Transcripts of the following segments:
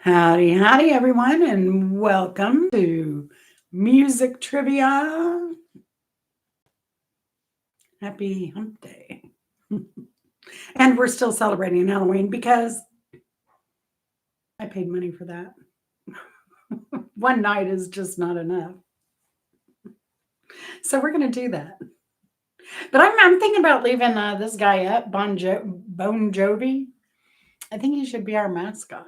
Howdy, howdy, everyone, and welcome to Music Trivia. Happy Hump Day. And we're still celebrating Halloween because I paid money for that. One night is just not enough. So we're going to do that. But I'm thinking about leaving this guy up, Bon Jovi. I think he should be our mascot.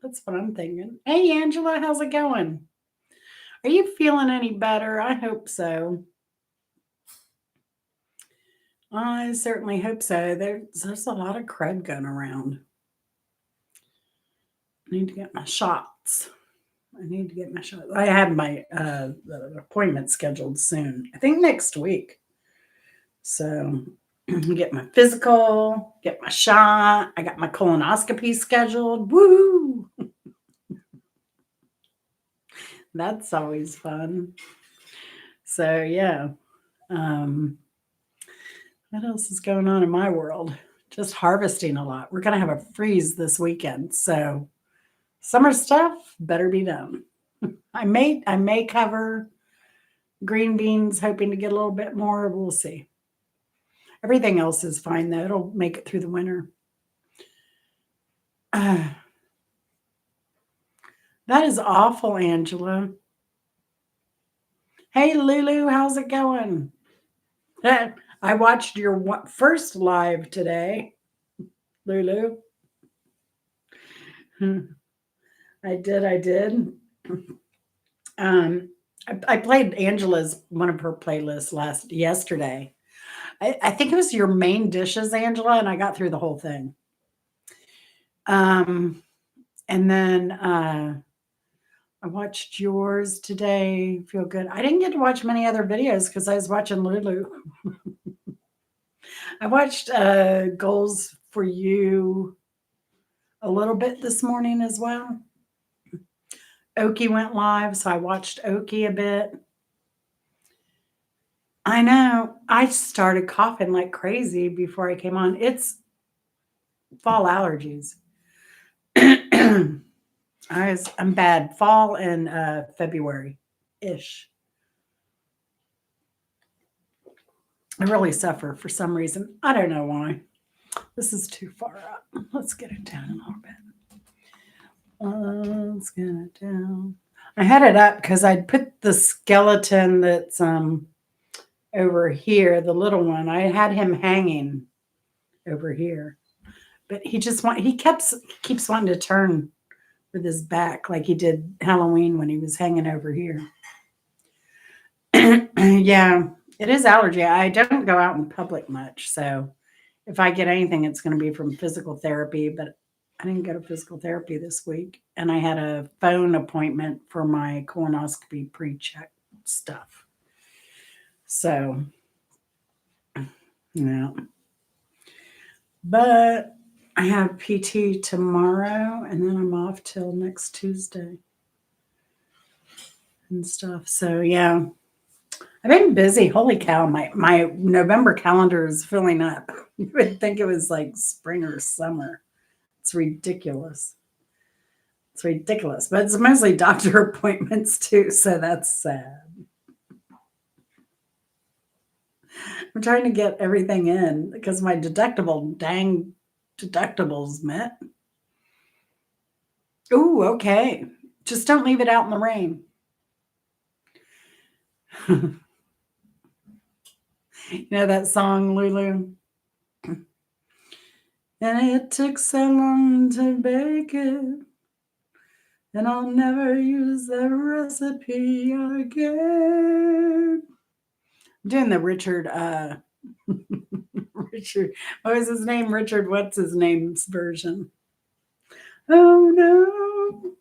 That's what I'm thinking. Hey, Angela, how's it going? Are you feeling any better? I hope so. I certainly hope so. There's a lot of crud going around. I need to get my shots. I have my appointment scheduled soon. I think next week. So get my physical, get my shot. I got my colonoscopy scheduled. Woo! That's always fun. So yeah. What else is going on in my world? Just harvesting a lot. We're gonna have a freeze this weekend, so summer stuff better be done. I may cover green beans, hoping to get a little bit more. We'll see. Everything else is fine though. It'll make it through the winter. That is awful, Angela. Hey, Lulu, how's it going? I watched your first live today, Lulu. I did. I played Angela's one of her playlists yesterday. I think it was your main dishes, Angela, and I got through the whole thing. And then I watched yours today. Feel good. I didn't get to watch many other videos because I was watching Lulu. I watched Goals for You a little bit this morning as well. Oki went live, so I watched Oki a bit. I know. I started coughing like crazy before I came on. It's fall allergies. I'm bad. Fall and February ish. I really suffer for some reason. I don't know why. This is too far up. Let's get it down a little bit. Let's get it down. I had it up because I'd put the skeleton that's over here, the little one. I had him hanging over here, but he keeps wanting to turn with his back like he did Halloween when he was hanging over here. Yeah, it is allergy. I don't go out in public much, so if I get anything, it's going to be from physical therapy. But I didn't go to physical therapy this week, and I had a phone appointment for my colonoscopy pre-check stuff. So, yeah. But I have PT tomorrow, and then I'm off till next Tuesday and stuff. So, yeah. I've been busy. Holy cow, my November calendar is filling up. You would think it was like spring or summer. It's ridiculous. It's ridiculous. But it's mostly doctor appointments too, so that's sad. I'm trying to get everything in because my deductibles met. Ooh, okay. Just don't leave it out in the rain. You know that song, Lulu? And it took so long to bake it, and I'll never use that recipe again. I'm doing the Richard, Richard, what was his name? Richard, what's his name's version? Oh no.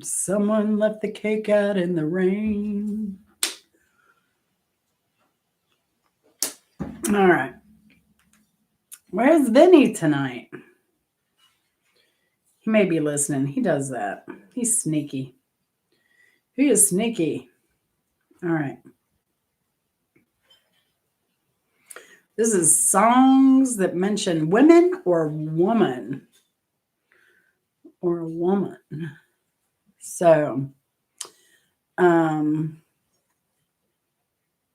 Someone left the cake out in the rain. All right. Where's Vinny tonight? He may be listening. He does that. He's sneaky. He is sneaky. All right. This is songs that mention women or woman. or a woman. So, um,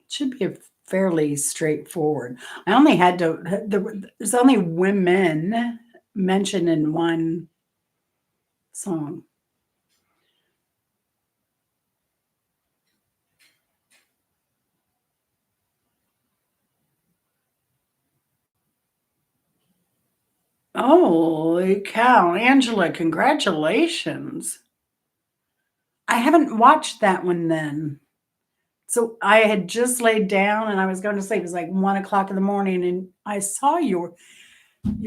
should be a fairly straightforward. I only had to, there's only women mentioned in one song. Holy cow, Angela, congratulations. I haven't watched that one then. So I had just laid down and I was going to sleep. It was like 1 o'clock in the morning, and I saw your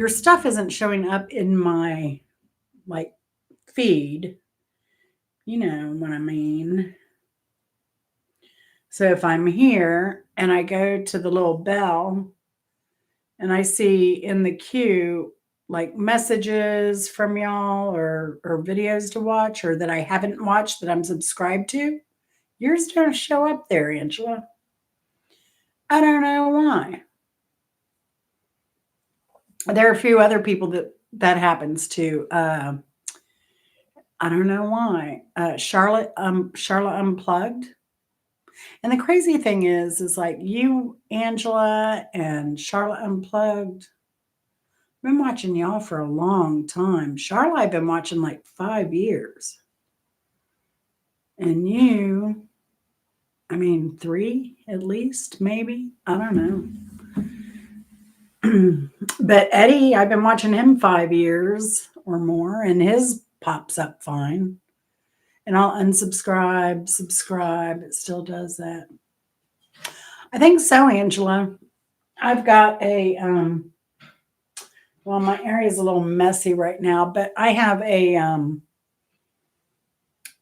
stuff isn't showing up in my like feed. You know what I mean? So if I'm here and I go to the little bell and I see in the queue like messages from y'all or videos to watch or that I haven't watched that I'm subscribed to, yours don't show up there, Angela. I don't know why. There are a few other people that happens to. I don't know why. Charlotte Unplugged. And the crazy thing is like you, Angela, and Charlotte Unplugged. I've been watching y'all for a long time. Charlotte, I've been watching like 5 years. And you, I mean, 3 at least, maybe. I don't know. But Eddie, I've been watching him 5 years or more, and his pops up fine. And I'll unsubscribe, subscribe. It still does that. I think so, Angela. I've got a well, my area is a little messy right now, but I have a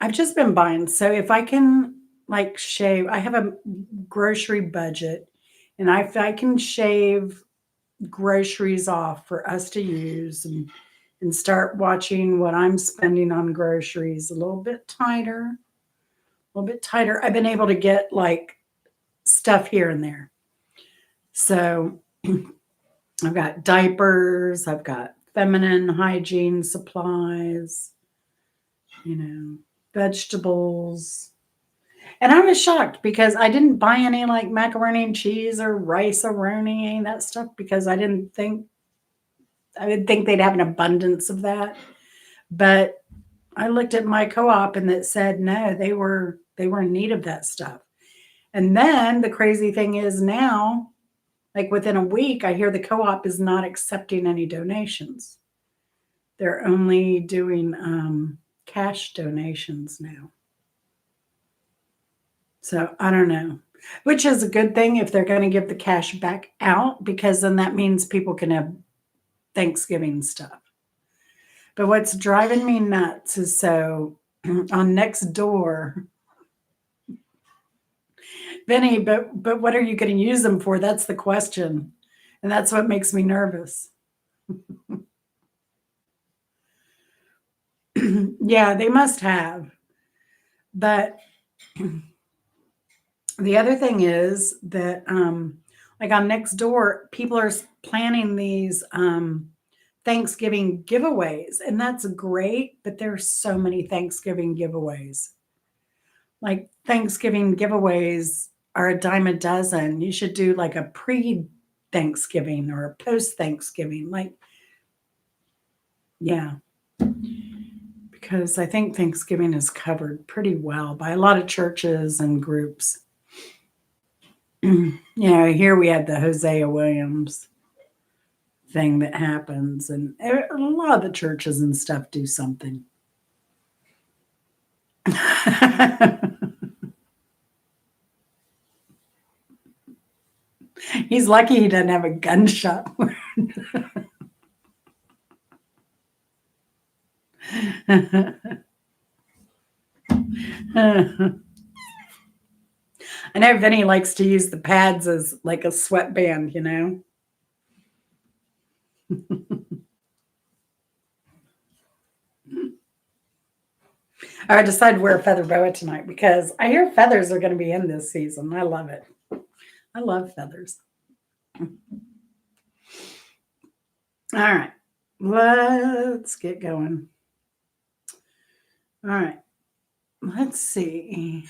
I've just been buying. So if I can like shave, I have a grocery budget, and if I can shave groceries off for us to use and start watching what I'm spending on groceries a little bit tighter, I've been able to get like stuff here and there. So I've got diapers, I've got feminine hygiene supplies, you know, vegetables. And I was shocked because I didn't buy any like macaroni and cheese or rice-a-roni, any of that stuff because I didn't think they'd have an abundance of that. But I looked at my co-op and it said no, they were in need of that stuff. And then the crazy thing is now, like within a week, I hear the co-op is not accepting any donations. They're only doing cash donations now. So I don't know, which is a good thing if they're going to give the cash back out, because then that means people can have Thanksgiving stuff. But what's driving me nuts is so on next door, Vinny, but what are you going to use them for? That's the question. And that's what makes me nervous. Yeah, they must have. But the other thing is that like on next door, people are planning these Thanksgiving giveaways, and that's great, but there's so many Thanksgiving giveaways. Like Thanksgiving giveaways are a dime a dozen. You should do like a pre-Thanksgiving or a post-Thanksgiving. Like, yeah, because I think Thanksgiving is covered pretty well by a lot of churches and groups. Here we had the Hosea Williams thing that happens, and a lot of the churches and stuff do something. He's lucky he doesn't have a gunshot wound. I know Vinny likes to use the pads as like a sweatband, you know. I decided to wear a feather boa tonight because I hear feathers are going to be in this season. I love it. I love feathers. All right, let's get going. All right. Let's see.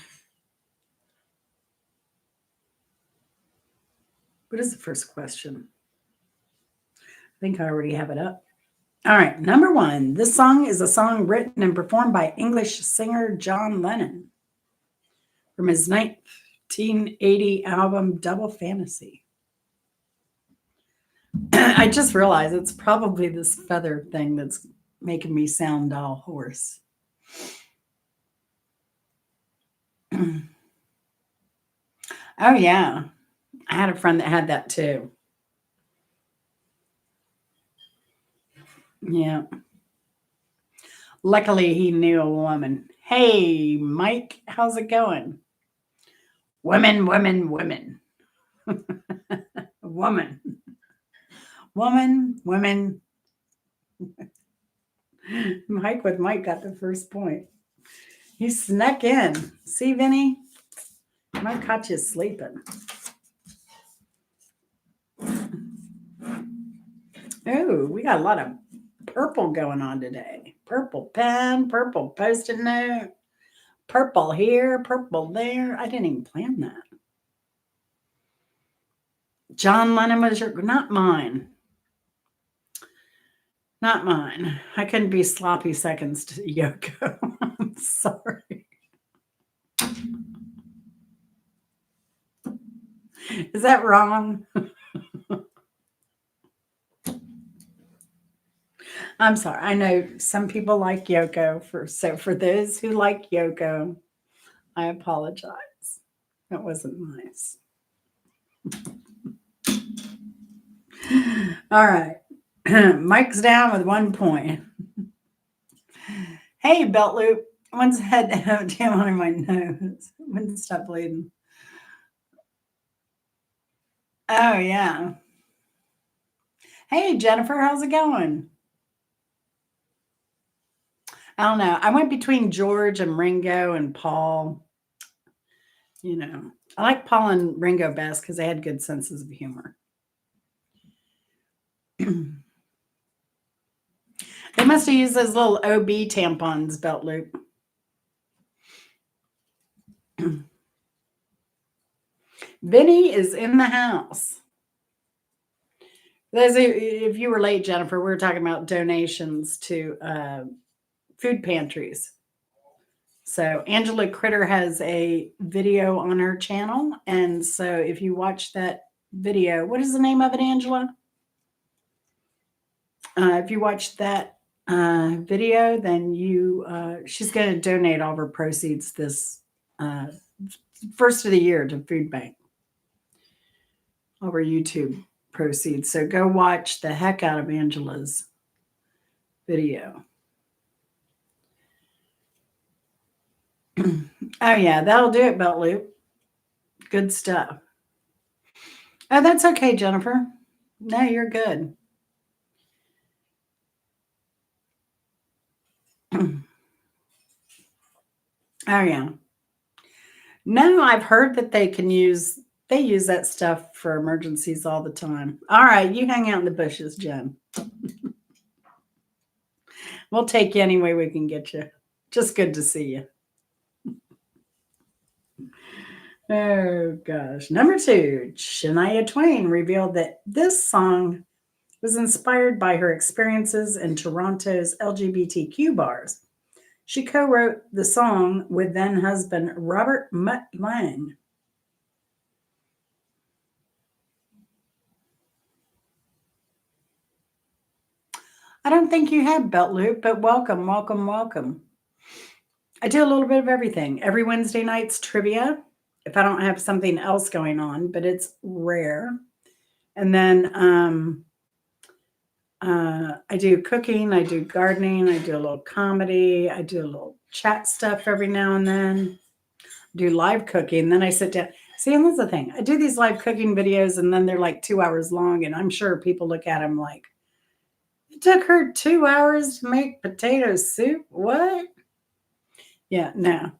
What is the first question? I think I already have it up. All right. Number one. This song is a song written and performed by English singer John Lennon from his 1980 album Double Fantasy. I just realized it's probably this feather thing that's making me sound all hoarse. Oh, yeah. I had a friend that had that too. Yeah. Luckily, he knew a woman. Hey, Mike, how's it going? Women, women, women. Woman, woman, women. Mike with Mike got the first point. He snuck in. See, Vinny? Mike caught you sleeping. Oh, we got a lot of purple going on today. Purple pen, purple post-it note, purple here, purple there. I didn't even plan that. John Lennon was your, not mine. Not mine. I couldn't be sloppy seconds to Yoko. I'm sorry. Is that wrong? I'm sorry. I know some people like Yoko. For those who like Yoko, I apologize. That wasn't nice. All right. Mike's down with 1 point. Hey, belt loop. One's head damn on my nose. Wouldn't stop bleeding. Oh, yeah. Hey, Jennifer, how's it going? I don't know. I went between George and Ringo and Paul. You know, I like Paul and Ringo best because they had good senses of humor. They must have used those little OB tampons, belt loop. Vinny is in the house. If you were late, Jennifer, we were talking about donations to food pantries. So Angela Critter has a video on her channel. And so if you watch that video, what is the name of it, Angela? If you watch that video, then she's going to donate all of her proceeds this first of the year to food bank. All of her YouTube proceeds. So go watch the heck out of Angela's video. Oh yeah, that'll do it, belt loop. Good stuff. Oh, that's okay, Jennifer. No, you're good. Oh yeah. No, I've heard that they use that stuff for emergencies all the time. All right, you hang out in the bushes, Jen. We'll take you any way we can get you. Just good to see you. Oh gosh. Number two, Shania Twain revealed that this song was inspired by her experiences in Toronto's LGBTQ bars. She co-wrote the song with then husband Robert Mutt Lang. I don't think you have, belt loop, but welcome, welcome, welcome. I do a little bit of everything. Every Wednesday night's trivia, if I don't have something else going on, but it's rare. And then I do cooking, I do gardening, I do a little comedy, I do a little chat stuff every now and then. Do live cooking, then I sit down. See, and that's the thing. I do these live cooking videos, and then they're like 2 hours long, and I'm sure people look at them like, it took her 2 hours to make potato soup. What? Yeah, no.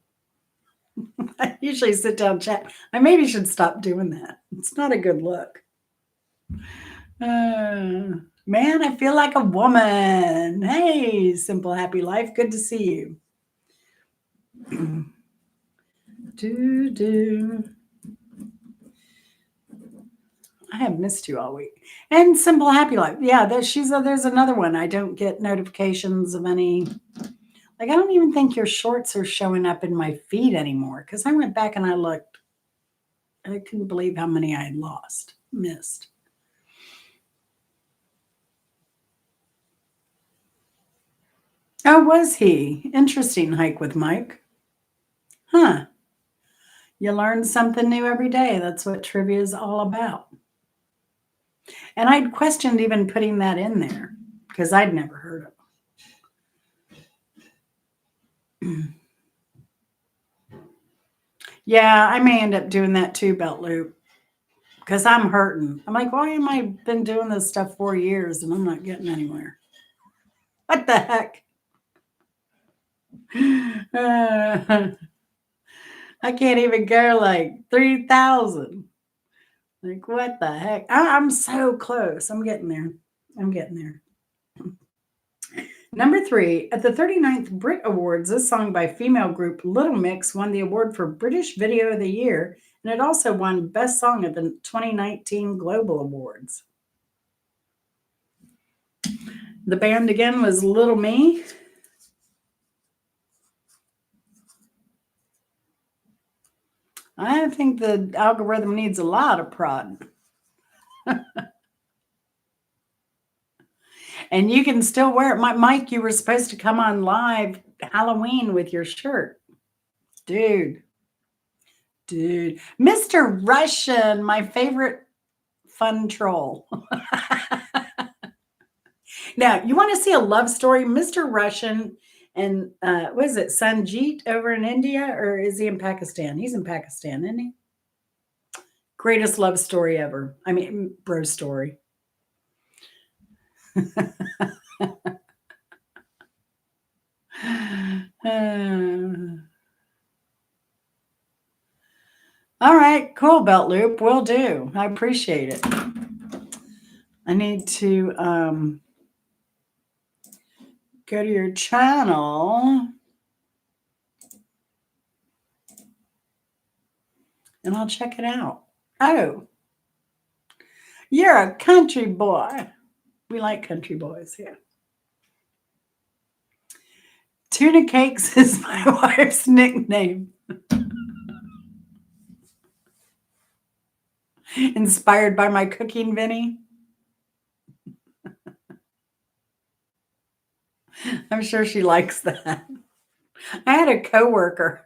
I usually sit down chat. I maybe should stop doing that. It's not a good look. Man, I feel like a woman. Hey, simple happy life. Good to see you. Do. I have missed you all week. And Simple Happy Life. Yeah, there's another one. I don't get notifications of any. Like, I don't even think your shorts are showing up in my feed anymore because I went back and I looked. I couldn't believe how many I had missed. Oh, was he? Interesting hike with Mike. Huh. You learn something new every day. That's what trivia is all about. And I'd questioned even putting that in there because I'd never heard of it. Yeah, I may end up doing that too, belt loop, because I'm hurting. I'm like, why am I been doing this stuff 4 years and I'm not getting anywhere? What the heck? I can't even go like 3,000. Like, what the heck? I'm so close. I'm getting there. I'm getting there. Number 3, at the 39th Brit Awards, this song by female group Little Mix won the award for British Video of the Year, and it also won Best Song at the 2019 Global Awards. The band again was Little Me. I think the algorithm needs a lot of prod. And you can still wear it. Mike, you were supposed to come on live Halloween with your shirt. Dude. Mr. Russian, my favorite fun troll. Now, you want to see a love story? Mr. Russian and what is it, Sanjeet over in India, or is he in Pakistan? He's in Pakistan, isn't he? Greatest love story ever. I mean, bro story. All right, cool, belt loop. Will do. I appreciate it. I need to go to your channel and I'll check it out. Oh, you're a country boy. We like country boys here. Tuna Cakes is my wife's nickname. Inspired by my cooking, Vinny. I'm sure she likes that. I had a coworker.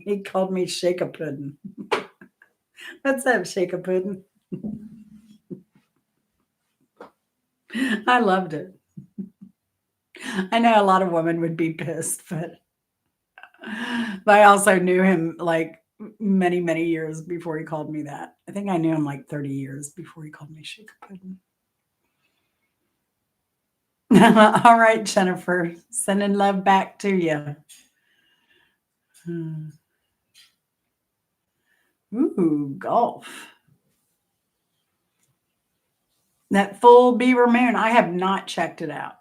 He called me Shake a Puddin'. What's up, Shake a Puddin'? I loved it. I know a lot of women would be pissed, but I also knew him like many, many years before he called me that. I think I knew him like 30 years before he called me Shake a Puddin'. All right, Jennifer, sending love back to you. Ooh, golf. That full beaver moon, I have not checked it out.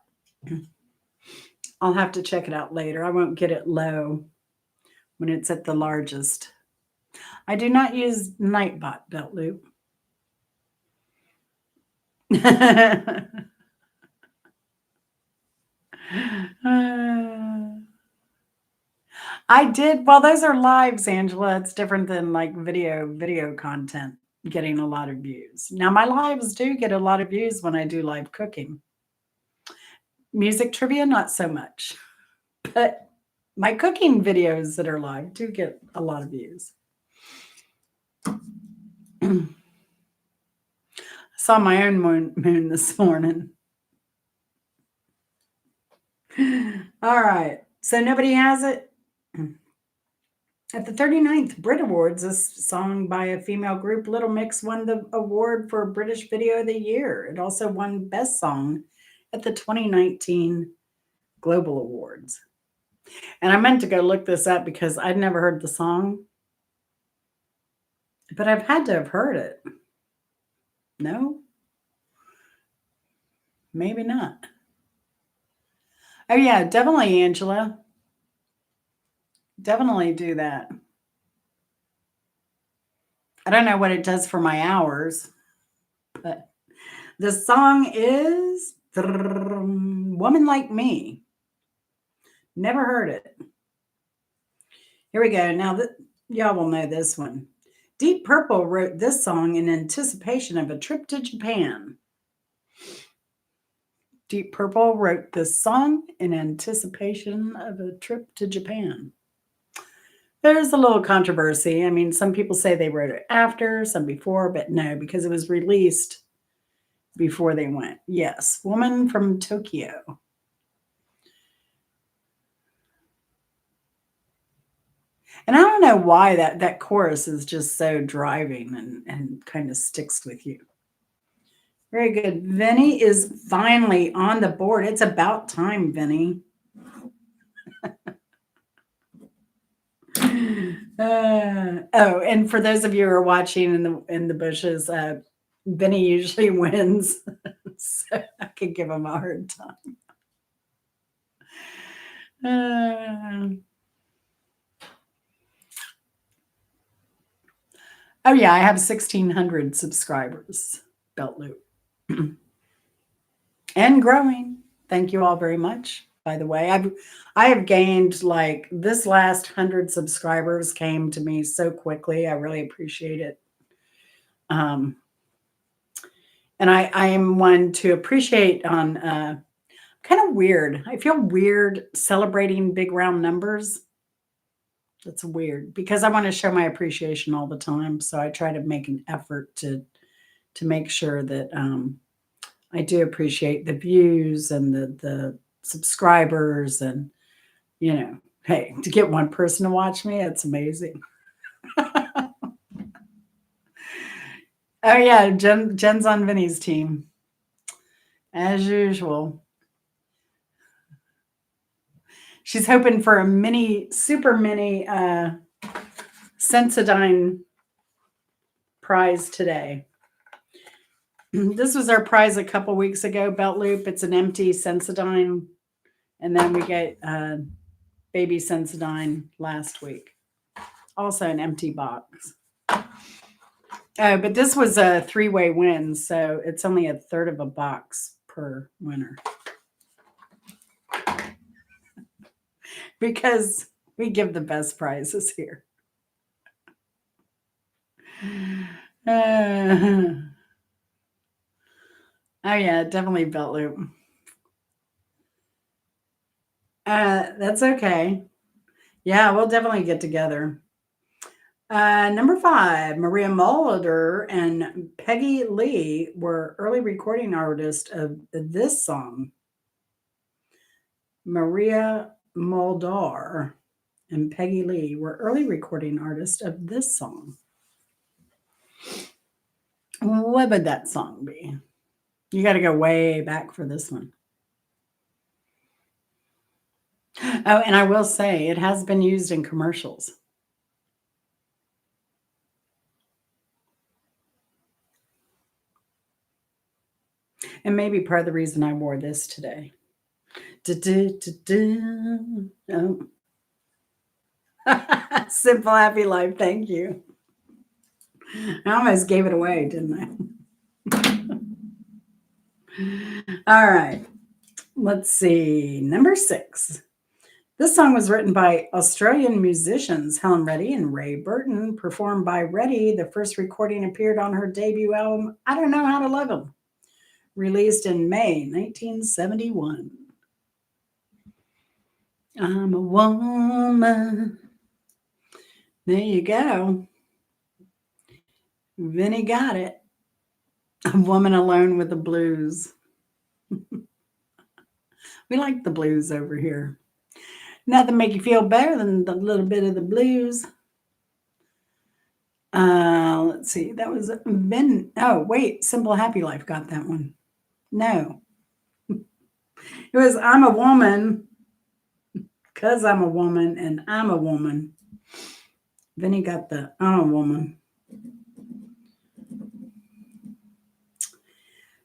I'll have to check it out later. I won't get it low when it's at the largest. I do not use Nightbot belt loop. I did. Well, those are lives, Angela. It's different than like video content getting a lot of views. Now, my lives do get a lot of views when I do live cooking. Music trivia, not so much. But my cooking videos that are live do get a lot of views. I saw my own moon this morning. All right. So nobody has it? At the 39th Brit Awards, this song by a female group, Little Mix, won the award for British Video of the Year. It also won Best Song at the 2019 Global Awards. And I meant to go look this up because I'd never heard the song, but I've had to have heard it. No? Maybe not. Oh, yeah, definitely, Angela. Definitely do that. I don't know what it does for my hours, but the song is Woman Like Me. Never heard it. Here we go. Now, y'all will know this one. Deep Purple wrote this song in anticipation of a trip to Japan. Deep Purple wrote this song in anticipation of a trip to Japan. There's a little controversy. I mean, some people say they wrote it after, some before, but no, because it was released before they went. Yes, Woman from Tokyo. And I don't know why that chorus is just so driving and kind of sticks with you. Very good. Vinny is finally on the board. It's about time, Vinny. Oh, and for those of you who are watching in the bushes, Vinny usually wins, so I could give him a hard time. Oh yeah, I have 1,600 subscribers, Belt Loop, and growing. Thank you all very much. By the way, I have gained like this last 100 subscribers came to me so quickly. I really appreciate it. Um, and I am one to appreciate on kind of weird. I feel weird celebrating big round numbers. That's weird because I want to show my appreciation all the time. So I try to make an effort to make sure that I do appreciate the views and the subscribers and hey, to get one person to watch me, it's amazing. Oh yeah, Jen's on Vinny's team as usual. She's hoping for a super mini Sensodyne prize today. This was our prize a couple weeks ago, Belt Loop. It's an empty Sensodyne. And then we get baby Sensodyne last week. Also an empty box. Oh, but this was a 3-way win, so it's only a third of a box per winner. Because we give the best prizes here. Oh yeah, definitely Belt Loop. That's okay. Yeah, we'll definitely get together. Number 5, Maria Mulder and Peggy Lee were early recording artists of this song. Maria Mulder and Peggy Lee were early recording artists of this song. What would that song be? You got to go way back for this one. Oh, and I will say it has been used in commercials. And maybe part of the reason I wore this today. Oh. Simple Happy Life. Thank you. I almost gave it away, didn't I? All right. Let's see. Number 6. This song was written by Australian musicians Helen Reddy and Ray Burton, performed by Reddy. The first recording appeared on her debut album, I Don't Know How to Love Him, released in May 1971. I'm a woman. There you go. Vinny got it. A woman alone with the blues. We like the blues over here. Nothing make you feel better than a little bit of the blues. Let's see. That was Ben. Oh, wait. Simple Happy Life got that one. No. It was I'm a woman because I'm a woman and I'm a woman. Vinny got the I'm a woman.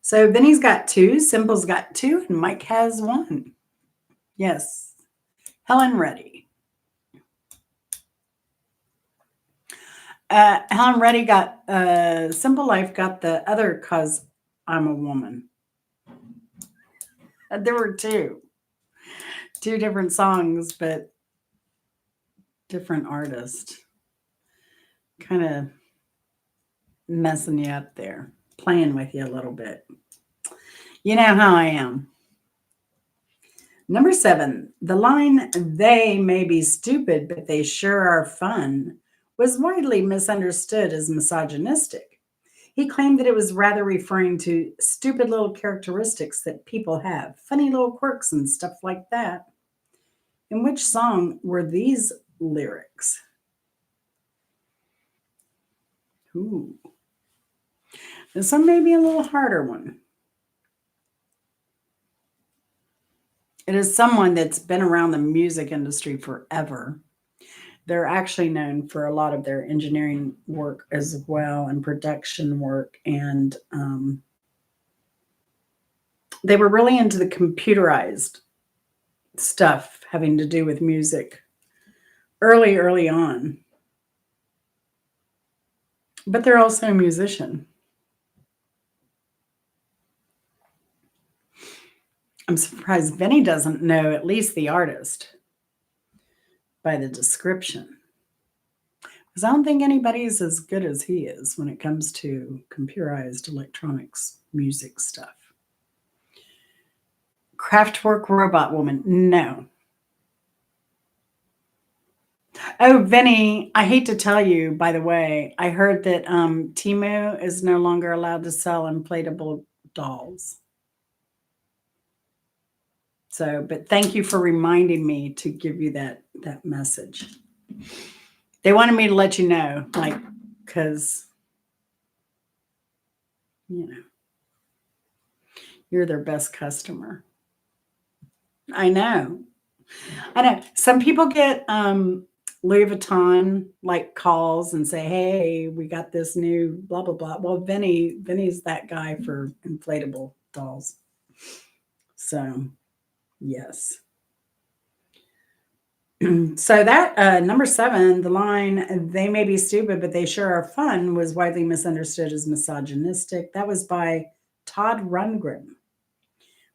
So Vinny's got 2, Simple's got 2, and Mike has 1. Yes. Helen Reddy. Helen Reddy got Simple Life got the other cause I'm a woman. There were two different songs, but different artists. Kind of messing you up there, playing with you a little bit. You know how I am. Number 7, the line, they may be stupid, but they sure are fun, was widely misunderstood as misogynistic. He claimed that it was rather referring to stupid little characteristics that people have, funny little quirks and stuff like that. In which song were these lyrics? Ooh, this one may be a little harder one. It is someone that's been around the music industry forever. They're actually known for a lot of their engineering work as well and production work. And they were really into the computerized stuff having to do with music early on. But they're also a musician. I'm surprised Vinny doesn't know at least the artist by the description. Because I don't think anybody's as good as he is when it comes to computerized electronics music stuff. Kraftwerk Robot Woman. No. Oh, Vinny, I hate to tell you, by the way, I heard that Timu is no longer allowed to sell inflatable dolls. So, but thank you for reminding me to give you that message. They wanted me to let you know, like, because, you know, you're their best customer. I know. Some people get Louis Vuitton like calls and say, "Hey, we got this new blah blah blah." Well, Vinny's that guy for inflatable dolls. So, yes. So that number 7, the line "They may be stupid, but they sure are fun" was widely misunderstood as misogynistic. That was by Todd Rundgren.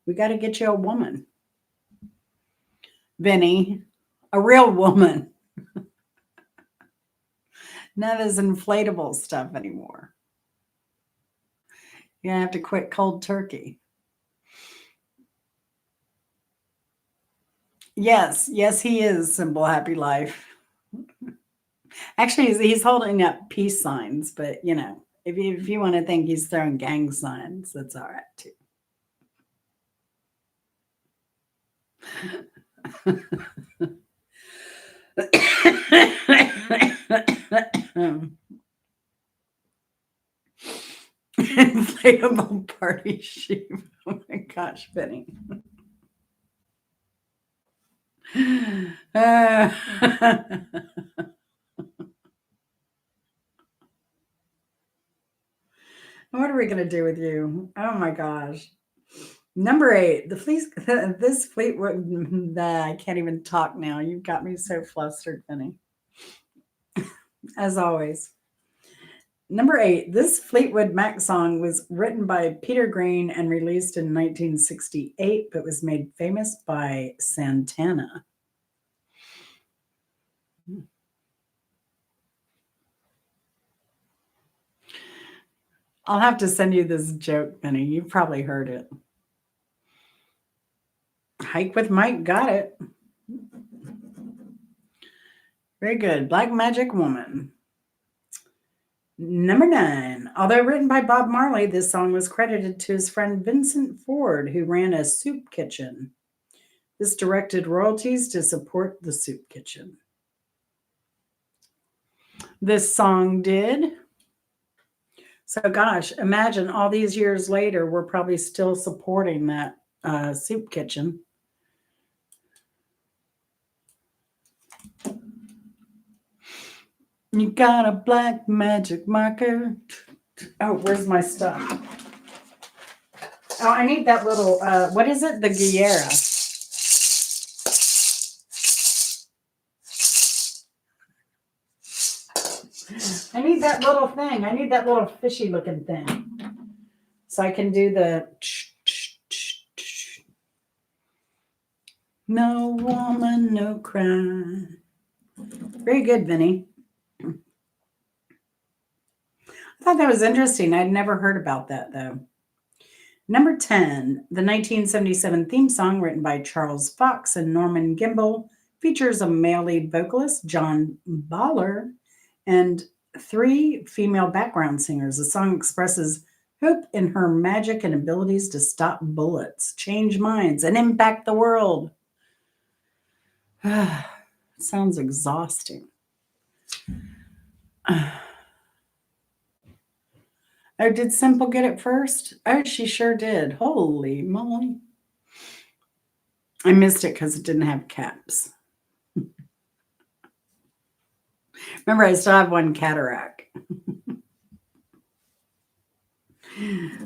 We got to get you a woman, Vinny, a real woman. None of this inflatable stuff anymore. You're gonna have to quit cold turkey. Yes, yes, he is Simple Happy Life. Actually, he's holding up peace signs, but you know, if you want to think he's throwing gang signs, that's all right too. Inflatable party sheep. Oh my gosh, Benny. What are we going to do with you? Oh my gosh. Number 8, this Fleetwood, I can't even talk now. You've got me so flustered, Benny. As always. Number 8, this Fleetwood Mac song was written by Peter Green and released in 1968, but was made famous by Santana. I'll have to send you this joke, Benny. You've probably heard it. Hike with Mike got it. Very good. Black Magic Woman. Number 9. Although written by Bob Marley, this song was credited to his friend Vincent Ford, who ran a soup kitchen. This directed royalties to support the soup kitchen. This song did. So, gosh, imagine all these years later, we're probably still supporting that soup kitchen. You got a black magic marker. Oh, where's my stuff? Oh, I need that little, what is it? The Guerra. I need that little thing. I need that little fishy looking thing. So I can do the no woman, no cry. Very good, Vinny. I thought that was interesting. I'd never heard about that though. Number 10, the 1977 theme song written by Charles Fox and Norman Gimbel features a male lead vocalist, John Baller, and three female background singers. The song expresses hope in her magic and abilities to stop bullets, change minds, and impact the world. Sounds exhausting. Oh, did Simple get it first? Oh, she sure did. Holy moly. I missed it because it didn't have caps. Remember, I still have one cataract. All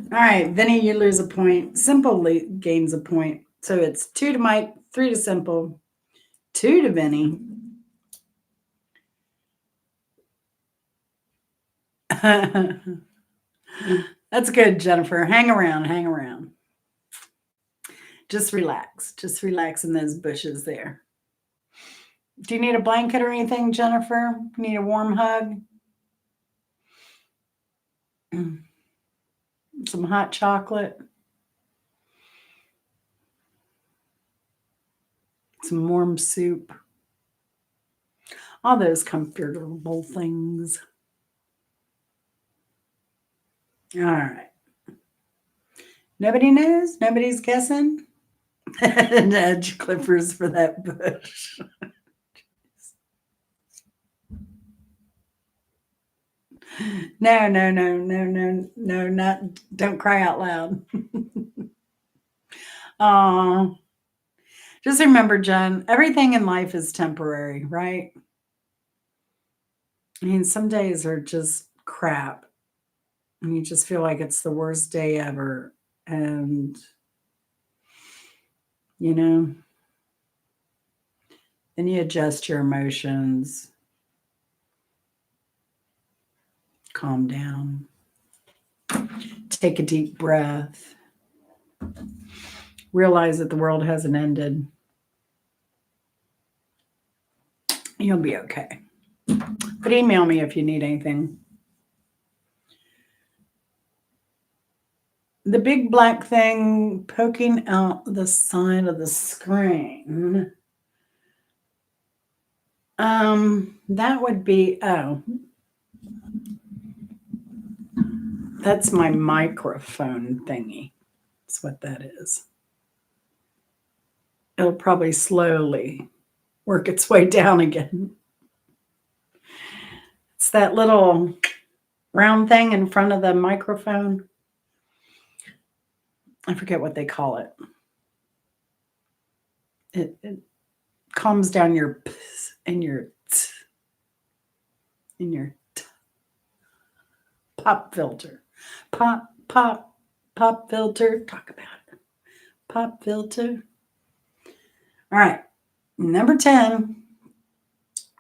right, Vinny, you lose a point. Simple gains a point. So it's 2 to Mike, 3 to Simple, 2 to Vinny. That's good, Jennifer. Hang around, hang around. Just relax. Just relax in those bushes there. Do you need a blanket or anything, Jennifer? Need a warm hug? Some hot chocolate? Some warm soup? All those comfortable things. All right. Nobody knows? Nobody's guessing? Edge clippers for that bush. No, not don't cry out loud. Oh, just remember, Jen, everything in life is temporary, right? I mean, some days are just crap. And you just feel like it's the worst day ever. And, you know, then you adjust your emotions, calm down, take a deep breath, realize that the world hasn't ended. You'll be okay. But email me if you need anything. The big black thing poking out the side of the screen. That would be, that's my microphone thingy. That's what that is. It'll probably slowly work its way down again. It's that little round thing in front of the microphone. I forget what they call it. It calms down your ps and your t and your t. Pop filter. Pop filter. Talk about it. Pop filter. All right. Number 10.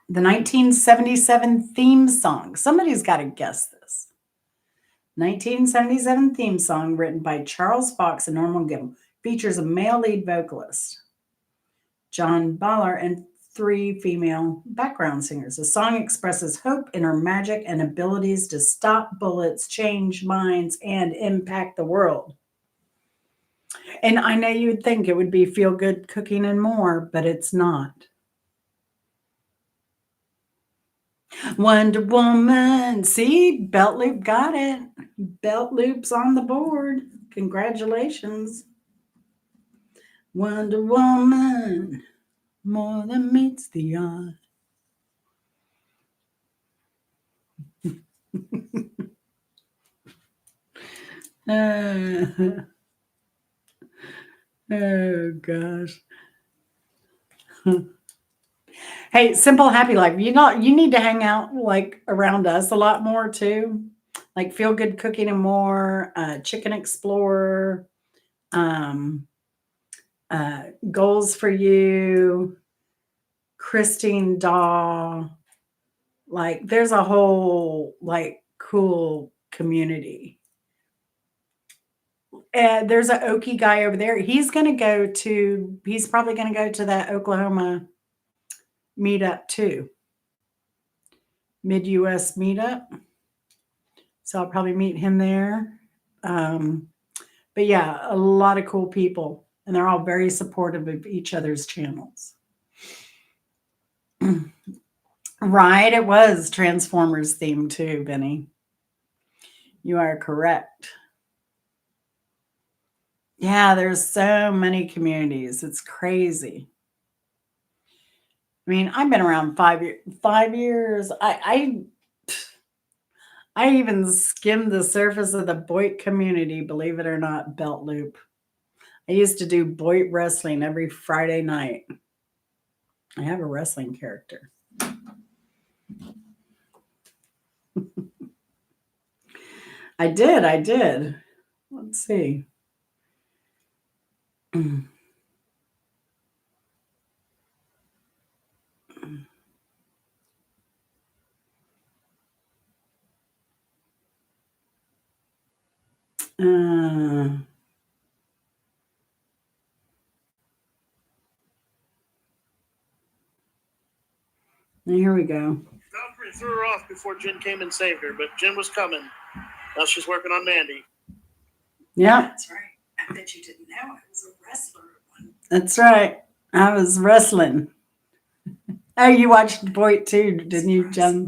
The 1977 theme song. Somebody's got to guess this. 1977 theme song written by Charles Fox and Norman Gimbel features a male lead vocalist, John Baller, and three female background singers. The song expresses hope in her magic and abilities to stop bullets, change minds, and impact the world. And I know you'd think it would be Feel Good Cooking and More, but it's not. Wonder Woman. See, Belt Loop got it. Belt Loop's on the board. Congratulations. Wonder Woman. More than meets the eye. Oh gosh. Hey, Simple Happy Life. You need to hang out like around us a lot more too. Like Feel Good Cooking and More, Chicken Explorer, Goals for You, Christine Daw, Like there's a whole like cool community. And there's an Okie guy over there. He's probably going to go to that Oklahoma meetup too. Mid US meetup. So I'll probably meet him there. Um, but yeah, a lot of cool people, and they're all very supportive of each other's channels. Right, it was Transformers theme too, Benny. You are correct. Yeah, there's so many communities. It's crazy. I mean, I've been around 5 years. 5 years. I even skimmed the surface of the Boit community, believe it or not, Belt Loop. I used to do Boit wrestling every Friday night. I have a wrestling character. I did. Let's see. Here we go. Valkyrie threw her off before Jen came and saved her, but Jen was coming. Now she's working on Mandy. Yeah. That's right. I bet you didn't know I was a wrestler at one. That's right. I was wrestling. Oh, you watched Boit too, didn't you, Jen?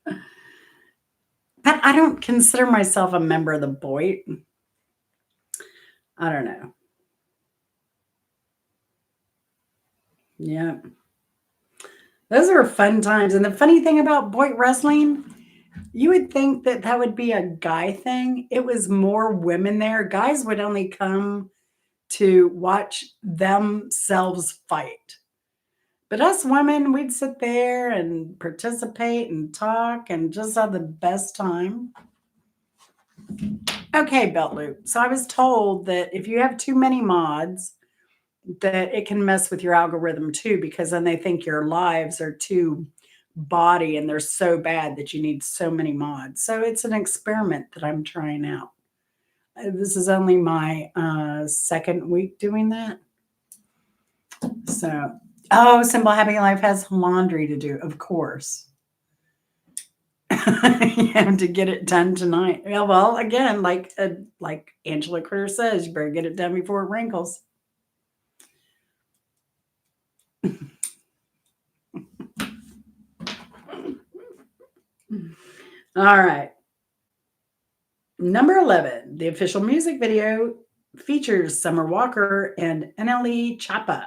But I don't consider myself a member of the Boit. I don't know. Yeah. Those are fun times. And the funny thing about Boit wrestling, you would think that that would be a guy thing. It was more women there. Guys would only come to watch themselves fight. But us women, we'd sit there and participate and talk and just have the best time. Okay, Belt Loop. So I was told that if you have too many mods, that it can mess with your algorithm too, because then they think your lives are too body and they're so bad that you need so many mods. So it's an experiment that I'm trying out. This is only my second week doing that. So, Simple Happy Life has laundry to do, of course. You have to get it done tonight. Yeah, well, again, like Angela Critter says, you better get it done before it wrinkles. All right. Number 11, the official music video features Summer Walker and NLE Choppa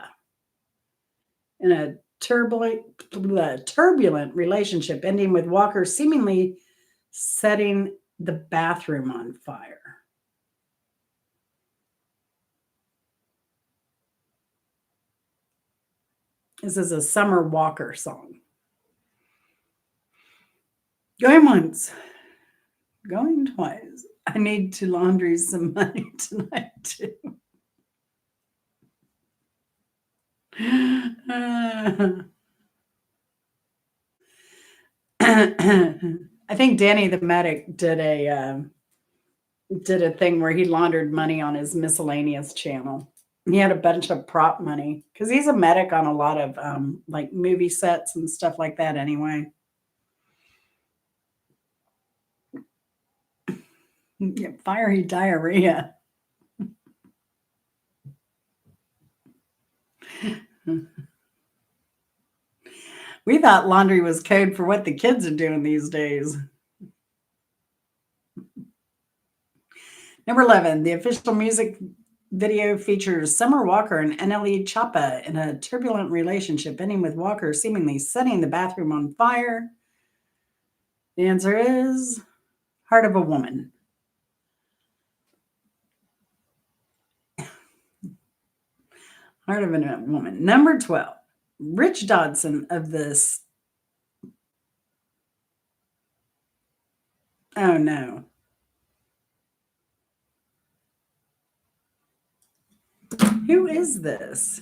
in a turbulent relationship ending with Walker seemingly setting the bathroom on fire. This is a Summer Walker song. Going once, going twice. I need to laundry some money tonight too. I think Danny the medic did a thing where he laundered money on his miscellaneous channel. He had a bunch of prop money because he's a medic on a lot of like movie sets and stuff like that anyway. Yeah, fiery diarrhea. We thought laundry was code for what the kids are doing these days. Number 11, the official music video features Summer Walker and NLE Choppa in a turbulent relationship, ending with Walker seemingly setting the bathroom on fire. The answer is Heart of a Woman. Heart of a Woman. Number 12, Rich Dodson of this. Oh no. Who is this?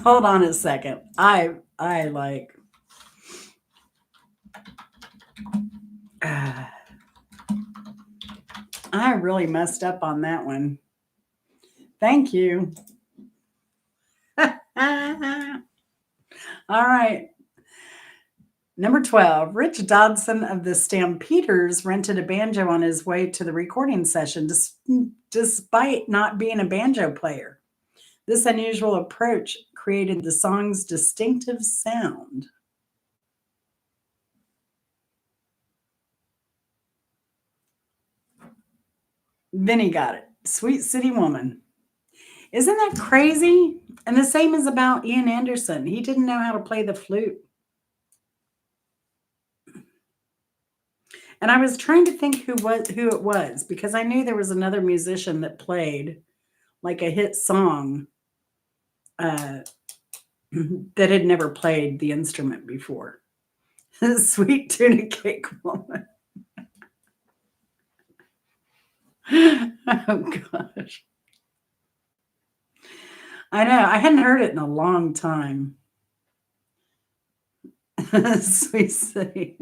Hold on a second. I like. I really messed up on that one. Thank you. All right. Number 12, Rich Dodson of the Stampeders rented a banjo on his way to the recording session, despite not being a banjo player. This unusual approach created the song's distinctive sound. Vinny got it. Sweet City Woman. Isn't that crazy? And the same is about Ian Anderson. He didn't know how to play the flute. And I was trying to think who it was because I knew there was another musician that played like a hit song that had never played the instrument before. Sweet Tuna Cake Woman. Oh gosh. I know. I hadn't heard it in a long time. Sweet City.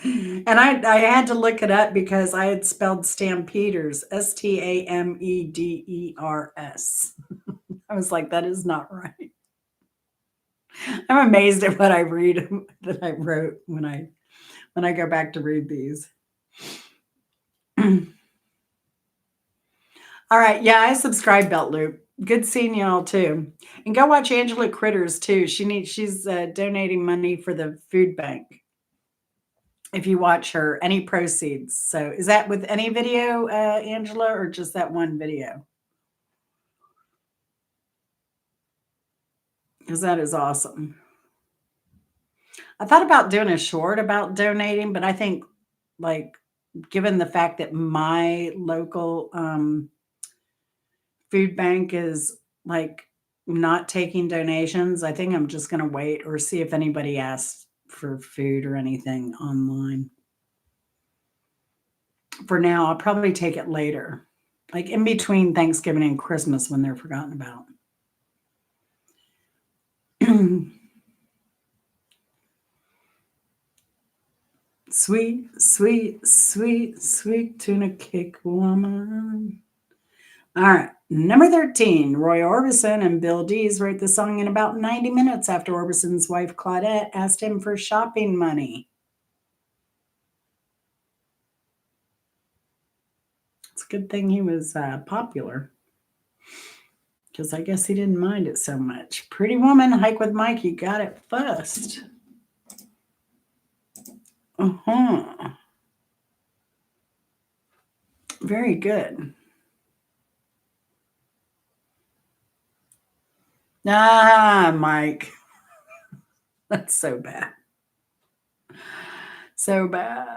And I had to look it up because I had spelled Stampeders, Stameders. I was like, that is not right. I'm amazed at what I read that I wrote when I go back to read these. All right. Yeah, I subscribe, Belt Loop. Good seeing y'all too. And go watch Angela Critters too. She's donating money for the food bank. If you watch her, any proceeds. So is that with any video, Angela, or just that one video? Because that is awesome. I thought about doing a short about donating, but I think, like, given the fact that my local food bank is like not taking donations, I think I'm just going to wait or see if anybody asks for food or anything online. For now, I'll probably take it later, like in between Thanksgiving and Christmas when they're forgotten about. Sweet, sweet, sweet, sweet tuna cake woman. All right. Number 13, Roy Orbison and Bill Dees wrote the song in about 90 minutes after Orbison's wife Claudette asked him for shopping money. It's a good thing he was popular, because I guess he didn't mind it so much. Pretty Woman, Hike with Mike, you got it first. Uh-huh. Very good. Ah, Mike. That's so bad. So bad.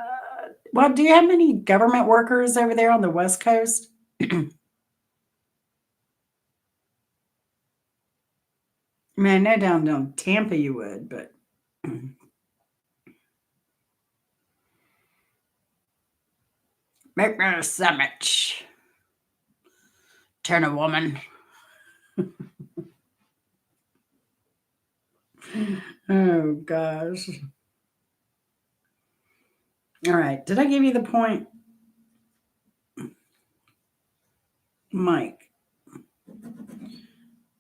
Well, do you have many government workers over there on the West Coast? I mean, I know down Tampa you would, but make me a sandwich. Turn a woman. Oh gosh. All right. Did I give you the point? Mike.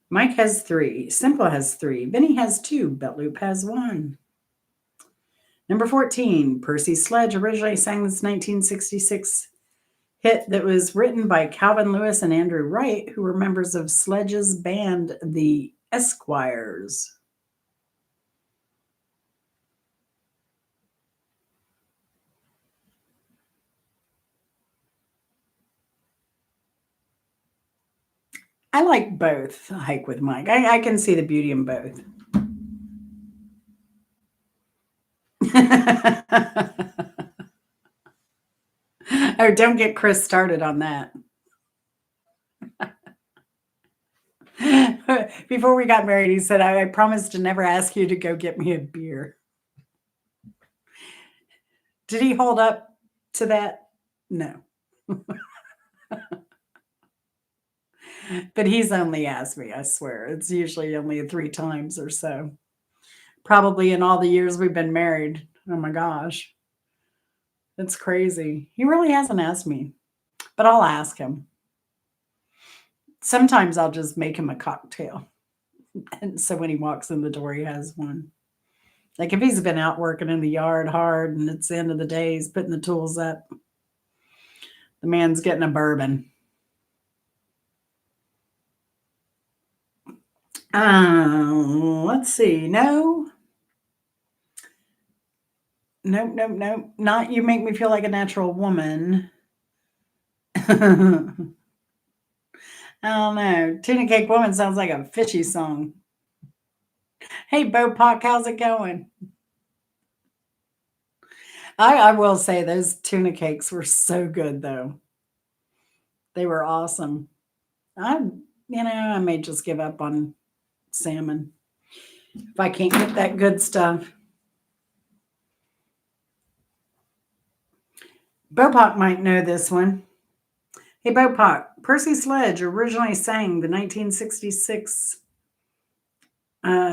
Mike has 3. Simple has 3. Benny has 2. Betloop has 1. Number 14, Percy Sledge originally sang this 1966 hit that was written by Calvin Lewis and Andrew Wright, who were members of Sledge's band, the Esquires. I like both, Hike with Mike. I can see the beauty in both. Oh, don't get Chris started on that. Before we got married, he said, I promised to never ask you to go get me a beer. Did he hold up to that? No. But he's only asked me, I swear. It's usually only 3 times or so. Probably in all the years we've been married. Oh my gosh. It's crazy. He really hasn't asked me, but I'll ask him. Sometimes I'll just make him a cocktail. And so when he walks in the door, he has one. Like if he's been out working in the yard hard and it's the end of the day, he's putting the tools up, the man's getting a bourbon. Let's see. No. Nope, nope, nope. Not you make me feel like a natural woman. I don't know. Tuna Cake Woman sounds like a fishy song. Hey, Bo Pock, how's it going? I will say those tuna cakes were so good, though. They were awesome. I may just give up on salmon if I can't get that good stuff. Bopak might know this one. Hey, Bopak, Percy Sledge originally sang the 1966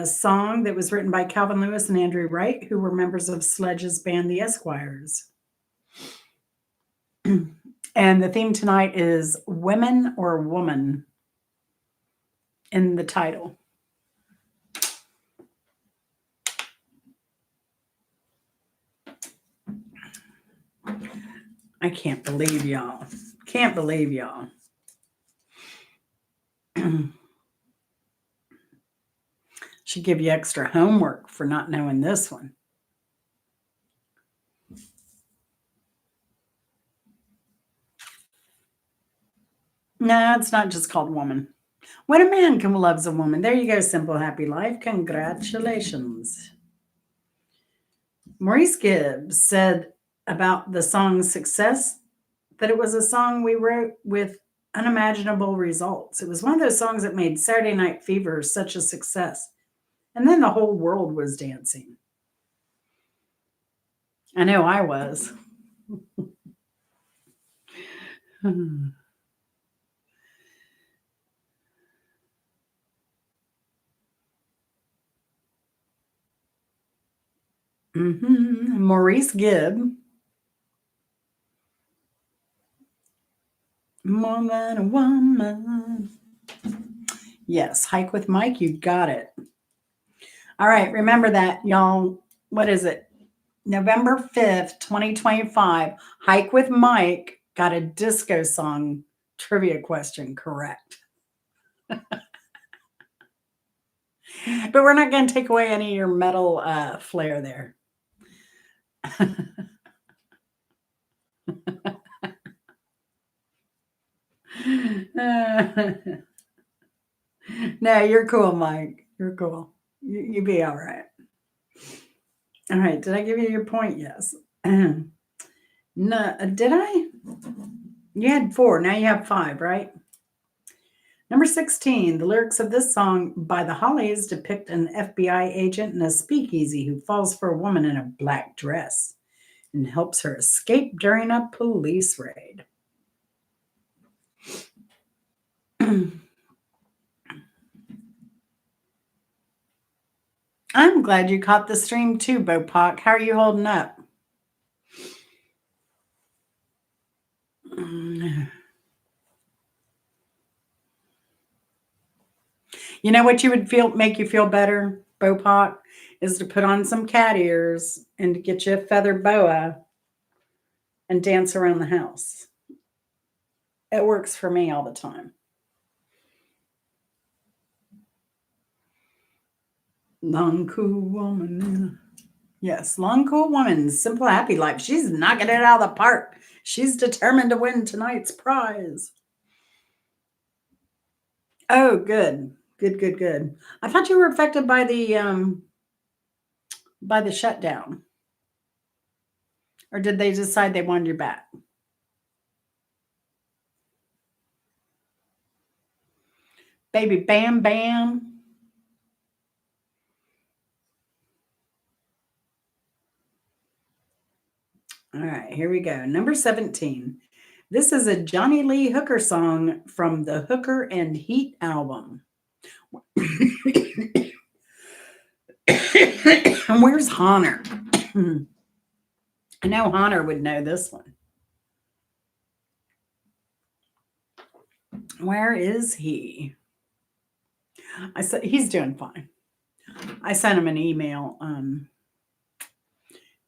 song that was written by Calvin Lewis and Andrew Wright, who were members of Sledge's band, the Esquires. And the theme tonight is Women or Woman in the title. I can't believe y'all. Can't believe y'all. Should give you extra homework for not knowing this one. No, it's not just called Woman. When a man loves a woman. There you go, Simple Happy Life. Congratulations. Maurice Gibbs said about the song's success that it was a song we wrote with unimaginable results. It was one of those songs that made Saturday Night Fever such a success. And then the whole world was dancing. I know I was. Maurice Gibb. More than a woman. Yes, Hike with Mike, you got it. All right, remember that, y'all. What is it? November 5th, 2025. Hike with Mike got a disco song trivia question correct. But we're not going to take away any of your metal flair there. No, you're cool, Mike. You're cool. You be all right. All right. Did I give you your point? Yes. No, did I? You had 4. Now you have 5, right? Number 16. The lyrics of this song by the Hollies depict an FBI agent in a speakeasy who falls for a woman in a black dress and helps her escape during a police raid. I'm glad you caught the stream too, Bopak. How are you holding up? You know what you would make you feel better, Bopak, is to put on some cat ears and to get you a feather boa and dance around the house. It works for me all the time. Long cool woman. Yes, long cool woman, Simple Happy Life. She's knocking it out of the park. She's determined to win tonight's prize. Oh, good. Good. I thought you were affected by the shutdown. Or did they decide they wanted you back? Baby Bam Bam. All right, here we go. Number 17. This is a Johnny Lee Hooker song from the Hooker and Heat album. And where's Honor? I know Honor would know this one. Where is he? I said he's doing fine. I sent him an email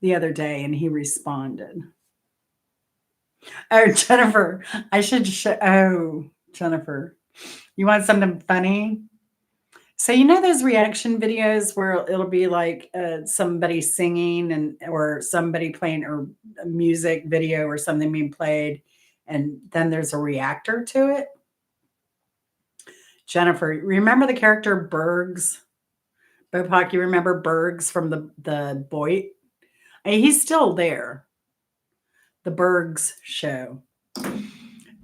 the other day and he responded. Oh, Jennifer, I should show. Oh, Jennifer, you want something funny? So you know those reaction videos where it'll be like somebody singing and or somebody playing or a music video or something being played, and then there's a reactor to it. Jennifer, remember the character Bergs? Bopak, you remember Bergs from the Boy? He's still there. The Bergs show.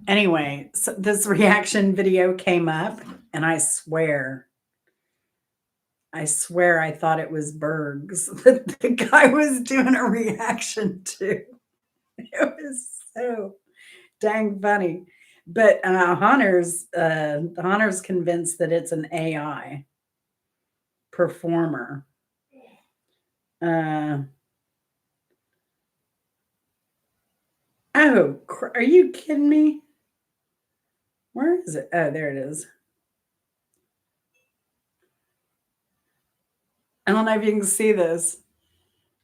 Anyway, so this reaction video came up, and I swear I thought it was Bergs that the guy was doing a reaction to. It was so dang funny. But Hunter's convinced that it's an AI performer. Oh, are you kidding me? Where is it? Oh, there it is. I don't know if you can see this.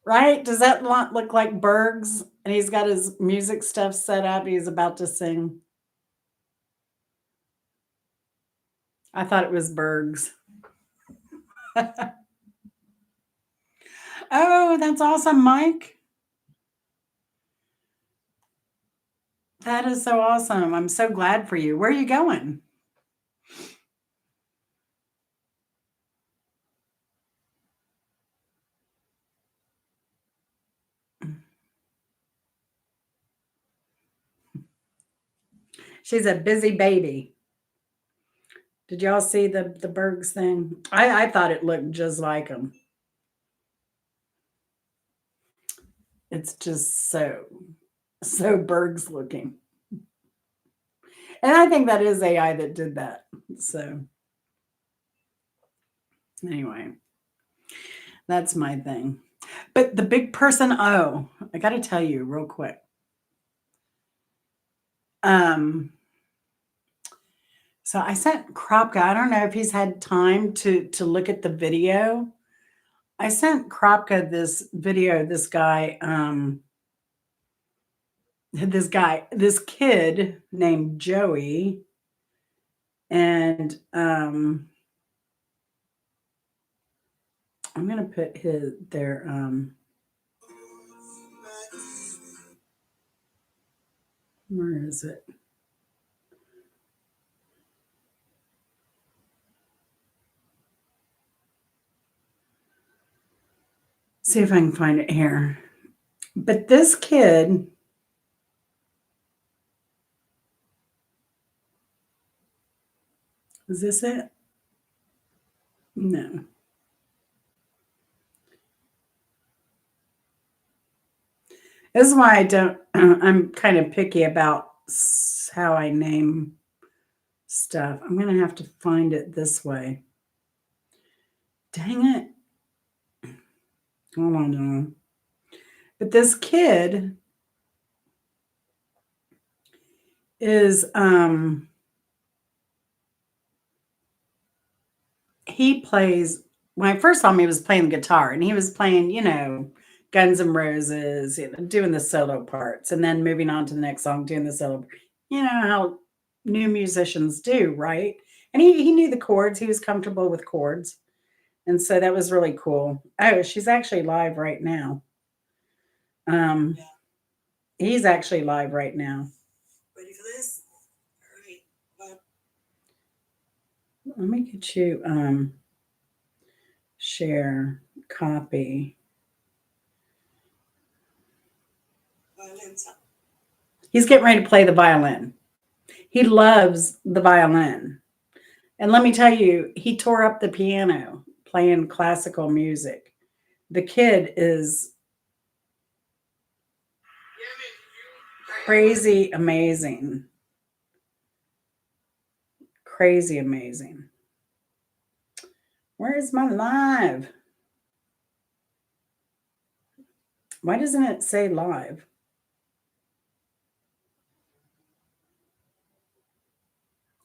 Right? Does that look like Bergs? And he's got his music stuff set up. He's about to sing. I thought it was Bergs. Oh, that's awesome, Mike. That is so awesome. I'm so glad for you. Where are you going? She's a busy baby. Did y'all see the Bergs thing? I thought it looked just like him. It's just so Bergs looking. And I think that is AI that did that. So anyway, that's my thing. But the big person, I got to tell you real quick. So I sent Kropka. I don't know if he's had time to look at the video. I sent Kropka this video. This kid named Joey, and I'm gonna put their where is it? See if I can find it here. But this kid, is this it? No. This is why I'm kind of picky about how I name stuff. I'm going to have to find it this way. Dang it. Hold on. But this kid is, he plays, when I first saw him, he was playing the guitar and he was playing, Guns N' Roses, doing the solo parts and then moving on to the next song, doing the solo. You know how new musicians do, right? And he knew the chords. He was comfortable with chords. And so that was really cool. Oh, she's actually live right now. He's actually live right now. Ready for this? All right. Let me get you share, copy. Violin's up. He's getting ready to play the violin. He loves the violin. And let me tell you, he tore up the piano playing classical music. The kid is Crazy amazing. Crazy amazing. Where is my live? Why doesn't it say live?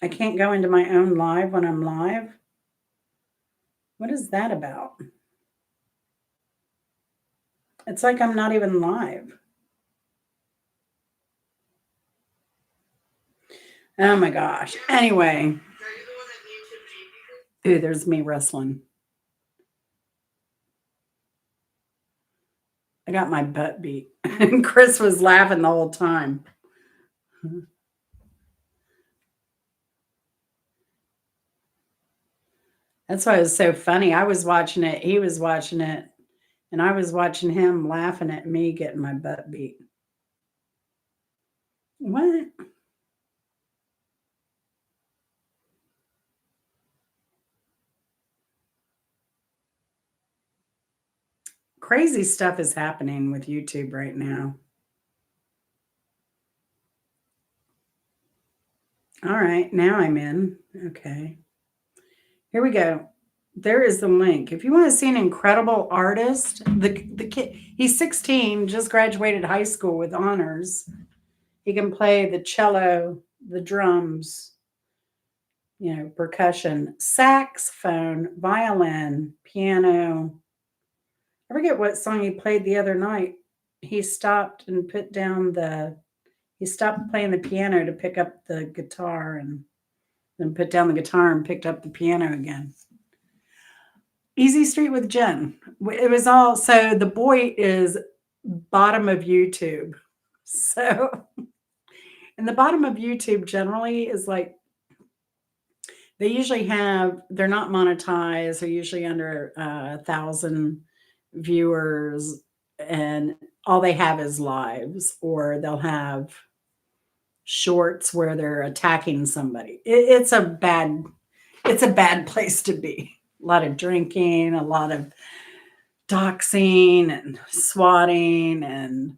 I can't go into my own live when I'm live. What is that about? It's like I'm not even live. Oh my gosh. Anyway. Ooh, there's me wrestling. I got my butt beat. And Chris was laughing the whole time. That's why it was so funny. I was watching it, he was watching it, and I was watching him laughing at me getting my butt beat. What? Crazy stuff is happening with YouTube right now. All right, now I'm in. Okay. Here we go. There is the link. If you want to see an incredible artist, the kid, he's 16, just graduated high school with honors. He can play the cello, the drums, percussion, saxophone, violin, piano. I forget what song he played the other night. He stopped and he stopped playing the piano to pick up the guitar and then put down the guitar and picked up the piano again. Easy Street with Jen. It was all, so the boy is bottom of YouTube. So, and the bottom of YouTube generally is like, they usually they're not monetized. They're usually under 1,000 viewers, and all they have is lives, or they'll have shorts where they're attacking somebody. It's a bad place to be. A lot of drinking, a lot of doxing and swatting and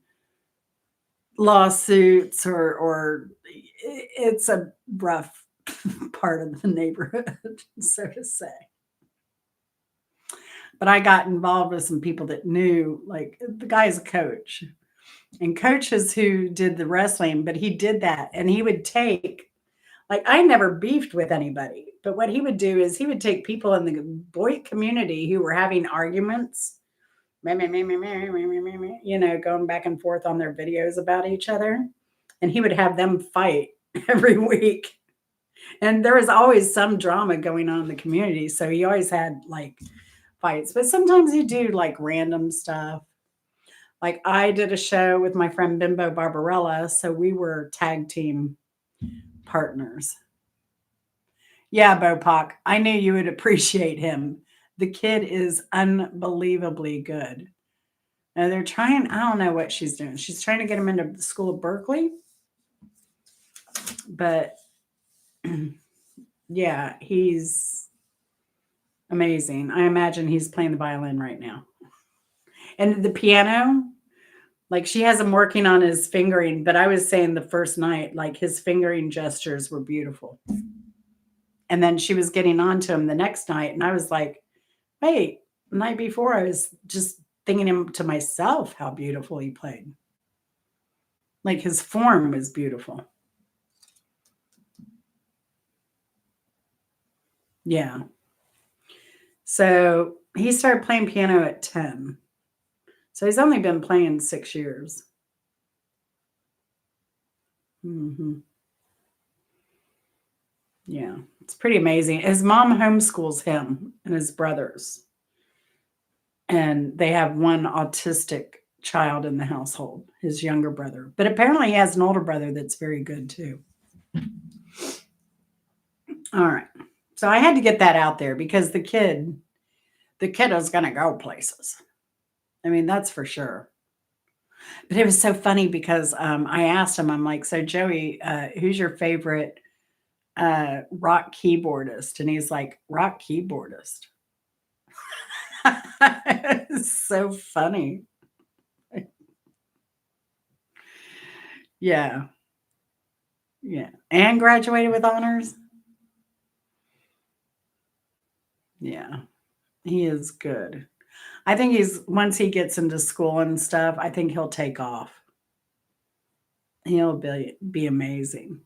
lawsuits, or it's a rough part of the neighborhood, so to say. But I got involved with some people that knew, like the guy's a coach, and coach is who did the wrestling, but he did that, and he would take, like, I never beefed with anybody, but what he would do is he would take people in the boy community who were having arguments, going back and forth on their videos about each other, and he would have them fight every week. And there was always some drama going on in the community, so he always had like fights, but sometimes he'd do like random stuff. Like I did a show with my friend Bimbo Barbarella, so we were tag team partners. Yeah, Bopak, I knew you would appreciate him. The kid is unbelievably good. Now they're trying, I don't know what she's doing. She's trying to get him into the school of Berkeley. But yeah, he's amazing. I imagine he's playing the violin right now. And the piano, like she has him working on his fingering, but I was saying the first night, like his fingering gestures were beautiful. And then she was getting on to him the next night, and I was like, wait, the night before I was just thinking to myself how beautiful he played. Like his form was beautiful. Yeah. So he started playing piano at 10. So he's only been playing 6 years. Mm-hmm. Yeah, it's pretty amazing. His mom homeschools him and his brothers. And they have one autistic child in the household, his younger brother. But apparently he has an older brother that's very good too. All right. So I had to get that out there because the kiddo's going to go places. I mean, that's for sure. But it was so funny because I asked him, I'm like, so Joey, who's your favorite rock keyboardist? And he's like, rock keyboardist. It's so funny. Yeah. Yeah. And graduated with honors. Yeah. He is good. I think once he gets into school and stuff, I think he'll take off. He'll be amazing.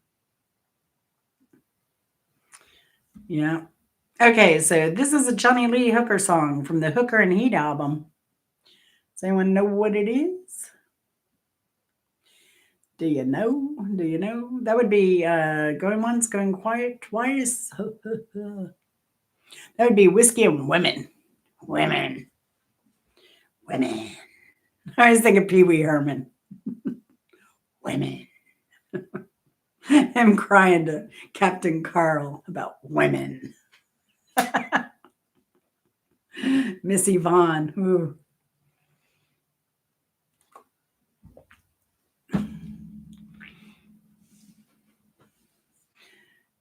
Yeah. Okay, so this is a Johnny Lee Hooker song from the Hooker and Heat album. Does anyone know what it is? Do you know? Do you know? That would be going once, going quiet twice. That would be Whiskey and Women. Women. Women. I was thinking Pee Wee Herman. Women. Him crying to Captain Carl about women. Miss Yvonne. Ooh.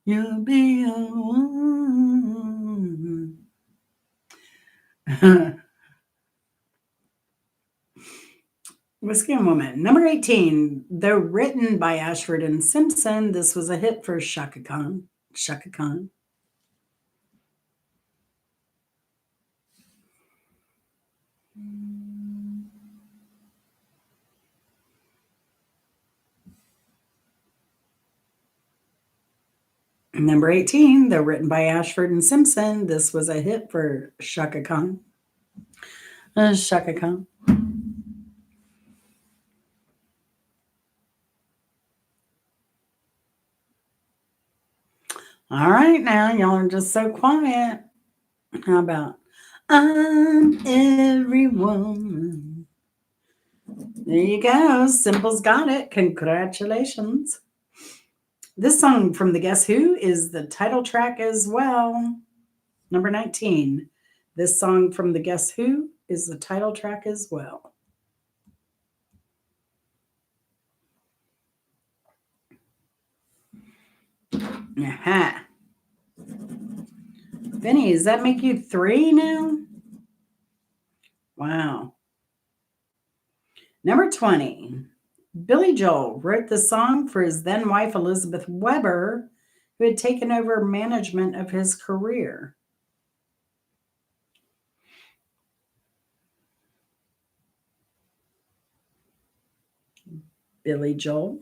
You'll be a woman. Whiskey and Woman. Number 18. Though written by Ashford and Simpson, this was a hit for Shaka Khan. Shaka Khan. Number 18, though written by Ashford and Simpson, this was a hit for Shaka Khan. Shaka Khan. All right, now y'all are just so quiet. How about I'm every woman? There you go. Simple's got it. Congratulations. This song from the Guess Who is the title track as well. Number 19. This song from the Guess Who is the title track as well. Aha. Benny, does that make you 3 now? Wow. Number 20. Billy Joel wrote the song for his then wife Elizabeth Weber, who had taken over management of his career. Billy Joel.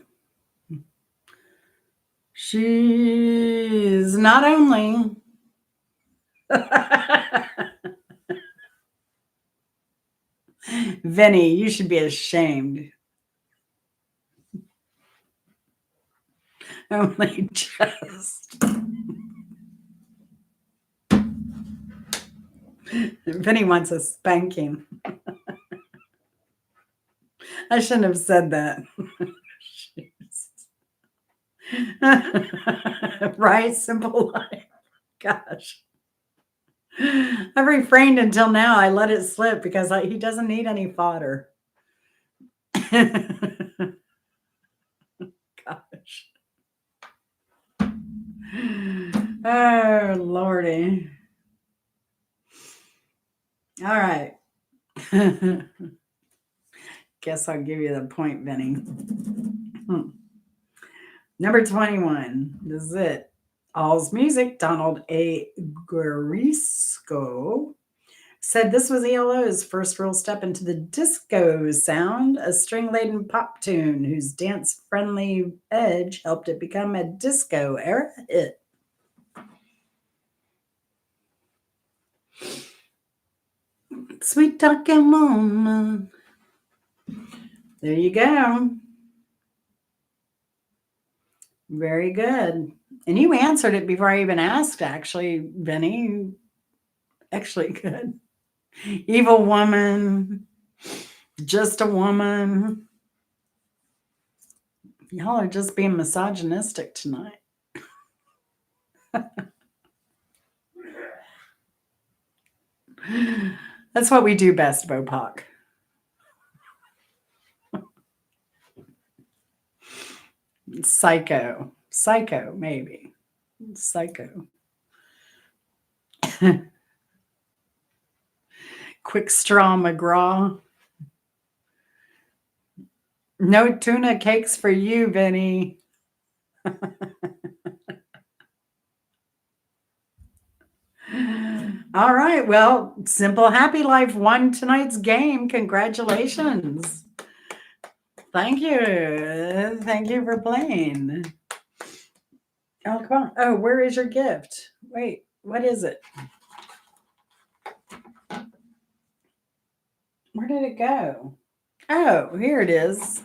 She's not only. Vinny, you should be ashamed. Only just. Vinny wants a spanking. I shouldn't have said that. Right? Simple life. Gosh. I've refrained until now. I let it slip because he doesn't need any fodder. Gosh. Oh, Lordy. All right. Guess I'll give you the point, Vinny. Number 21. This is it. All's Music, Donald A. Gurisco, said this was ELO's first real step into the disco sound, a string-laden pop tune whose dance-friendly edge helped it become a disco-era hit. Sweet talking woman. There you go. Very good. And you answered it before I even asked, actually, Vinny. Actually good. Evil woman. Just a woman. Y'all are just being misogynistic tonight. That's what we do best, Bopak. Psycho. Psycho, maybe. Psycho. Quick Straw McGraw. No tuna cakes for you, Vinny. All right. Well, Simple Happy Life won tonight's game. Congratulations. Thank you. Thank you for playing. Oh, come on. Oh, where is your gift? Wait, what is it? Where did it go? Oh, here it is.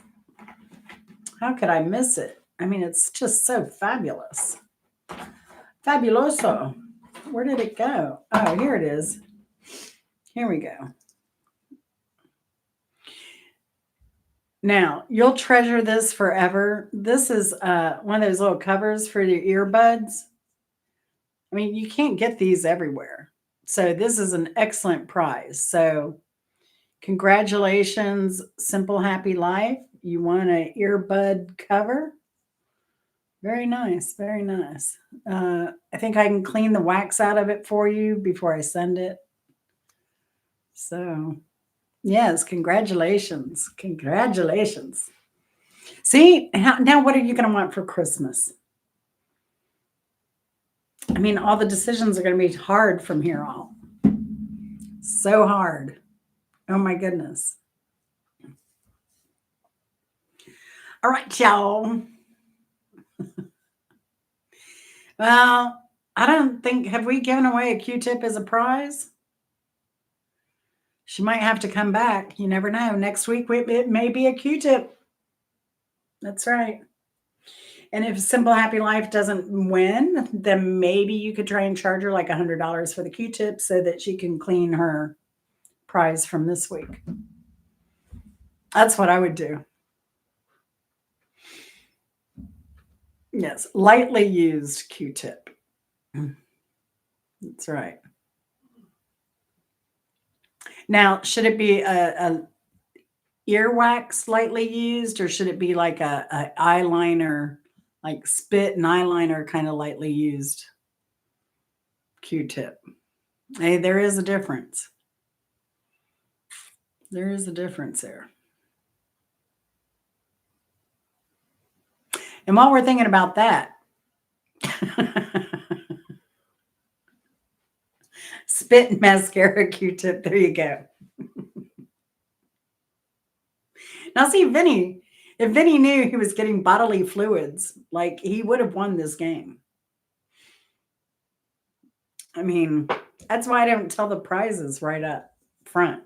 How could I miss it? I mean, it's just so fabulous. Fabuloso. Where did it go? Oh, here it is. Here we go. Now, you'll treasure this forever. This is one of those little covers for your earbuds. I mean, you can't get these everywhere. So, this is an excellent prize. So, congratulations, Simple Happy Life. You won an earbud cover. Very nice. Very nice. I think I can clean the wax out of it for you before I send it. So, yes, congratulations. Congratulations. See, now what are you going to want for Christmas? I mean, all the decisions are going to be hard from here on. So hard. Oh my goodness. All right, y'all. Well, I don't think, have we given away a Q-tip as a prize? She might have to come back. You never know. Next week, it may be a Q-tip. That's right. And if Simple Happy Life doesn't win, then maybe you could try and charge her like $100 for the Q-tip so that she can clean her prize from this week. That's what I would do. Yes, lightly used Q-tip. That's right. Now, should it be a earwax lightly used, or should it be like a eyeliner, like spit and eyeliner kind of lightly used Q-tip? Hey, there is a difference. There is a difference there. And while we're thinking about that, spit and mascara Q-tip. There you go. Now, see, Vinny, if Vinny knew he was getting bodily fluids, like he would have won this game. I mean, that's why I don't tell the prizes right up front.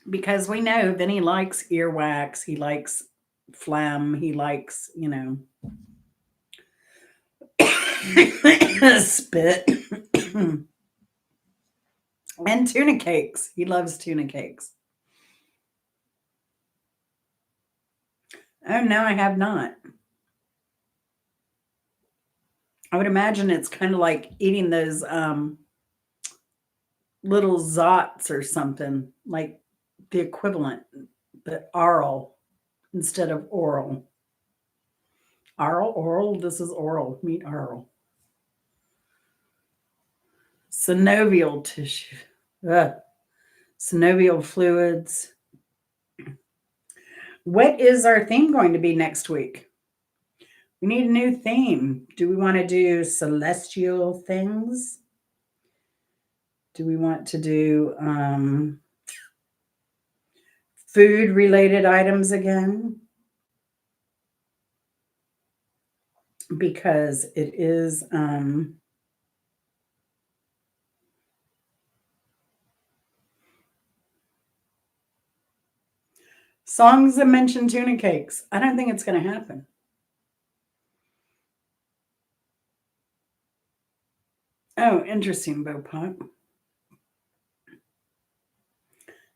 Because we know Vinny likes earwax, he likes phlegm, he likes, spit. And tuna cakes. He loves tuna cakes. Oh, no, I have not. I would imagine it's kind of like eating those little zots or something, like the equivalent, but oral instead of oral. Oral, this is oral, meat oral. Synovial tissue. Ugh. Synovial fluids. What is our theme going to be next week? We need a new theme. Do we want to do celestial things? Do we want to do food related items again? Because it is songs that mention tuna cakes. I don't think it's going to happen. Oh, interesting, Bopop.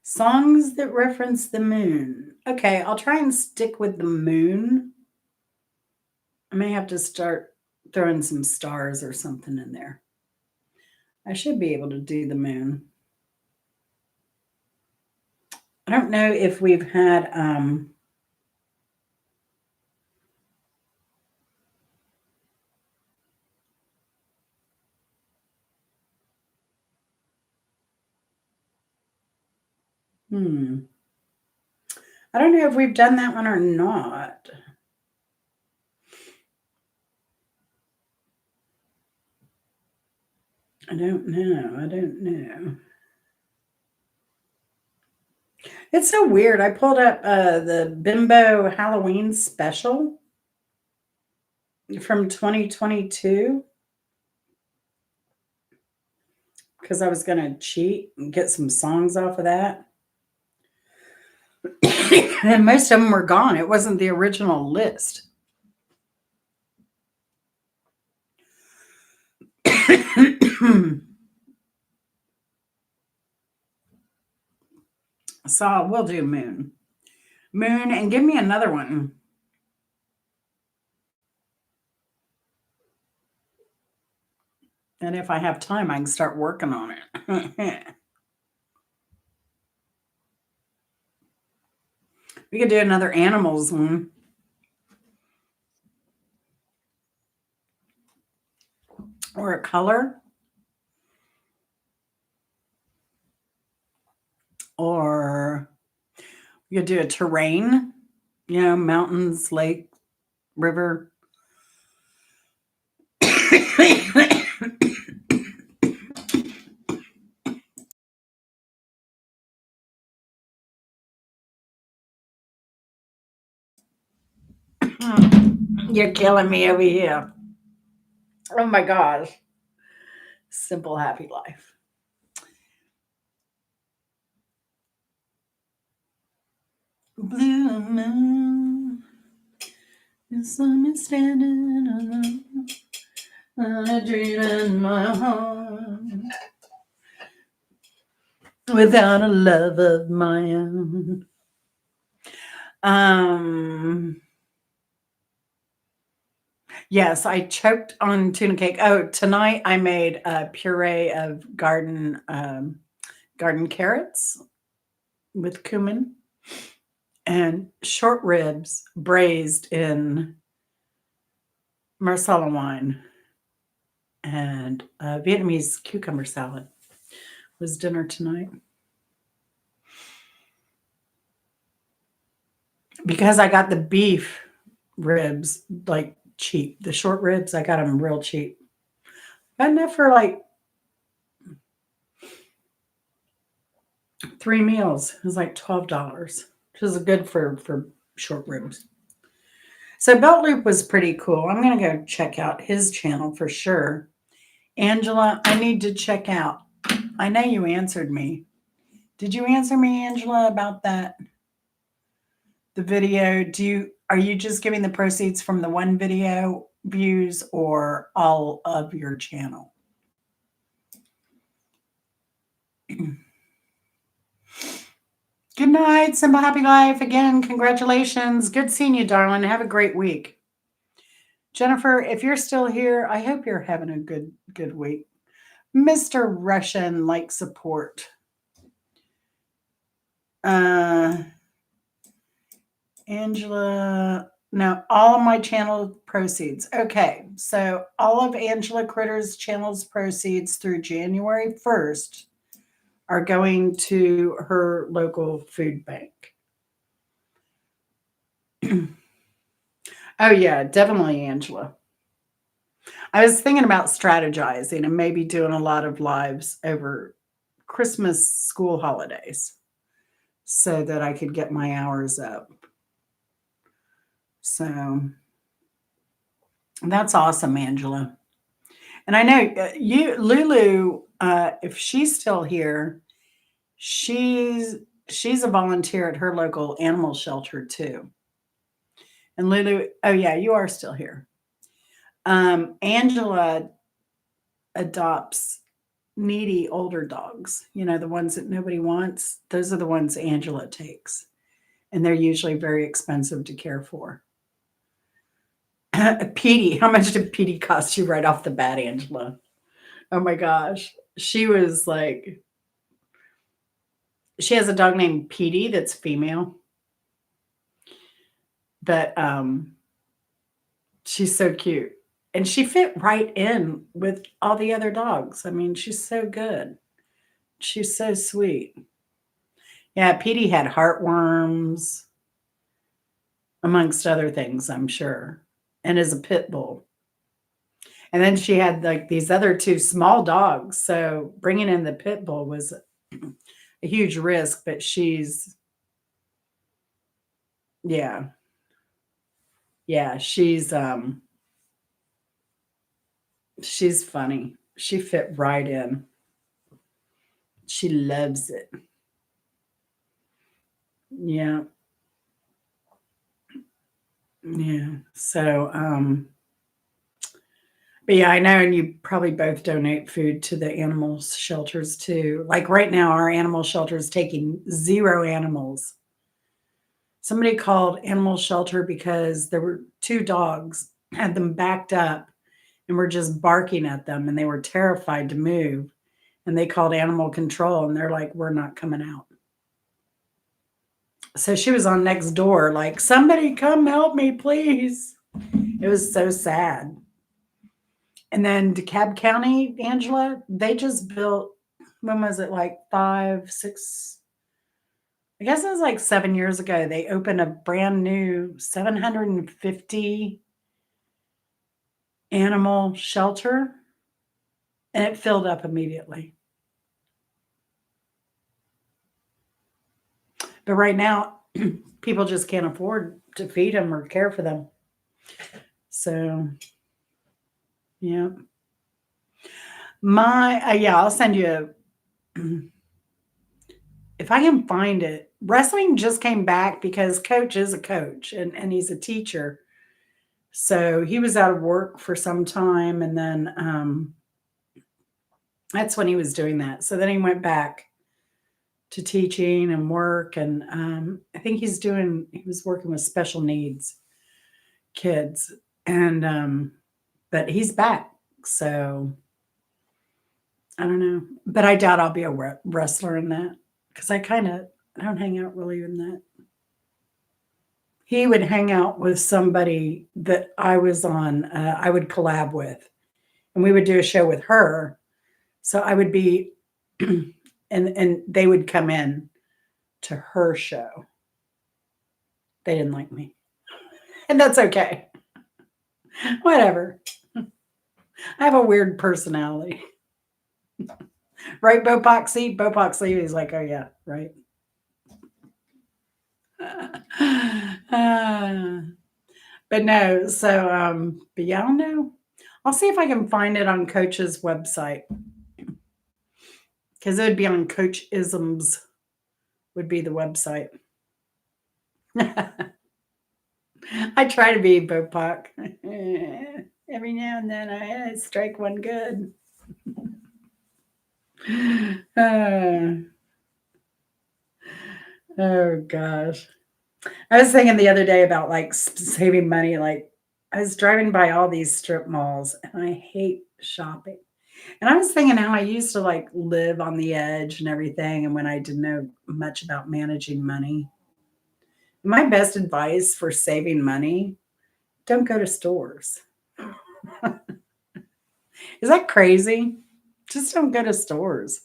Songs that reference the moon. Okay, I'll try and stick with the moon. I may have to start throwing some stars or something in there. I should be able to do the moon. I don't know if we've had I don't know if we've done that one or not. I don't know. It's so weird. I pulled up the Bimbo Halloween special from 2022 because I was going to cheat and get some songs off of that. And most of them were gone. It wasn't the original list. So we'll do Moon. Moon, and give me another one. And if I have time, I can start working on it. We could do another animals one. Or a color. Or we could do a terrain. You know, mountains, lake, river. You're killing me over here. Oh my gosh. Simple, happy life. Blue moon. The sun is standing on a dream in my heart. Without a love of my own. Yes, I choked on tuna cake. Oh, tonight I made a puree of garden carrots with cumin and short ribs braised in marsala wine and Vietnamese cucumber salad was dinner tonight. Because I got the beef ribs like cheap. The short ribs, I got them real cheap. Got enough for like 3 meals. It was like $12, which is good for short ribs. So Belt Loop was pretty cool. I'm going to go check out his channel for sure. Angela, I need to check out. I know you answered me. Did you answer me, Angela, about that? The video, are you just giving the proceeds from the one video views or all of your channel? Good night, Simple Happy Life. Again, congratulations. Good seeing you, darling. Have a great week. Jennifer, if you're still here, I hope you're having a good week. Mr. Russian like support. Angela, no, all of my channel proceeds. Okay, so all of Angela Critter's channel's proceeds through January 1st are going to her local food bank. Oh, yeah, definitely, Angela. I was thinking about strategizing and maybe doing a lot of lives over Christmas school holidays so that I could get my hours up. So that's awesome, Angela. And I know you, Lulu, if she's still here, she's a volunteer at her local animal shelter too. And Lulu, oh yeah, you are still here. Angela adopts needy older dogs, you know, the ones that nobody wants. Those are the ones Angela takes. And they're usually very expensive to care for. Petey, how much did Petey cost you right off the bat, Angela? Oh my gosh. She was like, she has a dog named Petey that's female. But she's so cute. And she fit right in with all the other dogs. I mean, she's so good. She's so sweet. Yeah, Petey had heartworms. amongst other things, I'm sure, and is a pit bull. And then she had like these other two small dogs. So bringing in the pit bull was a huge risk, but yeah, yeah, she's funny. She fit right in. She loves it. Yeah. Yeah. So, but yeah, I know, and you probably both donate food to the animal shelters too. Like right now, our animal shelter is taking 0 animals. Somebody called animal shelter because there were 2 dogs, had them backed up and were just barking at them, and they were terrified to move. And they called animal control, and they're like, "We're not coming out." So she was on next door, like, "Somebody come help me, please." It was so sad. And then DeKalb County, Angela, they just built, when was it, like 5, 6, I guess it was like 7 years ago. They opened a brand new 750 animal shelter, and it filled up immediately. But right now, people just can't afford to feed them or care for them. So, yeah. Yeah, I'll send you if I can find it. Wrestling just came back because coach is a coach and he's a teacher. So he was out of work for some time, and then that's when he was doing that. So then he went back to teaching and work, and I think he was working with special needs kids, and but he's back. So I don't know, but I doubt I'll be a wrestler in that because I don't hang out really in that. He would hang out with somebody that I was on. I would collab with, and we would do a show with her. So I would be, and they would come in to her show. They didn't like me, and that's okay. Whatever. I have a weird personality. Right, Bopoxy? Bopoxy is like, oh yeah, right. Uh, but no, so but yeah, I don't know. I'll see if I can find it on Coach's website. Because it would be on Coach Isms would be the website. I try to be Bopoc. Every now and then I strike one good. Oh gosh. I was thinking the other day about like saving money. Like I was driving by all these strip malls and I hate shopping. And I was thinking how I used to like live on the edge and everything. And when I didn't know much about managing money, my best advice for saving money, don't go to stores. Is that crazy? Just don't go to stores.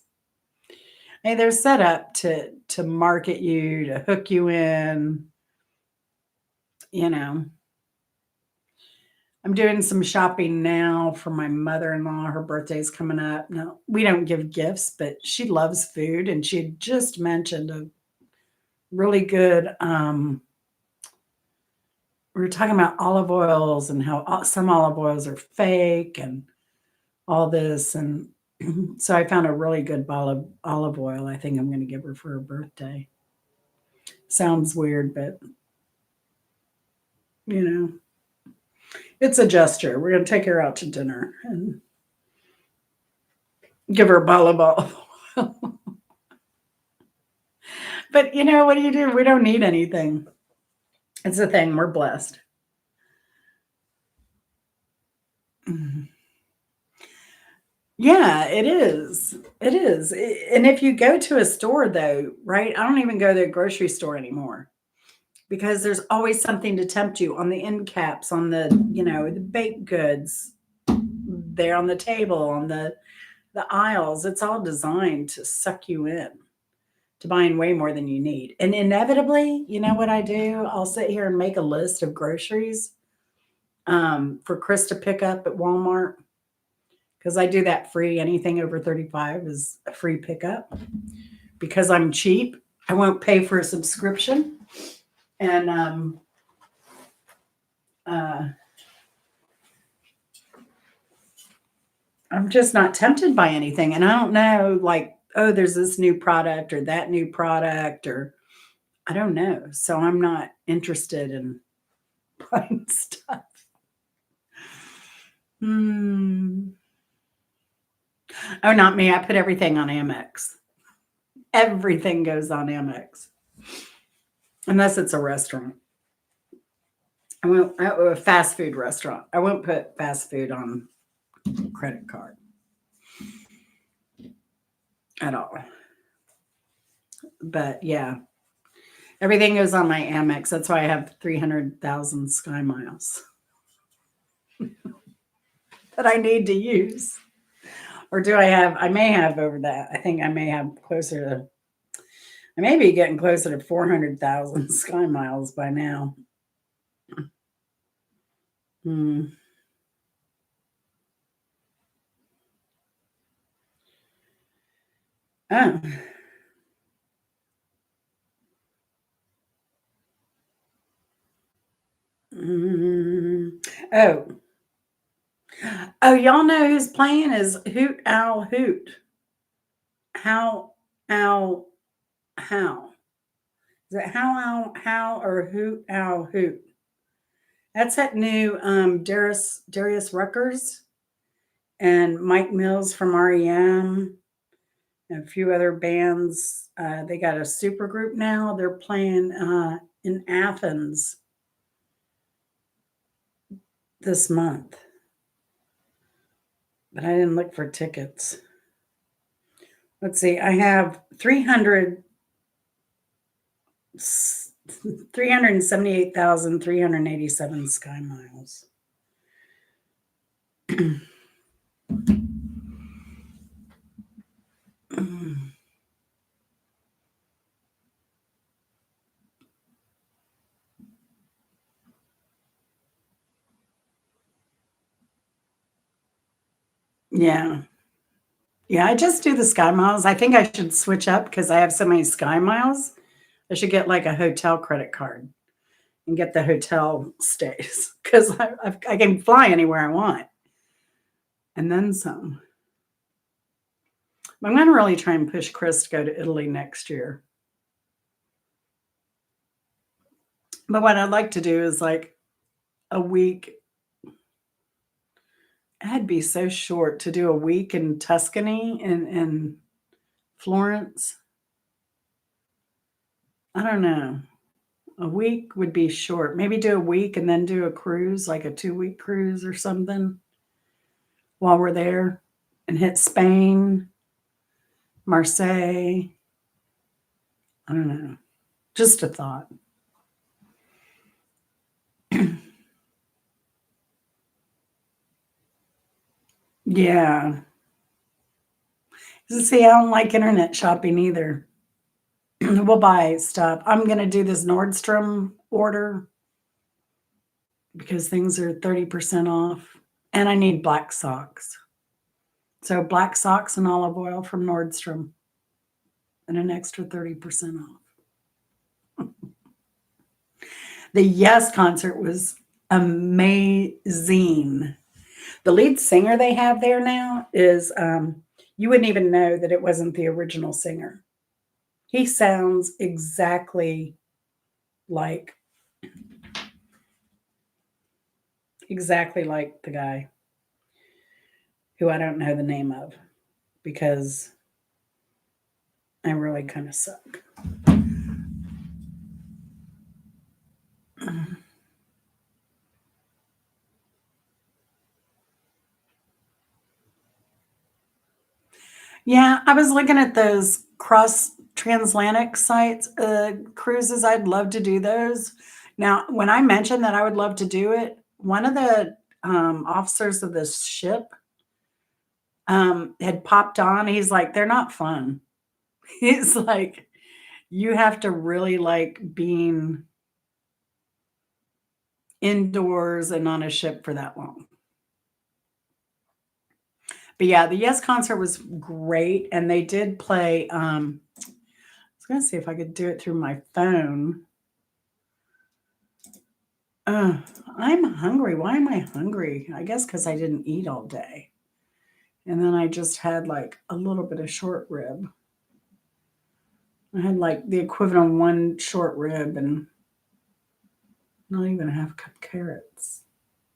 Hey, they're set up to market you, to hook you in, you know. I'm doing some shopping now for my mother-in-law. Her birthday's coming up. No, we don't give gifts, but she loves food, and she had just mentioned a really good we were talking about olive oils and how some olive oils are fake and all this, and so I found a really good bottle of olive oil. I think I'm going to give her for her birthday. Sounds weird, but you know, it's a gesture. We're going to take her out to dinner and give her a bottle of olive oil. But you know, what do you do? We don't need anything. It's the thing. We're blessed. Yeah, it is. It is. And if you go to a store, though, right? I don't even go to a grocery store anymore because there's always something to tempt you on the end caps, on the baked goods there on the table, on the aisles. It's all designed to suck you in. to buying way more than you need. And inevitably, you know what I do? I'll sit here and make a list of groceries for Chris to pick up at Walmart because I do that free. Anything over 35 is a free pickup because I'm cheap. I won't pay for a subscription. And I'm just not tempted by anything. And I don't know, like, oh, there's this new product or that new product, or I don't know. So I'm not interested in buying stuff. Oh, not me. I put everything on Amex. Everything goes on Amex. Unless it's a restaurant. A fast food restaurant. I won't put fast food on credit card at all. But yeah, everything goes on my Amex. That's why I have 300,000 Sky Miles that I need to use. Or do I have? I may have over that. I think I may have closer to. I may be getting closer to 400,000 Sky Miles by now. Oh. Oh. Oh, y'all know who's playing is Hoot Owl Hoot. How Owl How. Is it How or Hoot Owl Hoot? That's that new Darius Ruckers and Mike Mills from REM and a few other bands. They got a super group now. They're playing in Athens this month. But I didn't look for tickets. Let's see. I have 378,387 Sky Miles. Yeah. Yeah, I just do the Sky Miles. I think I should switch up because I have so many Sky Miles. I should get like a hotel credit card and get the hotel stays because I can fly anywhere I want. And then some. I'm going to really try and push Chris to go to Italy next year. But what I'd like to do is like a week. It'd be so short to do a week in Tuscany and Florence. I don't know. A week would be short. Maybe do a week and then do a cruise, like a 2-week cruise or something while we're there and hit Spain, Marseille. I don't know. Just a thought. Yeah. See, I don't like internet shopping either. We'll buy stuff. I'm going to do this Nordstrom order because things are 30% off. And I need black socks. So black socks and olive oil from Nordstrom and an extra 30% off. The Yes concert was amazing. The lead singer they have there now is, you wouldn't even know that it wasn't the original singer. He sounds exactly like the guy who I don't know the name of because I really kind of suck. Yeah, I was looking at those cross transatlantic sites, cruises. I'd love to do those. Now, when I mentioned that I would love to do it, one of the officers of this ship had popped on. He's like, they're not fun. He's like, You have to really like being indoors and on a ship for that long. But yeah, the Yes concert was great, and they did play. I was gonna see if I could do it through my phone. I'm hungry. Why am I hungry? I guess because I didn't eat all day, and then I just had like a little bit of short rib. I had like the equivalent of one short rib and not even a half cup carrots.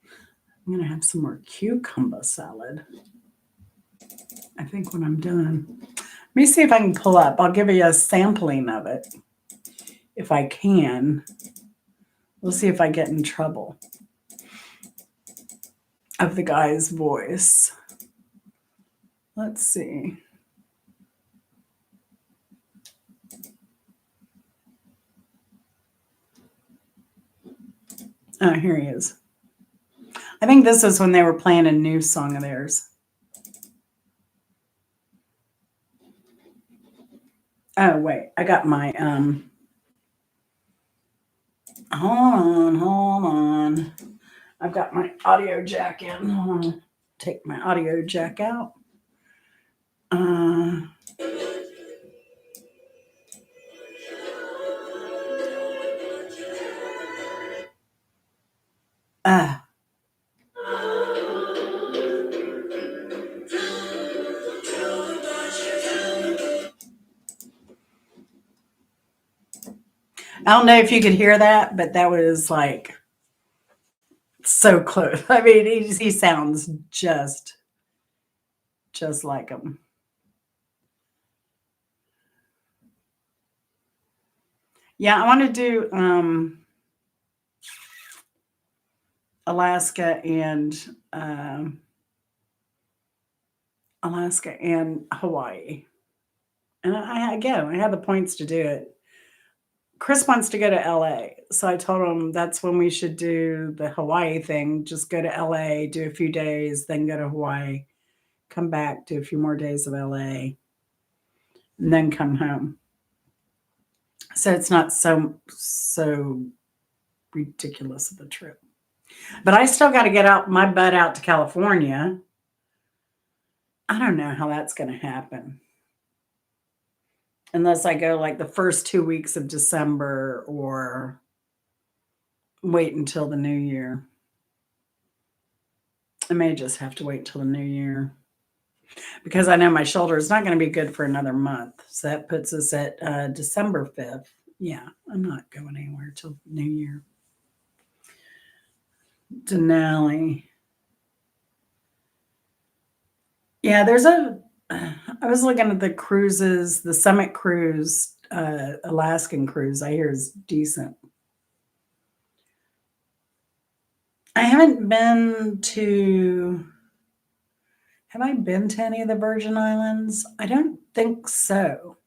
I'm gonna have some more cucumber salad. I think when I'm done. Let me see if I can pull up. I'll give you a sampling of it if I can. We'll see if I get in trouble of the guy's voice. Let's see. Oh, here he is. I think this is when they were playing a new song of theirs. Oh, wait. I got my hold on. I've got my audio jack in. Hold on. Take my audio jack out. I don't know if you could hear that, but that was like so close. I mean, he sounds just like him. Yeah, I want to do Alaska and Hawaii. And I had the points to do it. Chris wants to go to LA. So I told him that's when we should do the Hawaii thing. Just go to LA, do a few days, then go to Hawaii, come back, do a few more days of LA, and then come home. So it's not so ridiculous of a trip. But I still got to get out my butt out to California. I don't know how that's going to happen. Unless I go like the first 2 weeks of December or wait until the new year. I may just have to wait until the new year because I know my shoulder is not going to be good for another month. So that puts us at December 5th. Yeah, I'm not going anywhere till New Year. Denali. Yeah, I was looking at the cruises, the Summit cruise, Alaskan cruise, I hear is decent. I haven't been to, have I been to any of the Virgin Islands? I don't think so.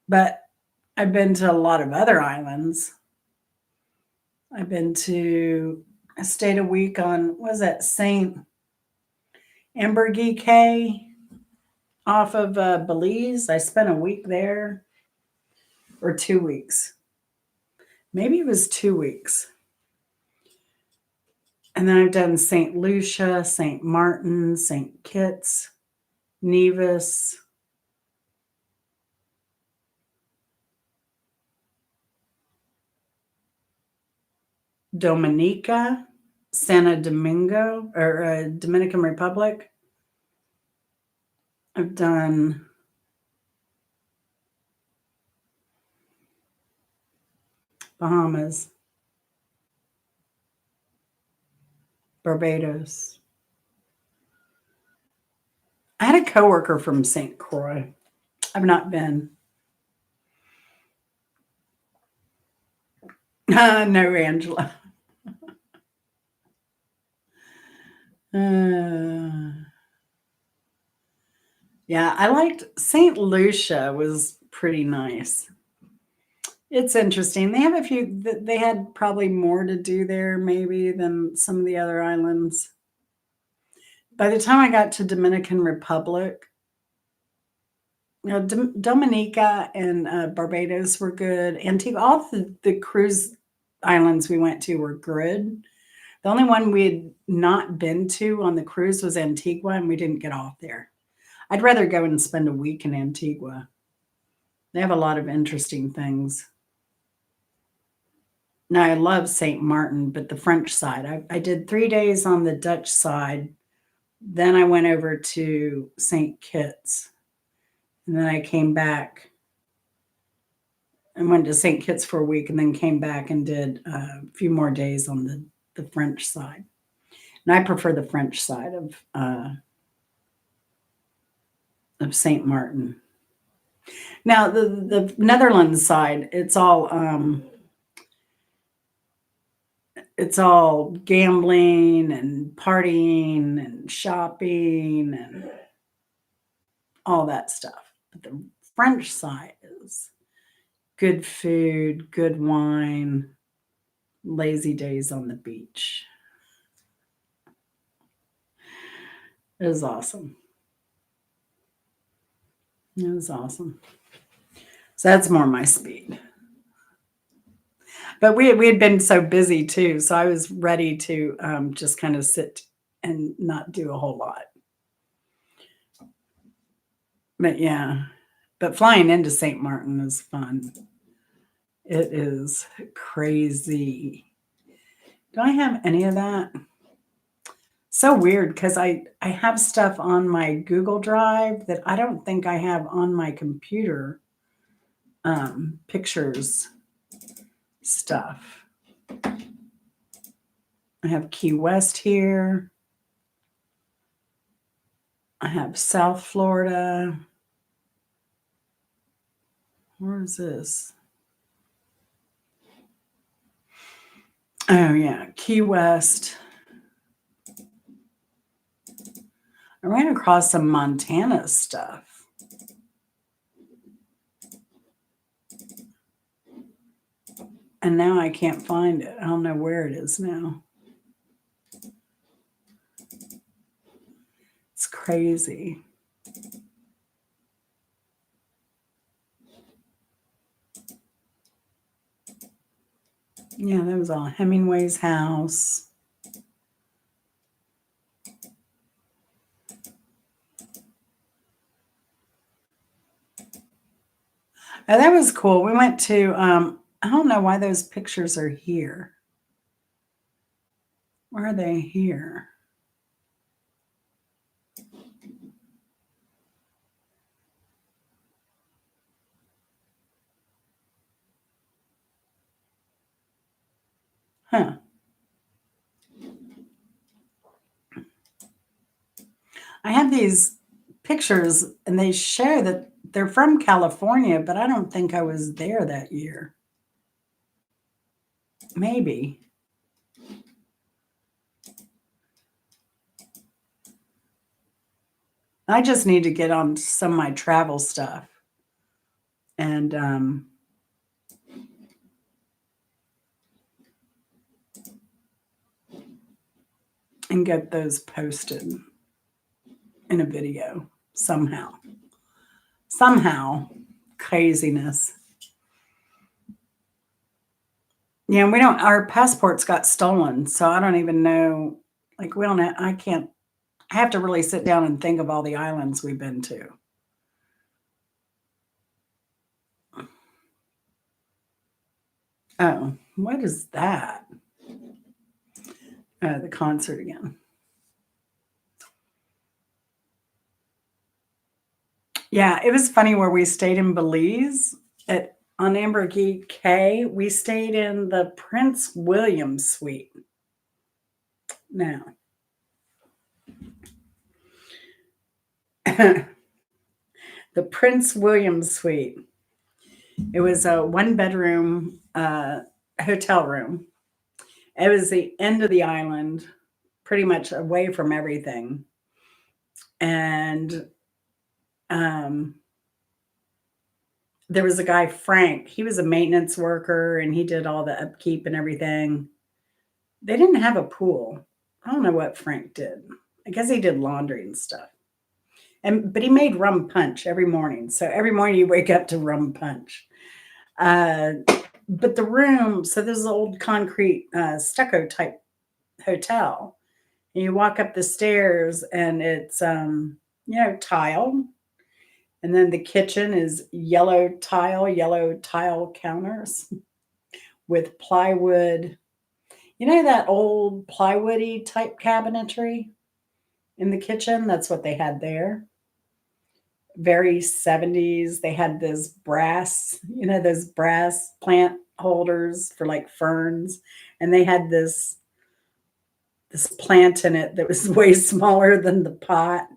But I've been to a lot of other islands. I stayed a week on, what was that, St. Ambergris Cay off of Belize. I spent a week there, or 2 weeks. Maybe it was 2 weeks. And then I've done St. Lucia, St. Martin, St. Kitts, Nevis. Dominica, Santo Domingo, or Dominican Republic. I've done Bahamas, Barbados. I had a coworker from St. Croix. I've not been. No, Angela. Yeah, I liked St. Lucia was pretty nice. It's interesting. They have a few, they had probably more to do there maybe than some of the other islands. By the time I got to Dominican Republic, Dominica and Barbados were good. Antigua, all the cruise islands we went to were good. The only one we had not been to on the cruise was Antigua, and we didn't get off there. I'd rather go and spend a week in Antigua. They have a lot of interesting things. Now, I love St. Martin, but the French side. I did 3 days on the Dutch side. Then I went over to St. Kitts. And then I came back and went to St. Kitts for a week and then came back and did a few more days on the French side. And I prefer the French side of St. Martin. Now, the Netherlands side, it's all gambling and partying and shopping and all that stuff. But the French side is good food, good wine, lazy days on the beach. It was awesome. It was awesome. So that's more my speed. But we had been so busy too, so I was ready to just kind of sit and not do a whole lot. But yeah, but flying into St. Martin is fun. It is crazy. Do I have any of that? So weird because I have stuff on my Google Drive that I don't think I have on my computer. Pictures stuff. I have Key West here. I have South Florida. Where is this? Oh, yeah, Key West. I ran across some Montana stuff. And now I can't find it. I don't know where it is now. It's crazy. Yeah, that was all Hemingway's house. Oh, that was cool. We went to, I don't know why those pictures are here. Why are they here? Huh. I have these pictures and they show that they're from California, but I don't think I was there that year. Maybe. I just need to get on some of my travel stuff and get those posted in a video somehow. Somehow, craziness. Yeah, we don't, our passports got stolen, so I don't even know, like, we don't have, I have to really sit down and think of all the islands we've been to. Oh, what is that? The concert again. Yeah, it was funny where we stayed in Belize on Ambergee Cay. We stayed in the Prince William suite. Now, the Prince William suite. It was a 1-bedroom hotel room. It was the end of the island, pretty much away from everything. And there was a guy, Frank. He was a maintenance worker and he did all the upkeep and everything. They didn't have a pool. I don't know what Frank did. I guess he did laundry and stuff. But he made rum punch every morning. So every morning you wake up to rum punch. Uh, but the room, so this is an old concrete stucco type hotel. And you walk up the stairs and it's tile. And then the kitchen is yellow tile counters with plywood. You know that old plywoody type cabinetry in the kitchen? That's what they had there. Very 70s. They had this brass, those brass plant holders for like ferns. And they had this plant in it that was way smaller than the pot.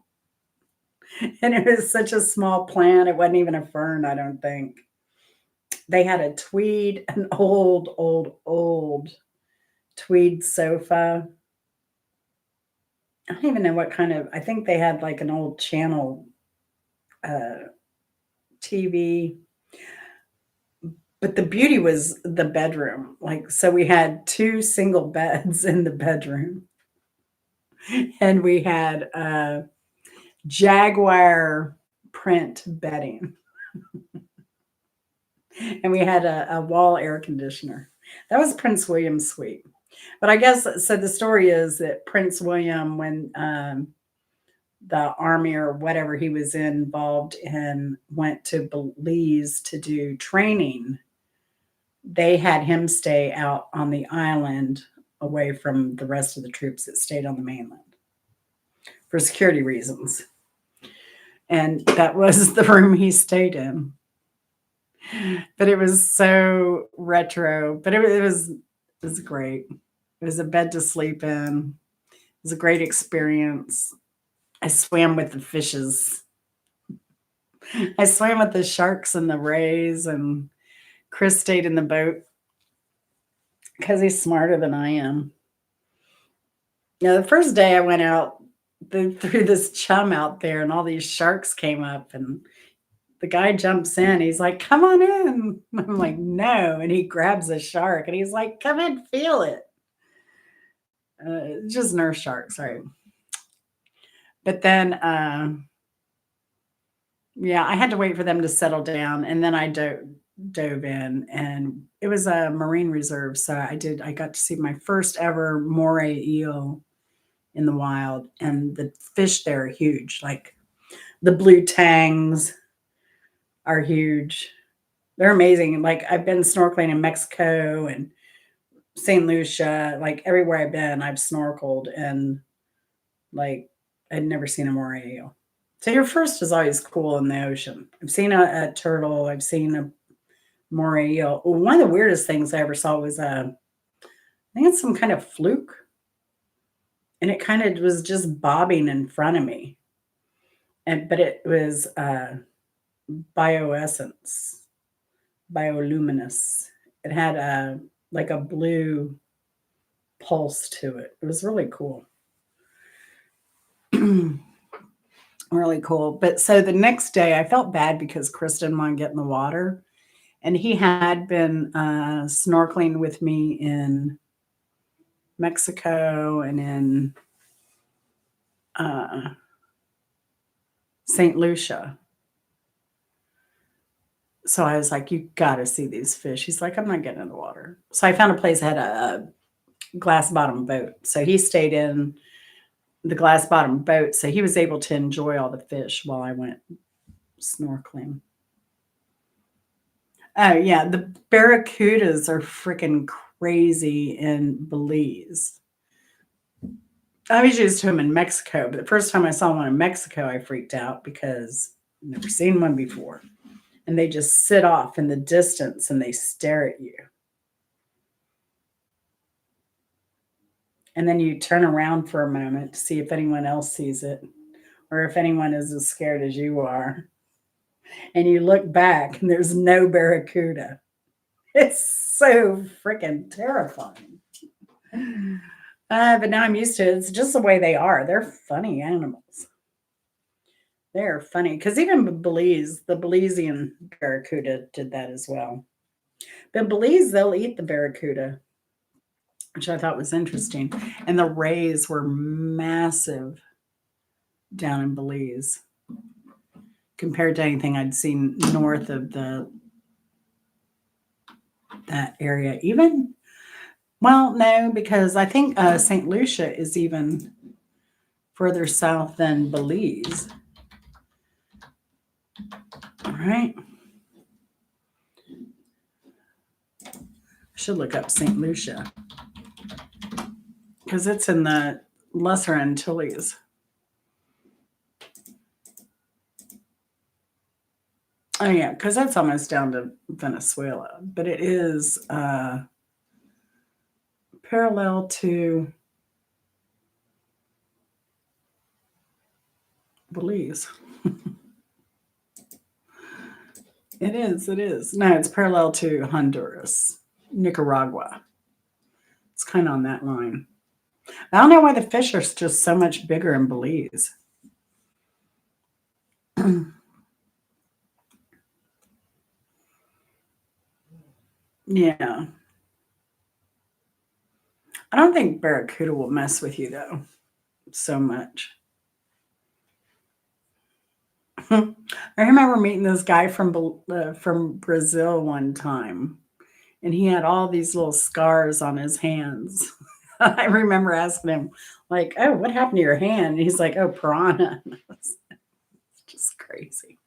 And it was such a small plant. It wasn't even a fern, I don't think. They had an old tweed sofa. I don't even know what kind of, I think they had like an old channel TV. But the beauty was the bedroom. Like, so we had two single beds in the bedroom, and we had Jaguar print bedding, and we had a wall air conditioner. That was Prince William's suite. But I guess so. The story is that Prince William, when the army or whatever he was involved in, went to Belize to do training, they had him stay out on the island away from the rest of the troops that stayed on the mainland for security reasons. And that was the room he stayed in. But it was so retro, but it was great. It was a bed to sleep in. It was a great experience. I swam with the fishes. I swam with the sharks and the rays, and Chris stayed in the boat because he's smarter than I am. The first day I went out, they threw this chum out there, and all these sharks came up, and the guy jumps in. He's like, "Come on in." I'm like, "No," and he grabs a shark, and he's like, "Come in, feel it." Just nurse sharks, right? But then, yeah, I had to wait for them to settle down, and then I dove in, and it was a marine reserve, so I got to see my first ever moray eel in the wild, and the fish there are huge. Like the blue tangs are huge. They're amazing. Like I've been snorkeling in Mexico and St. Lucia, like everywhere I've been, I've snorkeled, and like I'd never seen a moray eel. So your first is always cool in the ocean. I've seen a turtle. I've seen a moray eel. One of the weirdest things I ever saw was I think it's some kind of fluke, and it kind of was just bobbing in front of me, but it was bioessence, bioluminescence. It had like a blue pulse to it. It was really cool. Really cool. But so the next day I felt bad because Chris didn't want to get in the water. And he had been snorkeling with me in Mexico and in St. Lucia. So I was like, "You got to see these fish." He's like, "I'm not getting in the water." So I found a place that had a glass bottom boat. So he stayed in the glass bottom boat. So he was able to enjoy all the fish while I went snorkeling. Oh, yeah. The barracudas are freaking crazy in Belize. I was used to them in Mexico, but the first time I saw one in Mexico, I freaked out because I've never seen one before. And they just sit off in the distance and they stare at you. And then you turn around for a moment to see if anyone else sees it or if anyone is as scared as you are. And you look back and there's no barracuda. It's so freaking terrifying. But now I'm used to it. It's just the way they are. They're funny animals. They're funny because even Belize, the Belizean barracuda did that as well. But in Belize, they'll eat the barracuda, which I thought was interesting. And the rays were massive down in Belize. compared to anything I'd seen north of that area. Even well, no, because I think St. Lucia is even further south than Belize. All right. I should look up St. Lucia because it's in the Lesser Antilles. Oh yeah, because that's almost down to Venezuela, but it is parallel to Belize. It is. It is. No, it's parallel to Honduras, Nicaragua. It's kind of on that line. I don't know why the fish are just so much bigger in Belize. Yeah. I don't think Barracuda will mess with you, though, so much. I remember meeting this guy from Brazil one time, and he had all these little scars on his hands. I remember asking him, like, "Oh, what happened to your hand?" And he's like, "Oh, piranha." It's just crazy,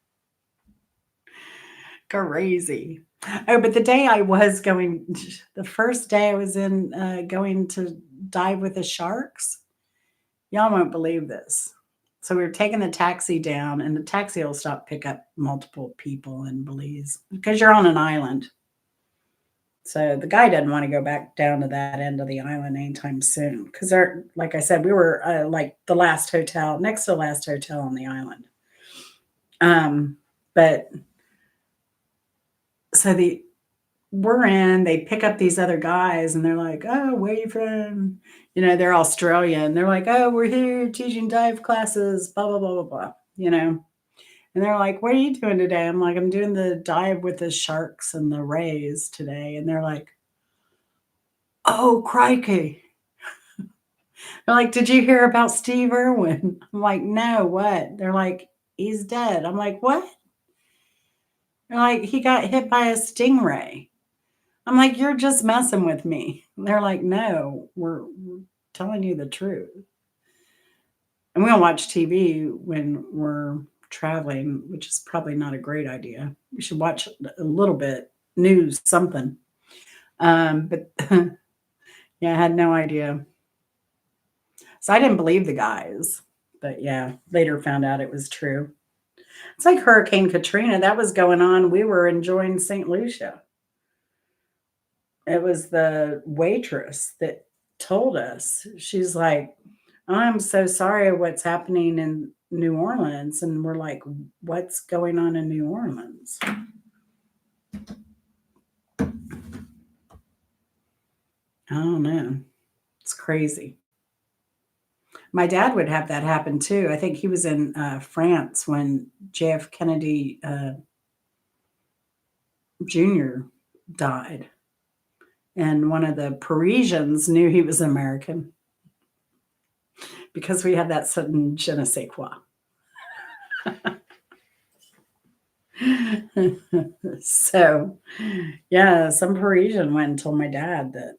crazy. Oh, but the day I was going, the first day I was in going to dive with the sharks, y'all won't believe this. So we were taking the taxi down, and the taxi will stop pick up multiple people in Belize because you're on an island. So the guy doesn't want to go back down to that end of the island anytime soon because they're, like I said, we were like the last hotel, next to the last hotel on the island. But so they pick up these other guys and they're like, "Oh, where are you from?" They're Australian. They're like, "Oh, we're here teaching dive classes, blah, blah, blah, blah, blah. And they're like, "What are you doing today?" I'm like, "I'm doing the dive with the sharks and the rays today." And they're like, "Oh, crikey." They're like, "Did you hear about Steve Irwin?" I'm like, "No, what?" They're like, "He's dead." I'm like, "What?" They're like, "He got hit by a stingray." I'm like, "You're just messing with me." They're like, "No, we're telling you the truth." And we don't watch TV when we're traveling, which is probably not a great idea. We should watch a little bit, news, something. But yeah, I had no idea. So I didn't believe the guys. But yeah, later found out it was true. It's like Hurricane Katrina. That was going on. We were enjoying St. Lucia. It was the waitress that told us. She's like, "I'm so sorry what's happening in New Orleans." And we're like, "What's going on in New Orleans?" I don't know. It's crazy. My dad would have that happen too. I think he was in France when JF Kennedy Jr. died. And one of the Parisians knew he was American because we had that sudden je ne sais quoi. So, yeah, some Parisian went and told my dad that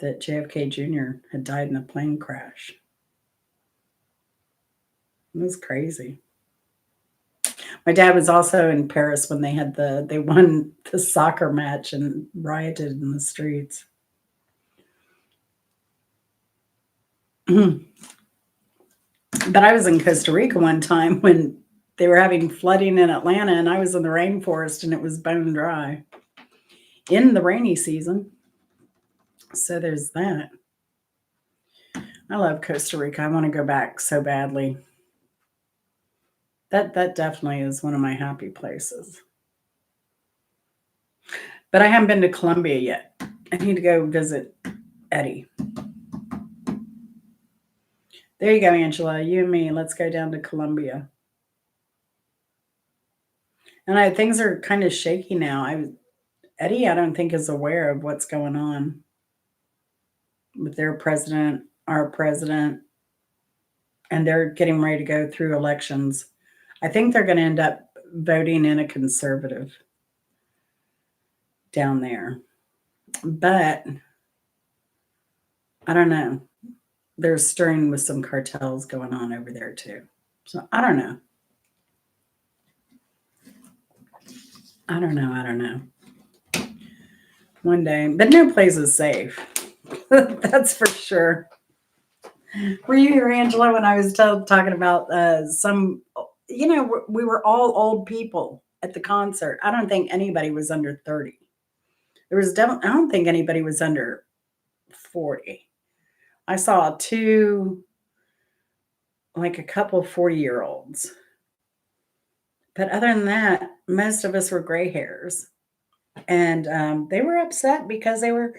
JFK Jr. had died in a plane crash. It was crazy. My dad was also in Paris when they won the soccer match and rioted in the streets. But I was in Costa Rica one time when they were having flooding in Atlanta, and I was in the rainforest and it was bone dry in the rainy season. So there's that. I love Costa Rica. I want to go back so badly. That definitely is one of my happy places. But I haven't been to Colombia yet. I need to go visit Eddie. There you go, Angela. You and me. Let's go down to Colombia. And things are kind of shaky now. Eddie, I don't think is aware of what's going on with their president, our president, and they're getting ready to go through elections. I think they're going to end up voting in a conservative down there. But I don't know. They're stirring with some cartels going on over there too. So I don't know. I don't know. I don't know. One day, but no place is safe. That's for sure. Were you here, Angela, when I was talking about some, we were all old people at the concert. I don't think anybody was under 30. There was definitely, I don't think anybody was under 40. I saw two, like a couple 40-year-olds. But other than that, most of us were gray hairs. And they were upset because they were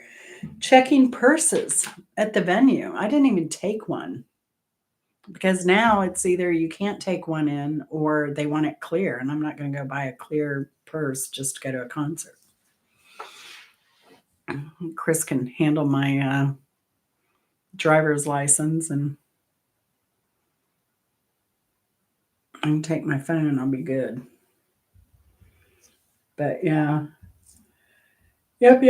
checking purses at the venue. I didn't even take one because now it's either you can't take one in or they want it clear. And I'm not going to go buy a clear purse just to go to a concert. Chris can handle my driver's license and I can take my phone and I'll be good. But yeah. Yep.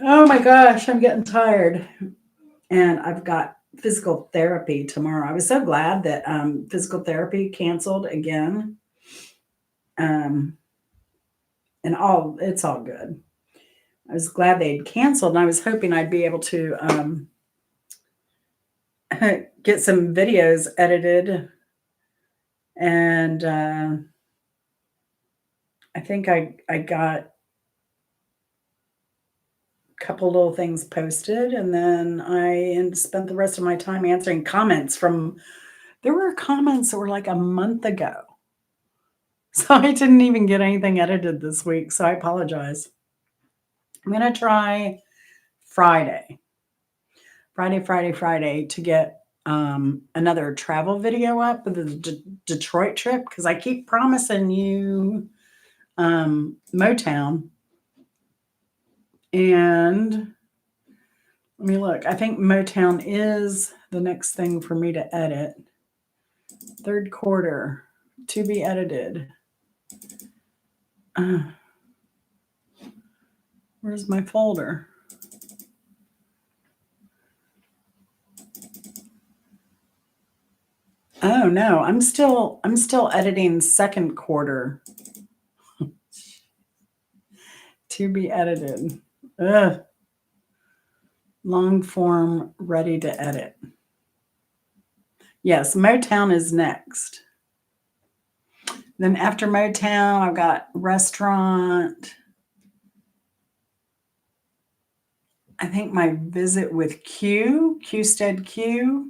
Oh my gosh, I'm getting tired. And I've got physical therapy tomorrow. I was so glad that physical therapy canceled again. And it's all good. I was glad they'd canceled and I was hoping I'd be able to get some videos edited. And I think I got couple little things posted and then I spent the rest of my time answering comments there were comments that were like a month ago. So I didn't even get anything edited this week. So I apologize. I'm going to try Friday to get another travel video up with the Detroit trip because I keep promising you Motown. And let me look. I think Motown is the next thing for me to edit. Third quarter to be edited. Where's my folder? Oh no, I'm still editing second quarter to be edited. Ugh. Long form ready to edit. Yes, Motown is next. Then after Motown, I've got restaurant. I think my visit with Qstead Q.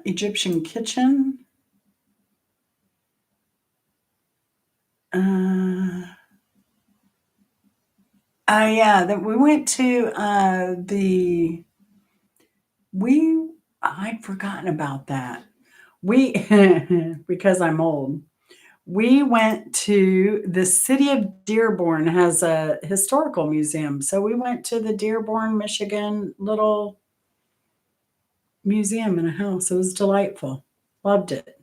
Egyptian kitchen. Yeah, that we went to I'd forgotten about that. We because I'm old. We went to the city of Dearborn has a historical museum. So we went to the Dearborn, Michigan little museum in a house. It was delightful. Loved it.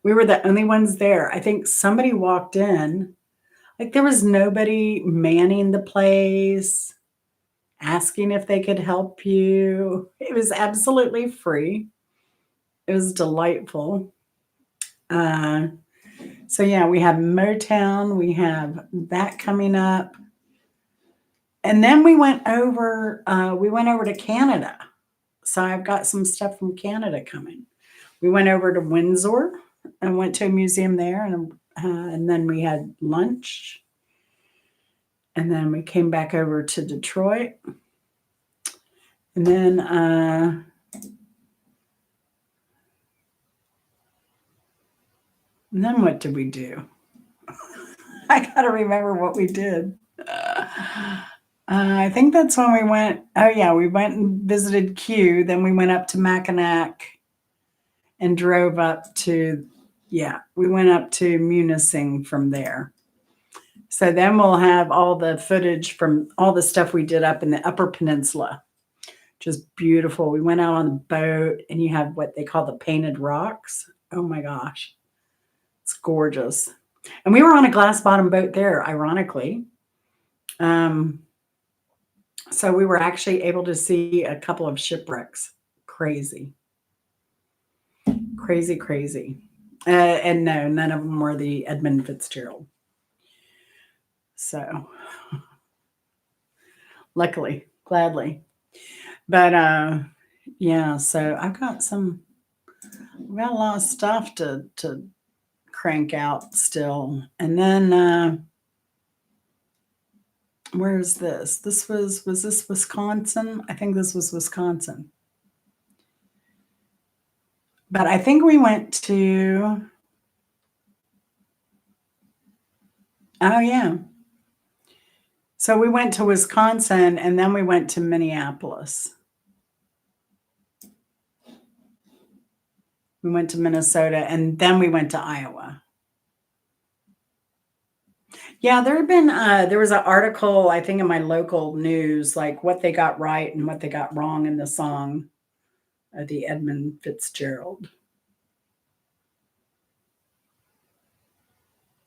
We were the only ones there. I think somebody walked in. Like there was nobody manning the place, asking if they could help you. It was absolutely free. It was delightful. So yeah, we have Motown. We have that coming up. And then we went over to Canada. So I've got some stuff from Canada coming. We went over to Windsor and went to a museum there, and then we had lunch. And then we came back over to Detroit. And then what did we do? I got to remember what we did. I think that's when we went. Oh, yeah, we went and visited Q. Then we went up to Mackinac and drove up to, we went up to Munising from there. So then we'll have all the footage from all the stuff we did up in the Upper Peninsula. Just beautiful. We went out on the boat and you have what they call the painted rocks. Oh my gosh. It's gorgeous. And we were on a glass bottom boat there, ironically. Um, so we were actually able to see a couple of shipwrecks. Crazy, crazy, crazy. And no, none of them were the Edmund Fitzgerald. So luckily, gladly. But yeah, so I've got a lot of stuff to crank out still. And then where's this? Was this Wisconsin? I think this was Wisconsin. But I think we went to, oh yeah. So we went to Wisconsin and then we went to Minneapolis. We went to Minnesota and then we went to Iowa. Yeah, there was an article, I think, in my local news, like what they got right and what they got wrong in the song, the Edmund Fitzgerald.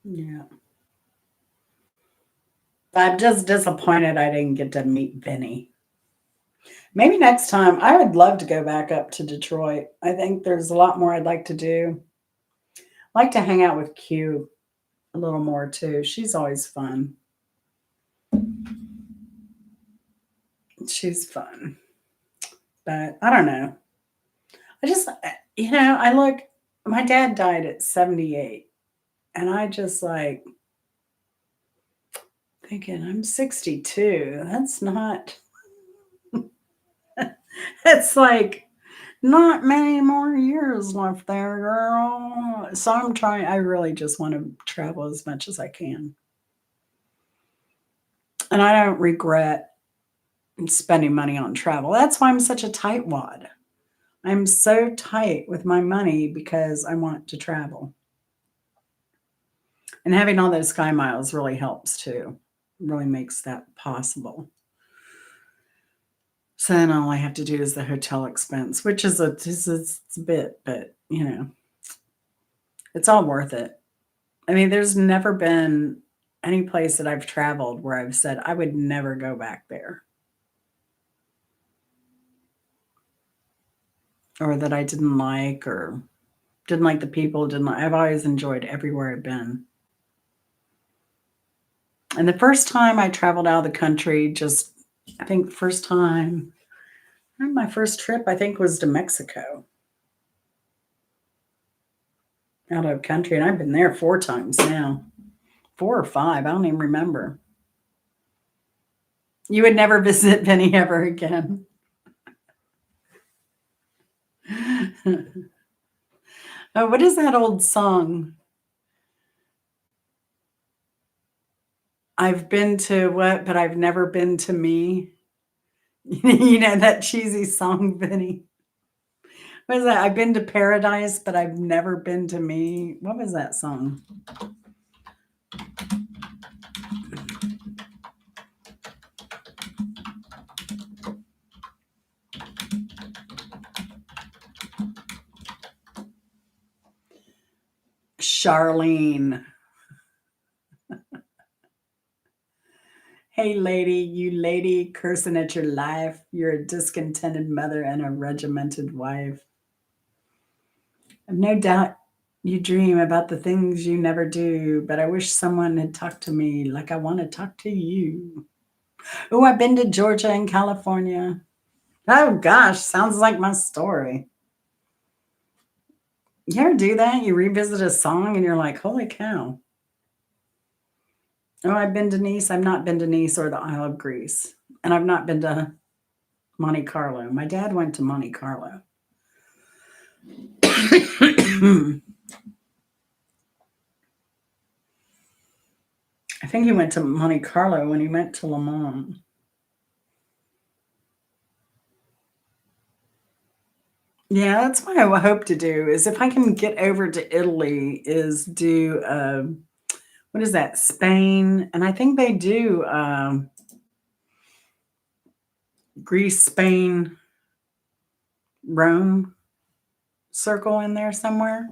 Yeah. I'm just disappointed I didn't get to meet Vinny. Maybe next time. I would love to go back up to Detroit. I think there's a lot more I'd like to do. I like to hang out with Q a little more too. She's always fun. She's fun. But I don't know. I just, I look, my dad died at 78. And I just like thinking, I'm 62. That's not, it's like not many more years left there, girl. So I really just want to travel as much as I can. And I don't regret spending money on travel. That's why I'm such a tightwad. I'm so tight with my money because I want to travel. And having all those sky miles really helps too. Really makes that possible. So then all I have to do is the hotel expense, which is it's a bit, but it's all worth it. I mean, there's never been any place that I've traveled where I've said I would never go back there or that I didn't like or didn't like the people, didn't like, I've always enjoyed everywhere I've been. And the first time I traveled out of the country, I think the first time, my first trip, I think, was to Mexico out of country. And I've been there 4 times now, 4 or 5. I don't even remember. You would never visit Vinny ever again. Oh, what is that old song? I've been to what, but I've never been to me. That cheesy song, Vinny. What is that? I've been to paradise, but I've never been to me. What was that song? Charlene. Hey, lady, you lady cursing at your life. You're a discontented mother and a regimented wife. I've no doubt you dream about the things you never do, but I wish someone had talked to me like I want to talk to you. Oh, I've been to Georgia and California. Oh, gosh, sounds like my story. You ever do that? You revisit a song and you're like, holy cow. Oh, I've been to Nice. I've not been to Nice or the Isle of Greece. And I've not been to Monte Carlo. My dad went to Monte Carlo. I think he went to Monte Carlo when he went to Le Mans. Yeah, that's what I hope to do is if I can get over to Italy is do, what is that, Spain? And I think they do Greece, Spain, Rome. circle in there somewhere.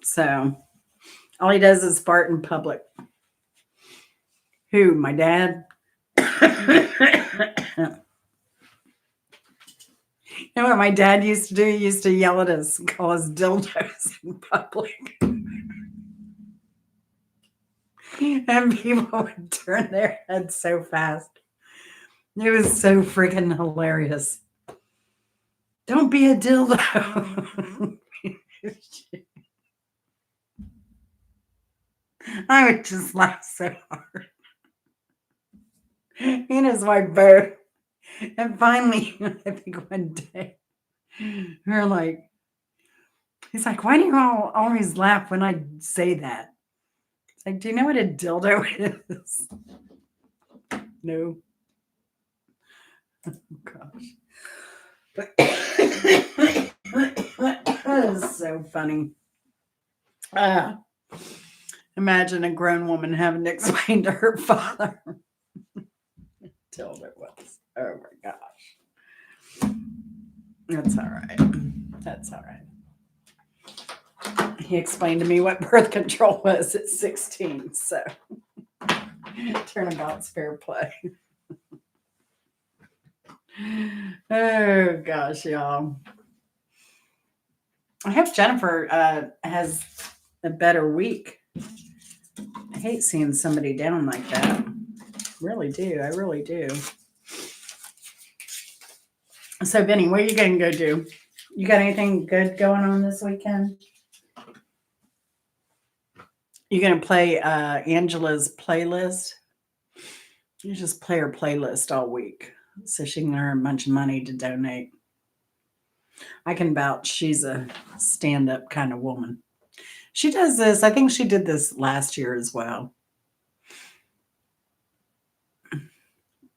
So all he does is fart in public. Who? My dad? You know what my dad used to do? He used to yell at us and call us dildos in public. And people would turn their heads so fast. It was so freaking hilarious. Don't be a dildo. I would just laugh so hard. He and his wife both. And finally, I think one day, we're like, he's like, why do you all always laugh when I say that? It's like, do you know what a dildo is? No. Oh, gosh. That is so funny. Imagine a grown woman having to explain to her father. Dildo was. Oh my gosh. That's all right. That's all right. He explained to me what birth control was at 16. So turnabout's fair play. Oh gosh, y'all. I hope Jennifer has a better week. I hate seeing somebody down like that. Really do. I really do. So, Benny, what are you going to go do? You got anything good going on this weekend? You going to play Angela's playlist? You just play her playlist all week so she can earn a bunch of money to donate. I can vouch she's a stand-up kind of woman. She does this. I think she did this last year as well.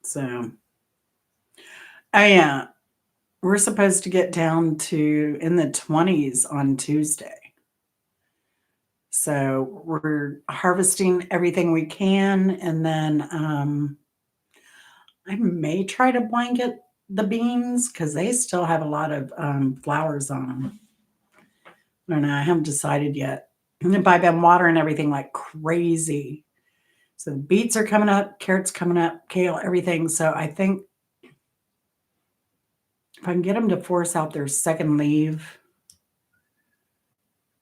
So, oh yeah, we're supposed to get down to in the 20s on Tuesday. So we're harvesting everything we can, and then I may try to blanket the beans because they still have a lot of flowers on them. I don't know. I haven't decided yet. But I've been watering everything like crazy. So the beets are coming up, carrots coming up, kale, everything. So I think if I can get them to force out their second leaf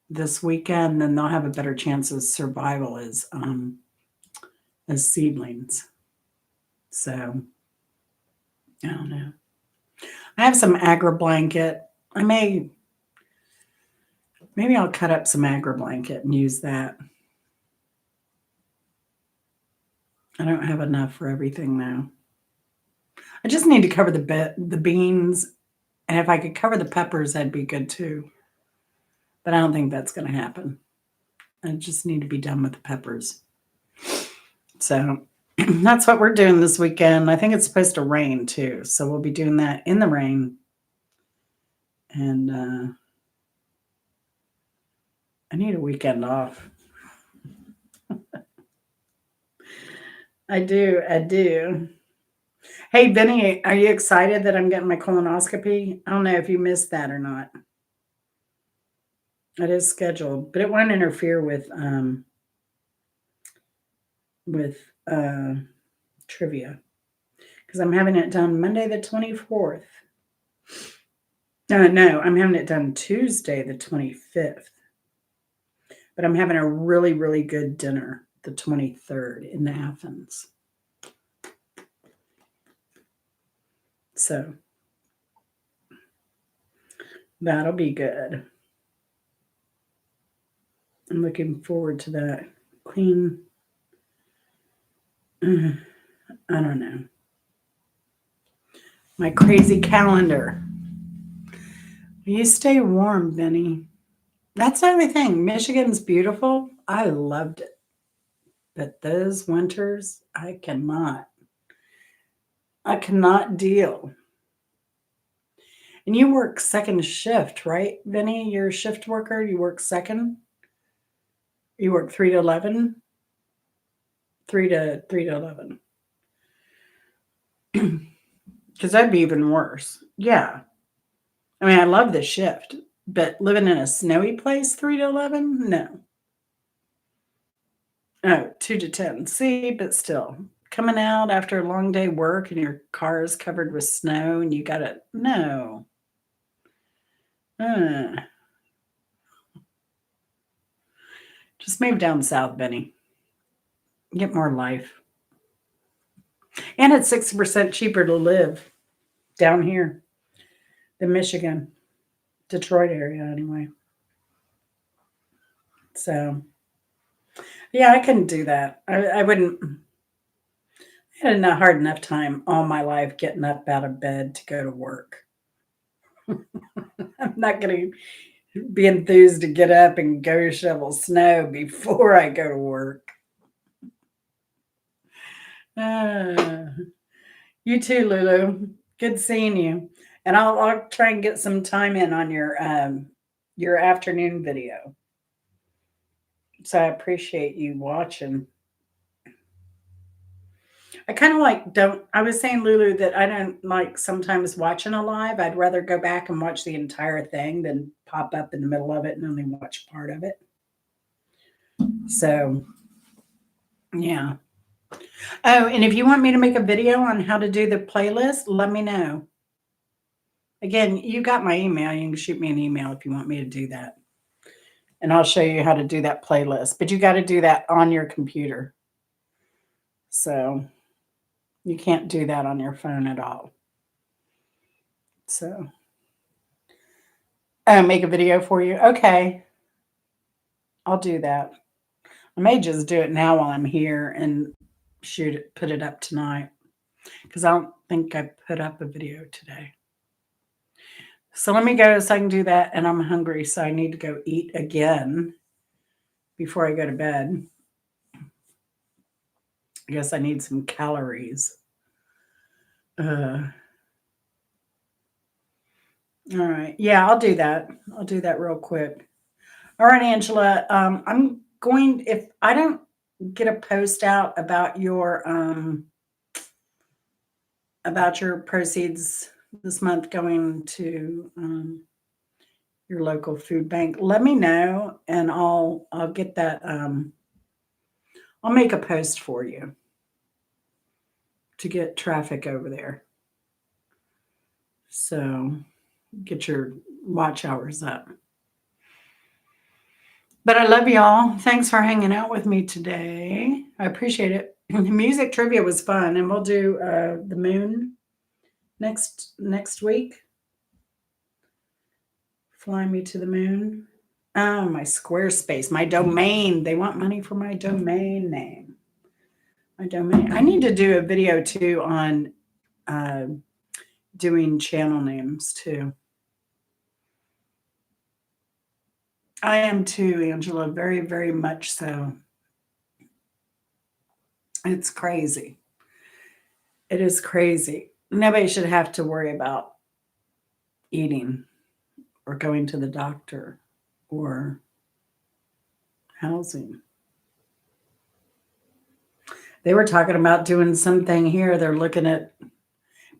this weekend, then they'll have a better chance of survival as seedlings. So I don't know. I have some agri blanket. Maybe I'll cut up some agri blanket and use that. I don't have enough for everything now. I just need to cover the beans, and if I could cover the peppers, that'd be good too. But I don't think that's going to happen. I just need to be done with the peppers. So that's what we're doing this weekend. I think it's supposed to rain too, so we'll be doing that in the rain. And I need a weekend off. I do. Hey, Benny, are you excited that I'm getting my colonoscopy? I don't know if you missed that or not. It is scheduled, but it won't interfere with trivia because I'm having it done Monday the 24th. No, I'm having it done Tuesday the 25th. But I'm having a really, really good dinner the 23rd in Athens. So that'll be good. I'm looking forward to that. Clean. I don't know. My crazy calendar. You stay warm, Benny. That's the only thing. Michigan's beautiful. I loved it. But those winters, I cannot deal. And you work second shift, right, Vinny? You're a shift worker. You work second. You work 3 to 11. 3 to 11. Because that'd be even worse. Yeah. I mean, I love the shift. But living in a snowy place, 3 to 11? No. Oh, 2 to 10. See, but still, coming out after a long day work and your car is covered with snow and you gotta, no. Uh, just move down south, Benny. Get more life. And it's 60% cheaper to live down here than Michigan, Detroit area, anyway. So, yeah, I couldn't do that. I wouldn't. I had a hard enough time all my life getting up out of bed to go to work. I'm not going to be enthused to get up and go shovel snow before I go to work. Uh, you too, Lulu. Good seeing you. And I'll try and get some time in on your afternoon video. So I appreciate you watching. I kind of like I was saying, Lulu, that I don't like sometimes watching a live. I'd rather go back and watch the entire thing than pop up in the middle of it and only watch part of it. So, yeah. Oh, and if you want me to make a video on how to do the playlist, let me know. Again, you got my email. You can shoot me an email if you want me to do that. And I'll show you how to do that playlist. But you got to do that on your computer. So you can't do that on your phone at all. So, make a video for you. Okay. I'll do that. I may just do it now while I'm here and put it up tonight. Because I don't think I put up a video today. So let me go so I can do that. And I'm hungry, so I need to go eat again before I go to bed. I guess I need some calories. All right. Yeah, I'll do that. I'll do that real quick. All right, Angela. I'm going, if I don't get a post out about your proceeds this month going to your local food bank, let me know and I'll get that. I'll make a post for you to get traffic over there. So get your watch hours up. But I love y'all. Thanks for hanging out with me today. I appreciate it. The music trivia was fun, and we'll do the moon next week. Fly me to the moon. Oh, my Squarespace, my domain. They want money for my domain name. My domain. I need to do a video too on doing channel names too. I am too, Angela. Very, very much so. It's crazy. It is crazy. Nobody should have to worry about eating or going to the doctor or housing. They were talking about doing something here. They're looking at,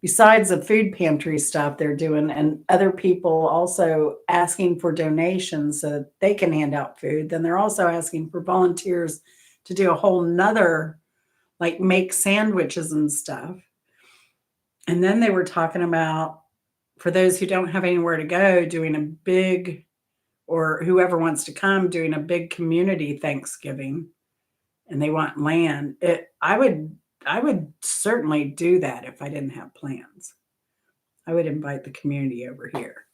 besides the food pantry stuff they're doing, and other people also asking for donations so that they can hand out food. Then they're also asking for volunteers to do a whole nother, like make sandwiches and stuff. And then they were talking about, for those who don't have anywhere to go, doing a big, or whoever wants to come, doing a big community Thanksgiving, and they want land. I would certainly do that if I didn't have plans. I would invite the community over here.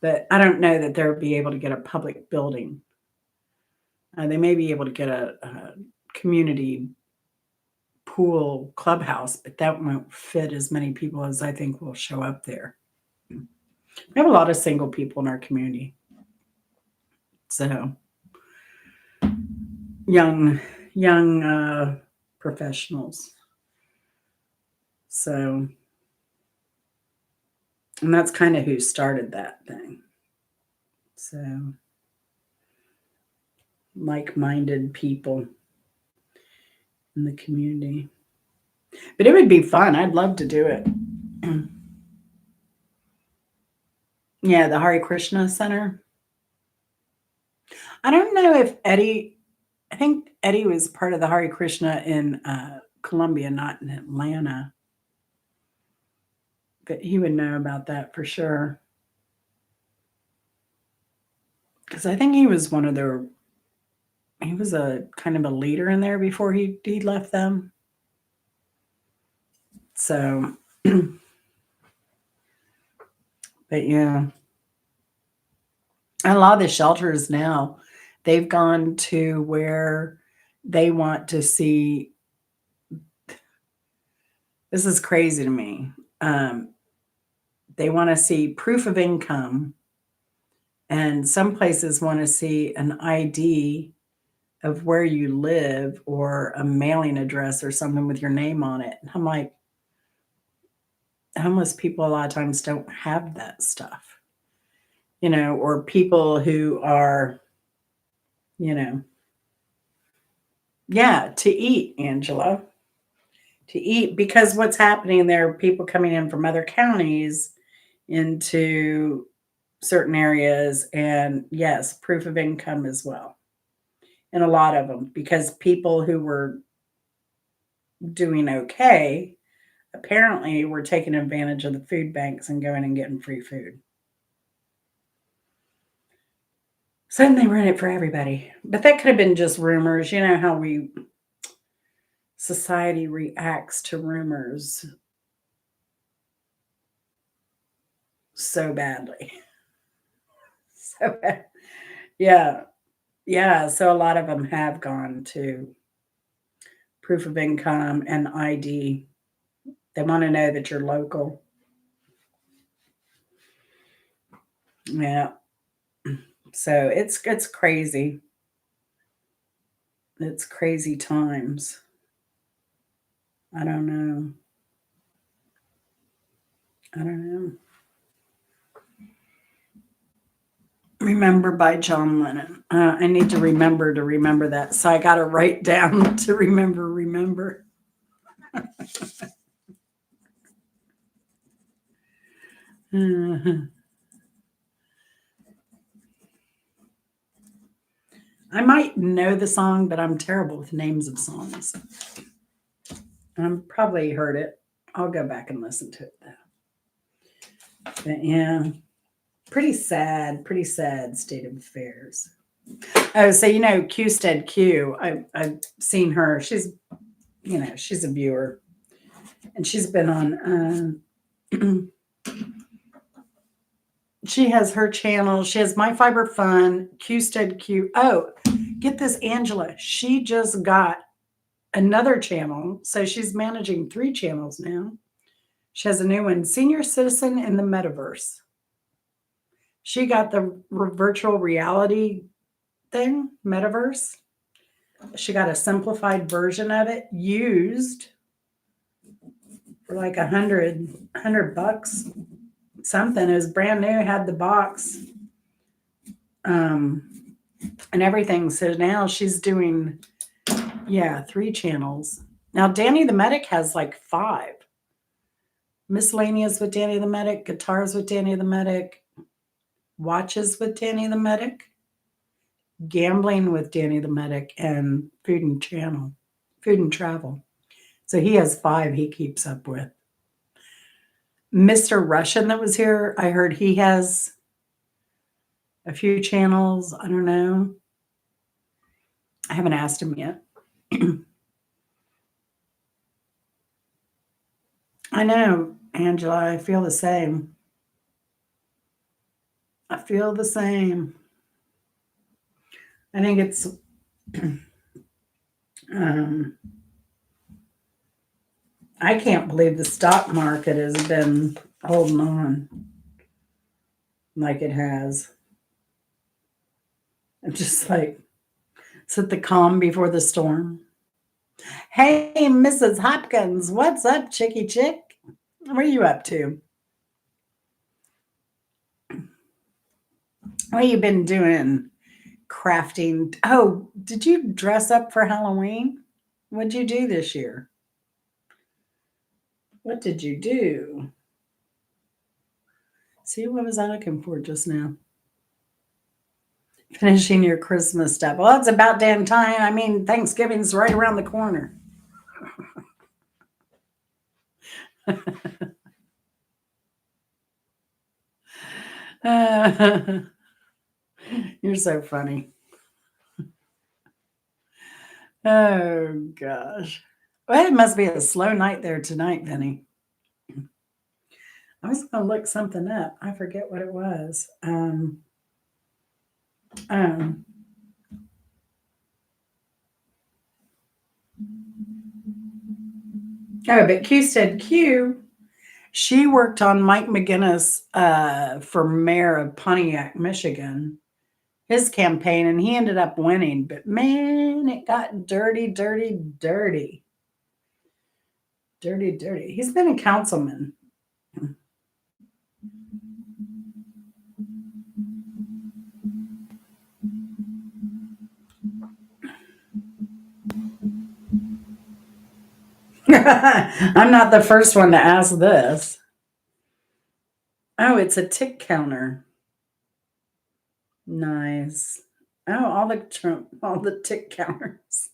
But I don't know that they'll be able to get a public building. They may be able to get a community pool clubhouse, but that won't fit as many people as I think will show up there. We have a lot of single people in our community. So young professionals. So, and that's kind of who started that thing. So, like-minded people in the community. But it would be fun. I'd love to do it. Yeah, the Hare Krishna Center. I don't know if Eddie, I think Eddie was part of the Hare Krishna in Columbia, not in Atlanta, but he would know about that for sure. Because I think he was one of their, he was a kind of a leader in there before he left them. So, but yeah, and a lot of the shelters now, they've gone to where they want to see. This is crazy to me. Um, they want to see proof of income, and some places want to see an ID of where you live or a mailing address or something with your name on it. And I'm like, homeless people a lot of times don't have that stuff, or people who are, you know, yeah, to eat, Angela, to eat, because what's happening there are people coming in from other counties into certain areas, and yes, proof of income as well. And a lot of them, because people who were doing okay apparently were taking advantage of the food banks and going and getting free food. So then they run it for everybody. But that could have been just rumors. You know how society reacts to rumors so badly. So bad. Yeah. Yeah. So a lot of them have gone to proof of income and ID. They want to know that you're local. Yeah. So it's crazy. It's crazy times. I don't know. I don't know. Remember by John Lennon. I need to remember that. So I got to write down to remember. I might know the song, but I'm terrible with names of songs. I've probably heard it. I'll go back and listen to it though. But yeah, pretty sad state of affairs. Oh, so Qstead Q. I've seen her. She's a viewer, and she's been on. She has her channel. She has My Fiber Fun, Qstead Q. Oh, get this, Angela. She just got another channel. So she's managing 3 channels now. She has a new one, Senior Citizen in the Metaverse. She got the virtual reality thing, Metaverse. She got a simplified version of it used for like $100 something. It was brand new, had the box and everything. So now she's doing 3 channels. Now Danny the Medic has like 5. Miscellaneous with Danny the Medic, guitars with Danny the Medic, watches with Danny the Medic, gambling with Danny the Medic, and food and travel. So he has 5 he keeps up with. Mr. Russian that was here, I heard he has a few channels. I don't know. I haven't asked him yet. I know, Angela, I feel the same. I feel the same. I think it's I can't believe the stock market has been holding on like it has. I'm just like, is it the calm before the storm? Hey, Mrs. Hopkins, what's up, Chicky Chick? What are you up to? What have you been doing? Crafting. Oh, did you dress up for Halloween? What'd you do this year? What did you do? See, what was I looking for just now? Finishing your Christmas stuff. Well, it's about damn time. I mean, Thanksgiving's right around the corner. You're so funny. Oh, gosh. Well, it must be a slow night there tonight, Vinny. I was going to look something up. I forget what it was. Um, oh, but Q said Q. She worked on Mike McGinnis for mayor of Pontiac, Michigan, his campaign, and he ended up winning. But man, it got dirty, dirty, dirty. Dirty, dirty. He's been a councilman. I'm not the first one to ask this. Oh, it's a tick counter. Nice. Oh, all the tick counters.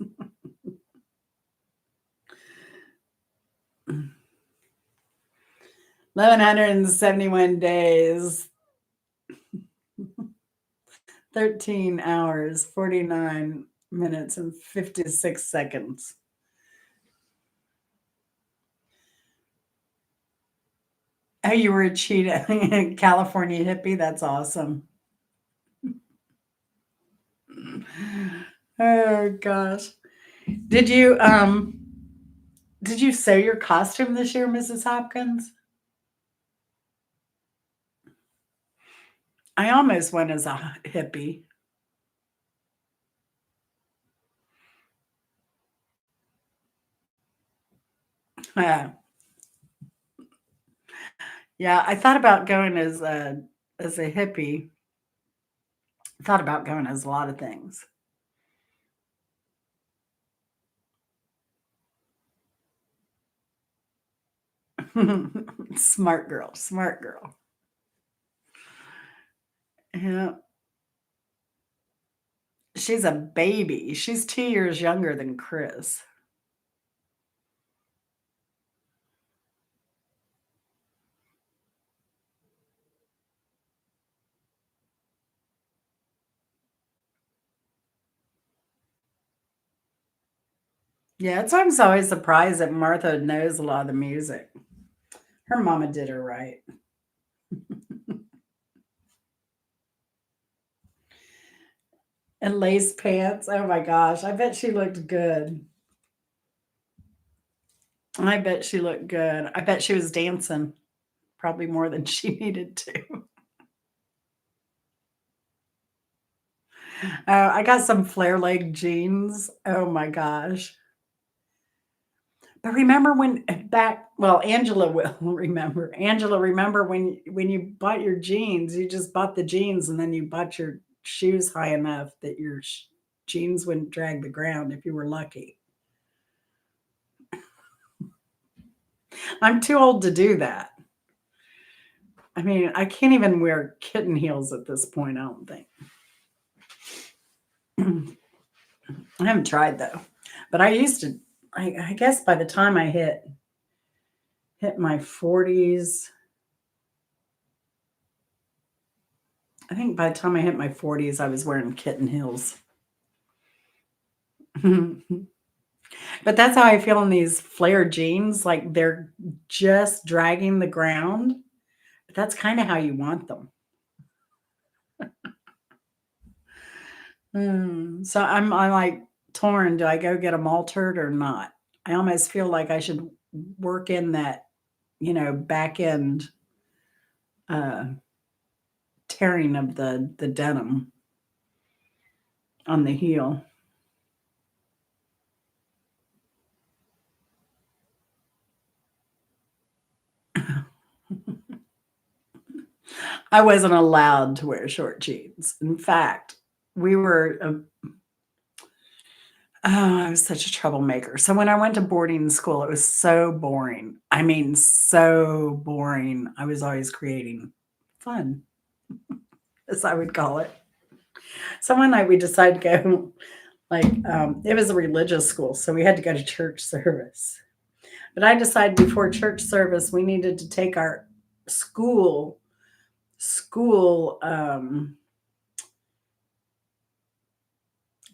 1,171 days. 13 hours, 49 minutes, and 56 seconds. Oh, you were a cheetah, California hippie. That's awesome. Oh gosh. Did you sew your costume this year, Mrs. Hopkins? I almost went as a hippie. Yeah, I thought about going as a hippie. I thought about going as a lot of things. Smart girl, smart girl. Yeah. She's a baby. She's 2 years younger than Chris. Yeah, it's I'm always surprised that Martha knows a lot of the music. Her mama did her right. And lace pants. Oh my gosh. I bet she looked good. I bet she looked good. I bet she was dancing probably more than she needed to. I got some flare leg jeans. Oh my gosh. But remember when Angela will remember. Angela, remember when you bought your jeans, you just bought the jeans and then you bought your shoes high enough that your jeans wouldn't drag the ground if you were lucky. I'm too old to do that. I mean, I can't even wear kitten heels at this point, I don't think. I haven't tried though. But I used to I guess by the time I hit my 40s, I think by the time I hit my 40s, I was wearing kitten heels. But that's how I feel in these flare jeans. Like they're just dragging the ground. But that's kind of how you want them. So I'm like torn. Do I go get them altered or not? I almost feel like I should work in that, back end tearing of the denim on the heel. I wasn't allowed to wear short jeans. In fact, we were I was such a troublemaker. So when I went to boarding school, it was so boring. I mean, so boring. I was always creating fun, as I would call it. So one night we decided to go, it was a religious school, so we had to go to church service. But I decided before church service we needed to take our school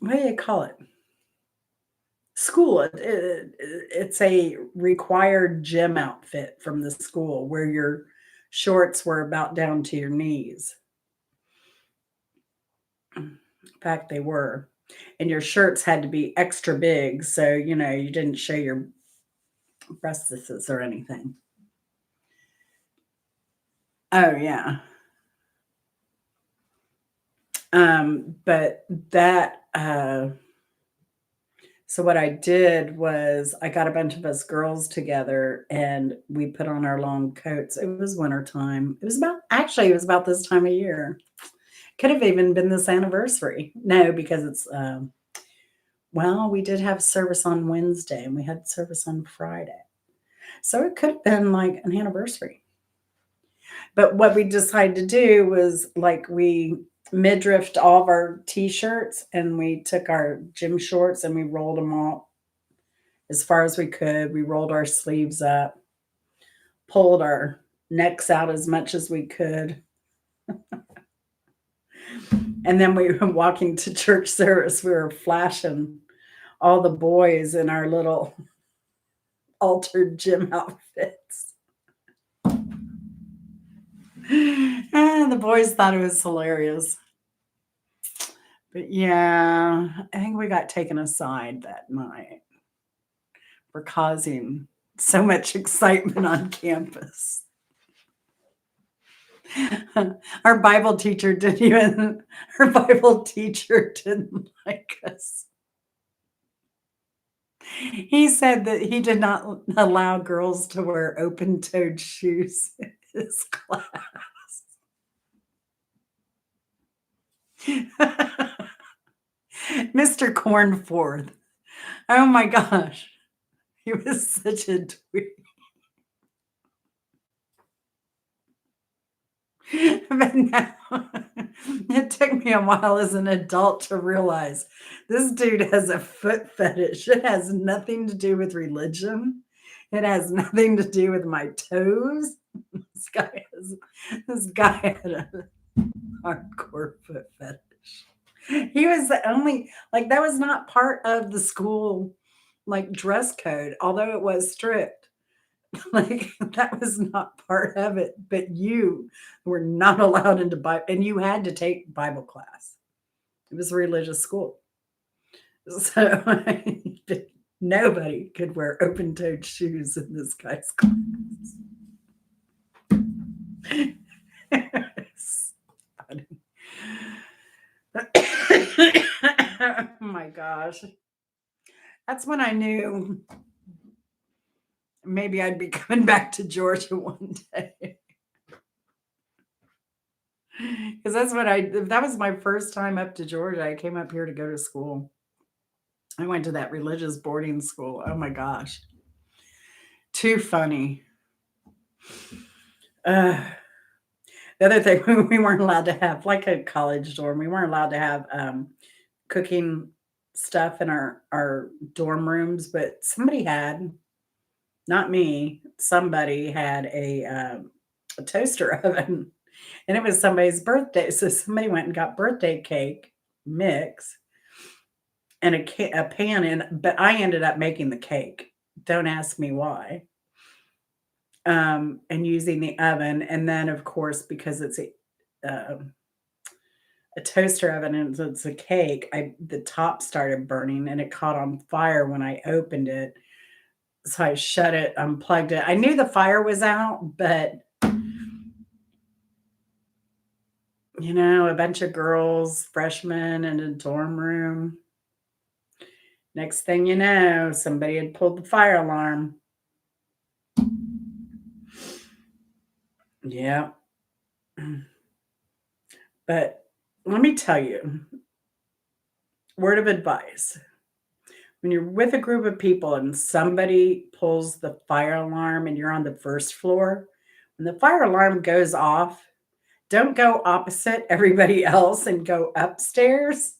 what do you call it? School. It's a required gym outfit from the school where your shorts were about down to your knees. In fact, they were. And your shirts had to be extra big, so you didn't show your breasts or anything. Oh yeah. But that so what I did was I got a bunch of us girls together and we put on our long coats. It was winter time. It was about this time of year. Could have even been this anniversary. No, because it's well, we did have service on Wednesday and we had service on Friday. So it could have been like an anniversary. But what we decided to do was we midriffed all of our t-shirts and we took our gym shorts and we rolled them all as far as we could. We rolled our sleeves up, pulled our necks out as much as we could. And then we were walking to church service. We were flashing all the boys in our little altered gym outfits. And the boys thought it was hilarious. But yeah, I think we got taken aside that night for causing so much excitement on campus. Our Bible teacher didn't like us. He said that he did not allow girls to wear open-toed shoes in his class. Mr. Cornforth. Oh my gosh. He was such a dweeb. But now, it took me a while as an adult to realize this dude has a foot fetish. It has nothing to do with religion. It has nothing to do with my toes. This guy had a hardcore foot fetish. He was the only, that was not part of the school, dress code, although it was strict. That was not part of it, but you were not allowed into Bible, and you had to take Bible class. It was a religious school. So but nobody could wear open-toed shoes in this guy's class. It's funny. Oh my gosh. That's when I knew maybe I'd be coming back to Georgia one day. Because that was my first time up to Georgia. I came up here to go to school. I went to that religious boarding school. Oh my gosh. Too funny. The other thing, we weren't allowed to have, like a college dorm, we weren't allowed to have cooking stuff in our dorm rooms, but somebody had, not me, somebody had a toaster oven, and it was somebody's birthday. So somebody went and got birthday cake mix and a pan in, but I ended up making the cake. Don't ask me why. And using the oven, and then of course because it's a toaster oven and it's a cake, the top started burning and it caught on fire when I opened it. So I shut it, unplugged it. I knew the fire was out, but a bunch of girls, freshmen in a dorm room. Next thing you know, somebody had pulled the fire alarm. Yeah. But let me tell you, word of advice. When you're with a group of people and somebody pulls the fire alarm and you're on the first floor, when the fire alarm goes off, Don't go opposite everybody else and go upstairs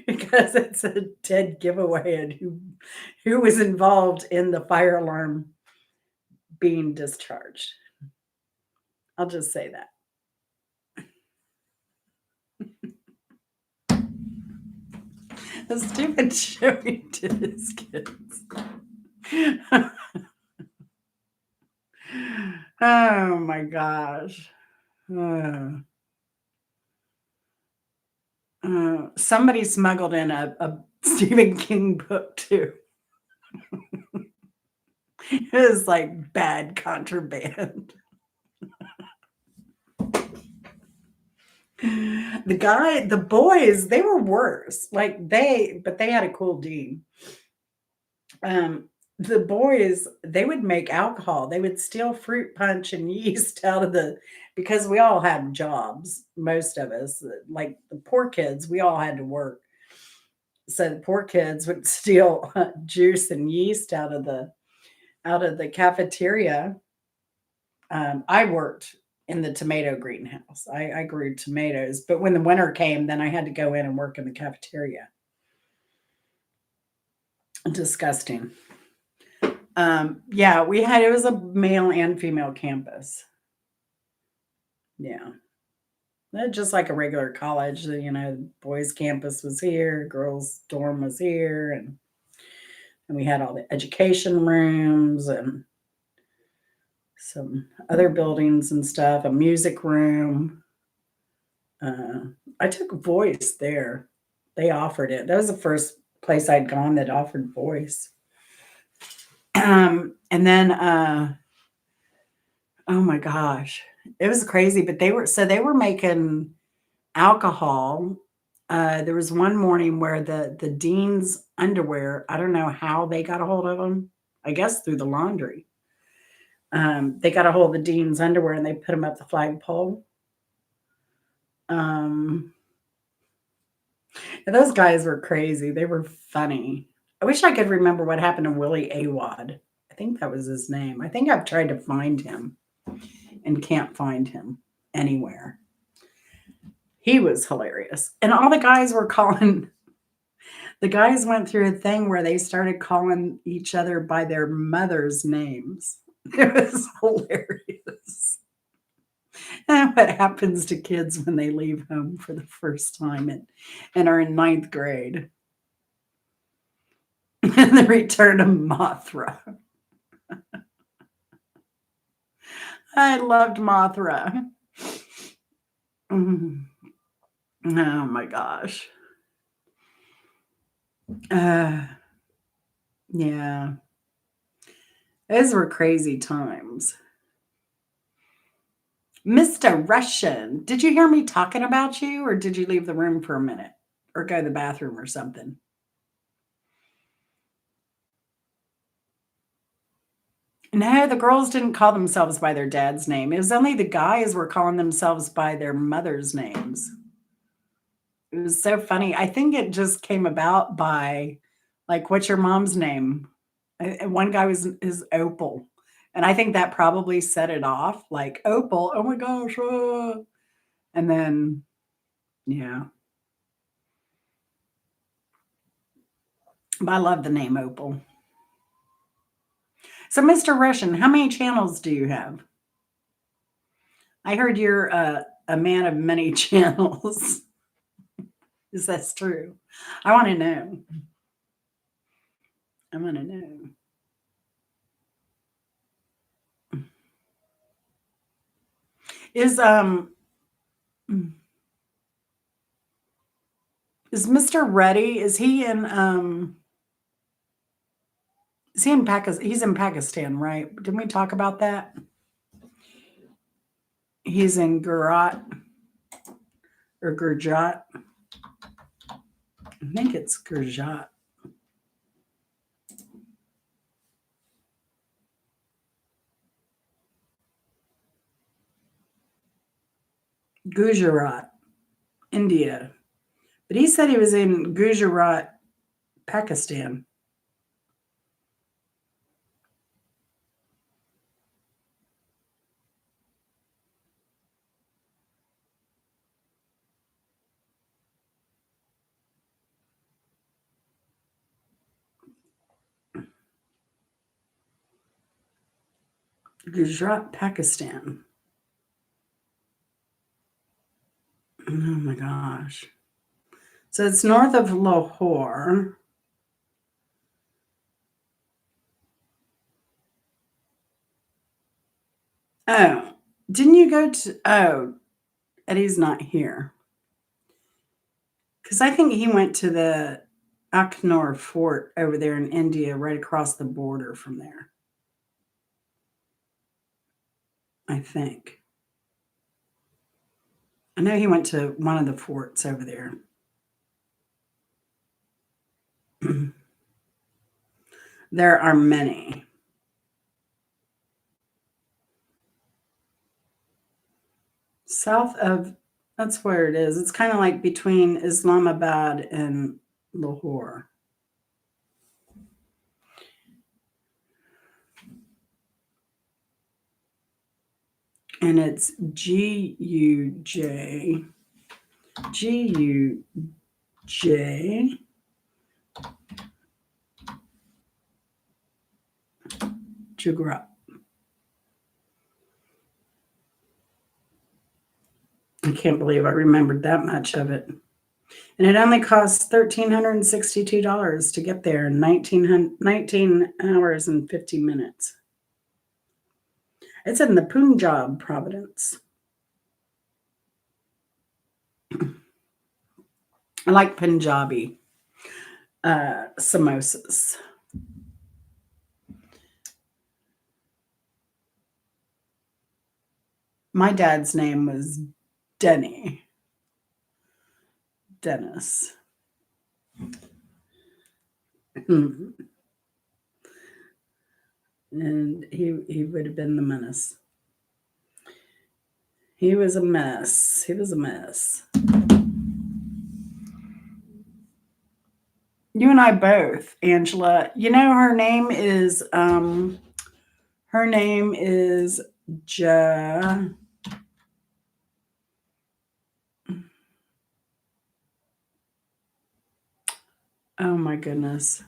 because it's a dead giveaway and who was involved in the fire alarm being discharged. I'll just say that. A stupid show he did his kids. Oh my gosh. Somebody smuggled in a Stephen King book too. It was like bad contraband. The boys, they were worse. But they had a cool dean. The boys, they would make alcohol. They would steal fruit punch and yeast out of because we all had jobs, most of us. Like the poor kids, we all had to work. So the poor kids would steal juice and yeast out of the cafeteria. I worked in the tomato greenhouse. I grew tomatoes, but when the winter came, then I had to go in and work in the cafeteria. Disgusting. Yeah, it was a male and female campus. Yeah. Just like a regular college, boys' campus was here, girls' dorm was here, and we had all the education rooms and some other buildings and stuff, a music room. I took voice there. They offered it. That was the first place I'd gone that offered voice. And then, oh my gosh, it was crazy. But they were making alcohol. There was one morning where the dean's underwear, I don't know how they got a hold of them. I guess through the laundry. They got a hold of the dean's underwear and they put them up the flagpole. And those guys were crazy. They were funny. I wish I could remember what happened to Willie Awad. I think that was his name. I think I've tried to find him and can't find him anywhere. He was hilarious. And all the guys were calling, the guys went through a thing where they started calling each other by their mother's names. It was hilarious. And what happens to kids when they leave home for the first time and are in 9th grade? And the return of Mothra. I loved Mothra. Oh my gosh. Yeah. Those were crazy times. Mr. Russian, did you hear me talking about you or did you leave the room for a minute or go to the bathroom or something? No, the girls didn't call themselves by their dad's name. It was only the guys were calling themselves by their mother's names. It was so funny. I think it just came about by, like, what's your mom's name? And one guy is Opal. And I think that probably set it off, like, Opal, oh my gosh. And then, yeah. But I love the name Opal. So, Mr. Russian, how many channels do you have? I heard you're a man of many channels. Is that true? I want to know. I want to know. Is Mr. Reddy, is he in Pakistan? He's in Pakistan, right? Didn't we talk about that? He's in Gujarat or Gurjat. I think it's Gurjat. Gujarat, India. But he said he was in Gujarat, Pakistan. Gujarat, Pakistan. Oh my gosh. So it's north of Lahore. Oh, didn't you go to? Oh, Eddie's not here. Because I think he went to the Akhnor fort over there in India, right across the border from there. I think. I know he went to one of the forts over there. There are many. South of, that's where it is. It's kind of like between Islamabad and Lahore. And it's Guj, Gujarat. I can't believe I remembered that much of it. And it only costs $1,362 to get there in 19 hours and 50 minutes. It's in the Punjab province. I like Punjabi samosas. My dad's name was Dennis. And he would have been the menace. He was a mess. He was a mess. You and I both, Angela. You know, her name is oh my goodness.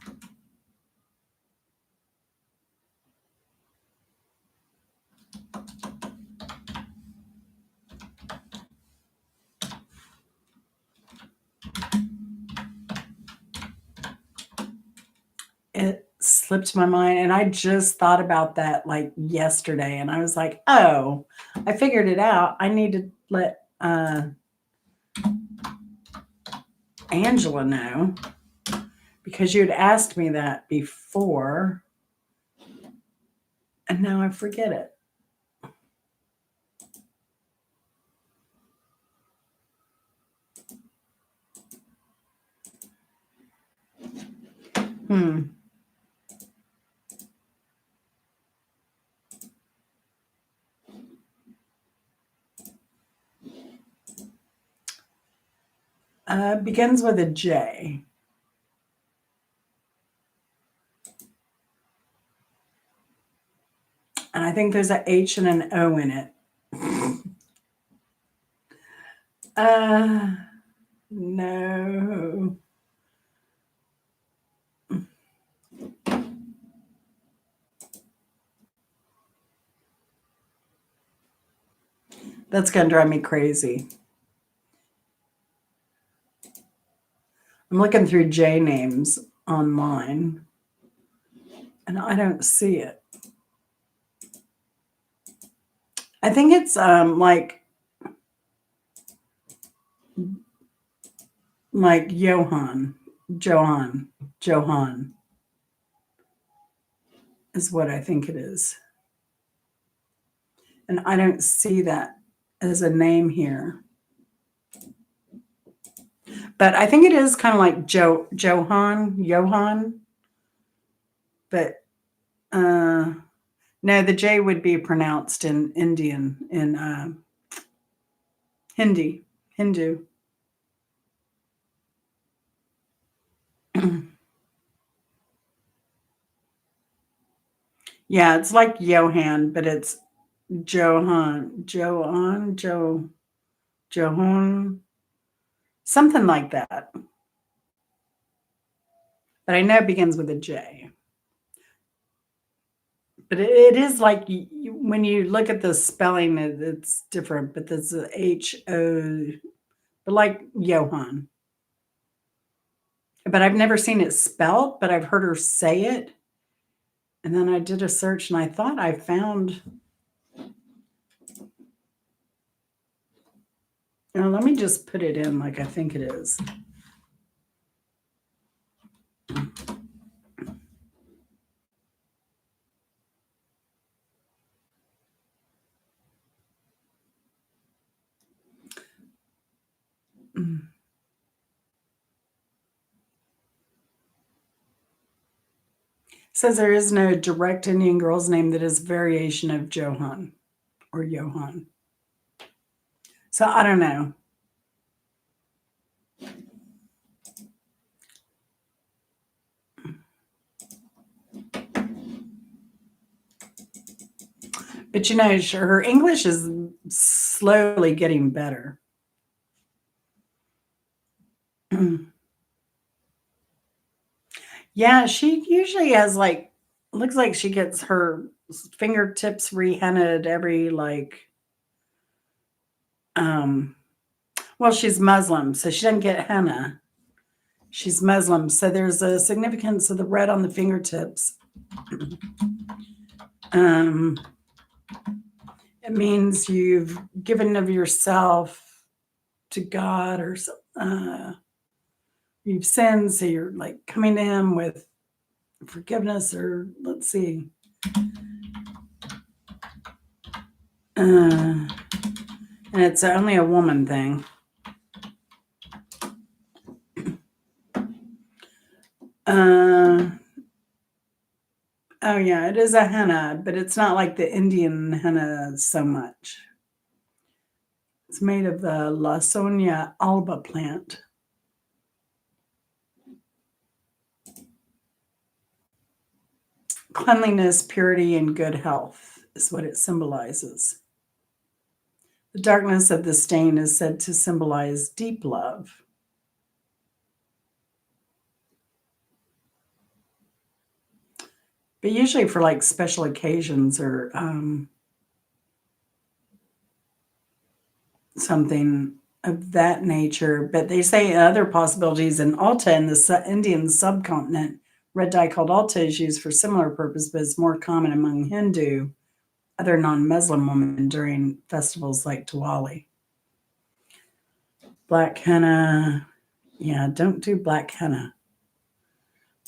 It slipped my mind, and I just thought about that like yesterday, and I was like, oh, I figured it out. I need to let Angela know, because you had asked me that before, and now I forget it. Begins with a J. And I think there's an H and an O in it. No. That's going to drive me crazy. I'm looking through J names online, and I don't see it. I think it's like Johan is what I think it is. And I don't see that as a name here. But I think it is kind of like Johan. But no, the J would be pronounced in Indian, in Hindu. Yeah, it's like Johan, but it's Johan, something like that. But I know it begins with a J. But it is like when you look at the spelling, it's different. But there's a H-O, but like Johann. But I've never seen it spelled, but I've heard her say it. And then I did a search and I thought I found. Now, let me just put it in like I think it is. Says there is no direct Indian girl's name that is variation of Johann or Johann. So I don't know. But you know, her English is slowly getting better. Yeah, she usually has like, looks like she gets her fingertips rehennaed every like, well, she's Muslim, so she doesn't get henna. She's Muslim, so there's a significance of the red on the fingertips. It means you've given of yourself to God, or you've sinned, so you're like coming to Him with forgiveness, or let's see. And it's only a woman thing. Oh yeah, it is a henna, but it's not like the Indian henna so much. It's made of the Lawsonia alba plant. Cleanliness, purity, and good health is what it symbolizes. The darkness of the stain is said to symbolize deep love. But usually for like special occasions or something of that nature. But they say other possibilities in Alta in the Indian subcontinent, red dye called Alta is used for similar purpose, but it's more common among Hindu, other non-Muslim women during festivals like Diwali. Black henna. Yeah, don't do black henna.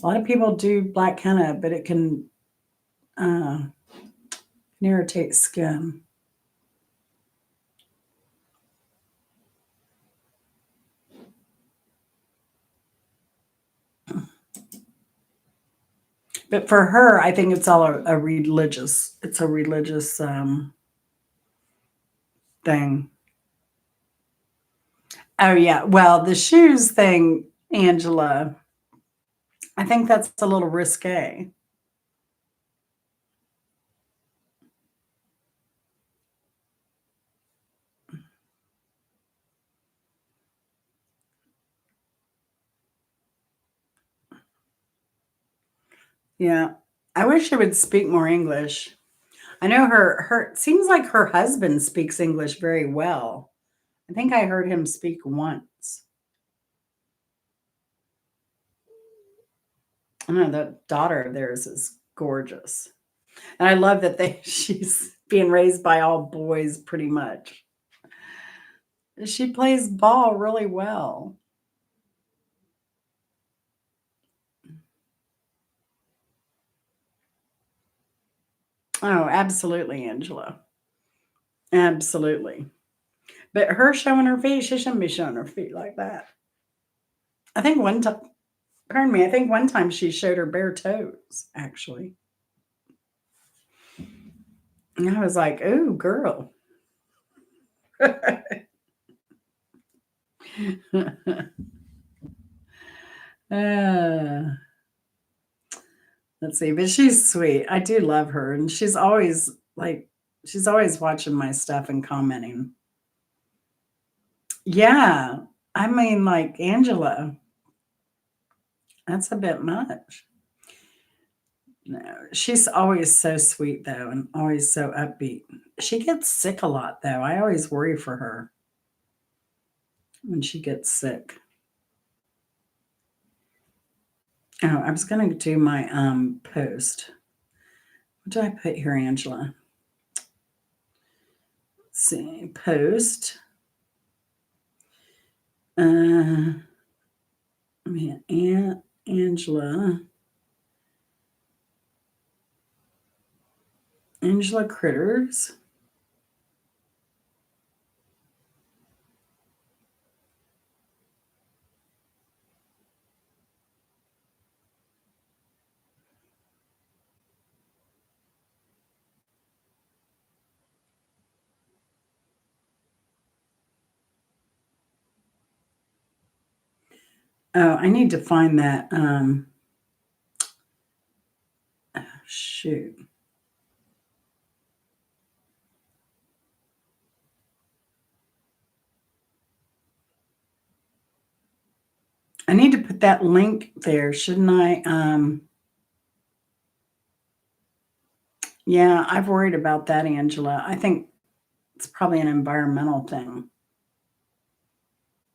A lot of people do black henna, but it can irritate skin. But for her, I think it's all a religious. It's a religious thing. Oh yeah. Well, the shoes thing, Angela, I think that's a little risque. Yeah. I wish she would speak more English. I know her seems like her husband speaks English very well. I think I heard him speak once. I know that daughter of theirs is gorgeous. And I love that she's being raised by all boys pretty much. She plays ball really well. Oh, absolutely, Angela. Absolutely. But her showing her feet, she shouldn't be showing her feet like that. I think one time, pardon me, I think one time she showed her bare toes, actually. And I was like, "Ooh, girl." Uh, let's see, but she's sweet. I do love her, and she's always watching my stuff and commenting. Yeah, I mean, like Angela, that's a bit much. No, she's always so sweet though, and always so upbeat. She gets sick a lot though. I always worry for her when she gets sick. Oh, I was gonna do my post. What did I put here, Angela? Let's see, post. I mean, Aunt Angela. Angela Critters. Oh, I need to find that. Shoot. I need to put that link there, shouldn't I? Yeah, I've worried about that, Angela. I think it's probably an environmental thing.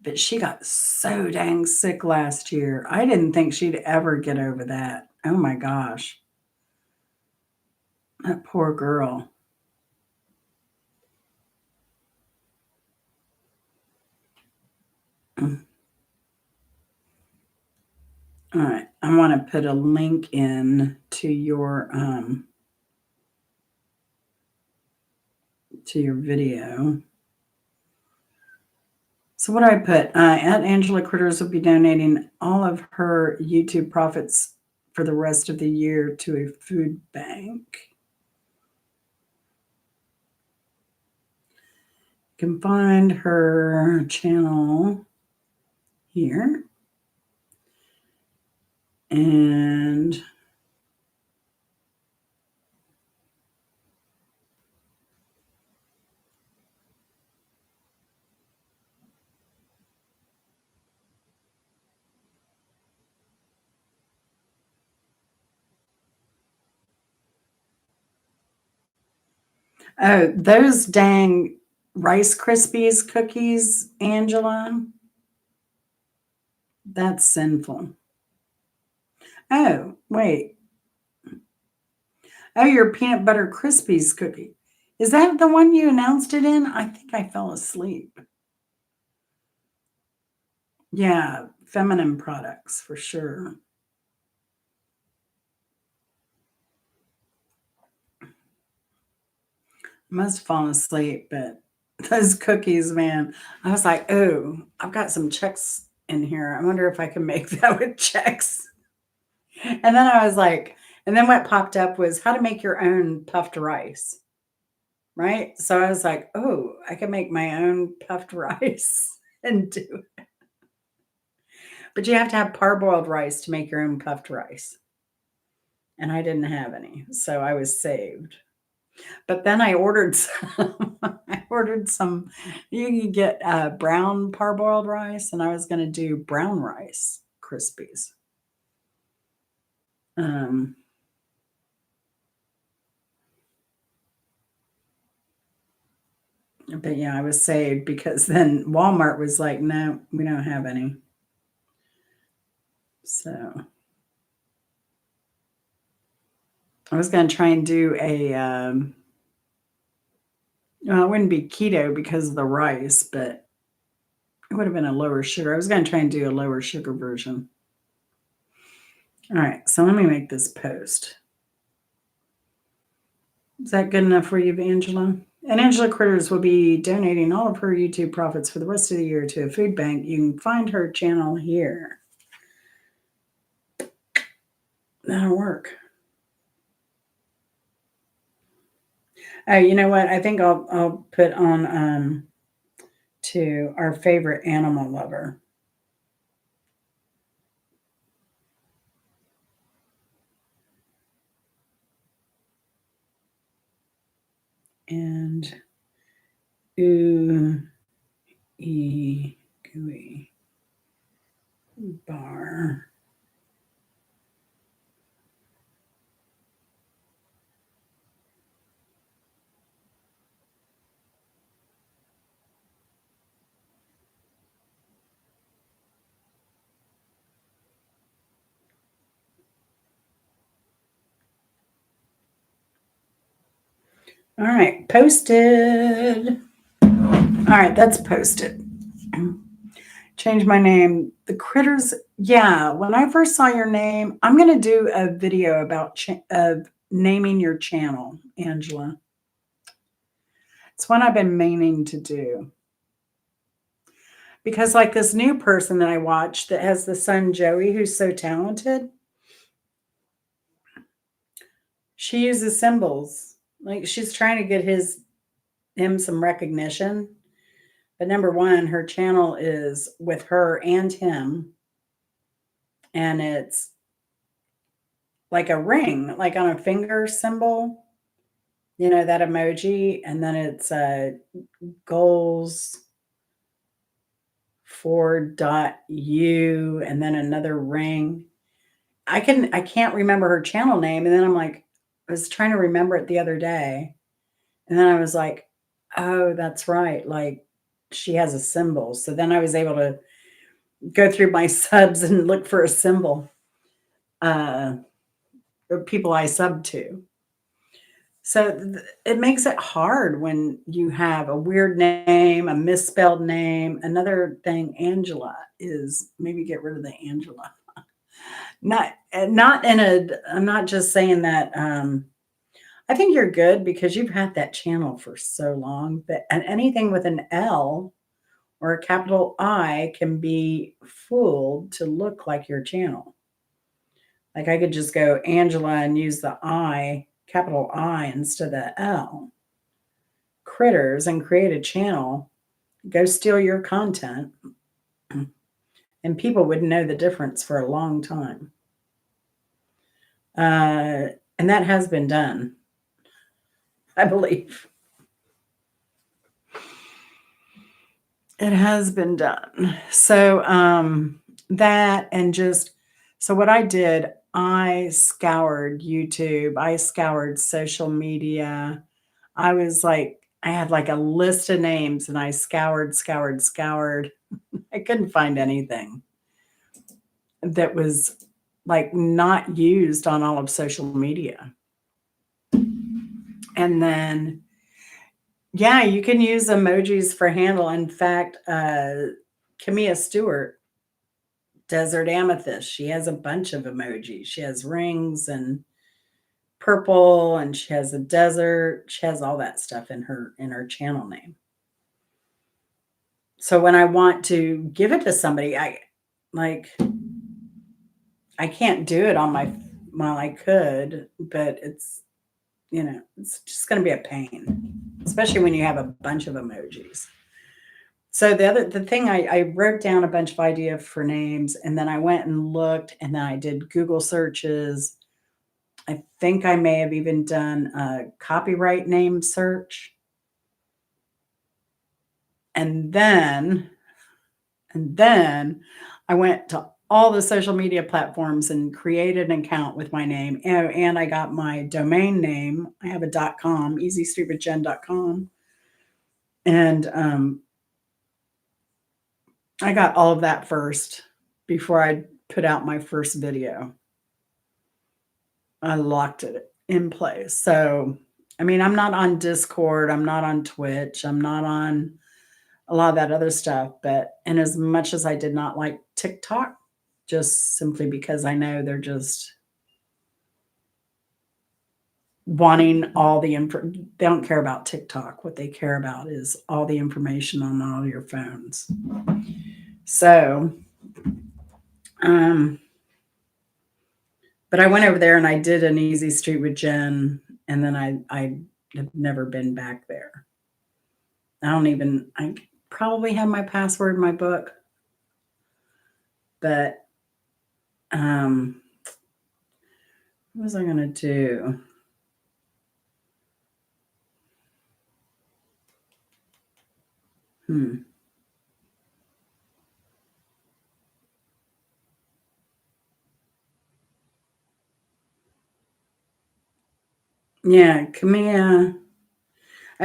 But she got so dang sick last year. I didn't think she'd ever get over that. Oh my gosh. That poor girl. Mm. All right. I want to put a link in to your video. So what do I put? Aunt Angela Critters will be donating all of her YouTube profits for the rest of the year to a food bank. You can find her channel here. And oh, those dang Rice Krispies cookies, Angela, that's sinful. Oh, wait. Oh, your peanut butter Krispies cookie. Is that the one you announced it in? I think I fell asleep. Yeah, feminine products for sure. Must have fallen asleep, but those cookies, man. I was like, oh, I've got some checks in here. I wonder if I can make that with checks. And then I was like, and then what popped up was how to make your own puffed rice. Right. So I was like, oh, I can make my own puffed rice and do it. But you have to have parboiled rice to make your own puffed rice. And I didn't have any. So I was saved. But then I ordered some. I ordered some. You can get brown parboiled rice, and I was going to do brown rice Krispies. But yeah, I was saved because then Walmart was like, no, we don't have any. So I was going to try and do a, well, it wouldn't be keto because of the rice, but it would have been a lower sugar. I was going to try and do a lower sugar version. All right, so let me make this post. Is that good enough for you, Angela? And Angela Critters will be donating all of her YouTube profits for the rest of the year to a food bank. You can find her channel here. That'll work. You know what? I think I'll put on to our favorite animal lover. And gooey bar. All right, posted. All right, that's posted. Change my name. The critters. Yeah, when I first saw your name, I'm going to do a video about of naming your channel, Angela. It's one I've been meaning to do. Because like this new person that I watched that has the son Joey, who's so talented, she uses symbols. Like she's trying to get him some recognition. But number one, her channel is with her and him. And it's like a ring, like on a finger symbol, that emoji. And then it's goals for.u and then another ring. I can't remember her channel name. And then I was trying to remember it the other day. And then I was like, oh, that's right. Like she has a symbol. So then I was able to go through my subs and look for a symbol. Or people I sub to. So it makes it hard when you have a weird name, a misspelled name. Another thing, Angela, is maybe get rid of the Angela. I'm not just saying that. I think you're good because you've had that channel for so long that and anything with an L or a capital I can be fooled to look like your channel. Like I could just go Angela and use the I, capital I instead of the L. Critters and create a channel, go steal your content, and people would know the difference for a long time. And that has been done, I believe. It has been done. So that and just so what I did, I scoured YouTube, I scoured social media. I had like a list of names and I scoured. I couldn't find anything that was like not used on all of social media. And then yeah, you can use emojis for handle. In fact, Camilla Stewart, Desert Amethyst, she has a bunch of emojis. She has rings and purple, and she has a desert. She has all that stuff in her channel name. So when I want to give it to somebody, I can't do it on I could, but it's just going to be a pain, especially when you have a bunch of emojis. So the thing I wrote down a bunch of ideas for names, and then I went and looked, and then I did Google searches. I think I may have even done a copyright name search. And then I went to all the social media platforms and created an account with my name. And I got my domain name. I have a .com, easystreetwithjen.com. And I got all of that first before I put out my first video. I locked it in place. So, I mean, I'm not on Discord. I'm not on Twitch. I'm not on a lot of that other stuff. And as much as I did not like TikTok, just simply because I know they're just wanting all the info. They don't care about TikTok. What they care about is all the information on all your phones. So, but I went over there and I did an Easy Street with Jen, and then I have never been back there. I probably have my password in my book, but what was I going to do? Yeah, Camilla.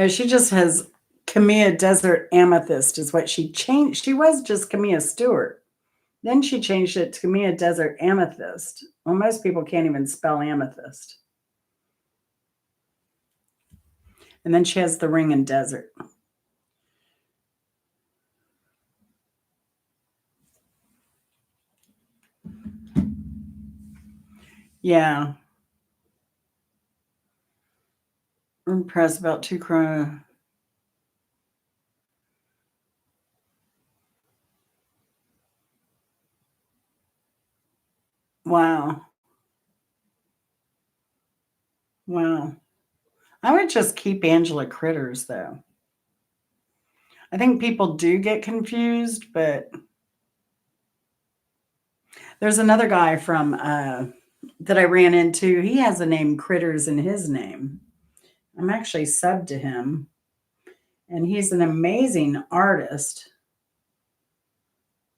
She just has Camilla Desert Amethyst is what she changed. She was just Camilla Stewart. Then she changed it to Camilla Desert Amethyst. Well, most people can't even spell amethyst. And then she has the ring in desert. Yeah. I'm impressed about 2 Corona. Wow. Wow. I would just keep Angela Critters, though. I think people do get confused, but there's another guy from that I ran into. He has the name Critters in his name. I'm actually subbed to him, and he's an amazing artist.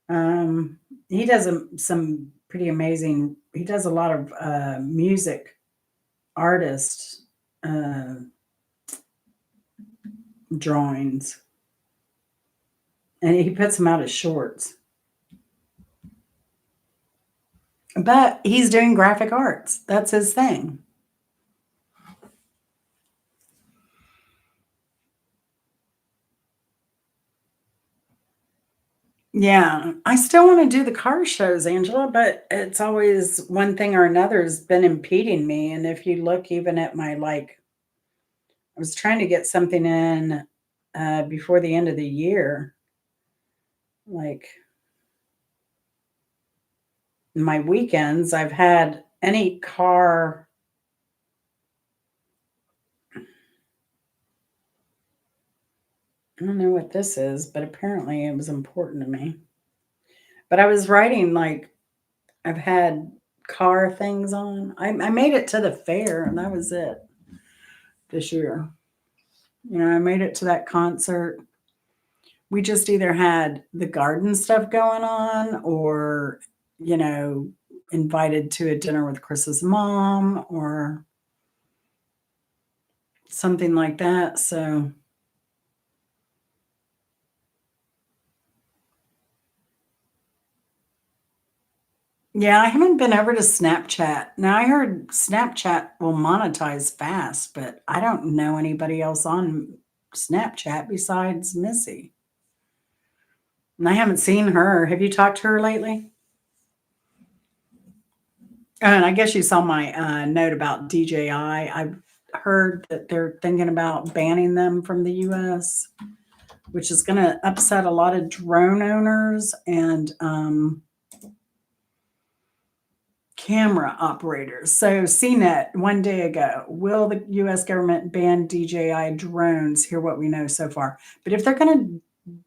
Um, he does some pretty amazing. He does a lot of music artist uh, drawings, and he puts them out as shorts. But he's doing graphic arts. That's his thing. Yeah, I still want to do the car shows, Angela, but it's always one thing or another has been impeding me. And if you look even at my I was trying to get something in before the end of the year, like my weekends. I've had any car. I don't know what this is, but apparently it was important to me. But I was writing I've had car things on. I made it to the fair, and that was it this year. I made it to that concert. We just either had the garden stuff going on or, you know, invited to a dinner with Chris's mom or something like that. So, yeah, I haven't been over to Snapchat. Now, I heard Snapchat will monetize fast, but I don't know anybody else on Snapchat besides Missy. And I haven't seen her. Have you talked to her lately? And I guess you saw my note about DJI. I've heard that they're thinking about banning them from the US, which is going to upset a lot of drone owners and camera operators. So, CNET one day ago, will the US government ban DJI drones? Hear what we know so far. But if they're going to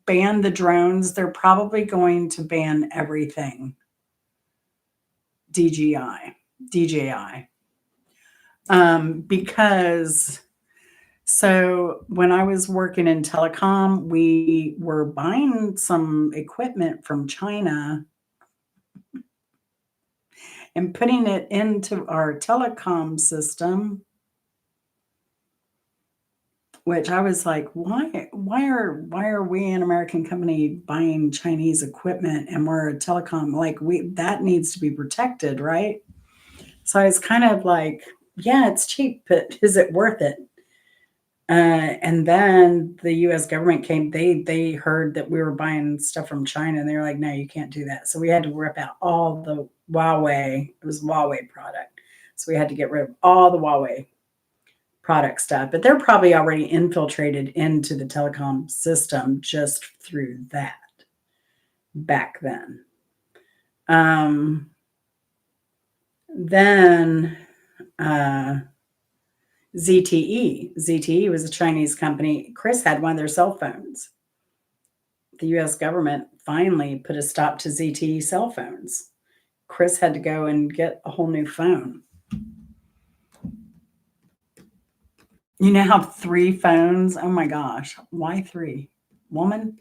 ban the drones, they're probably going to ban everything DJI. Because so when I was working in telecom, we were buying some equipment from China and putting it into our telecom system, which I was like, why are we an American company buying Chinese equipment and we're a telecom? Like that needs to be protected, right? So I was kind of like, yeah, it's cheap, but is it worth it? And then the U.S. government came. They heard that we were buying stuff from China, and they were like, "No, you can't do that." So we had to rip out all the Huawei. It was a Huawei product, so we had to get rid of all the Huawei product stuff. But they're probably already infiltrated into the telecom system just through that back then. Then. ZTE was a Chinese company. Chris had one of their cell phones. The US government finally put a stop to ZTE cell phones. Chris had to go and get a whole new phone. You now have 3 phones. Oh my gosh. Why 3? Woman?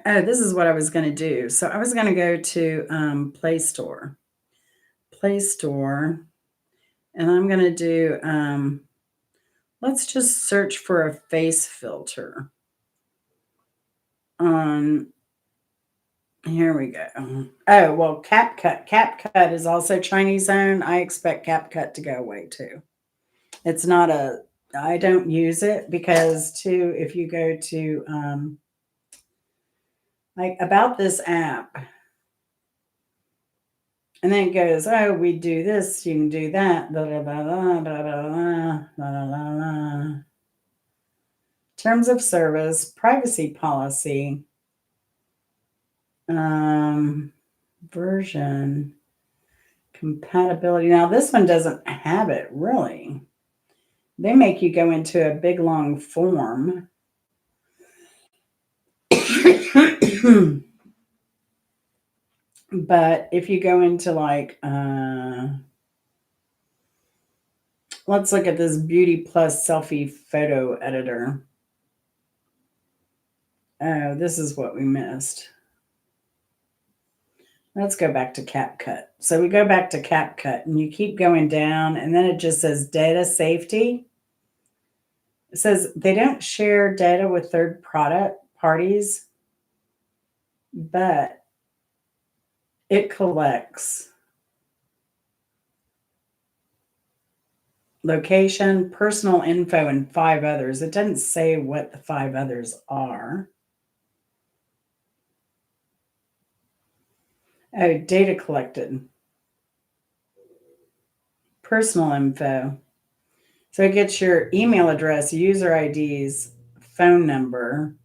This is what I was going to do. So I was going to go to Play Store, and I'm going to do, let's just search for a face filter on Here we go. Oh, well, CapCut. CapCut is also Chinese owned. I expect CapCut to go away too. It's not a, I don't use it because, too, if you go to, like, about this app, and then it goes, oh, we do this, you can do that, blah, blah, blah, blah, blah, blah, blah, blah, blah. Terms of service, privacy policy, version, compatibility. Now, this one doesn't have it really. They make you go into a big long form. But if you go into like, let's look at this Beauty Plus selfie photo editor. Oh, this is what we missed. Let's go back to CapCut. So we go back to CapCut and you keep going down and then it just says data safety. It says they don't share data with third product parties, but it collects location, personal info, and 5 others. It doesn't say what the 5 others are. Oh, data collected. Personal info. So it gets your email address, user IDs, phone number.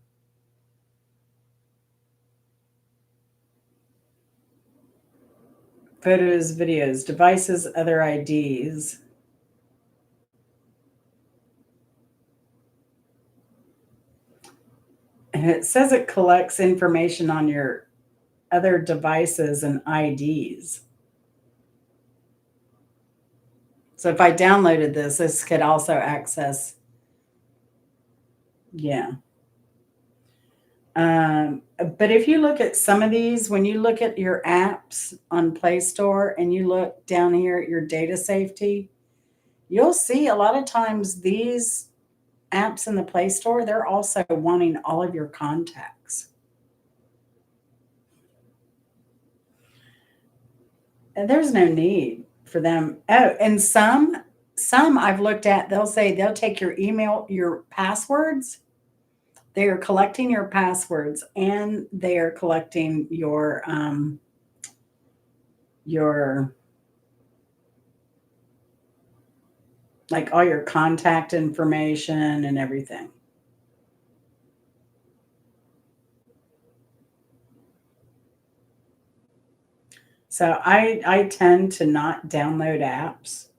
Photos, videos, devices, other IDs. And it says it collects information on your other devices and IDs. So if I downloaded this, this could also access, yeah. But if you look at some of these, when you look at your apps on Play Store and you look down here at your data safety, you'll see a lot of times these apps in the Play Store, they're also wanting all of your contacts. And there's no need for them. Oh, and some I've looked at, they'll say they'll take your email, your passwords. They are collecting your passwords and they are collecting your like all your contact information and everything. So I tend to not download apps.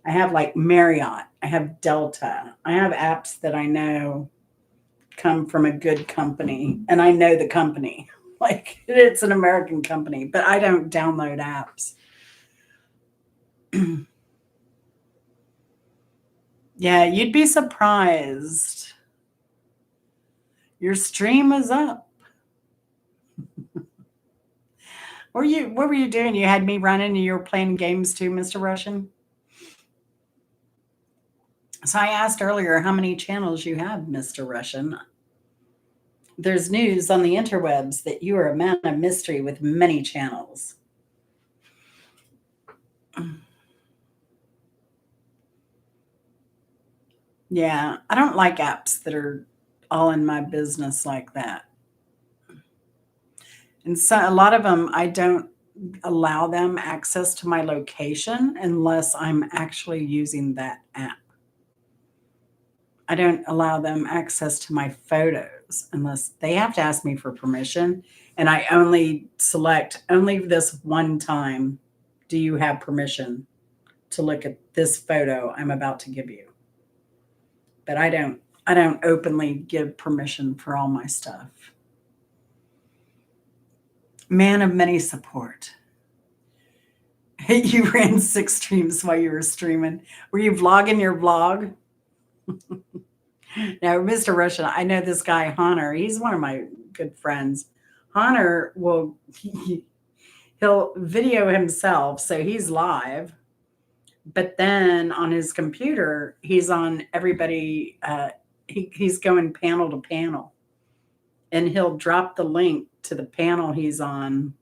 I have like Marriott, I have Delta, I have apps that I know come from a good company and I know the company. Like it's an American company, but I don't download apps. Yeah, you'd be surprised. Your stream is up. What were you doing? You had me running and you were playing games too, Mr. Russian? So I asked earlier how many channels you have, Mr. Russian. There's news on the interwebs that you are a man of mystery with many channels. Yeah, I don't like apps that are all in my business like that. And so a lot of them, I don't allow them access to my location unless I'm actually using that app. I don't allow them access to my photos unless they have to ask me for permission. And I only select only this one time. Do you have permission to look at this photo I'm about to give you? But I don't openly give permission for all my stuff. Man of many support. You ran 6 streams while you were streaming. Were you vlogging your vlog? Now, Mr. Russian, I know this guy, Hunter. He's one of my good friends. Hunter he'll video himself, so he's live. But then on his computer, he's on everybody. He's going panel to panel. and he'll drop the link to the panel he's on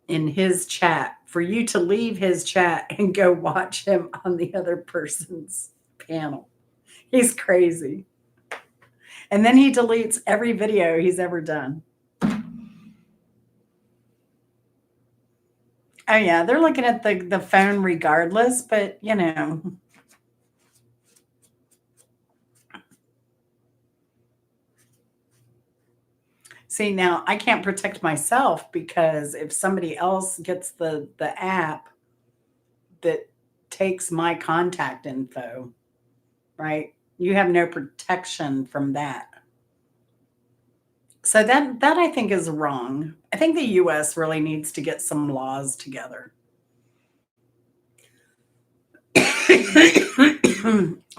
in his chat for you to leave his chat and go watch him on the other person's panel. He's crazy. And then he deletes every video he's ever done. Oh yeah, they're looking at the phone regardless, but you know. See, now I can't protect myself because if somebody else gets the app that takes my contact info, right? You have no protection from that. So that I think is wrong. I think the US really needs to get some laws together.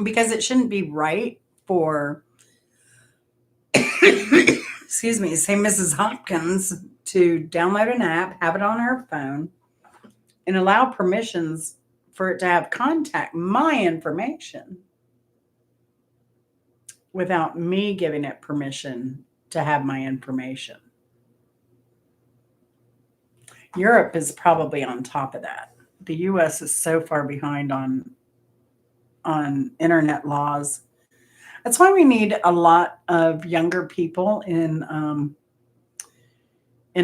Because it shouldn't be right for excuse me, say Mrs. Hopkins to download an app, have it on her phone, and allow permissions for it to have contact my information without me giving it permission to have my information. Europe is probably on top of that. The US is so far behind on internet laws. That's why we need a lot of younger people in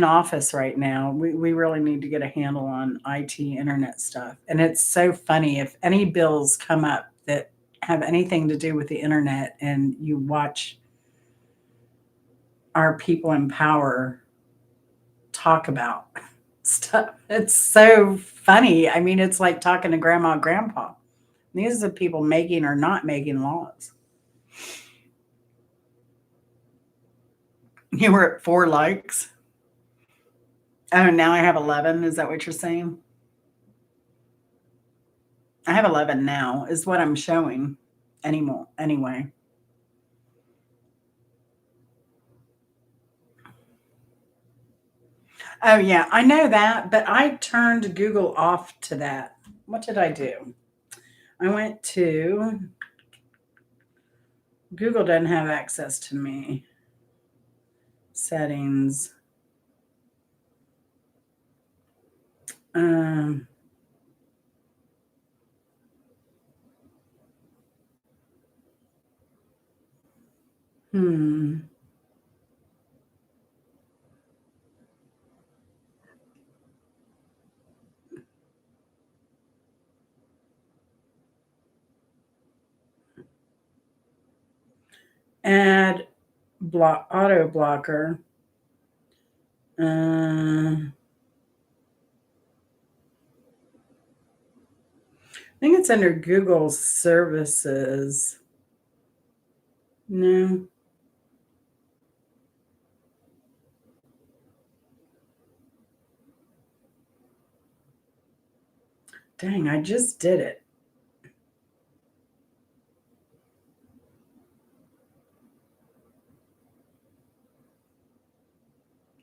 office right now. We really need to get a handle on IT internet stuff. And it's so funny if any bills come up that have anything to do with the internet and you watch our people in power talk about stuff. It's so funny. I mean, it's like talking to grandma and grandpa. These are the people making or not making laws. You were at 4 likes. Oh, now I have 11. Is that what you're saying? I have 11 now, is what I'm showing anyway. Oh, yeah, I know that, but I turned Google off to that. What did I do? I went to Google doesn't have access to me. Settings. Um, hmm. Add auto blocker. I think it's under Google services. No. Dang, I just did it.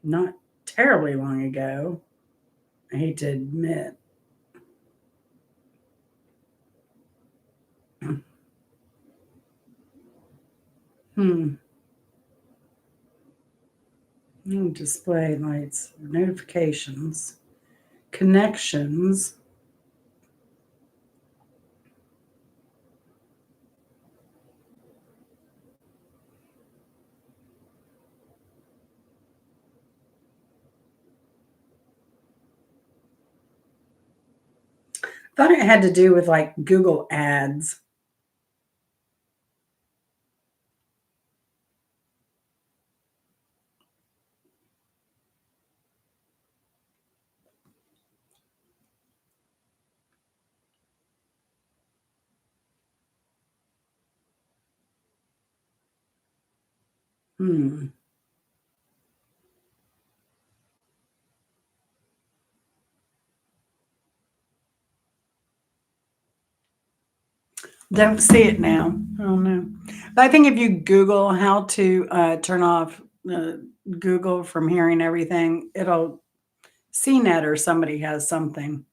Not terribly long ago. I hate to admit. Display lights, notifications, connections. Thought it had to do with like Google Ads. Hmm. Don't see it now. I don't know. But I think if you Google how to turn off Google from hearing everything, it'll CNET or somebody has something.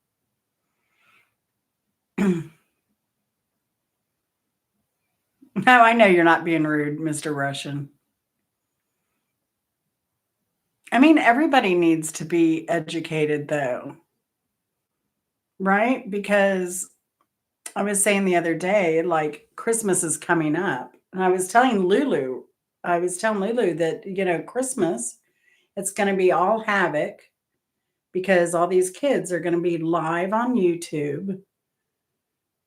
No, I know you're not being rude, Mr. Russian. I mean, everybody needs to be educated, though, right? Because I was saying the other day, like Christmas is coming up, and I was telling Lulu that, Christmas, it's going to be all havoc because all these kids are going to be live on YouTube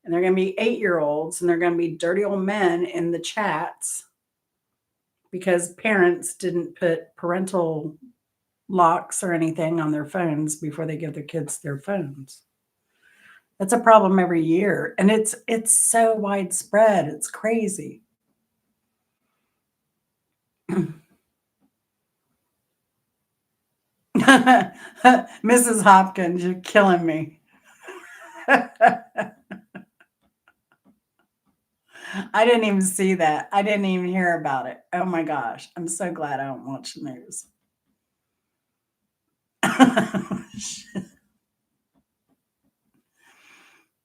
and they're going to be 8-year olds and they're going to be dirty old men in the chats because parents didn't put parental locks or anything on their phones before they give their kids their phones. That's a problem every year, and it's so widespread. It's crazy. Mrs. Hopkins, you're killing me. I didn't even see that. I didn't even hear about it. Oh my gosh. I'm so glad I don't watch the news.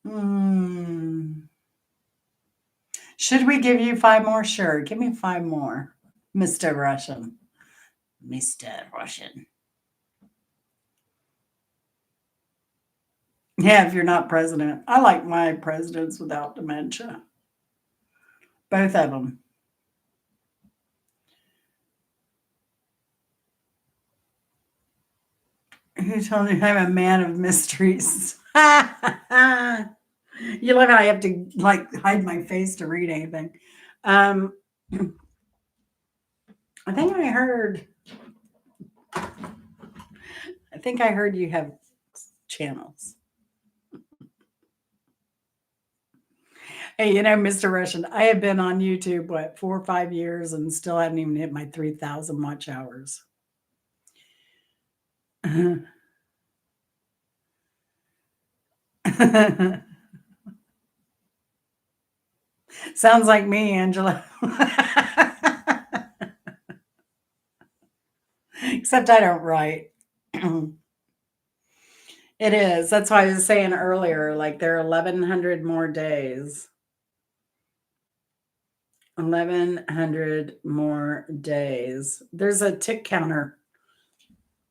Hmm. Should we give you 5 more? Sure. Give me 5 more, Mr. Russian. Mr. Russian. Yeah, if you're not president. I like my presidents without dementia. Both of them. Who told you I'm a man of mysteries? You love how I have to like hide my face to read anything. Um, I think I heard. I think I heard you have channels. Hey, Mr. Russian, I have been on YouTube, 4 or 5 years and still haven't even hit my 3,000 watch hours. Sounds like me, Angela. Except I don't write. It is. That's why I was saying earlier, like there are 1,100 more days. 1,100 more days. There's a tick counter.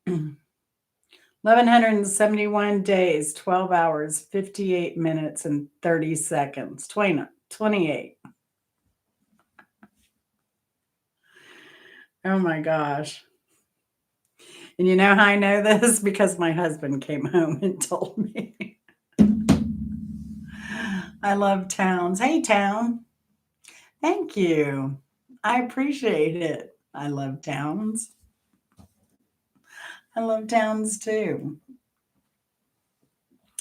1,171 days, 12 hours, 58 minutes, and 30 seconds. 28. Oh my gosh. And you know how I know this? Because my husband came home and told me. I love Towns. Hey, Town. Thank you. I appreciate it. I love Towns. I love Towns too.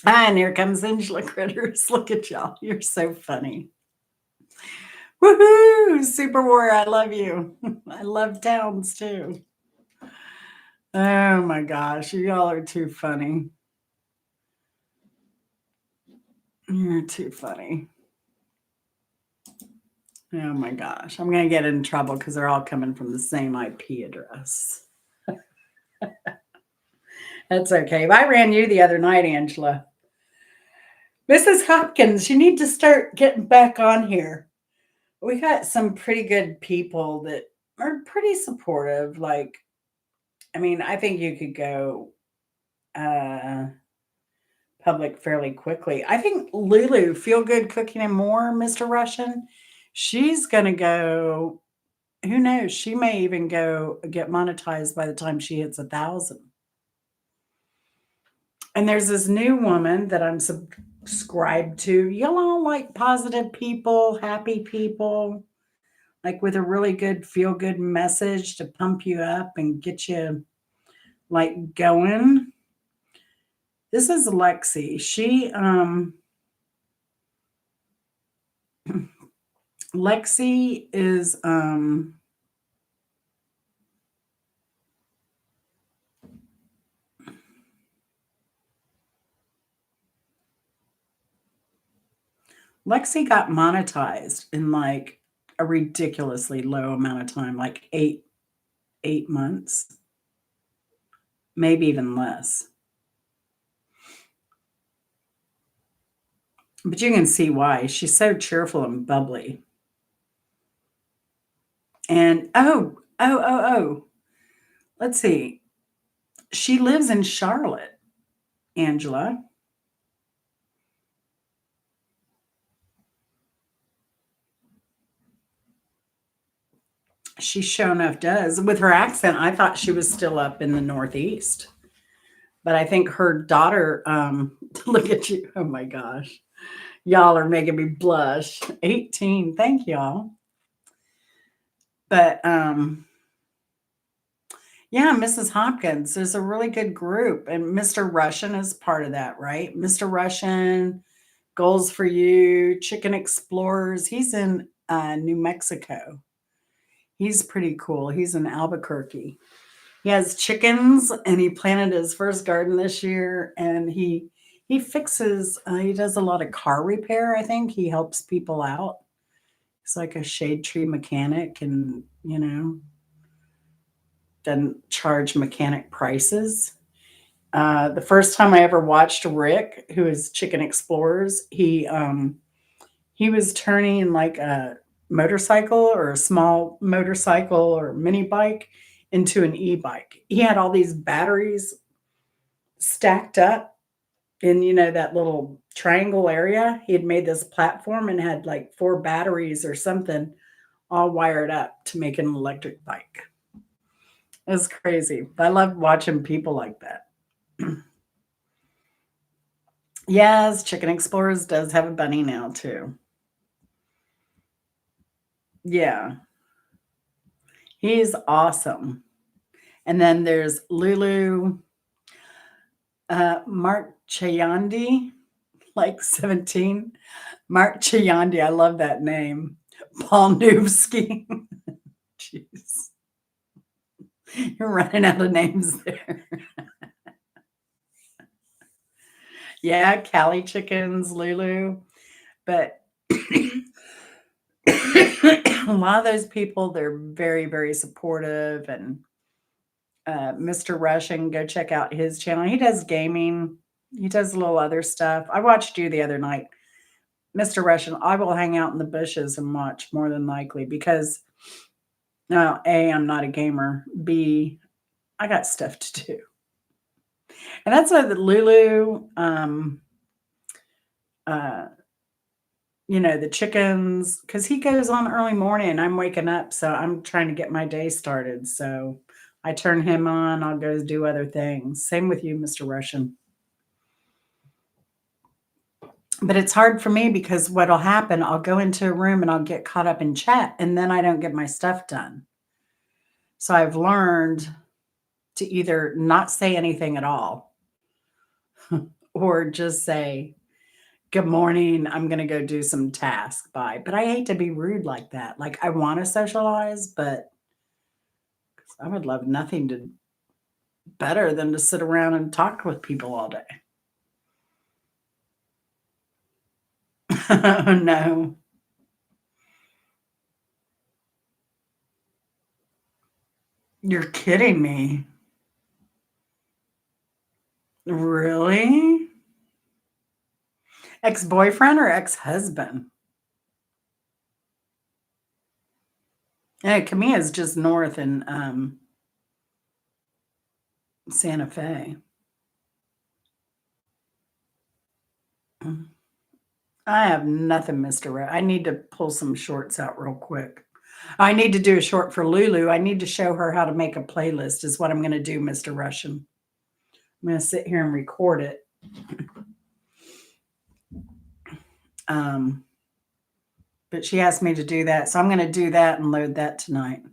Ah, and here comes Angela Critters. Look at y'all. You're so funny. Woohoo! Super Warrior, I love you. I love Towns too. Oh my gosh, y'all are too funny. You're too funny. Oh my gosh, I'm going to get in trouble because they're all coming from the same IP address. That's okay. I ran you the other night, Angela. Mrs. Hopkins, you need to start getting back on here. We got some pretty good people that are pretty supportive. Like, I mean, I think you could go public fairly quickly. I think Lulu, Feel Good Cooking and More, Mr. Russian, she's going to go, who knows? She may even go get monetized by the time she hits 1,000. And there's this new woman that I'm subscribed to. Y'all all like positive people, happy people, like with a really good feel good message to pump you up and get you like going. This is Lexi. Lexi is Lexi got monetized in like a ridiculously low amount of time, like 8 months, maybe even less. But you can see why. She's so cheerful and bubbly. And oh. Let's see. She lives in Charlotte, Angela. She sure enough does. With her accent, I thought she was still up in the Northeast. But I think her daughter, look at you. Oh my gosh. Y'all are making me blush. 18. Thank y'all. But yeah, Mrs. Hopkins, there's a really good group. And Mr. Russian is part of that, right? Mr. Russian, Goals for You, Chicken Explorers. He's in New Mexico. He's pretty cool. He's in Albuquerque. He has chickens and he planted his first garden this year and he fixes he does a lot of car repair, I think. He helps people out. He's like a shade tree mechanic and, doesn't charge mechanic prices. The first time I ever watched Rick, who is Chicken Explorers, he was turning like a motorcycle or a small motorcycle or mini bike into an e-bike. He had all these batteries stacked up in that little triangle area. He had made this platform and had like 4 batteries or something all wired up to make an electric bike. It was crazy. I love watching people like that. Yes, Chicken Explorers does have a bunny now too. Yeah, he's awesome. And then there's Lulu Mark Chayandi, like 17. Mark Chayandi, I love that name. Paul Newski. Jeez. You're running out of names there. Yeah, Cali Chickens, Lulu. But a lot of those people, they're very, very supportive. And Mr. Russian, go check out his channel. He does gaming. He does a little other stuff. I watched you the other night. Mr. Russian, I will hang out in the bushes and watch more than likely because A, I'm not a gamer. B, I got stuff to do. And that's why the Lulu, the chickens, because he goes on early morning and I'm waking up. So I'm trying to get my day started. So I turn him on. I'll go do other things. Same with you, Mr. Russian. But it's hard for me because what'll happen, I'll go into a room and I'll get caught up in chat and then I don't get my stuff done. So I've learned to either not say anything at all or just say, good morning, I'm going to go do some task. Bye. But I hate to be rude like that. Like I want to socialize, but I would love nothing to better than to sit around and talk with people all day. No. You're kidding me. Really? Ex-boyfriend or ex-husband? Yeah, Camilla's just north in Santa Fe. I have nothing, Mr. Red. I need to pull some shorts out real quick. I need to do a short for Lulu. I need to show her how to make a playlist is what I'm going to do, Mr. Russian. I'm going to sit here and record it. But she asked me to do that. So I'm going to do that and load that tonight.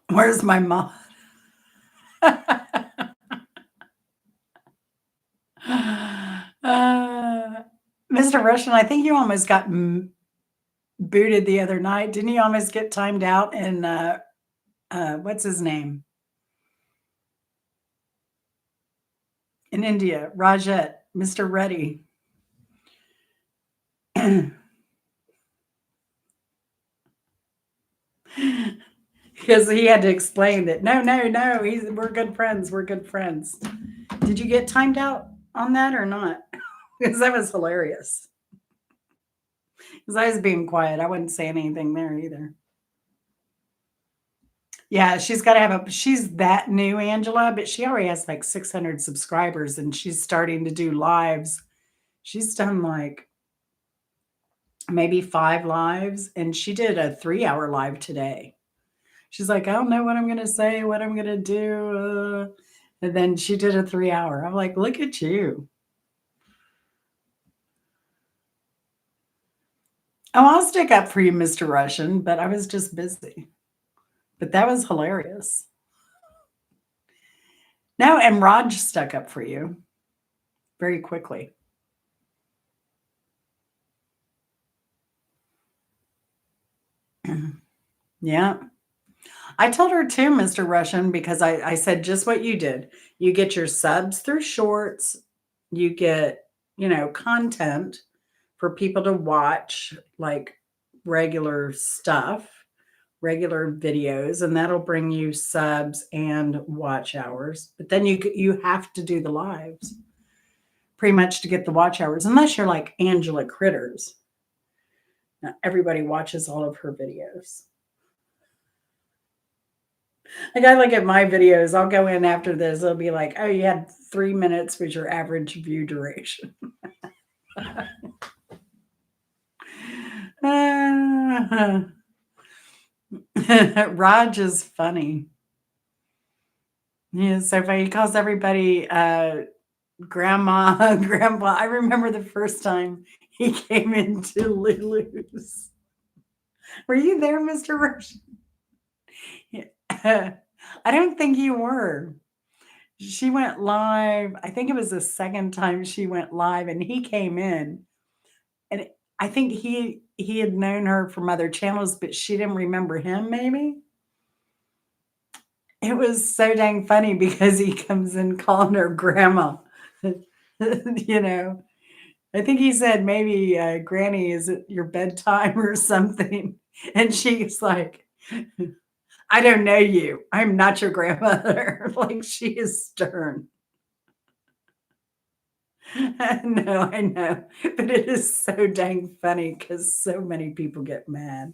Where's my mom? Mr. Russian, I think you almost got booted the other night. Didn't you almost get timed out? And what's his name? In India, Rajat, Mr. Reddy. Because he had to explain that no, we're good friends. We're good friends. Did you get timed out on that or not? because that was hilarious. Because I was being quiet. I wouldn't say anything there either. Yeah, she's got to have a. She's that new, Angela, but she already has like 600 subscribers and she's starting to do lives. She's done like maybe 5 lives and she did a 3 hour live today. She's like, I don't know what I'm going to say, what I'm going to do. And then she did a 3 hour. I'm like, look at you. Oh, I'll stick up for you, Mr. Russian, but I was just busy. But that was hilarious. No, and Raj stuck up for you very quickly. Yeah. I told her too, Mr. Russian, because I said just what you did. You get your subs through shorts, you get, content for people to watch, like regular stuff, regular videos, and that'll bring you subs and watch hours. But then you have to do the lives pretty much to get the watch hours, unless you're like Angela Critters. Now, everybody watches all of her videos. Like I look at my videos, I'll go in after this. It'll be like, oh, you had 3 minutes was your average view duration. Raj is funny. He is so funny. He calls everybody grandma, grandpa. I remember the first time he came into Lulu's. Were you there, Mr. Rush? I don't think you were. She went live. I think it was the second time she went live, and he came in, and I think he had known her from other channels, but she didn't remember him. Maybe it was so dang funny because he comes in calling her grandma. I think he said maybe Granny, is it your bedtime or something? And she's like, I don't know you. I'm not your grandmother. Like she is stern. No, I know. But it is so dang funny because so many people get mad.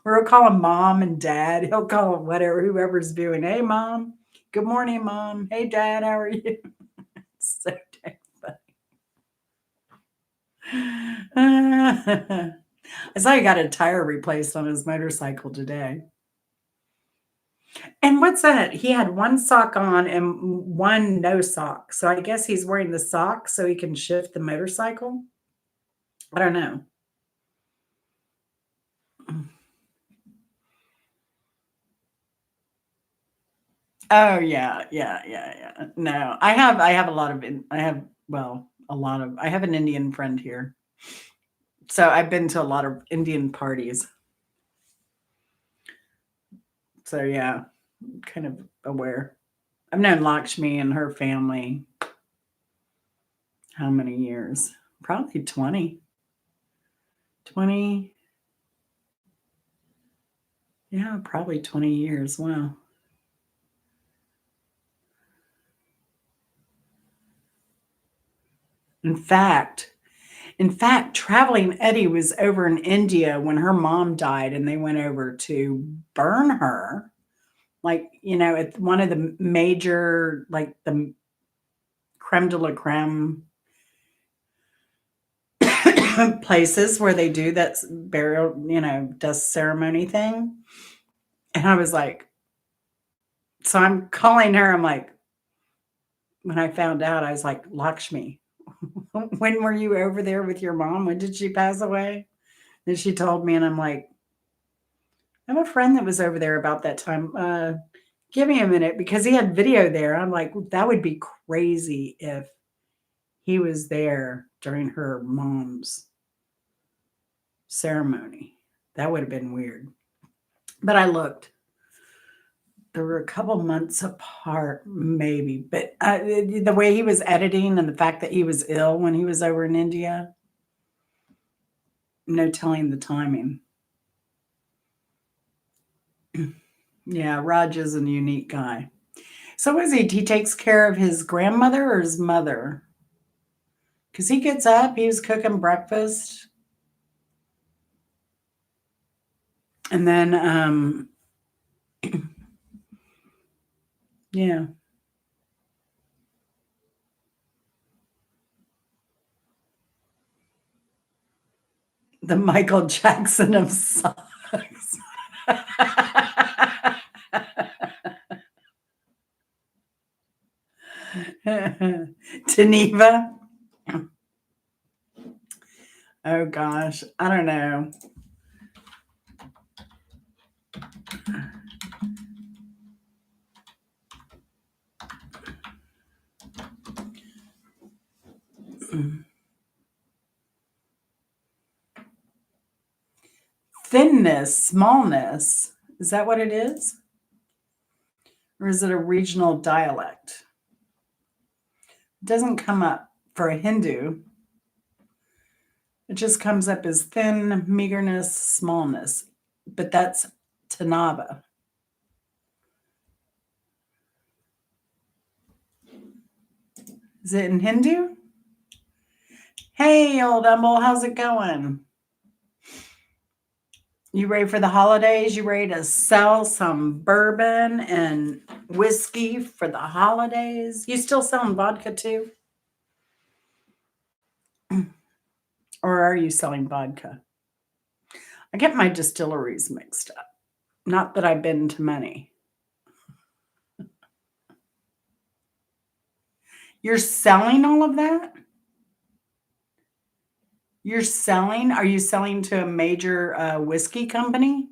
Or he'll call him mom and dad. He'll call him whatever, whoever's doing. Hey, mom. Good morning, mom. Hey, dad. How are you? It's so dang funny. I saw he got a tire replaced on his motorcycle today. And what's that? He had one sock on and one no sock. So I guess he's wearing the sock so he can shift the motorcycle. I don't know. Oh yeah. No, I have a lot of I have well a lot of I have an Indian friend here, so I've been to a lot of Indian parties. So yeah, kind of aware. I've known Lakshmi and her family. How many years? Probably 20. 20. Yeah, probably 20 years. Wow. In fact, Traveling Eddie was over in India when her mom died, and they went over to burn her. Like, at one of the major, like the creme de la creme places where they do that burial, dust ceremony thing. And I was like, so I'm calling her. I'm like, when I found out, I was like, Lakshmi, when were you over there with your mom? When did she pass away? And she told me, and I'm like, I have a friend that was over there about that time. Give me a minute because he had video there. I'm like, that would be crazy if he was there during her mom's ceremony. That would have been weird. But I looked. There were a couple months apart, maybe. But the way he was editing and the fact that he was ill when he was over in India, no telling the timing. Yeah, Raj is a unique guy. So is he? He takes care of his grandmother or his mother? Because he gets up, he was cooking breakfast. And then, yeah. The Michael Jackson of socks. Geneva. Oh gosh, I don't know. Thinness, smallness. Is that what it is? Or is it a regional dialect? It doesn't come up for a Hindu. It just comes up as thin, meagerness, smallness. But that's Tanaba. Is it in Hindu? Hey, old Humble, how's it going? You ready for the holidays? You ready to sell some bourbon and whiskey for the holidays? You still selling vodka too? Or are you selling vodka? I get my distilleries mixed up. Not that I've been to many. You're selling all of that? You're selling? Are you selling to a major whiskey company?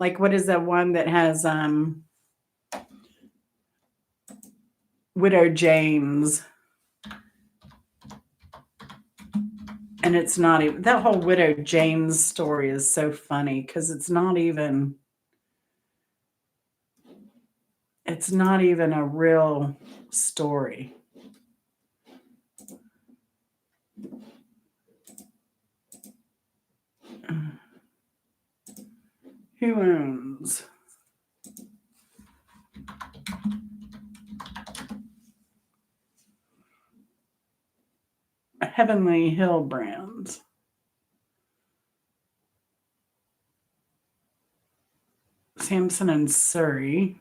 Like what is that one that has Widow James? And it's not even, that whole Widow James story is so funny because it's not even a real story. Who owns? Heavenly Hill Brands. Samson and Surrey.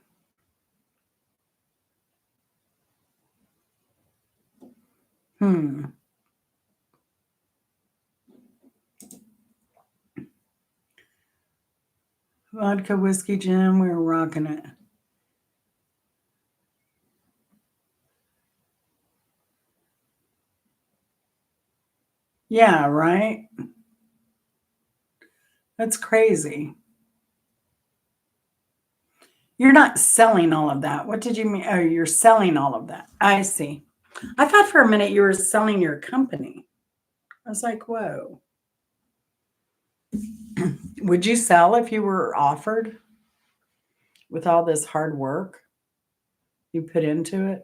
Vodka, whiskey, gin, we were rocking it. Yeah, right? That's crazy. You're not selling all of that. What did you mean? Oh, you're selling all of that. I see. I thought for a minute you were selling your company. I was like, whoa. Would you sell if you were offered with all this hard work you put into it?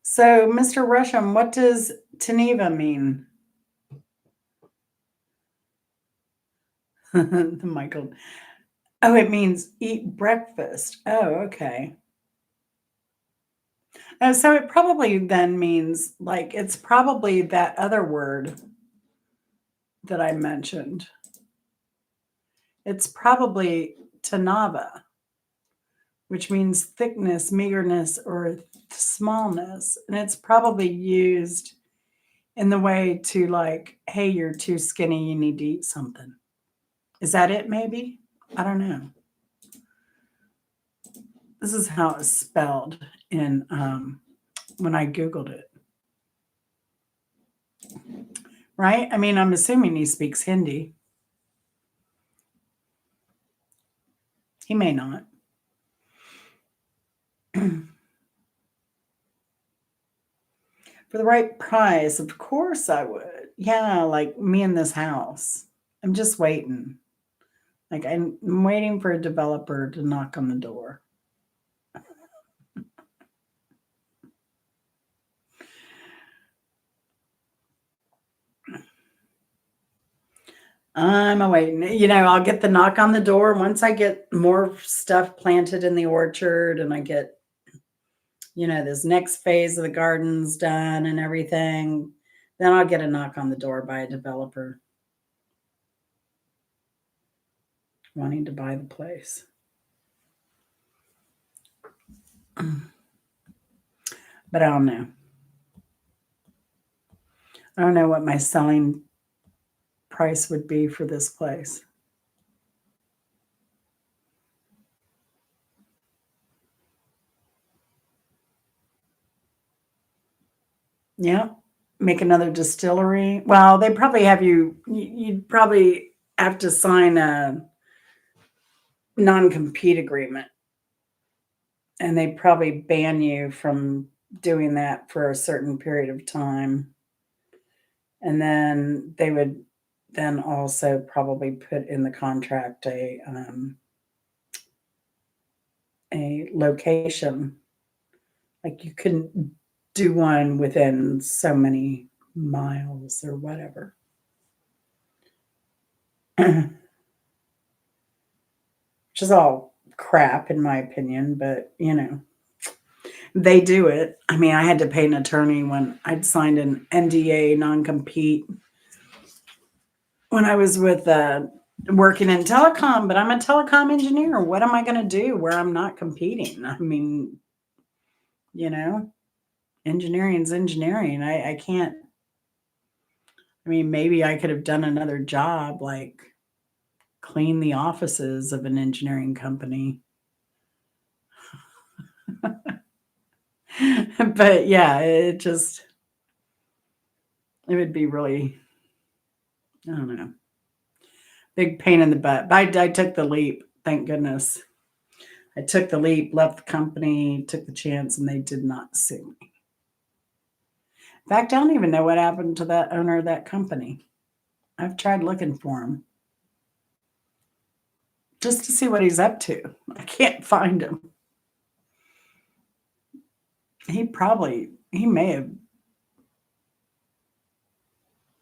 So, Mr. Rusham, what does Teneva mean? The Michael. Oh, it means eat breakfast. Oh, okay. So it probably then means like it's probably that other word that I mentioned. It's probably Tanava, which means thickness, meagerness, or smallness. And it's probably used in the way to like, hey, you're too skinny, you need to eat something. Is that it, maybe? I don't know. This is how it's spelled in when I Googled it. Right? I mean, I'm assuming he speaks Hindi. He may not. For the right price, of course I would. Yeah, like me in this house. I'm just waiting. Like I'm waiting for a developer to knock on the door. I'm awaiting. I'll get the knock on the door once I get more stuff planted in the orchard and I get, this next phase of the gardens done and everything. Then I'll get a knock on the door by a developer wanting to buy the place. But I don't know. I don't know what my selling price would be for this place. Yeah. Make another distillery. Well, they probably have you'd probably have to sign a non-compete agreement. And they probably ban you from doing that for a certain period of time. And then they would then also probably put in the contract a location. Like you couldn't do one within so many miles or whatever. Which is all crap in my opinion, but they do it. I mean, I had to pay an attorney when I'd signed an NDA non-compete when I was with working in telecom, but I'm a telecom engineer. What am I going to do where I'm not competing? I mean, engineering's engineering. I can't. I mean, maybe I could have done another job like clean the offices of an engineering company. But yeah, it would be really, I don't know, big pain in the butt. But I took the leap. Thank goodness. I took the leap, left the company, took the chance, and they did not sue me. In fact, I don't even know what happened to that owner of that company. I've tried looking for him just to see what he's up to. I can't find him. He may have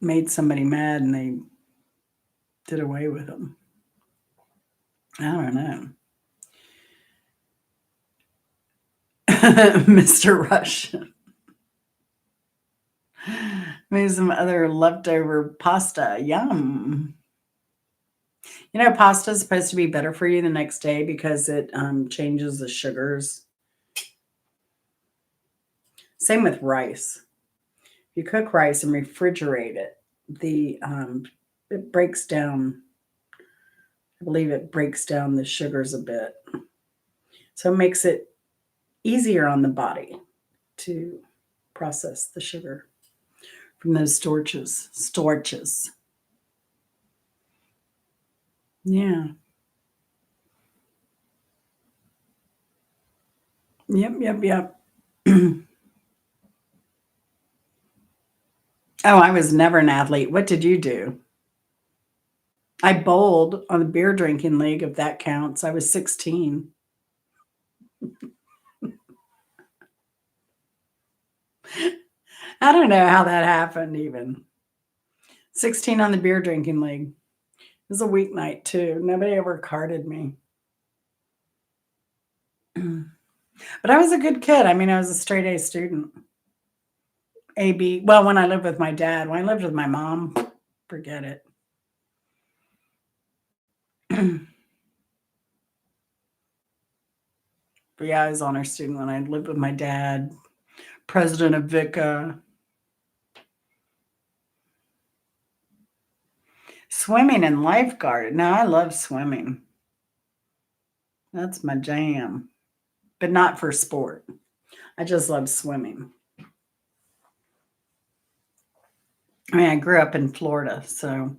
made somebody mad and they did away with him. I don't know. Mr. Russian. Maybe some other leftover pasta. Yum. Pasta is supposed to be better for you the next day because it changes the sugars. Same with rice. If you cook rice and refrigerate it, it breaks down. I believe it breaks down the sugars a bit. So it makes it easier on the body to process the sugar from those starches. Yeah. Yep. Oh, I was never an athlete. What did you do? I bowled on the beer drinking league, if that counts. I was 16. I don't know how that happened even. 16 on the beer drinking league. It was a weeknight too. Nobody ever carded me. But I was a good kid. I mean, I was a straight A student. AB. Well, when I lived with my dad, when I lived with my mom, forget it. But yeah, I was an honor student when I lived with my dad, president of VICA. Swimming and lifeguard. No, I love swimming. That's my jam. But not for sport. I just love swimming. I mean, I grew up in Florida, so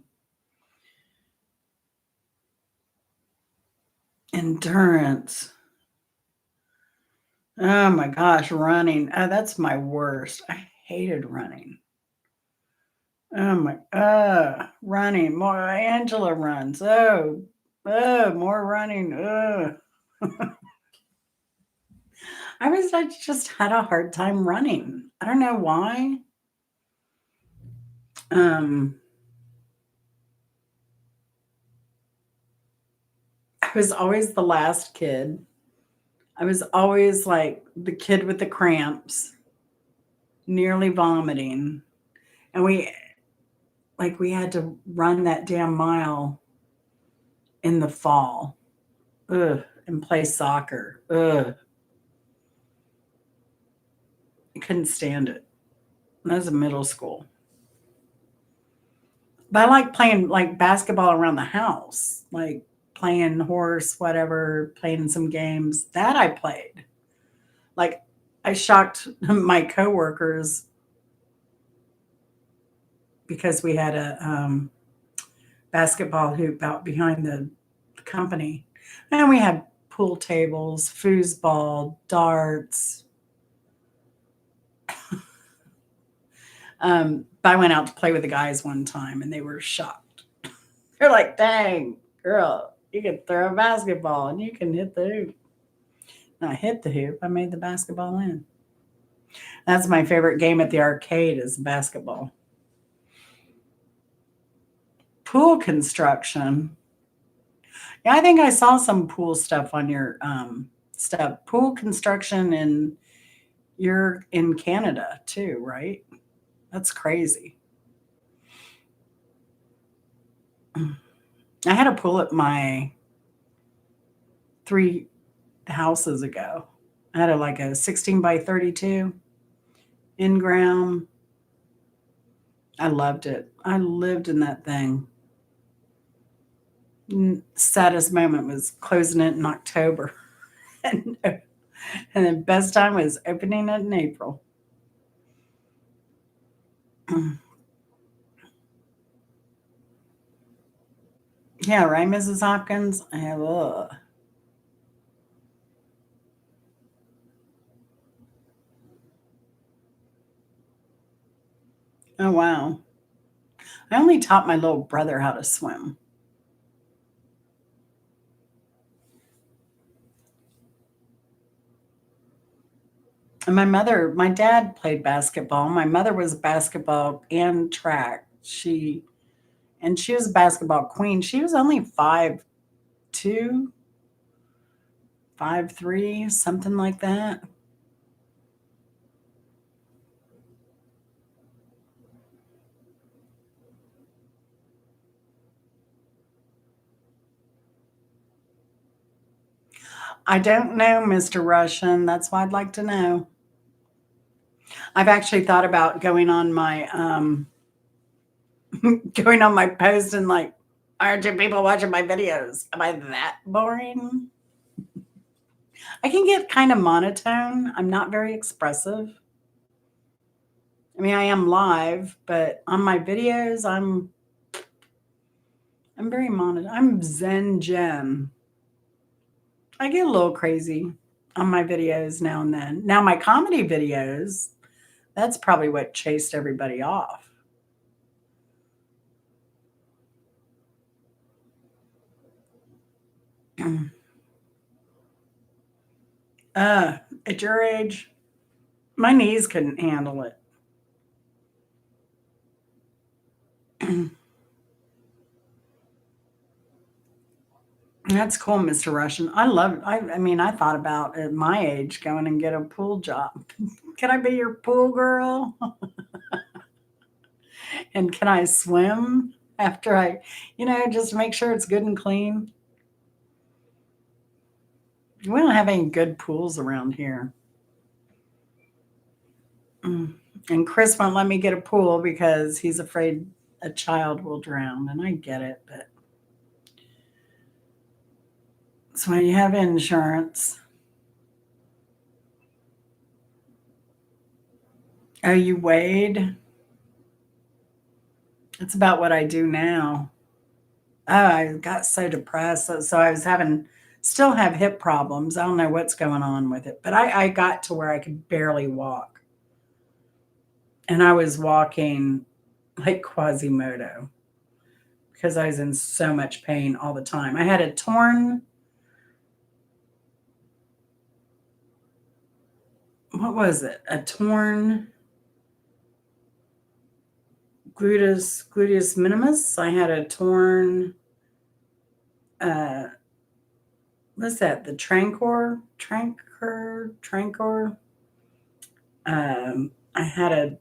endurance. Oh my gosh, running. Oh, that's my worst. I hated running. Running. More Angela runs. More running. I just had a hard time running. I don't know why. was always the last kid. I was always like the kid with the cramps, nearly vomiting. And we had to run that damn mile in the fall. Ugh, and play soccer. Ugh. I couldn't stand it. That was in middle school. But I like playing like basketball around the house, like playing horse, whatever, playing some games. That I played. Like I shocked my coworkers because we had a basketball hoop out behind the company, and we had pool tables, foosball, darts. But I went out to play with the guys one time, and they were shocked. They're like, "Dang, girl, you can throw a basketball and you can hit the hoop." And I hit the hoop. I made the basketball in. That's my favorite game at the arcade is basketball. Pool construction. Yeah, I think I saw some pool stuff on your stuff. Pool construction, and you're in Canada too, right? That's crazy. I had a pool at my 3 houses ago. I had like a 16 by 32 in ground. I loved it. I lived in that thing. Saddest moment was closing it in October. and the best time was opening it in April. Yeah, right, Mrs. Hopkins? I have, ugh. Oh, wow. I only taught my little brother how to swim. And my dad played basketball. My mother was basketball and track. She was a basketball queen. She was only 5'2", 5'3", something like that. I don't know, Mr. Russian. That's why I'd like to know. I've actually thought about going on my going on my post and like, aren't you people watching my videos? Am I that boring? I can get kind of monotone. I'm not very expressive. I mean, I am live, but on my videos, I'm very monotone. I'm Zen Jen. I get a little crazy on my videos now and then. Now my comedy videos, that's probably what chased everybody off. uh, at your age, my knees couldn't handle it. That's cool, Mr. Russian. I love it. I mean, I thought about at my age going and get a pool job. Can I be your pool girl? And can I swim after just make sure it's good and clean? We don't have any good pools around here. And Chris won't let me get a pool because he's afraid a child will drown. And I get it, but so when you have insurance. Oh, you weighed? That's about what I do now. Oh, I got so depressed. So I was still have hip problems. I don't know what's going on with it, but I got to where I could barely walk. And I was walking like Quasimodo because I was in so much pain all the time. I had what was it? A torn gluteus minimus. I had a torn uh, what's that? The Trancor. I had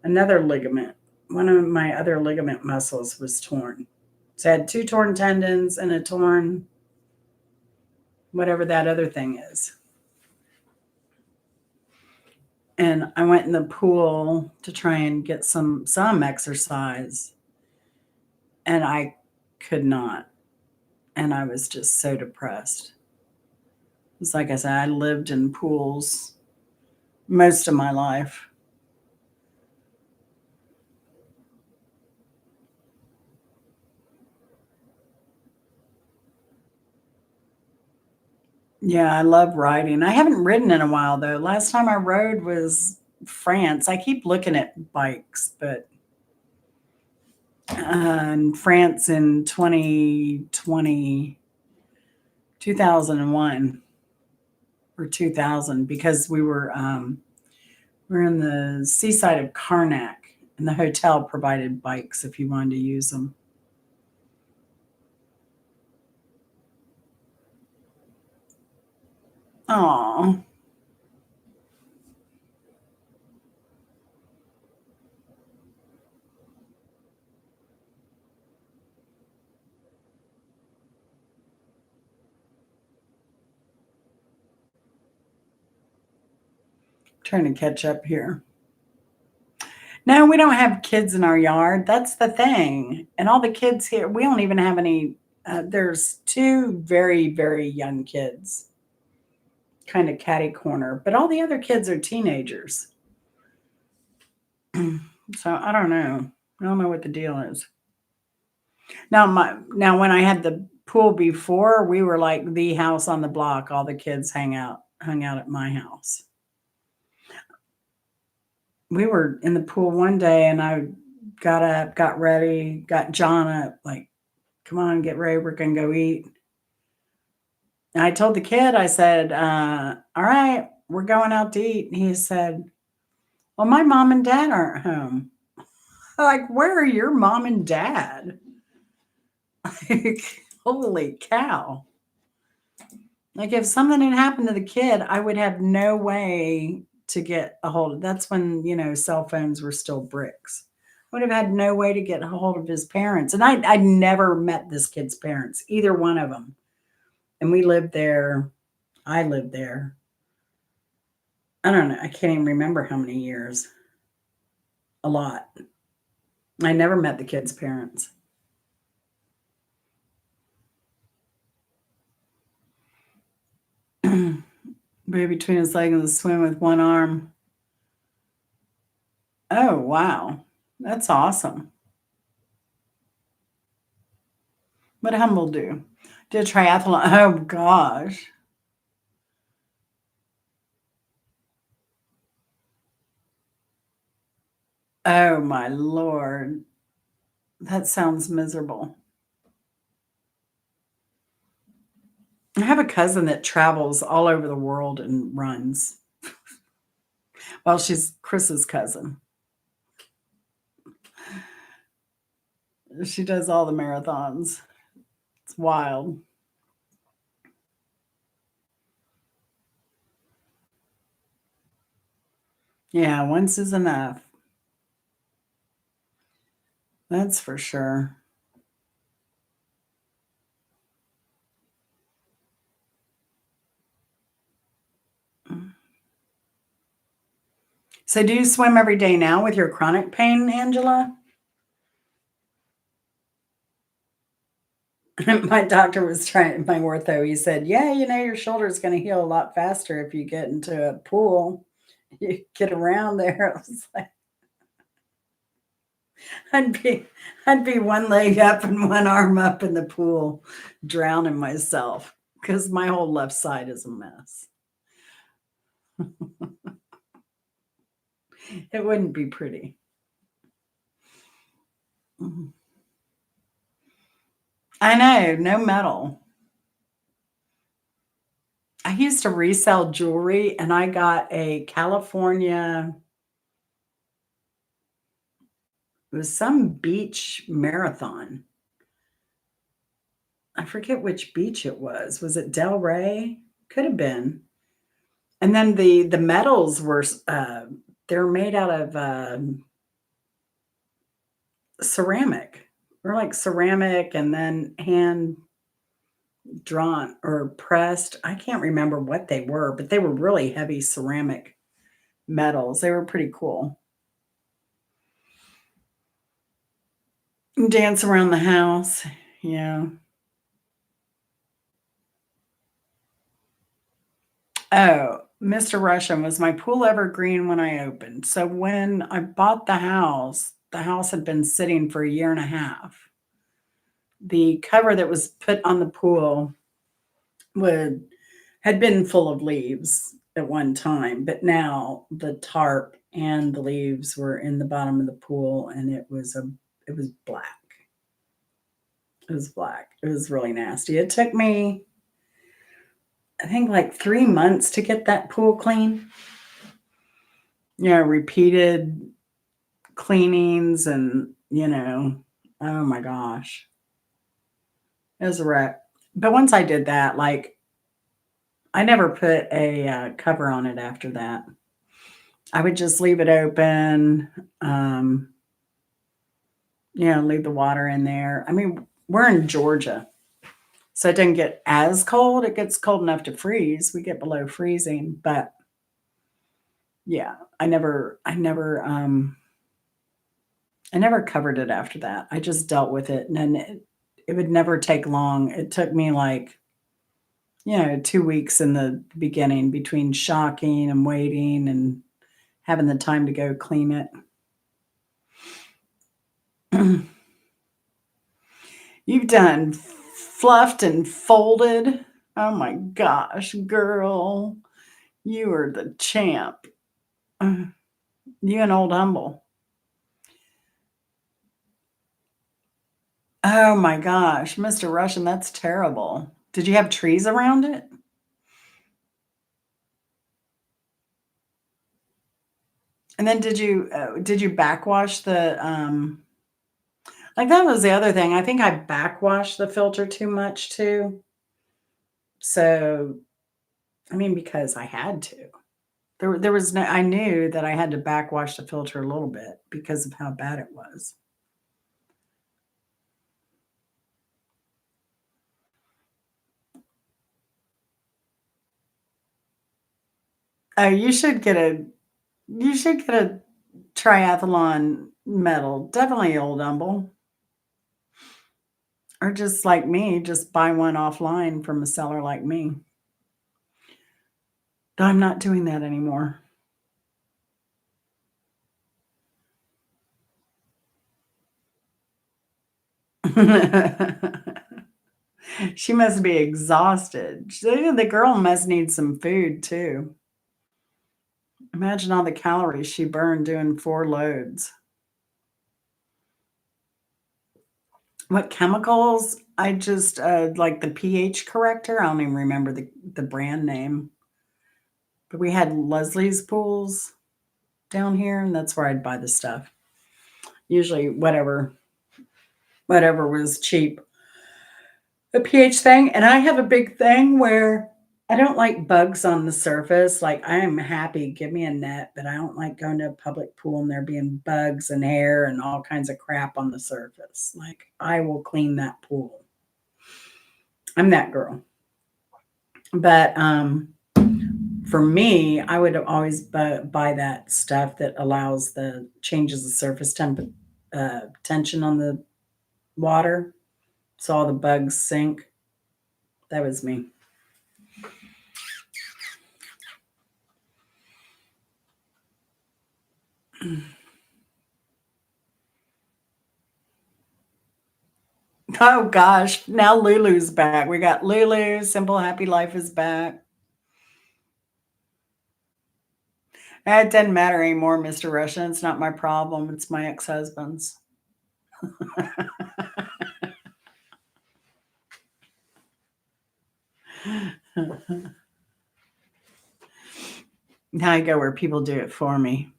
another ligament. One of my other ligament muscles was torn. So I had two torn tendons and a torn, whatever that other thing is. And I went in the pool to try and get some exercise, and I could not. And I was just so depressed. It's like I said, I lived in pools most of my life. Yeah, I love riding. I haven't ridden in a while though. Last time I rode was France. I keep looking at bikes, but in France in 2020, 2001 or 2000, because we were in the seaside of Karnak, and the hotel provided bikes if you wanted to use them. Oh, trying to catch up here. No, we don't have kids in our yard. That's the thing. And all the kids here, we don't even have any. There's two very, very young kids, kind of catty corner, but all the other kids are teenagers. So I don't know. I don't know what the deal is. Now when I had the pool before, we were like the house on the block. All the kids hung out at my house. We were in the pool one day, and I got up, got ready, got John up, like, come on, get ready, we're gonna go eat. And I told the kid, I said, all right, we're going out to eat. And he said, well, my mom and dad aren't home. Like, where are your mom and dad? Like, holy cow. Like, if something had happened to the kid, I would have no way to get a hold of. That's when, cell phones were still bricks. I would have had no way to get a hold of his parents. And I never met this kid's parents, either one of them. And we lived there. I lived there. I don't know. I can't even remember how many years. A lot. I never met the kid's parents. Baby between his legs and swim with one arm. Oh, wow. That's awesome. What did Humble do? Did a triathlon. Oh, gosh. Oh, my Lord. That sounds miserable. I have a cousin that travels all over the world and runs. Well, she's Chris's cousin. She does all the marathons. It's wild. Yeah, once is enough. That's for sure. So, do you swim every day now with your chronic pain, Angela? My doctor was trying, my ortho, he said, yeah, your shoulder's going to heal a lot faster if you get into a pool. You get around there. I was like, I'd be, I'd be one leg up and one arm up in the pool, drowning myself because my whole left side is a mess. It wouldn't be pretty. Mhm. I know, no metal. I used to resell jewelry, and I got a California, it was some beach marathon. I forget which beach it was. Was it Del Rey? Could have been. And then the metals were they're made out of ceramic. They're like ceramic and then hand drawn or pressed. I can't remember what they were, but they were really heavy ceramic metals. They were pretty cool. Dance around the house. Yeah. Oh, Mr. Russian, was my pool ever green when I opened? So when I bought the house had been sitting for a year and a half. The cover that was put on the pool would had been full of leaves at one time, but now the tarp and the leaves were in the bottom of the pool and it was black. It was black. It was really nasty. It took me, I think, like 3 months to get that pool clean. Repeated cleanings and, oh my gosh. It was a wreck. But once I did that, like, I never put a cover on it after that. I would just leave it open, leave the water in there. I mean, we're in Georgia, so it doesn't get as cold. It gets cold enough to freeze. We get below freezing, but yeah, I never covered it after that. I just dealt with it, and then it would never take long. It took me like, 2 weeks in the beginning between shocking and waiting and having the time to go clean it. You've done fluffed and folded. Oh my gosh, girl. You are the champ. You and Old Humble. Oh my gosh, Mr. Russian, that's terrible. Did you have trees around it? And then did you backwash the like that was the other thing. I think I backwashed the filter too much too. So, I mean, because I had to. There was no, I knew that I had to backwash the filter a little bit because of how bad it was. Oh, you should get a triathlon medal. Definitely, Old Humble. Or just like me, just buy one offline from a seller like me. But I'm not doing that anymore. She must be exhausted. The girl must need some food too. Imagine all the calories she burned doing 4 loads. What chemicals? I just, like the pH corrector. I don't even remember the brand name. But we had Leslie's Pools down here, and that's where I'd buy the stuff. Usually whatever was cheap. The pH thing, and I have a big thing where I don't like bugs on the surface. Like, I am happy, give me a net, but I don't like going to a public pool and there being bugs and hair and all kinds of crap on the surface. Like, I will clean that pool. I'm that girl. But for me, I would always buy that stuff that allows the changes the surface tension on the water, so all the bugs sink. That was me. Oh gosh, now Lulu's back. We got Lulu, Simple Happy Life is back. It doesn't matter anymore, Mr. Russian. It's not my problem. It's my ex-husband's. Now I go where people do it for me.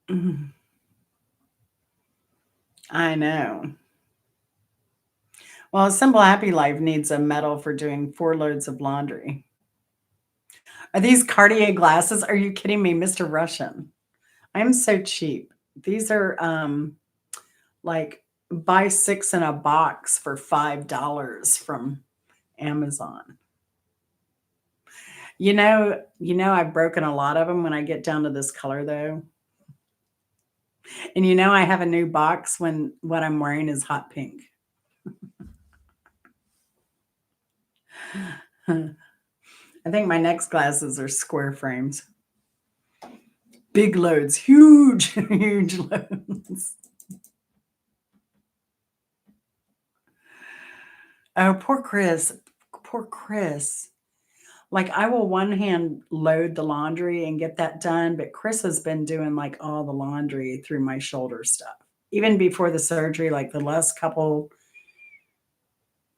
Mhm. I know. Well, a simple happy life needs a medal for doing 4 loads of laundry. Are these Cartier glasses? Are you kidding me, Mr. Russian? I am so cheap. These are like buy 6 in a box for $5 from Amazon. I've broken a lot of them when I get down to this color though. And I have a new box when what I'm wearing is hot pink. I think my next glasses are square frames. Big loads, huge, huge loads. Oh, poor Chris. Poor Chris. Like I will one hand load the laundry and get that done, but Chris has been doing like all the laundry through my shoulder stuff. Even before the surgery, like the last couple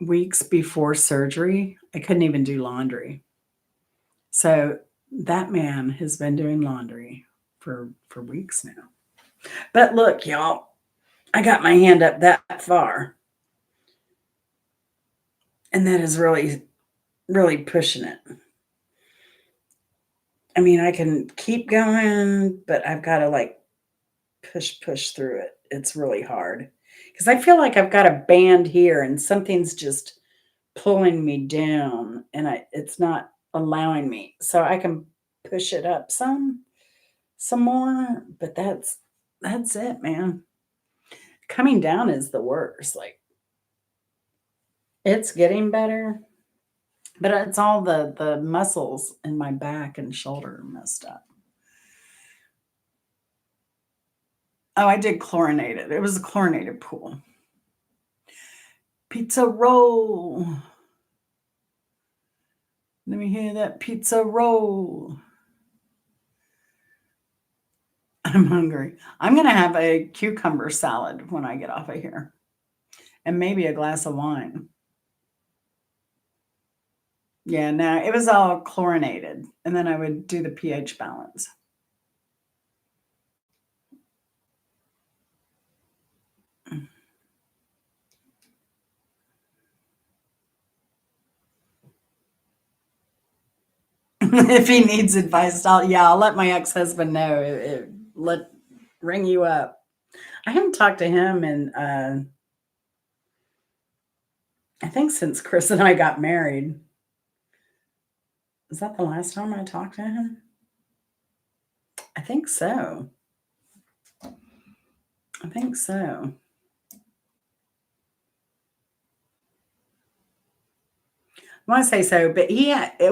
weeks before surgery, I couldn't even do laundry. So that man has been doing laundry for weeks now. But look, y'all, I got my hand up that far. And that is really, really pushing it. I mean, I can keep going, but I've got to like push through it. It's really hard because I feel like I've got a band here and something's just pulling me down and it's not allowing me. So I can push it up some more, but that's it, man. Coming down is the worst. Like it's getting better, but it's all the muscles in my back and shoulder messed up. Oh, I did chlorinated. It was a chlorinated pool. Pizza roll. Let me hear that pizza roll. I'm hungry. I'm going to have a cucumber salad when I get off of here and maybe a glass of wine. Yeah, no, it was all chlorinated. And then I would do the pH balance. If he needs advice, I'll let my ex-husband know. Let ring you up. I haven't talked to him in I think since Chris and I got married. Is that the last time I talked to him? I think so. I think so. I want to say so, but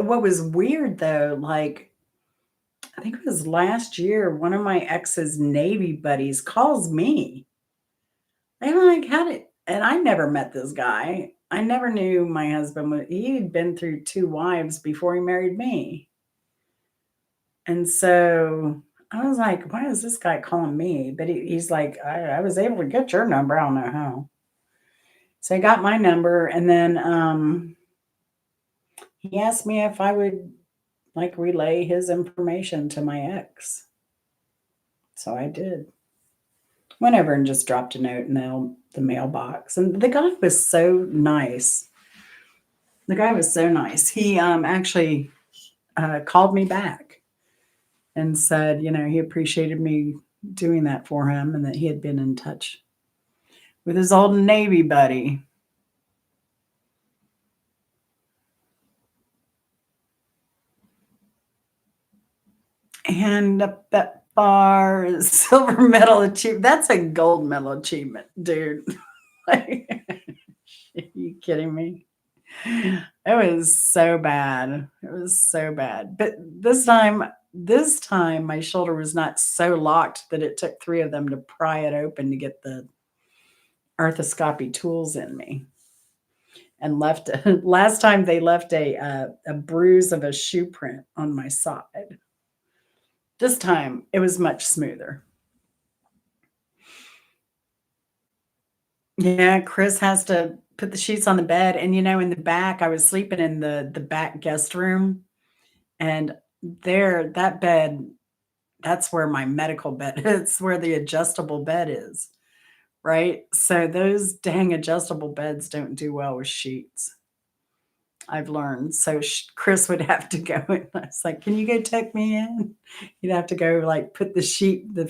what was weird though, like I think it was last year, one of my ex's Navy buddies calls me. I'm like, and I never met this guy. I never knew my husband. He'd been through 2 wives before he married me. And so I was like, why is this guy calling me? But he's like, I was able to get your number. I don't know how. So I got my number. And then he asked me if I would like relay his information to my ex. So I did. Went over and just dropped a note in the mailbox. And the guy was so nice. The guy was so nice. He actually called me back and said, he appreciated me doing that for him and that he had been in touch with his old Navy buddy. And up that bar is silver medal achievement. That's a gold medal achievement, dude. Like, are you kidding me? It was so bad. It was so bad. But this time my shoulder was not so locked that it took 3 of them to pry it open to get the arthroscopy tools in me. And last time they left a bruise of a shoe print on my side. This time it was much smoother. Yeah, Chris has to put the sheets on the bed. And in the back, I was sleeping in the back guest room. And that bed, that's where my medical bed, it's where the adjustable bed is. right? So those dang adjustable beds don't do well with sheets. I've learned. So Chris would have to go and I was like, "Can you go tuck me in?" He'd have to go like put the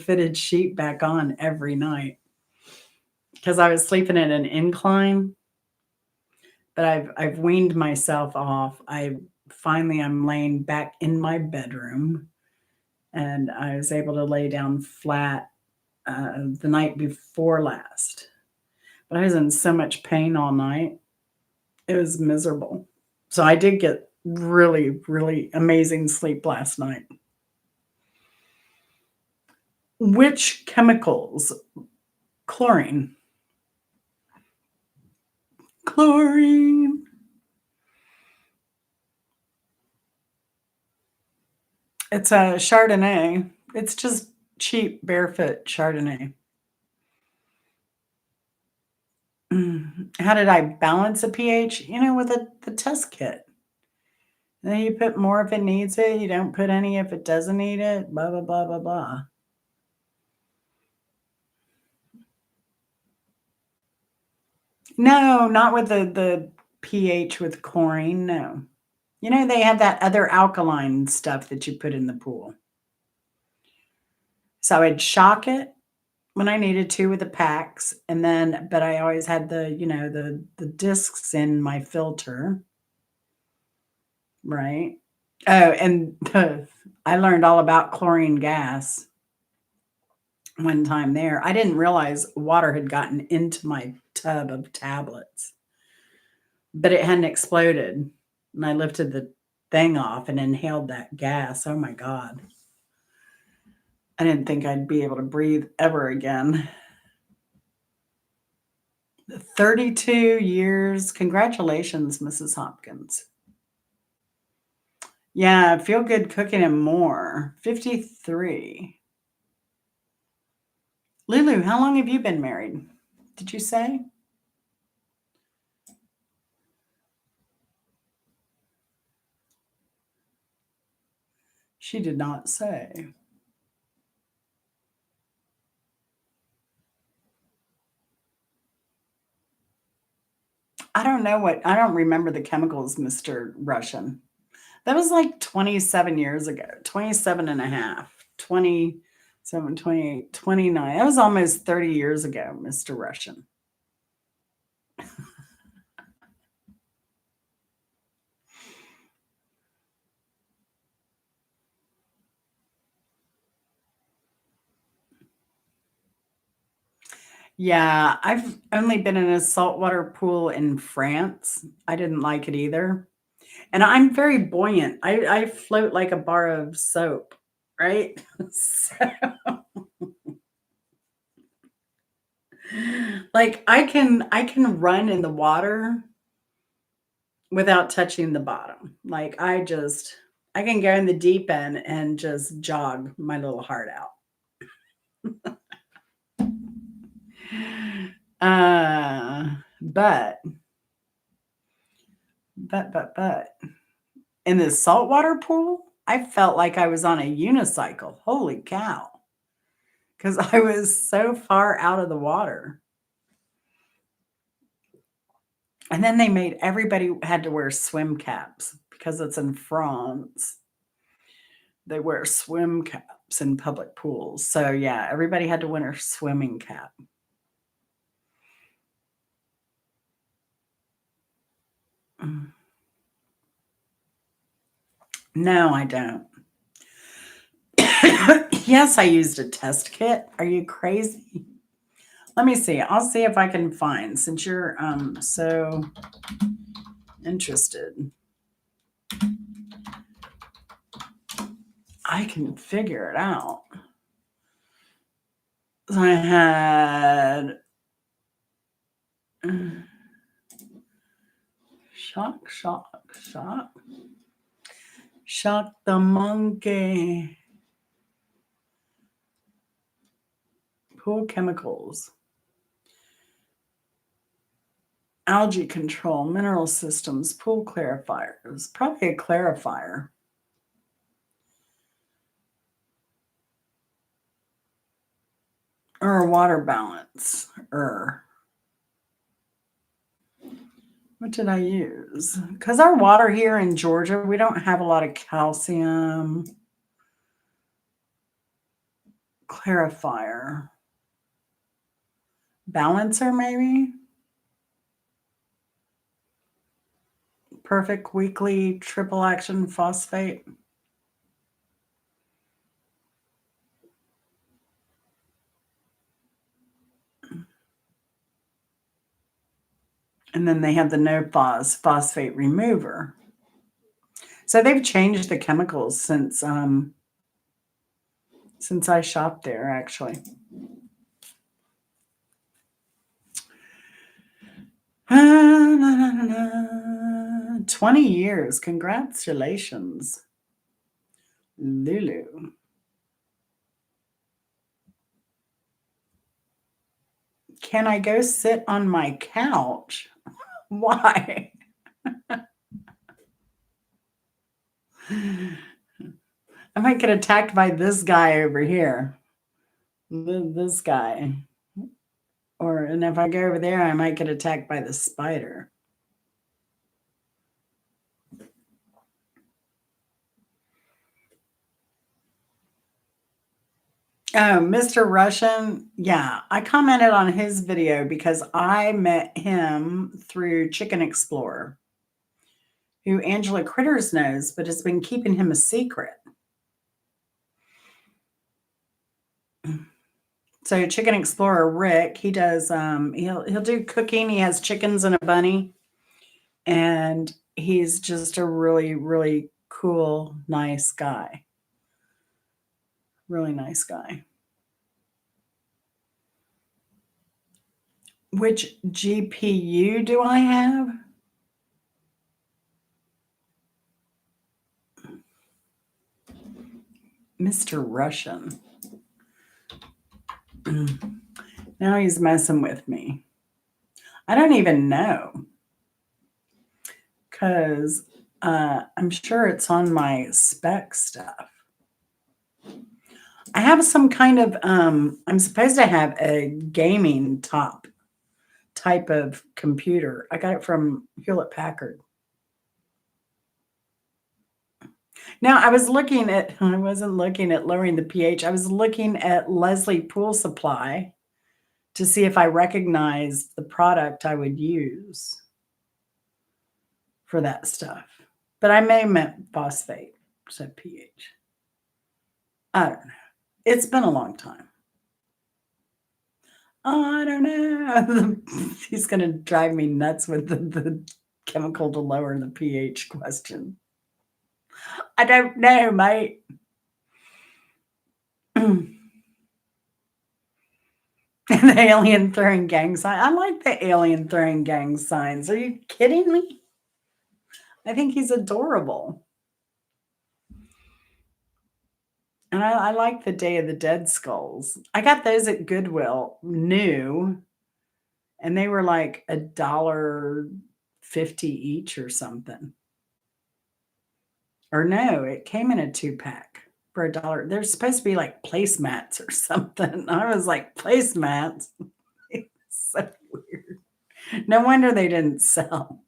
fitted sheet back on every night because I was sleeping in an incline. But I've weaned myself off. I'm laying back in my bedroom, and I was able to lay down flat the night before last. But I was in so much pain all night. It was miserable. So I did get really, really amazing sleep last night. Which chemicals? Chlorine. Chlorine. It's a Chardonnay. It's just cheap barefoot Chardonnay. How did I balance a pH? With the test kit. Then you put more if it needs it. You don't put any if it doesn't need it. Blah, blah, blah, blah, blah. No, not with the pH with chlorine. No. They have that other alkaline stuff that you put in the pool. So I'd shock it when I needed to with the packs. But I always had the discs in my filter. Right. Oh, and I learned all about chlorine gas one time there. I didn't realize water had gotten into my tub of tablets, but it hadn't exploded. And I lifted the thing off and inhaled that gas. Oh my God. I didn't think I'd be able to breathe ever again. 32 years. Congratulations, Mrs. Hopkins. Yeah, feel good cooking and more. 53. Lulu, how long have you been married? Did you say? She did not say. I don't remember the chemicals, Mr. Russian. That was like 27 years ago, 27 and a half, 27, 28, 29. That was almost 30 years ago, Mr. Russian. Yeah, I've only been in a saltwater pool in France. I didn't like it either. And I'm very buoyant. I float like a bar of soap, right? So, like I can run in the water without touching the bottom. Like I can go in the deep end and just jog my little heart out. But in this saltwater pool, I felt like I was on a unicycle. Holy cow. Because I was so far out of the water. And then they made everybody had to wear swim caps because it's in France. They wear swim caps in public pools. So yeah, everybody had to wear a swimming cap. No, I don't. Yes, I used a test kit. Are you crazy? Let me see. I'll see if I can find, since you're so interested. I can figure it out. So I had shock the monkey. Pool chemicals, algae control, mineral systems, pool clarifiers. Probably a clarifier. or a water balance. What did I use? Because our water here in Georgia, we don't have a lot of calcium. Clarifier. Balancer, maybe? Perfect weekly triple action phosphate. And then they have the no phosphate remover. So they've changed the chemicals since I shopped there, actually. 20 years. Congratulations, Lulu. Can I go sit on my couch? Why? I might get attacked by this guy over here. This guy. And if I go over there, I might get attacked by the spider. Oh, Mr. Russian. Yeah, I commented on his video because I met him through Chicken Explorer, who Angela Critters knows, but has been keeping him a secret. So Chicken Explorer Rick, he does he'll do cooking. He has chickens and a bunny, and he's just a really, really cool, nice guy. Really nice guy. Which GPU do I have? Mr. Russian. Now he's messing with me. I don't even know. Because I'm sure it's on my spec stuff. I have some kind of, I'm supposed to have a gaming type of computer. I got it from Hewlett Packard. Now, I wasn't looking at lowering the pH. I was looking at Leslie Pool Supply to see if I recognized the product I would use for that stuff. But I may have meant phosphate, said pH. I don't know. It's been a long time. I don't know. He's going to drive me nuts with the chemical to lower the pH question. I don't know, mate. The alien throwing gang sign. I like the alien throwing gang signs. Are you kidding me? I think he's adorable. And I like the Day of the Dead skulls. I got those at Goodwill, new, and they were like $1.50 each or something. Or no, it came in a 2-pack for $1. They're supposed to be like placemats or something. I was like, placemats? It's so weird. No wonder they didn't sell.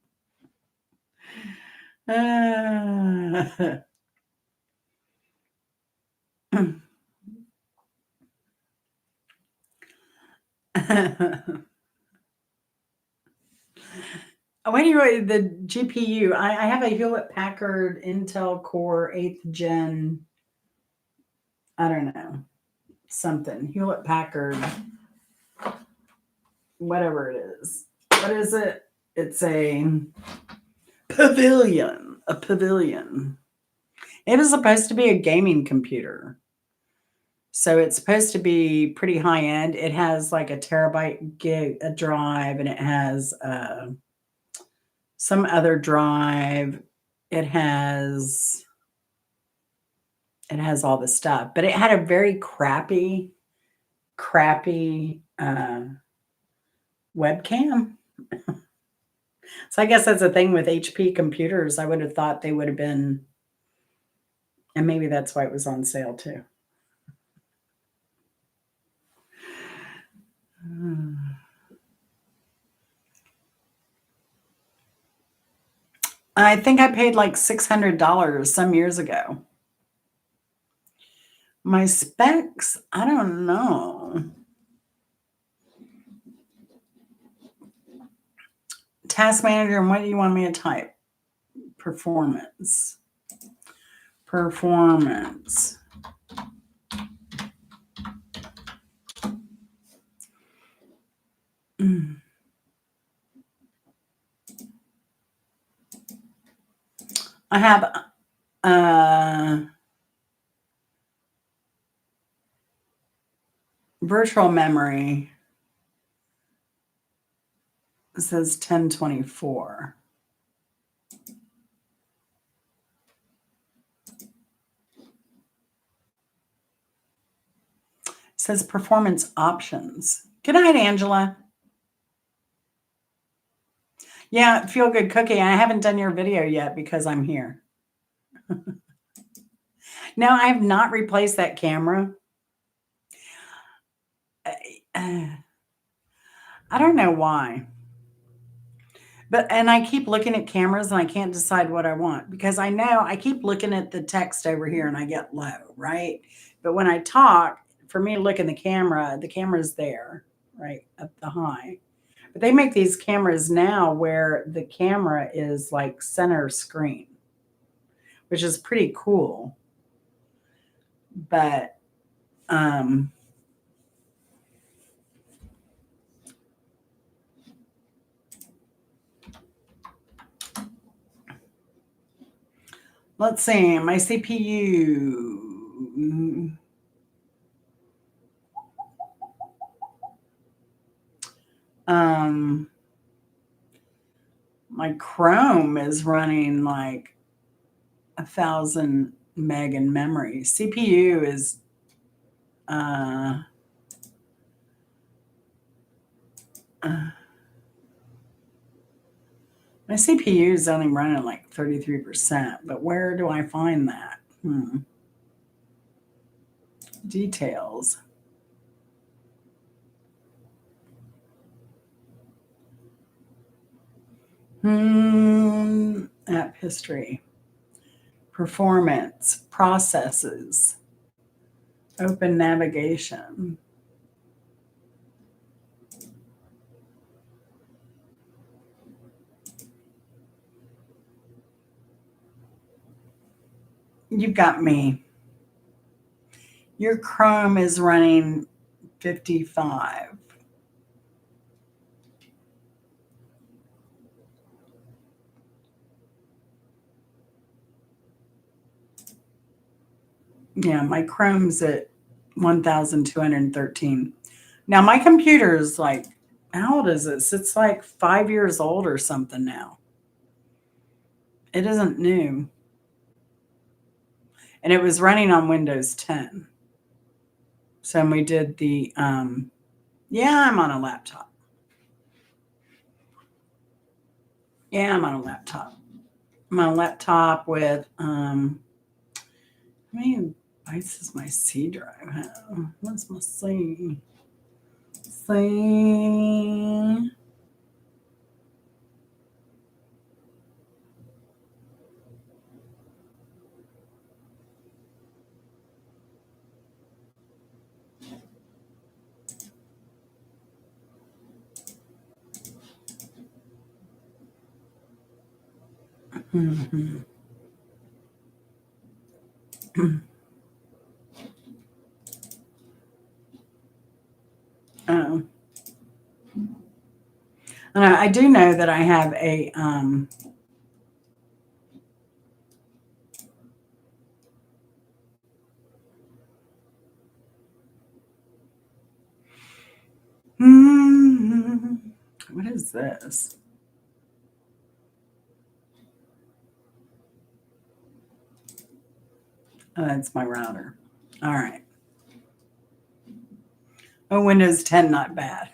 Anyway, the GPU, I have a Hewlett Packard Intel Core 8th Gen, I don't know, something. Hewlett Packard, whatever it is. What is it? It's a Pavilion. A Pavilion. It was supposed to be a gaming computer. So it's supposed to be pretty high end. It has like a terabyte gig, a drive, and it has some other drive. It has all the stuff, but it had a very crappy webcam. So I guess that's the thing with HP computers. I would have thought they would have been, and maybe that's why it was on sale too. I think I paid like $600 some years ago. My specs, I don't know. Task manager, and what do you want me to type? Performance. Performance. I have virtual memory. It says 1024. It says performance options. Good night, Angela. Yeah, feel good cookie. I haven't done your video yet because I'm here. No, I have not replaced that camera. I don't know why. And I keep looking at cameras and I can't decide what I want because I know I keep looking at the text over here and I get low, right? But when I talk, for me to look in the camera's there, right, at the high. But they make these cameras now where the camera is like center screen, which is pretty cool. But let's see, my CPU. My Chrome is running like 1,000 meg in memory. CPU is my CPU is only running like 33%, but where do I find that? Details. App history. Performance. Processes. Open navigation. You've got me. Your Chrome is running 55. Yeah, my Chrome's at 1,213. Now my computer is like, how old is this? It's like 5 years old or something now. It isn't new. And it was running on Windows 10. So we did the, yeah, I'm on a laptop. Yeah, I'm on a laptop. I'm on a laptop with, how many bytes does my C drive have? What's my C? C. Oh. I do know that I have a what is this? Oh, that's my router. All right. Oh, Windows 10, not bad.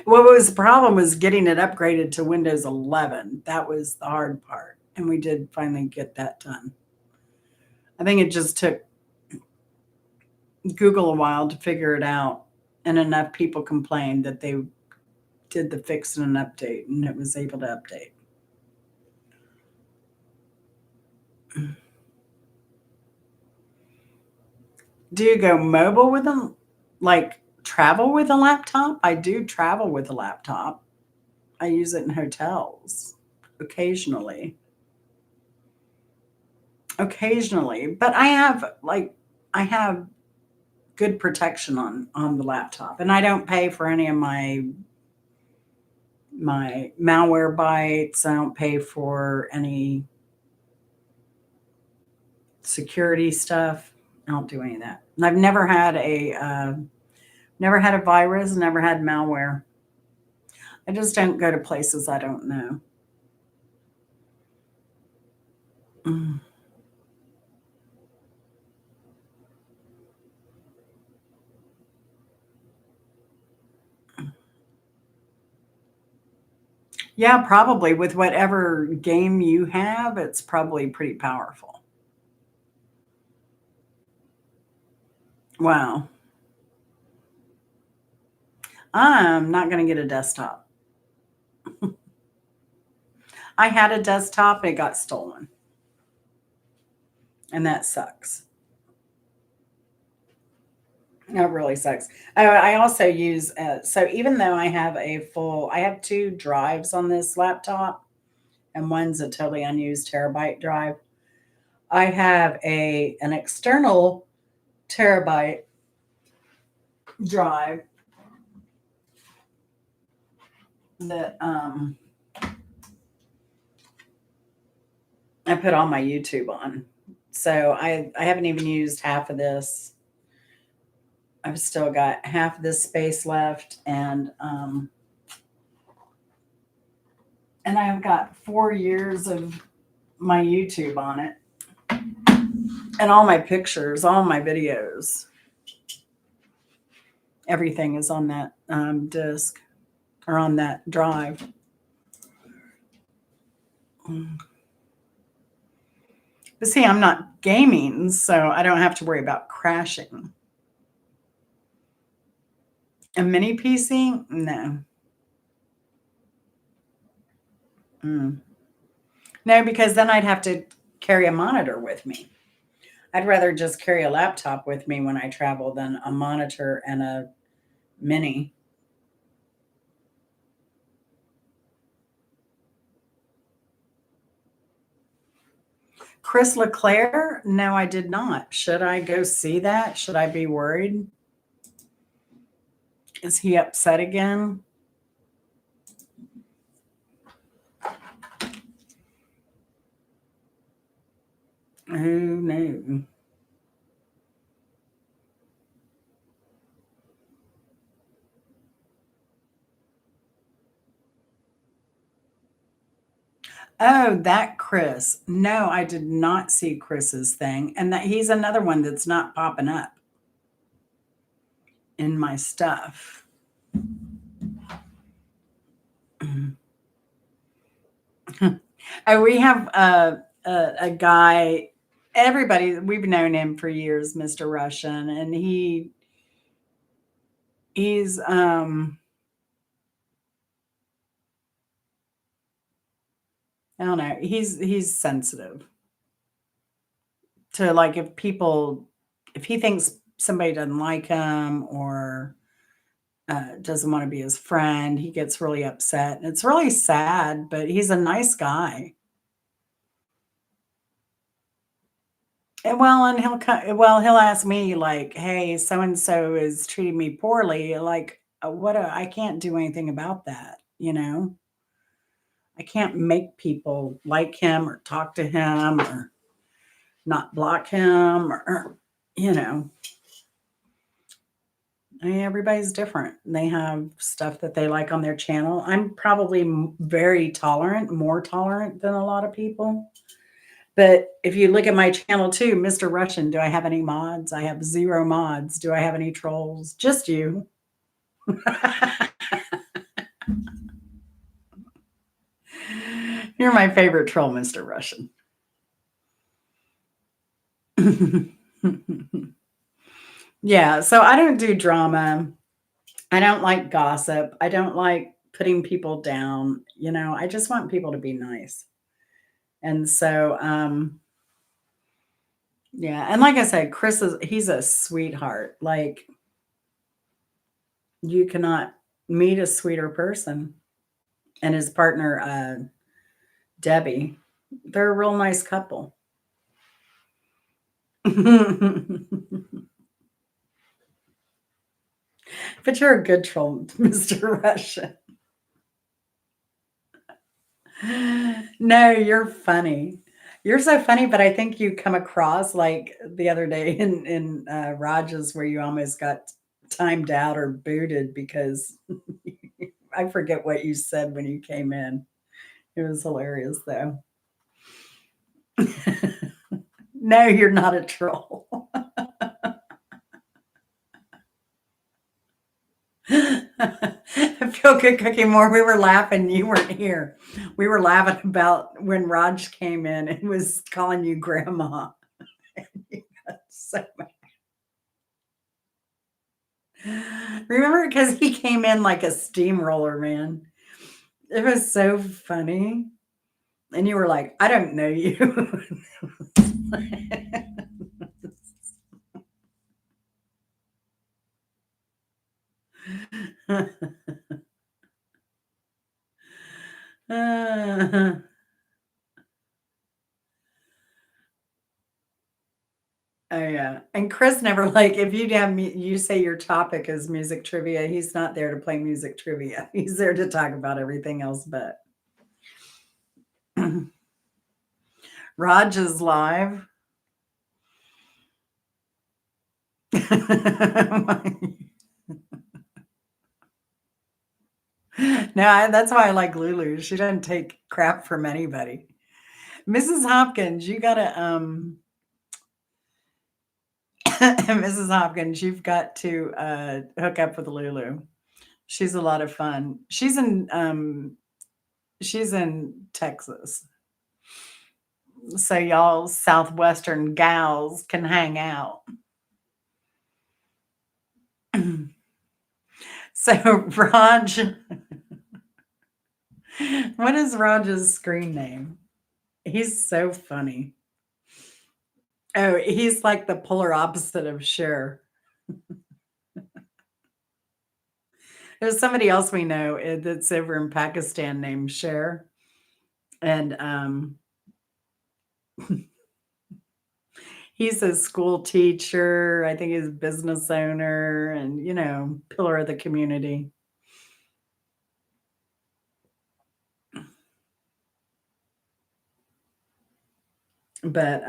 What was the problem was getting it upgraded to Windows 11. That was the hard part. And we did finally get that done. I think it just took Google a while to figure it out. and enough people complained that they did the fix and an update, and it was able to update. Do you go mobile with them? Like travel with a laptop? I do travel with a laptop. I use it in hotels occasionally. Occasionally, but I have good protection on the laptop, and I don't pay for any of my malware bites. I don't pay for any security stuff. I don't do any of that. And I've never had a virus, never had malware. I just don't go to places I don't know. Mm. Yeah, probably with whatever game you have, it's probably pretty powerful. Wow. I'm not going to get a desktop. I had a desktop, it got stolen, and that sucks. That really sucks. Oh, I also use, so even though I have two drives on this laptop, and one's a totally unused terabyte drive. I have an external terabyte drive that I put all my YouTube on. So I haven't even used half of this. I've still got half this space left, and I've got 4 years of my YouTube on it, and all my pictures, all my videos, everything is on that disk or on that drive. But see, I'm not gaming, so I don't have to worry about crashing. A mini PC? No. Mm. No, because then I'd have to carry a monitor with me. I'd rather just carry a laptop with me when I travel than a monitor and a mini. Chris LeClaire? No, I did not. Should I go see that? Should I be worried? Is he upset again? Who knew? Oh, that Chris. No, I did not see Chris's thing. And that he's another one that's not popping up in my stuff. Oh, we have a guy, everybody, we've known him for years, Mr. Russian, and he's I don't know, he's sensitive to, like, if he thinks somebody doesn't like him or doesn't want to be his friend, he gets really upset. And it's really sad, but he's a nice guy. And well, and he'll ask me like, "Hey, so and so is treating me poorly." Like, I can't do anything about that, you know? I can't make people like him or talk to him or not block him or you know. I mean, everybody's different. They have stuff that they like on their channel. I'm probably very tolerant, more tolerant than a lot of people. But if you look at my channel too, Mr. Russian, do I have any mods? I have 0 mods. Do I have any trolls? Just you. You're my favorite troll, Mr. Russian. Yeah, so I don't do drama. I don't like gossip. I don't like putting people down. I just want people to be nice. And so, yeah. And like I said, he's a sweetheart. Like, you cannot meet a sweeter person. And his partner, Debbie, they're a real nice couple. But you're a good troll, Mr. Russian. No, you're funny. You're so funny, but I think you come across like the other day in Rogers where you almost got timed out or booted because I forget what you said when you came in. It was hilarious though. No, you're not a troll. I feel good cooking more. We were laughing. You weren't here. We were laughing about when Raj came in and was calling you grandma. So remember, because he came in like a steamroller, man. It was so funny. And you were like, I don't know you. Uh, oh yeah, and Chris never like if you say your topic is music trivia. He's not there to play music trivia. He's there to talk about everything else. But Raj is live. No, that's why I like Lulu. She doesn't take crap from anybody. Mrs. Hopkins, you gotta Mrs. Hopkins, you've got to hook up with Lulu. She's a lot of fun. She's in Texas. So y'all southwestern gals can hang out. So Raj, what is Raj's screen name? He's so funny. Oh, he's like the polar opposite of Cher. There's somebody else we know that's over in Pakistan named Cher. And he's a school teacher. I think he's a business owner and, pillar of the community. But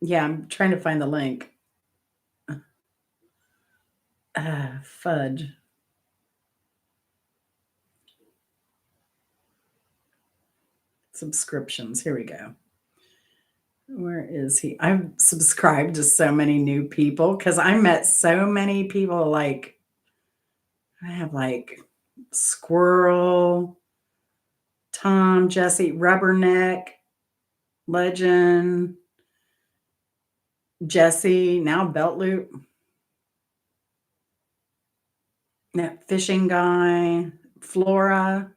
yeah, I'm trying to find the link. Fudge. Subscriptions. Here we go. Where is he? I've subscribed to so many new people because I met so many people. Like, I have like Squirrel, Tom, Jesse, Rubberneck, Legend, Jesse, now Belt Loop, that fishing guy, Flora,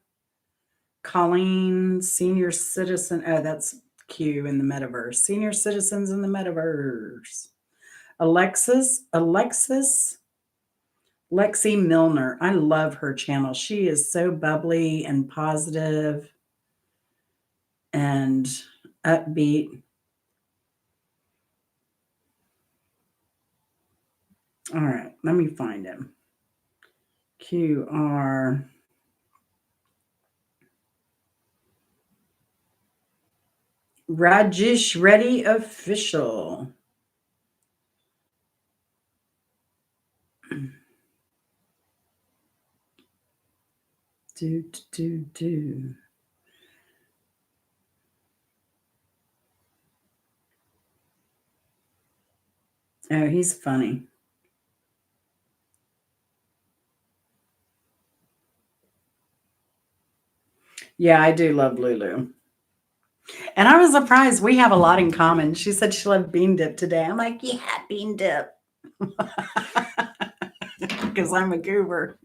Colleen, senior citizen. Oh, that's Q in the metaverse. Senior citizens in the metaverse. Alexis, Lexi Milner. I love her channel. She is so bubbly and positive and upbeat. All right, let me find him. QR. Rajesh Reddy Official. Do. Oh, he's funny. Yeah, I do love Lulu. And I was surprised. We have a lot in common. She said she loved bean dip today. I'm like, yeah, bean dip. Because I'm a goober.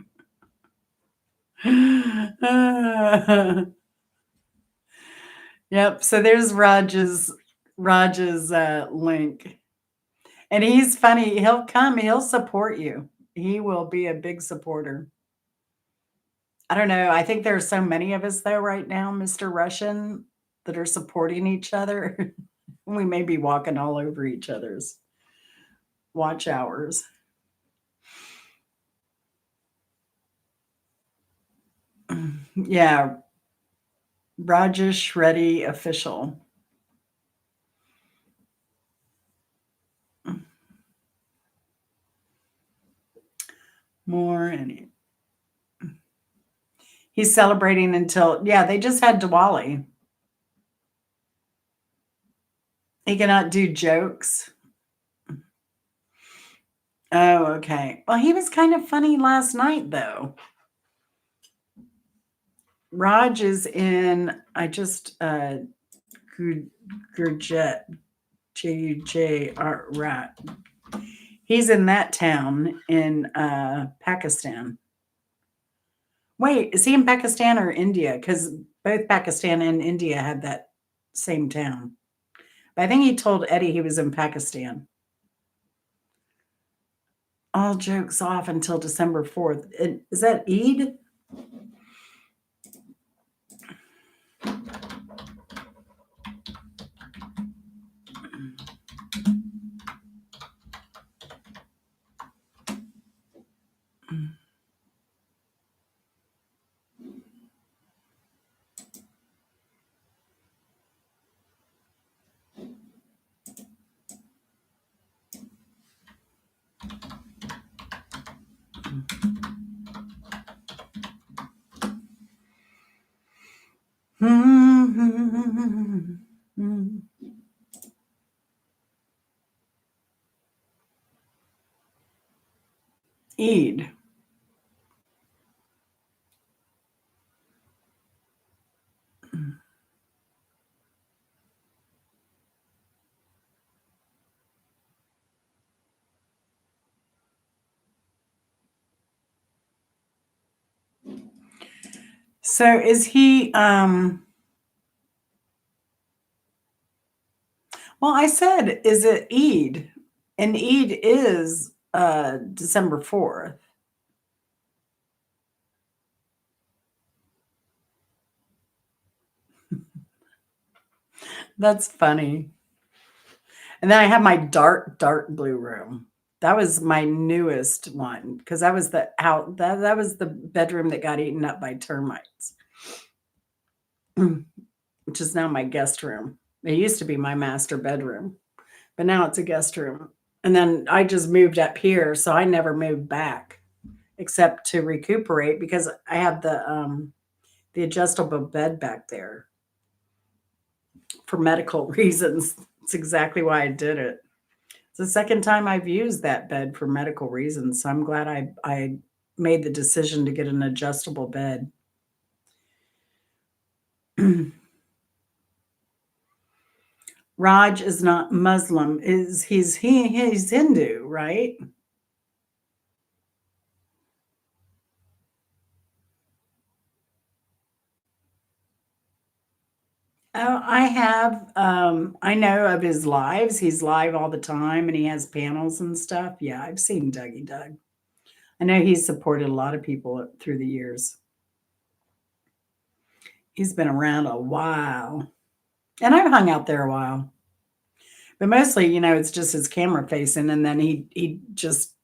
Yep. So there's Raj's link. And he's funny. He'll come, he'll support you. He will be a big supporter. I don't know. I think there are so many of us though right now, Mr. Russian, that are supporting each other. We may be walking all over each other's watch hours. Yeah, Rajesh Reddy official. More and he's celebrating until they just had Diwali. He cannot do jokes. Oh, okay. Well, he was kind of funny last night though. Raj is in I just Gurjet JJR Rat. He's in that town in Pakistan. Wait, is he in Pakistan or India? Because both Pakistan and India had that same town. But I think he told Eddie he was in Pakistan. All jokes off until December 4th. Is that Eid? Eid. So is he well, I said, is it Eid? And Eid is December 4th. That's funny. And then I have my dark blue room. That was my newest one because that was that was the bedroom that got eaten up by termites, which is now my guest room. It used to be my master bedroom, but now it's a guest room. And then I just moved up here, so I never moved back except to recuperate because I have the adjustable bed back there for medical reasons. It's exactly why I did it. It's the second time I've used that bed for medical reasons, so I'm glad I made the decision to get an adjustable bed. Raj is not Muslim. He's Hindu, right? Oh, I have. I know of his lives. He's live all the time, and he has panels and stuff. Yeah, I've seen Dougie Doug. I know he's supported a lot of people through the years. He's been around a while, and I've hung out there a while. But mostly, it's just his camera facing, and then he just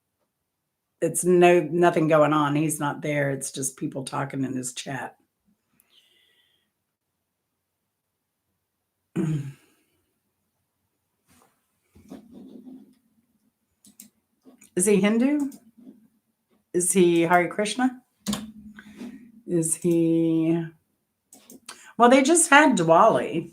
it's nothing going on. He's not there. It's just people talking in his chat. Is he Hindu? Is he Hare Krishna? Is he? Well, they just had Diwali.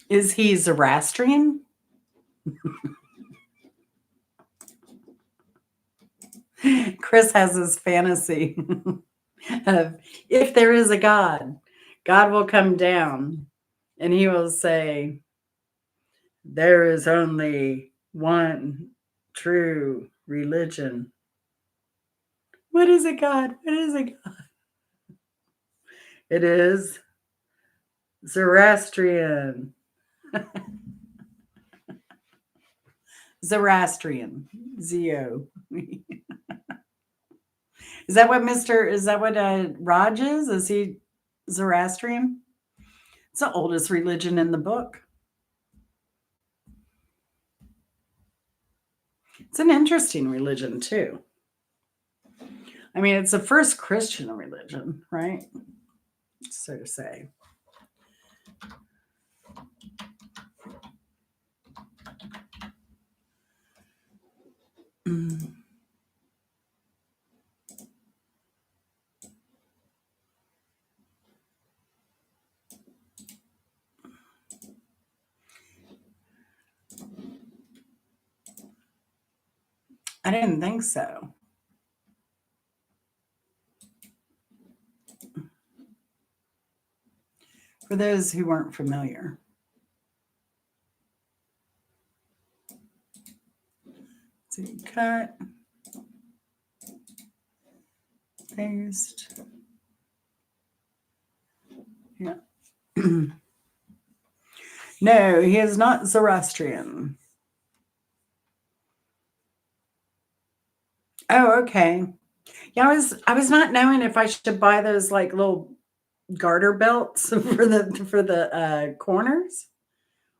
Is he Zoroastrian? Chris has his fantasy of if there is a God, God will come down and he will say, there is only one true religion. What is it, God? What is it, God? It is Zoroastrian. Zoroastrian. Z-O. Is that what Raj is? Is he Zoroastrian? It's the oldest religion in the book. It's an interesting religion too. I mean, it's the first Christian religion, right? So to say. Mm. I didn't think so. For those who weren't familiar. So you cut, paste. Yeah. No, he is not Zoroastrian. Oh, okay. Yeah, I was not knowing if I should buy those like little garter belts for the corners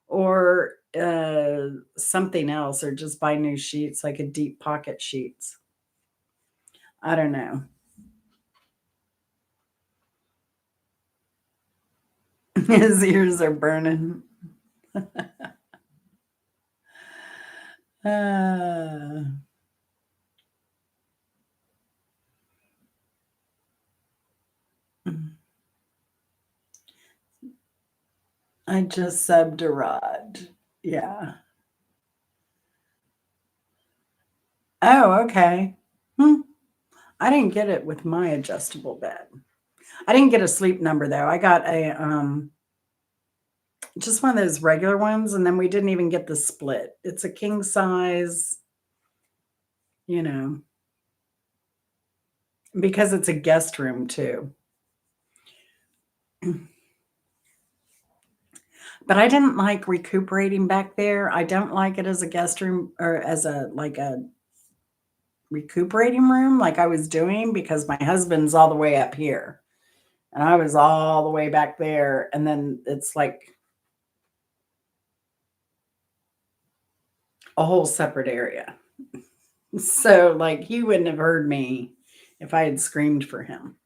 or something else, or just buy new sheets like a deep pocket sheets. I don't know. His ears are burning. uh, I just subbed a rod. Yeah. Oh, okay. I didn't get it with my adjustable bed. I didn't get a sleep number though. I got a just one of those regular ones, and then we didn't even get the split. It's a king size, you know, because it's a guest room too. But I didn't like recuperating back there. I don't like it as a guest room or as a recuperating room like I was doing, because my husband's all the way up here and I was all the way back there, and then it's like a whole separate area. So like he wouldn't have heard me if I had screamed for him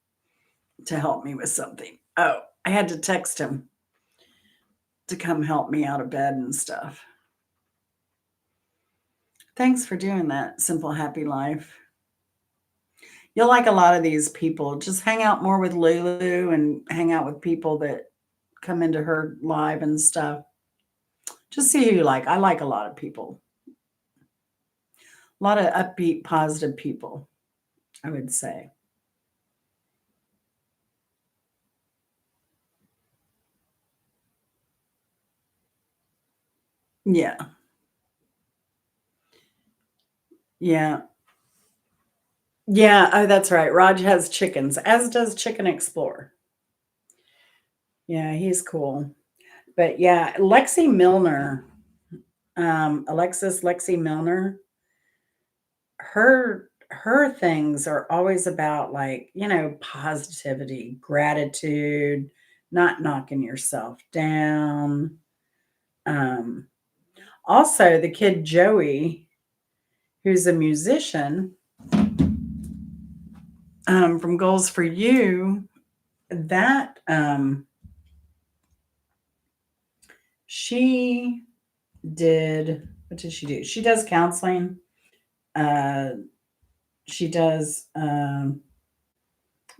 to help me with something. Oh, I had to text him to come help me out of bed and stuff. Thanks for doing that, Simple Happy Life. You'll like a lot of these people. Just hang out more with Lulu and hang out with people that come into her live and stuff. Just see who you like. I like a lot of people. A lot of upbeat, positive people, I would say. Yeah. Yeah. Yeah. Oh, that's right. Raj has chickens, as does Chicken Explorer. Yeah, he's cool. But yeah, Lexi Milner, Alexis Lexi Milner, her things are always about like, positivity, gratitude, not knocking yourself down. Um, Also, the kid Joey, who's a musician, from Goals for You, that she did. What did she do? She does counseling. Uh, she does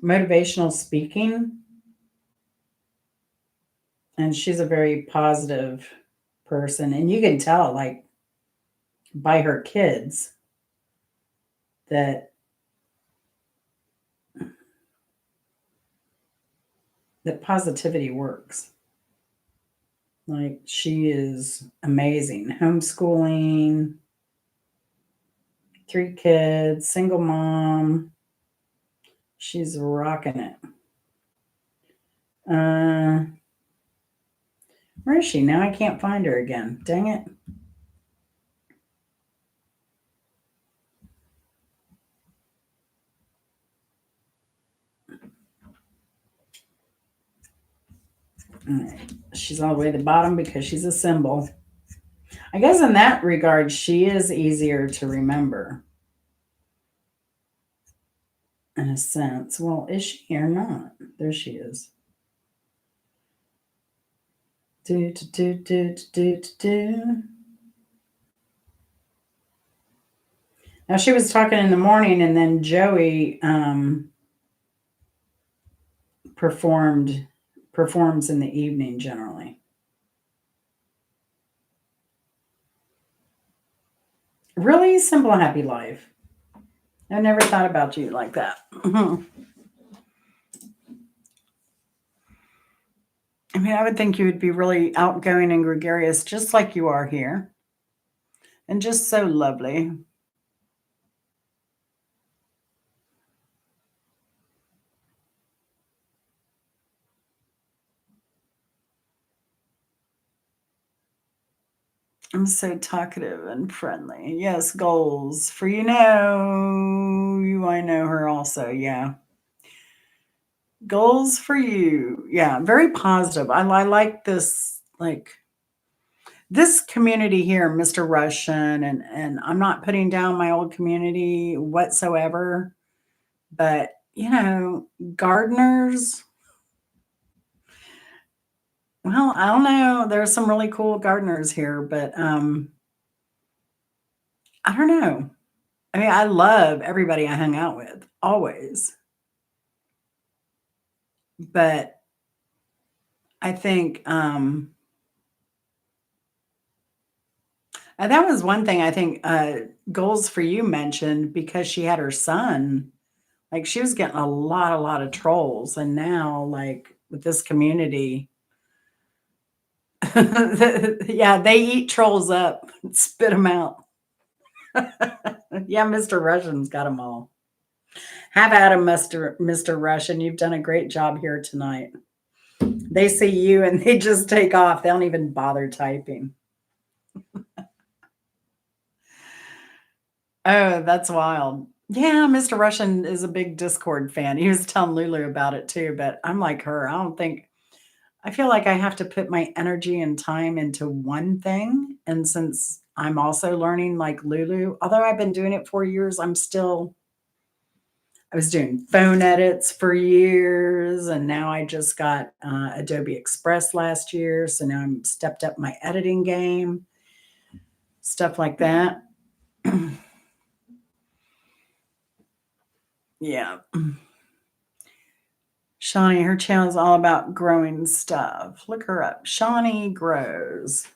motivational speaking, and she's a very positive person. And you can tell, like, by her kids, that that positivity works. Like, she is amazing. Homeschooling, 3 kids, single mom. She's rocking it. Where is she? Now I can't find her again. Dang it. All right. She's all the way at the bottom because she's a symbol. I guess in that regard, she is easier to remember. In a sense. Well, is she or not? There she is. Do, do, do, do, do, do, do. Now, she was talking in the morning, and then Joey performs in the evening generally. Really simple, happy life. I never thought about you like that. I mean, I would think you would be really outgoing and gregarious, just like you are here, and just so lovely. I'm so talkative and friendly. Yes, goals for you I know her also. Yeah. Goals for you. Yeah, very positive. I like this, like this community here, Mr. Russian, and I'm not putting down my old community whatsoever, but gardeners, well, I don't know. There's some really cool gardeners here, but I don't know. I mean, I love everybody I hung out with, always. But I think and that was one thing I think goals for you mentioned because she had her son. Like, she was getting a lot of trolls, and now, like, with this community, yeah, they eat trolls up, spit them out. Yeah, Mr. Russian's got them all. Have at him, Mr. Russian. You've done a great job here tonight. They see you and they just take off. They don't even bother typing. Oh, that's wild. Yeah, Mr. Russian is a big Discord fan. He was telling Lulu about it too, but I'm like her. I feel like I have to put my energy and time into one thing. And since I'm also learning like Lulu, although I've been doing it for years, I was doing phone edits for years. And now I just got Adobe Express last year. So now I'm stepped up my editing game, stuff like that. Yeah. Shawnee, her channel is all about growing stuff. Look her up. Shawnee Grows.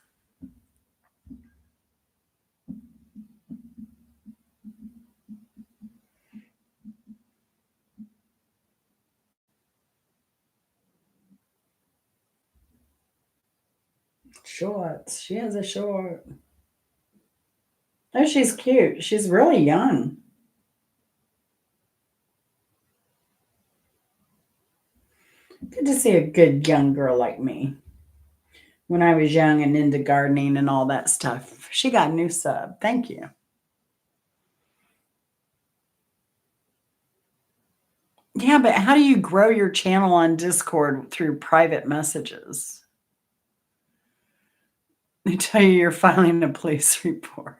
Shorts. She has a short. Oh, she's cute. She's really young. Good to see a good young girl like me. When I was young and into gardening and all that stuff. She got a new sub. Thank you. Yeah, but how do you grow your channel on Discord through private messages? They tell you you're filing a police report.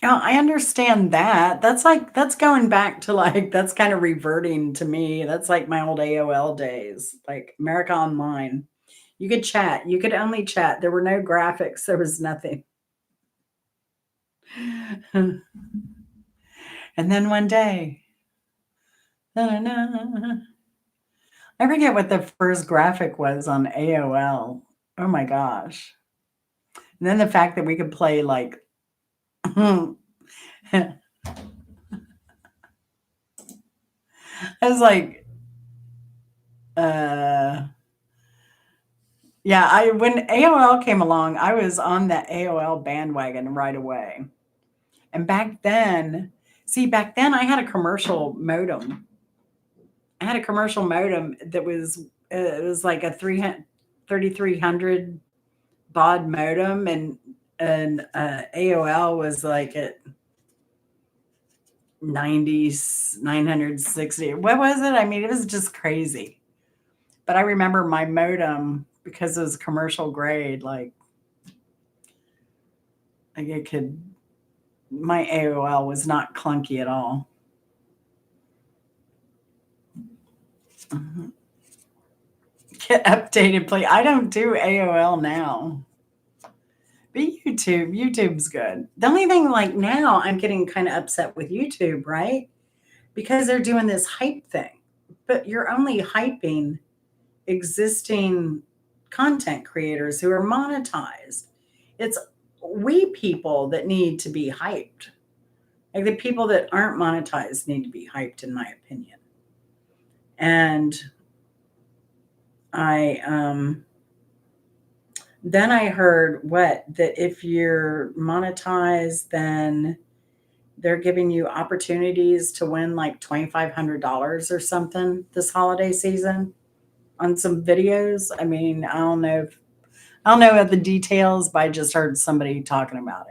Oh, I understand that. That's going back to like that's kind of reverting to me. That's like my old AOL days, like America Online. You could chat. You could only chat. There were no graphics. There was nothing. And then one day, I forget what the first graphic was on AOL. Oh my gosh. And then the fact that we could play like I was like, yeah, when AOL came along, I was on the AOL bandwagon right away. And back then I had a commercial modem. I had a commercial modem that was it was like a 3300 baud modem, and AOL was like at 90s 960. What was it? I mean, it was just crazy. But I remember my modem, because it was commercial grade, like it could, my AOL was not clunky at all. Get updated, please. I don't do AOL now. But YouTube's good. The only thing, like, now I'm getting kind of upset with YouTube, right? Because they're doing this hype thing. But you're only hyping existing content creators who are monetized. It's we people that need to be hyped. Like, the people that aren't monetized need to be hyped, in my opinion. And then I heard that if you're monetized, then they're giving you opportunities to win like $2,500 or something this holiday season on some videos. I mean, I don't know about the details, but I just heard somebody talking about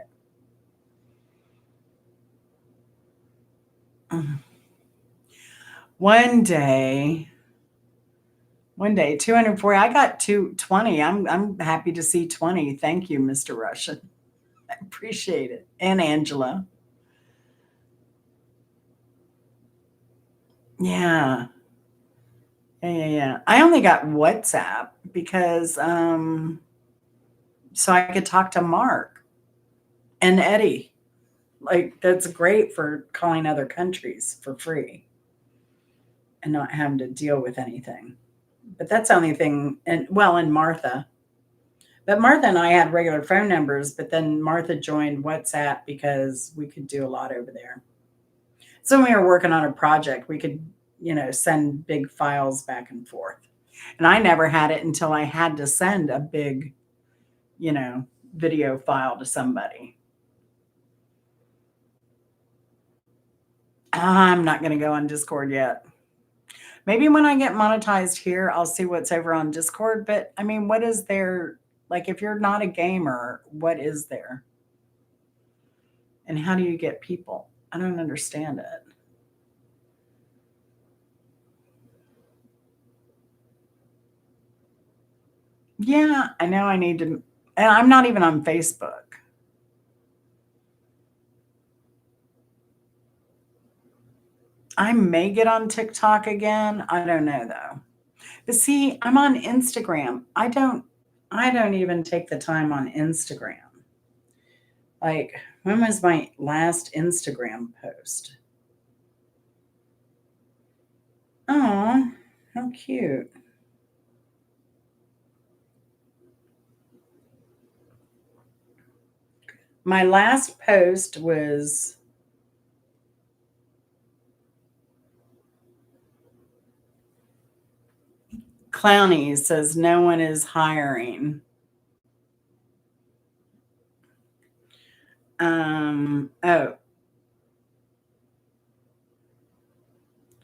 it. One day, 240. I got 220. I'm happy to see 20. Thank you, Mr. Russian. I appreciate it. And Angela. Yeah. Yeah. I only got WhatsApp because so I could talk to Mark and Eddie. Like, that's great for calling other countries for free and not having to deal with anything. But that's the only thing. And Martha. But Martha and I had regular phone numbers, but then Martha joined WhatsApp because we could do a lot over there. So when we were working on a project, we could, send big files back and forth. And I never had it until I had to send a big, video file to somebody. I'm not going to go on Discord yet. Maybe when I get monetized here, I'll see what's over on Discord. But I mean, what is there? Like, if you're not a gamer, what is there? And how do you get people? I don't understand it. Yeah, I know I need to. And I'm not even on Facebook. I may get on TikTok again. I don't know though. But see, I'm on Instagram. I don't even take the time on Instagram. Like, when was my last Instagram post? Oh, how cute. My last post was Clowny says no one is hiring. Oh.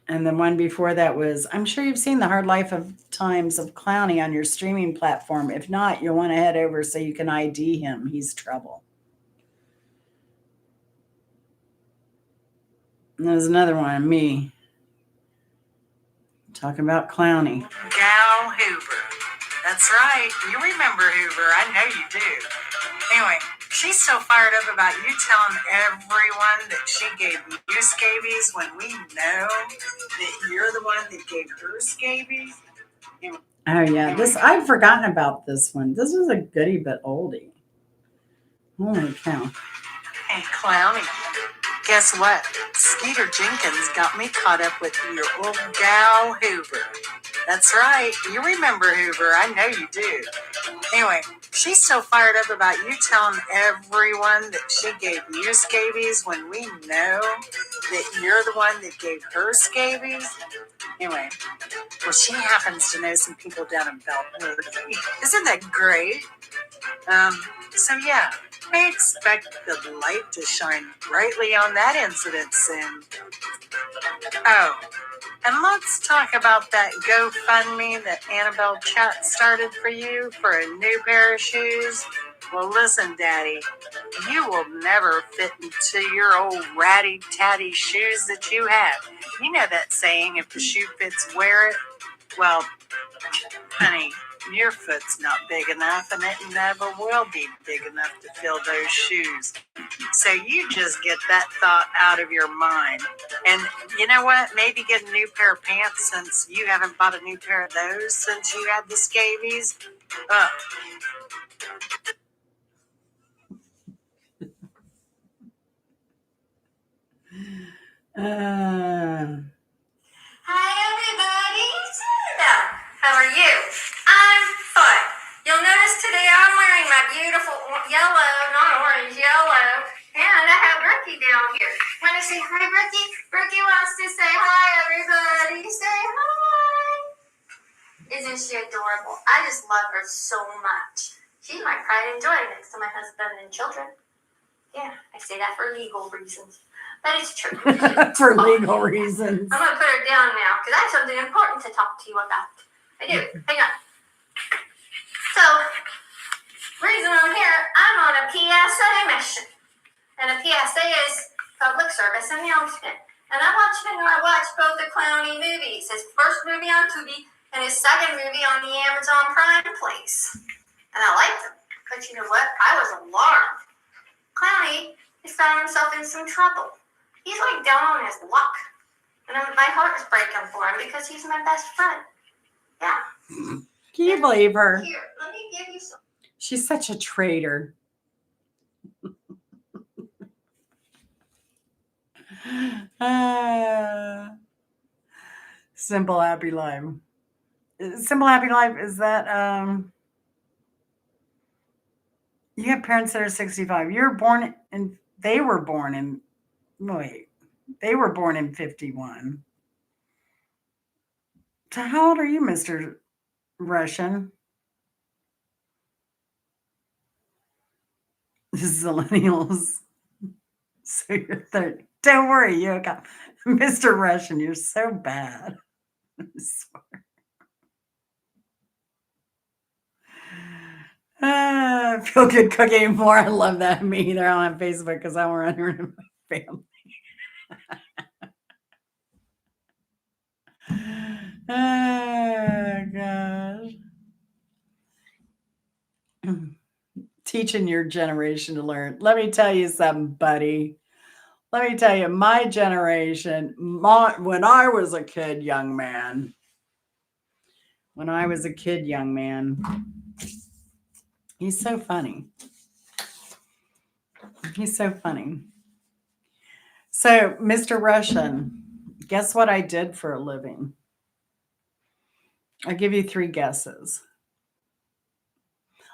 And the one before that was, I'm sure you've seen The Hard Life of Times of Clowny on your streaming platform. If not, you'll want to head over so you can ID him. He's trouble. And there's another one, me, talking about Clowny. Gal Hoover. That's right. You remember Hoover. I know you do. Anyway, she's so fired up about you telling everyone that she gave you scabies when we know that you're the one that gave her scabies. Oh yeah, I'd forgotten about this one. This was a goodie but oldie. Holy cow. Hey, Clowny. Guess what? Skeeter Jenkins got me caught up with your old gal Hoover. That's right. You remember Hoover. I know you do. Anyway, she's so fired up about you telling everyone that she gave you scabies when we know that you're the one that gave her scabies. Anyway, well, she happens to know some people down in Bellevue. Isn't that great? So yeah, I expect the light to shine brightly on that incident soon. Oh, and let's talk about that GoFundMe that Annabelle Chat started for you for a new pair of shoes. Well, listen, Daddy, you will never fit into your old ratty-tatty shoes that you have. You know that saying, if the shoe fits, wear it? Well, honey, your foot's not big enough, and it never will be big enough to fill those shoes. So you just get that thought out of your mind. And you know what? Maybe get a new pair of pants, since you haven't bought a new pair of those since you had the scabies. Hi everybody, it's Annabelle. How are you? I'm fine. You'll notice today I'm wearing my beautiful yellow, not orange, yellow, and I have Brookie down here. Want to say hi, Brookie? Brookie wants to say hi, everybody. Say hi. Isn't she adorable? I just love her so much. She's my pride and joy next to my husband and children. Yeah, I say that for legal reasons. But it's true. For legal reasons. I'm going to put her down now because I have something important to talk to you about. I do. Hang on. So, reason I'm here, I'm on a PSA mission. And a PSA is public service announcement. And I watched both the Clowney movies. His first movie on Tubi and his second movie on the Amazon Prime place. And I liked them. But you know what? I was alarmed. Clowney has found himself in some trouble. He's like down on his luck. And my heart is breaking for him because he's my best friend. Yeah. Can you believe her? Here, let me give you some. She's such a traitor. Simple Happy Life. Simple Happy Life, is that you have parents that are 65. They were born in they were born in 51. So how old are you, Mr. Russian? Zillennials. So you're 30. Don't worry, you got Mr. Russian, you're so bad. I swear. Feel good cooking more. I love that. Me either on Facebook because I want to run in my family. Oh gosh. Teaching your generation to learn. Let me tell you something, buddy. Let me tell you, my generation, when I was a kid, young man, he's so funny. He's so funny. So, Mr. Russian, guess what I did for a living? I'll give you 3 guesses.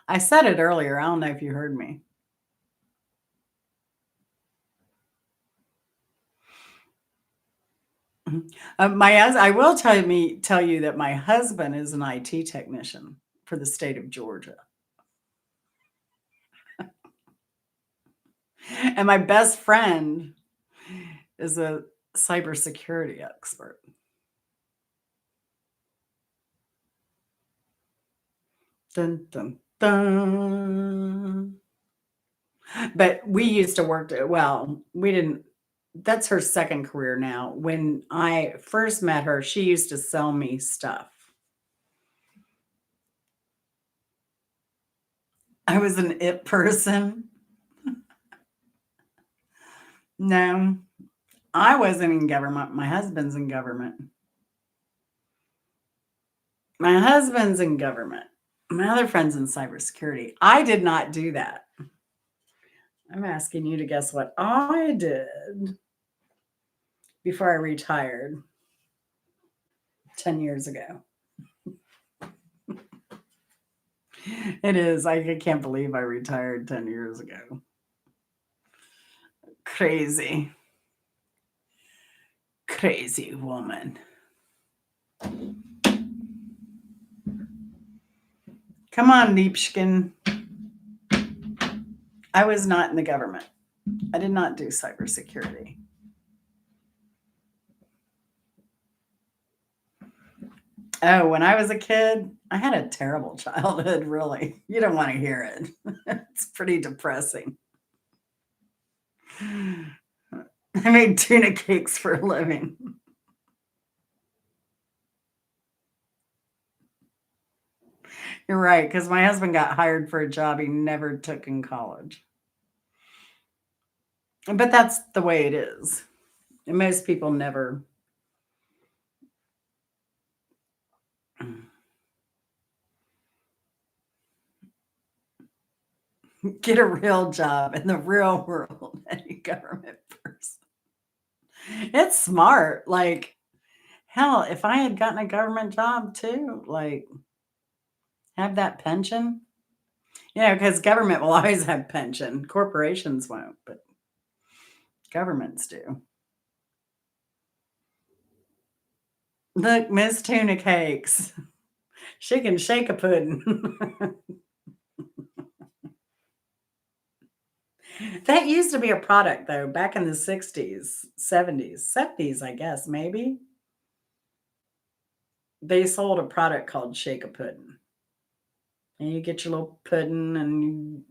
I said it earlier. I don't know if you heard me. I will tell you that my husband is an IT technician for the state of Georgia. And my best friend is a cybersecurity expert. Dun, dun, dun. But we used to work, we didn't, that's her second career now. When I first met her, she used to sell me stuff. I was an it person. No, I wasn't in government. My husband's in government. My husband's in government. My other friend's in cybersecurity. I did not do that. I'm asking you to guess what I did before I retired 10 years ago. It is. I can't believe I retired 10 years ago. Crazy. Crazy woman. Come on, Liebskin. I was not in the government. I did not do cybersecurity. Oh, when I was a kid, I had a terrible childhood, really. You don't want to hear it. It's pretty depressing. I made tuna cakes for a living. You're right, because my husband got hired for a job he never took in college. But that's the way it is. And most people never get a real job in the real world, any government person. It's smart. Like, hell, if I had gotten a government job too, like, have that pension, because government will always have pension. Corporations won't, but governments do. Look, Miss Tuna Cakes. She can shake a pudding. That used to be a product, though, back in the 60s, 70s, I guess, maybe. They sold a product called Shake a Pudding. And you get your little pudding and you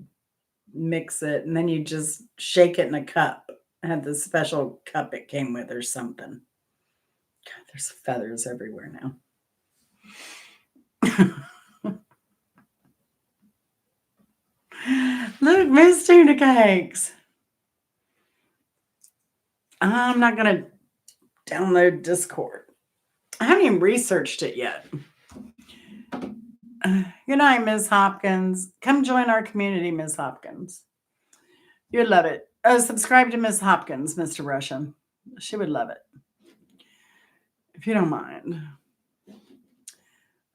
mix it, and then you just shake it in a cup. It had this special cup it came with or something. God, there's feathers everywhere now. Look, Miss Tuna Cakes. I'm not going to download Discord. I haven't even researched it yet. Good night, Ms. Hopkins. Come join our community, Ms. Hopkins. You'd love it. Oh, subscribe to Ms. Hopkins, Mr. Russian. She would love it. If you don't mind.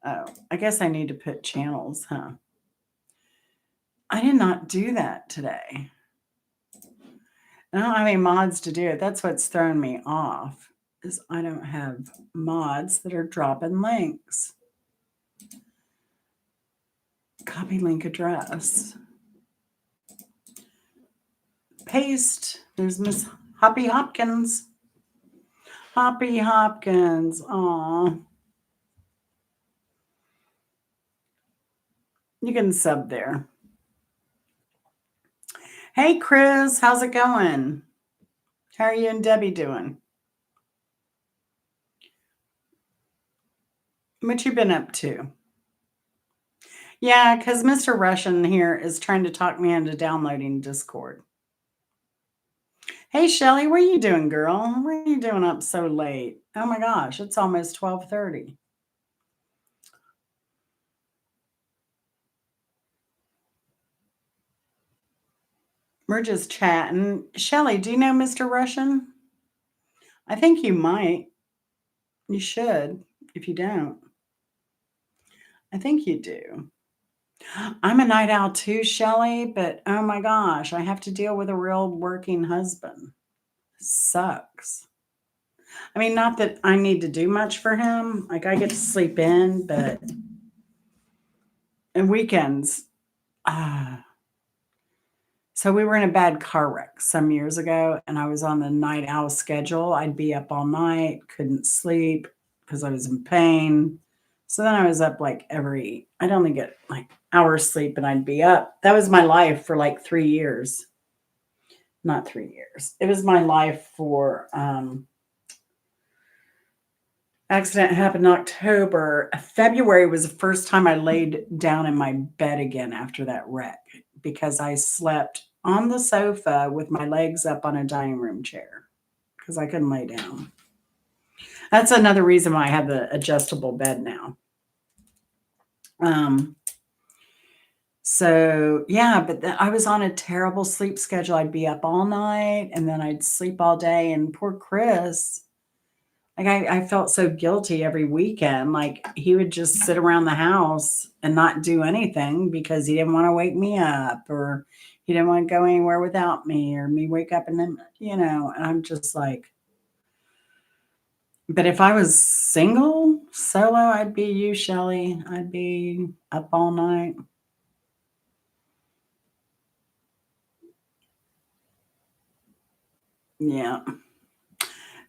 Oh, I guess I need to put channels, huh? I did not do that today. I don't have any mods to do it. That's what's thrown me off, is I don't have mods that are dropping links. Copy link address. Paste. There's Miss Hoppy Hopkins. Hoppy Hopkins. Aw. You can sub there. Hey, Chris. How's it going? How are you and Debbie doing? What you been up to? Yeah, because Mr. Russian here is trying to talk me into downloading Discord. Hey, Shelly, what are you doing, girl? What are you doing up so late? Oh my gosh, it's almost 12:30. We're just chatting. Shelly, do you know Mr. Russian? I think you might. You should, if you don't. I think you do. I'm a night owl too, Shelly, but oh my gosh, I have to deal with a real working husband. It sucks. I mean, not that I need to do much for him. Like, I get to sleep in, but and weekends. So we were in a bad car wreck some years ago, and I was on the night owl schedule. I'd be up all night, couldn't sleep because I was in pain. So then I was up like I'd only get like hours sleep and I'd be up. That was my life for like 3 years. Not 3 years. It was my life for, accident happened in October. February was the first time I laid down in my bed again after that wreck, because I slept on the sofa with my legs up on a dining room chair because I couldn't lay down. That's another reason why I have the adjustable bed now. So yeah, but I was on a terrible sleep schedule. I'd be up all night and then I'd sleep all day. And poor Chris, Like I felt so guilty every weekend. Like he would just sit around the house and not do anything because he didn't want to wake me up or he didn't want to go anywhere without me or me wake up and then, and I'm just like, but if I was single, solo, I'd be you, Shelly. I'd be up all night. Yeah.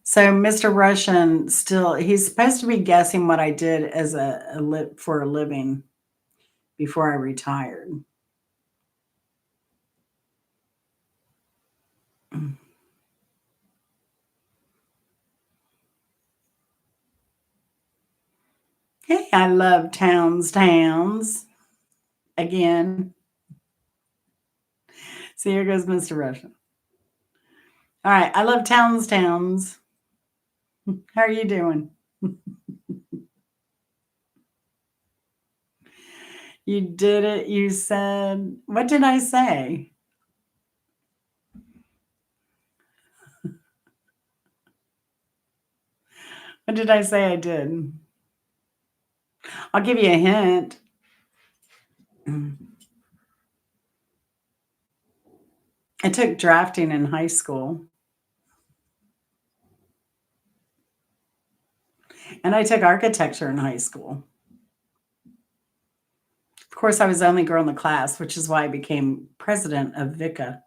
So Mr. Russian he's supposed to be guessing what I did as for a living before I retired. Hey, I love towns again. See, here goes Mr. Russian. All right, I love towns. How are you doing? You did it. You said, what did I say? What did I say I did? I'll give you a hint. I took drafting in high school. And I took architecture in high school. Of course, I was the only girl in the class, which is why I became president of VICA.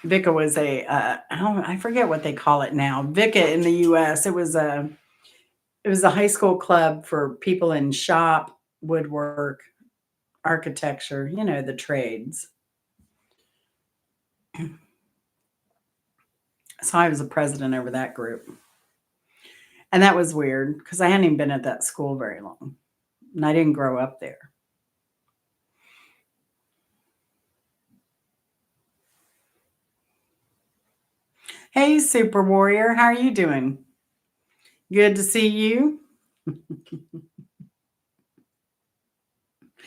VICA was I forget what they call it now. VICA in the U.S. It was a high school club for people in shop, woodwork, architecture, the trades. So I was a president over that group. And that was weird because I hadn't even been at that school very long. And I didn't grow up there. Hey, Super Warrior, how are you doing? Good to see you.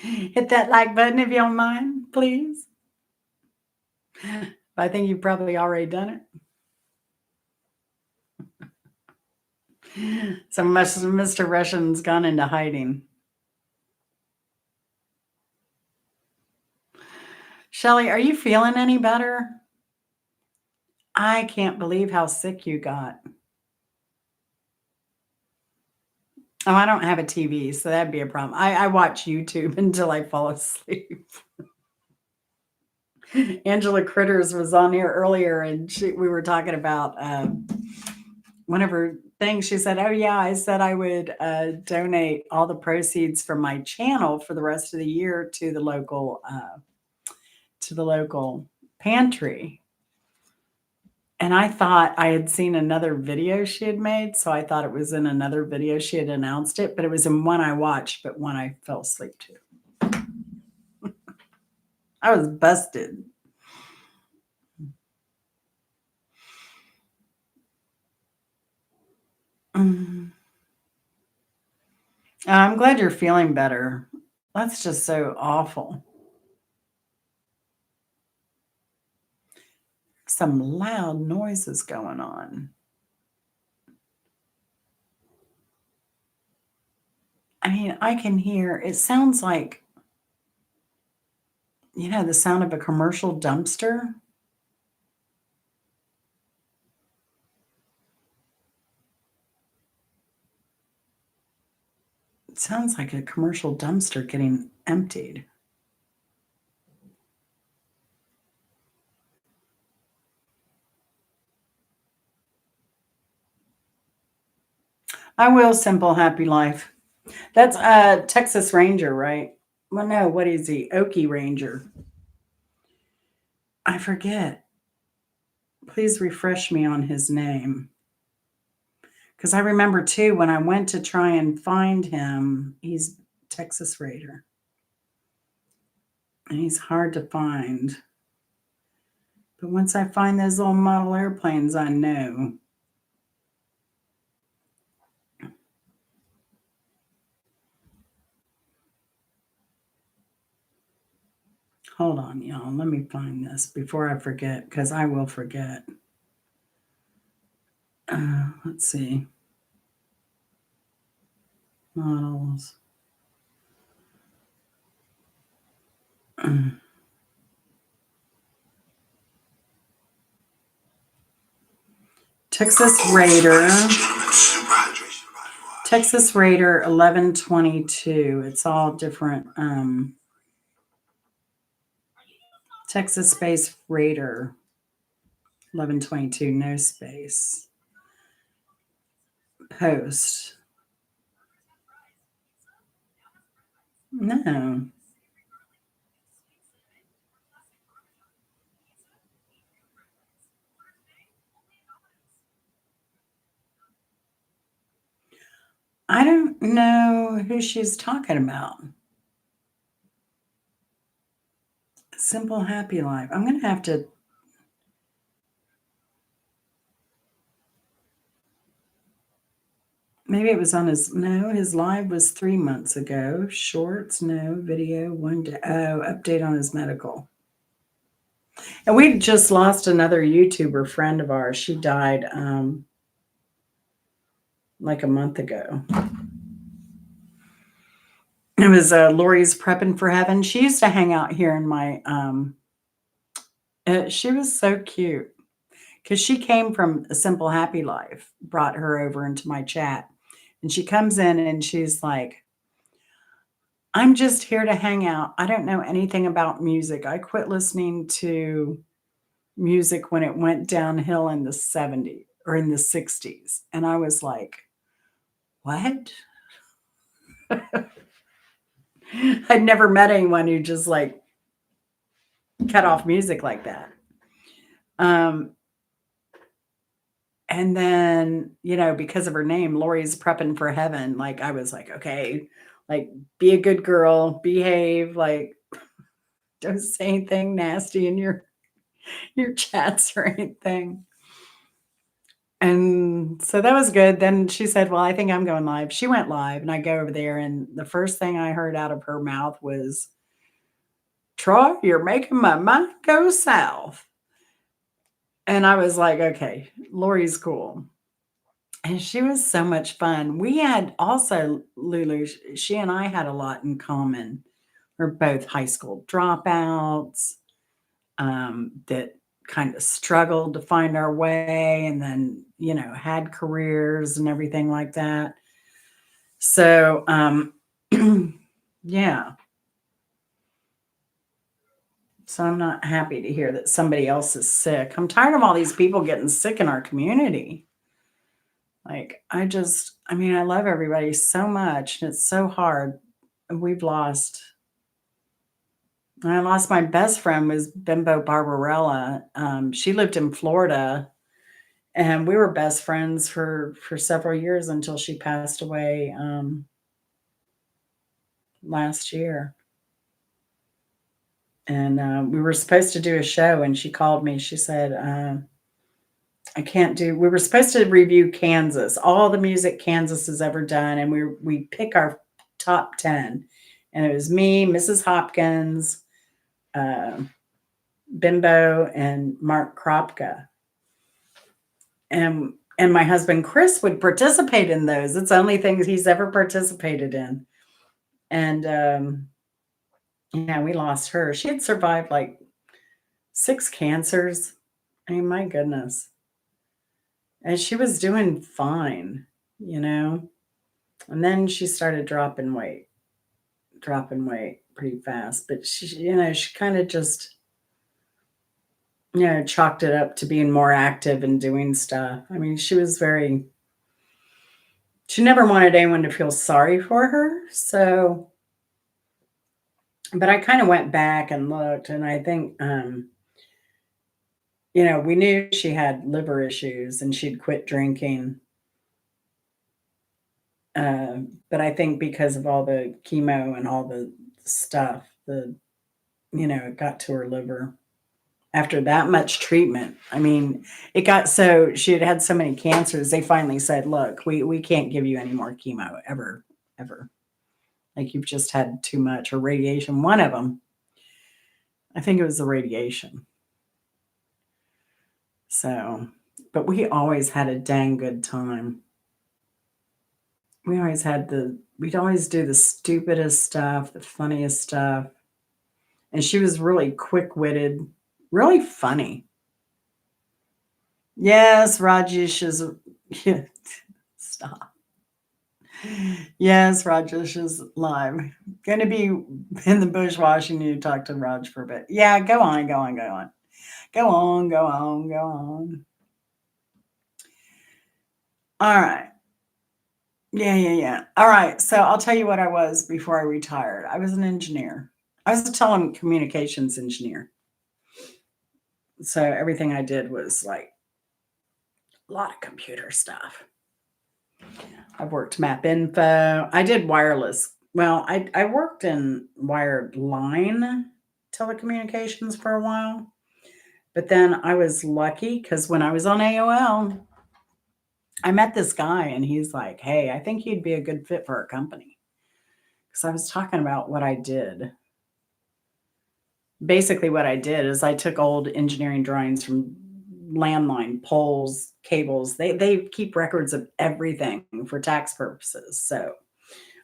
Hit that like button if you don't mind, please. I think you've probably already done it. So Mr. Russian's gone into hiding. Shelly, are you feeling any better? I can't believe how sick you got. Oh, I don't have a TV, so that'd be a problem. I watch YouTube until I fall asleep. Angela Critters was on here earlier, and we were talking about one of her things. She said, "Oh yeah, I said I would donate all the proceeds from my channel for the rest of the year to the local pantry." And I thought I had seen another video she had made, so I thought it was in another video she had announced it, but it was in one I watched, but one I fell asleep to. I was busted. I'm glad you're feeling better. That's just so awful. Some loud noises going on. I mean, I can hear, it sounds like, the sound of a commercial dumpster. It sounds like a commercial dumpster getting emptied. I will, Simple Happy Life. That's Texas Ranger, right? Well, no, what is he? Okie Ranger. I forget. Please refresh me on his name. Because I remember too, when I went to try and find him, he's Texas Raider. And he's hard to find. But once I find those little model airplanes, I know. Hold on, y'all. Let me find this before I forget, because I will forget. Let's see. Models. Texas Raider. Texas Raider 1122. It's all different. Texas Space Raider 1122, no space. Post. No. I don't know who she's talking about. Simple Happy Life. I'm going to have to. Maybe it was on his. No, his live was 3 months ago. Shorts, no. Video, one day. Oh, update on his medical. And we just lost another YouTuber friend of ours. She died like a month ago. It was Lori's Prepping for Heaven. She used to hang out here in my. She was so cute because she came from a Simple Happy Life. Brought her over into my chat, and she comes in and she's like, "I'm just here to hang out. I don't know anything about music. I quit listening to music when it went downhill in the 70s or in the 60s." And I was like, "What?" I'd never met anyone who just like cut off music like that. And then, because of her name, Lori's Prepping for Heaven, like I was like, okay, like be a good girl, behave, like don't say anything nasty in your chats or anything. And so that was good. Then she said, well, I think I'm going live. She went live and I go over there. And the first thing I heard out of her mouth was, Troy, you're making my mind go south. And I was like, okay, Lori's cool. And she was so much fun. We had also, Lulu, she and I had a lot in common. We're both high school dropouts that kind of struggled to find our way and then, had careers and everything like that. So, yeah. So I'm not happy to hear that somebody else is sick. I'm tired of all these people getting sick in our community. Like, I love everybody so much. And it's so hard. I lost my best friend was Bimbo Barbarella. She lived in Florida and we were best friends for several years until she passed away last year. And we were supposed to do a show and she called me. She said, I can't do, we were supposed to review Kansas, all the music Kansas has ever done. And we pick our top 10. And it was me, Mrs. Hopkins, Bimbo, and Mark Kropka. And my husband, Chris, would participate in those. It's the only things he's ever participated in. And, we lost her. She had survived like 6 cancers. I mean, my goodness. And she was doing fine, And then she started dropping weight pretty fast. But she kind of just, chalked it up to being more active and doing stuff. I mean, she never wanted anyone to feel sorry for her. So, but I kind of went back and looked, and I think, we knew she had liver issues and she'd quit drinking. But I think because of all the chemo and all the stuff, it got to her liver after that much treatment. I mean, it got so she had so many cancers. They finally said, look, we can't give you any more chemo ever. Like you've just had too much, or radiation, one of them. I think it was the radiation. So, but we always had a dang good time. We'd always do the stupidest stuff, the funniest stuff. And she was really quick-witted, really funny. Yes, Rajesh is yeah, stop. Yes, Rajesh is live. Going to be in the bush watching you talk to Raj for a bit. Yeah, go on, go on, go on. Go on, go on, go on. All right. Yeah. All right. So I'll tell you what I was before I retired. I was an engineer. I was a telecommunications engineer. So everything I did was like a lot of computer stuff. I've worked map info. I did wireless. Well, I worked in wired line telecommunications for a while. But then I was lucky because when I was on AOL, I met this guy and he's like, hey, I think you'd be a good fit for our company. Because I was talking about what I did. Basically, what I did is I took old engineering drawings from landline poles, cables. They keep records of everything for tax purposes. So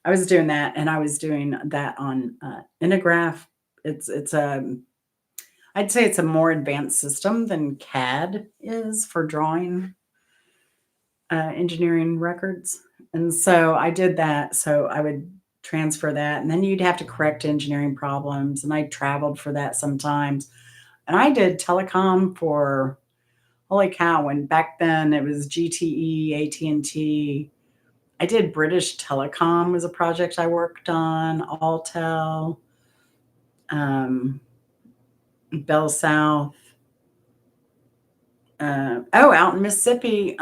I was doing that, and I was doing that on Integraph. It's a I'd say it's a more advanced system than CAD is for drawing engineering records. And so I did that. So I would transfer that, and then you'd have to correct engineering problems. And I traveled for that sometimes. And I did telecom for holy cow. When back then it was GTE, AT&T. I did British Telecom was a project I worked on. Alltel, Bell South. Out in Mississippi.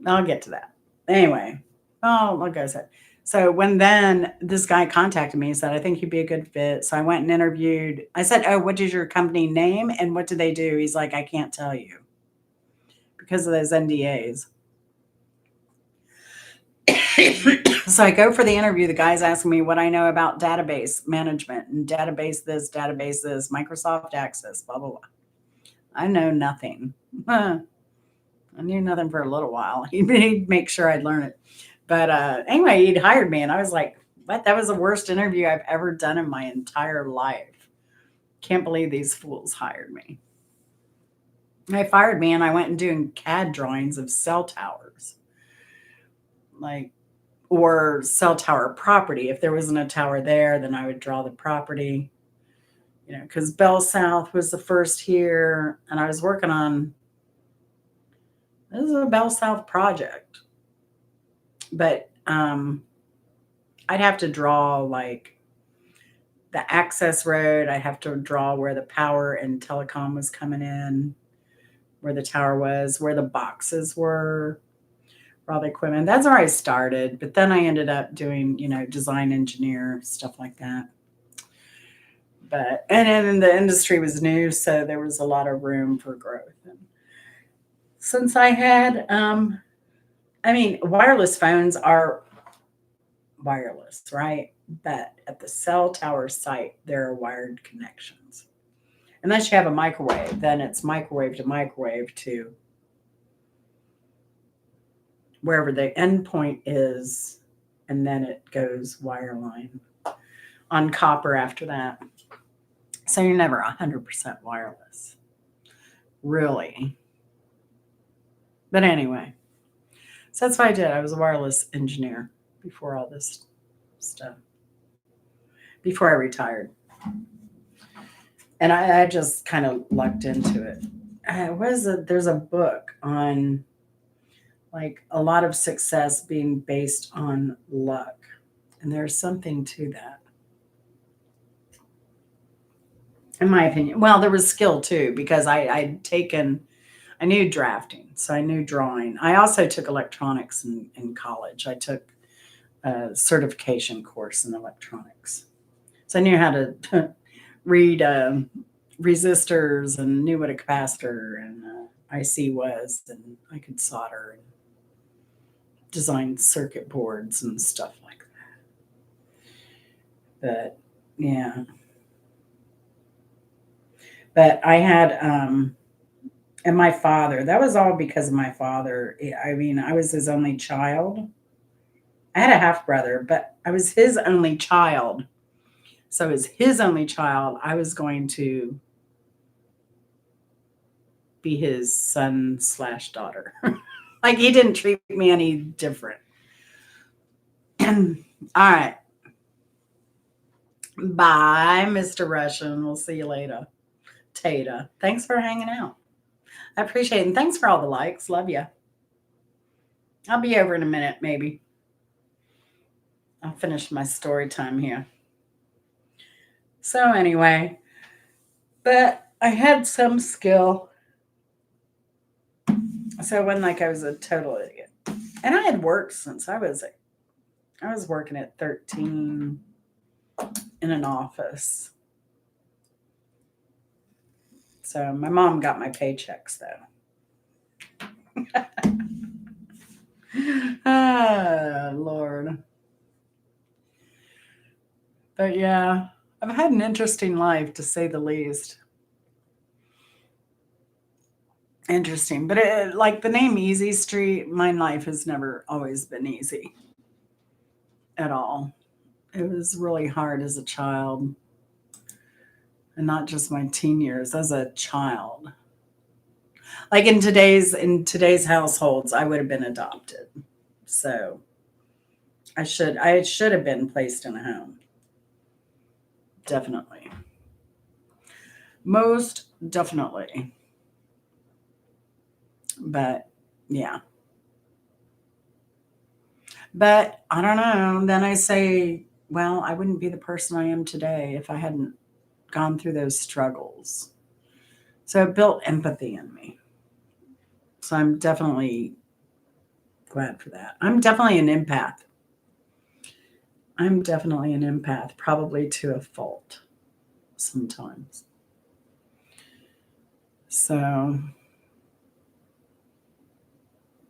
I'll get to that. Anyway, like I said. So when then this guy contacted me and said, I think you'd be a good fit. So I went and interviewed. I said, oh, what is your company name? And what do they do? He's like, I can't tell you because of those NDAs. So I go for the interview. The guy's asking me what I know about database management and database this, Microsoft Access, blah, blah, blah. I know nothing. I knew nothing for a little while. He'd make sure I'd learn it. But anyway, he'd hired me, and I was like, what? That was the worst interview I've ever done in my entire life. Can't believe these fools hired me. They fired me, and I went and doing CAD drawings of cell towers. Or cell tower property. If there wasn't a tower there, then I would draw the property. Because Bell South was the first here, and I was working on this is a Bell South project. But I'd have to draw like the access road. I'd have to draw where the power and telecom was coming in, where the tower was, where the boxes were, all the equipment. That's where I started. But then I ended up doing, design engineer, stuff like that. And then the industry was new, so there was a lot of room for growth. And since I had, wireless phones are wireless, right? But at the cell tower site, there are wired connections. Unless you have a microwave, then it's microwave to wherever the endpoint is, and then it goes wireline on copper after that. So you're never 100% wireless, really. But anyway, so that's what I did. I was a wireless engineer before all this stuff, before I retired. And I just kind of lucked into it. There's a book on like a lot of success being based on luck. And there's something to that, in my opinion. Well, there was skill too, because I knew drafting, so I knew drawing. I also took electronics in college. I took a certification course in electronics. So I knew how to read resistors and knew what a capacitor and IC was, and I could solder and design circuit boards and stuff like that. But yeah. But I had and my father, that was all because of my father. I mean, I was his only child. I had a half brother, but I was his only child. So as his only child, I was going to be his son slash daughter. Like he didn't treat me any different. All right. Bye, Mr. Russian. We'll see you later. Tata. Thanks for hanging out. I appreciate it. And thanks for all the likes. Love you. I'll be over in a minute, maybe. I'll finish my story time here. So anyway, but I had some skill. So it wasn't like I was a total idiot. And I had worked since I was working at 13 in an office. So my mom got my paychecks though. Ah, Lord. But yeah, I've had an interesting life to say the least. Interesting. But like the name Easy Street, my life has never always been easy at all. It was really hard as a child. And not just my teen years, as a child. Like in today's households, I would have been adopted. So I should have been placed in a home. Definitely. Most definitely. But yeah. But I don't know. Then I say, well, I wouldn't be the person I am today if I hadn't gone through those struggles. So it built empathy in me. So I'm definitely glad for that. I'm definitely an empath. Probably to a fault sometimes. So,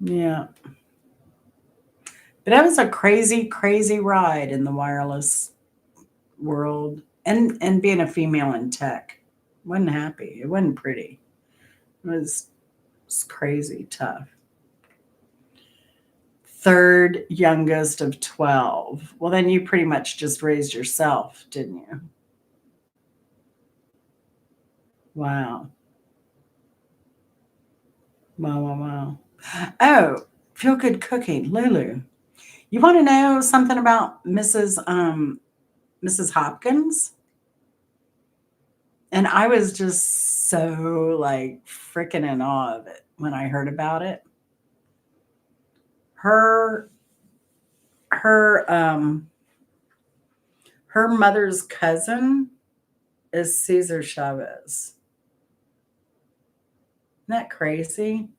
yeah. But that was a crazy, crazy ride in the wireless world and being a female in tech. Wasn't happy. It wasn't pretty. It was crazy tough. Third youngest of 12. Well, then you pretty much just raised yourself, didn't you? Wow. Wow, wow, wow. Oh, feel good cooking. Lulu. You want to know something about Mrs. Hopkins? And I was just so like freaking in awe of it when I heard about it. Her her um her mother's cousin is Cesar Chavez. Isn't that crazy?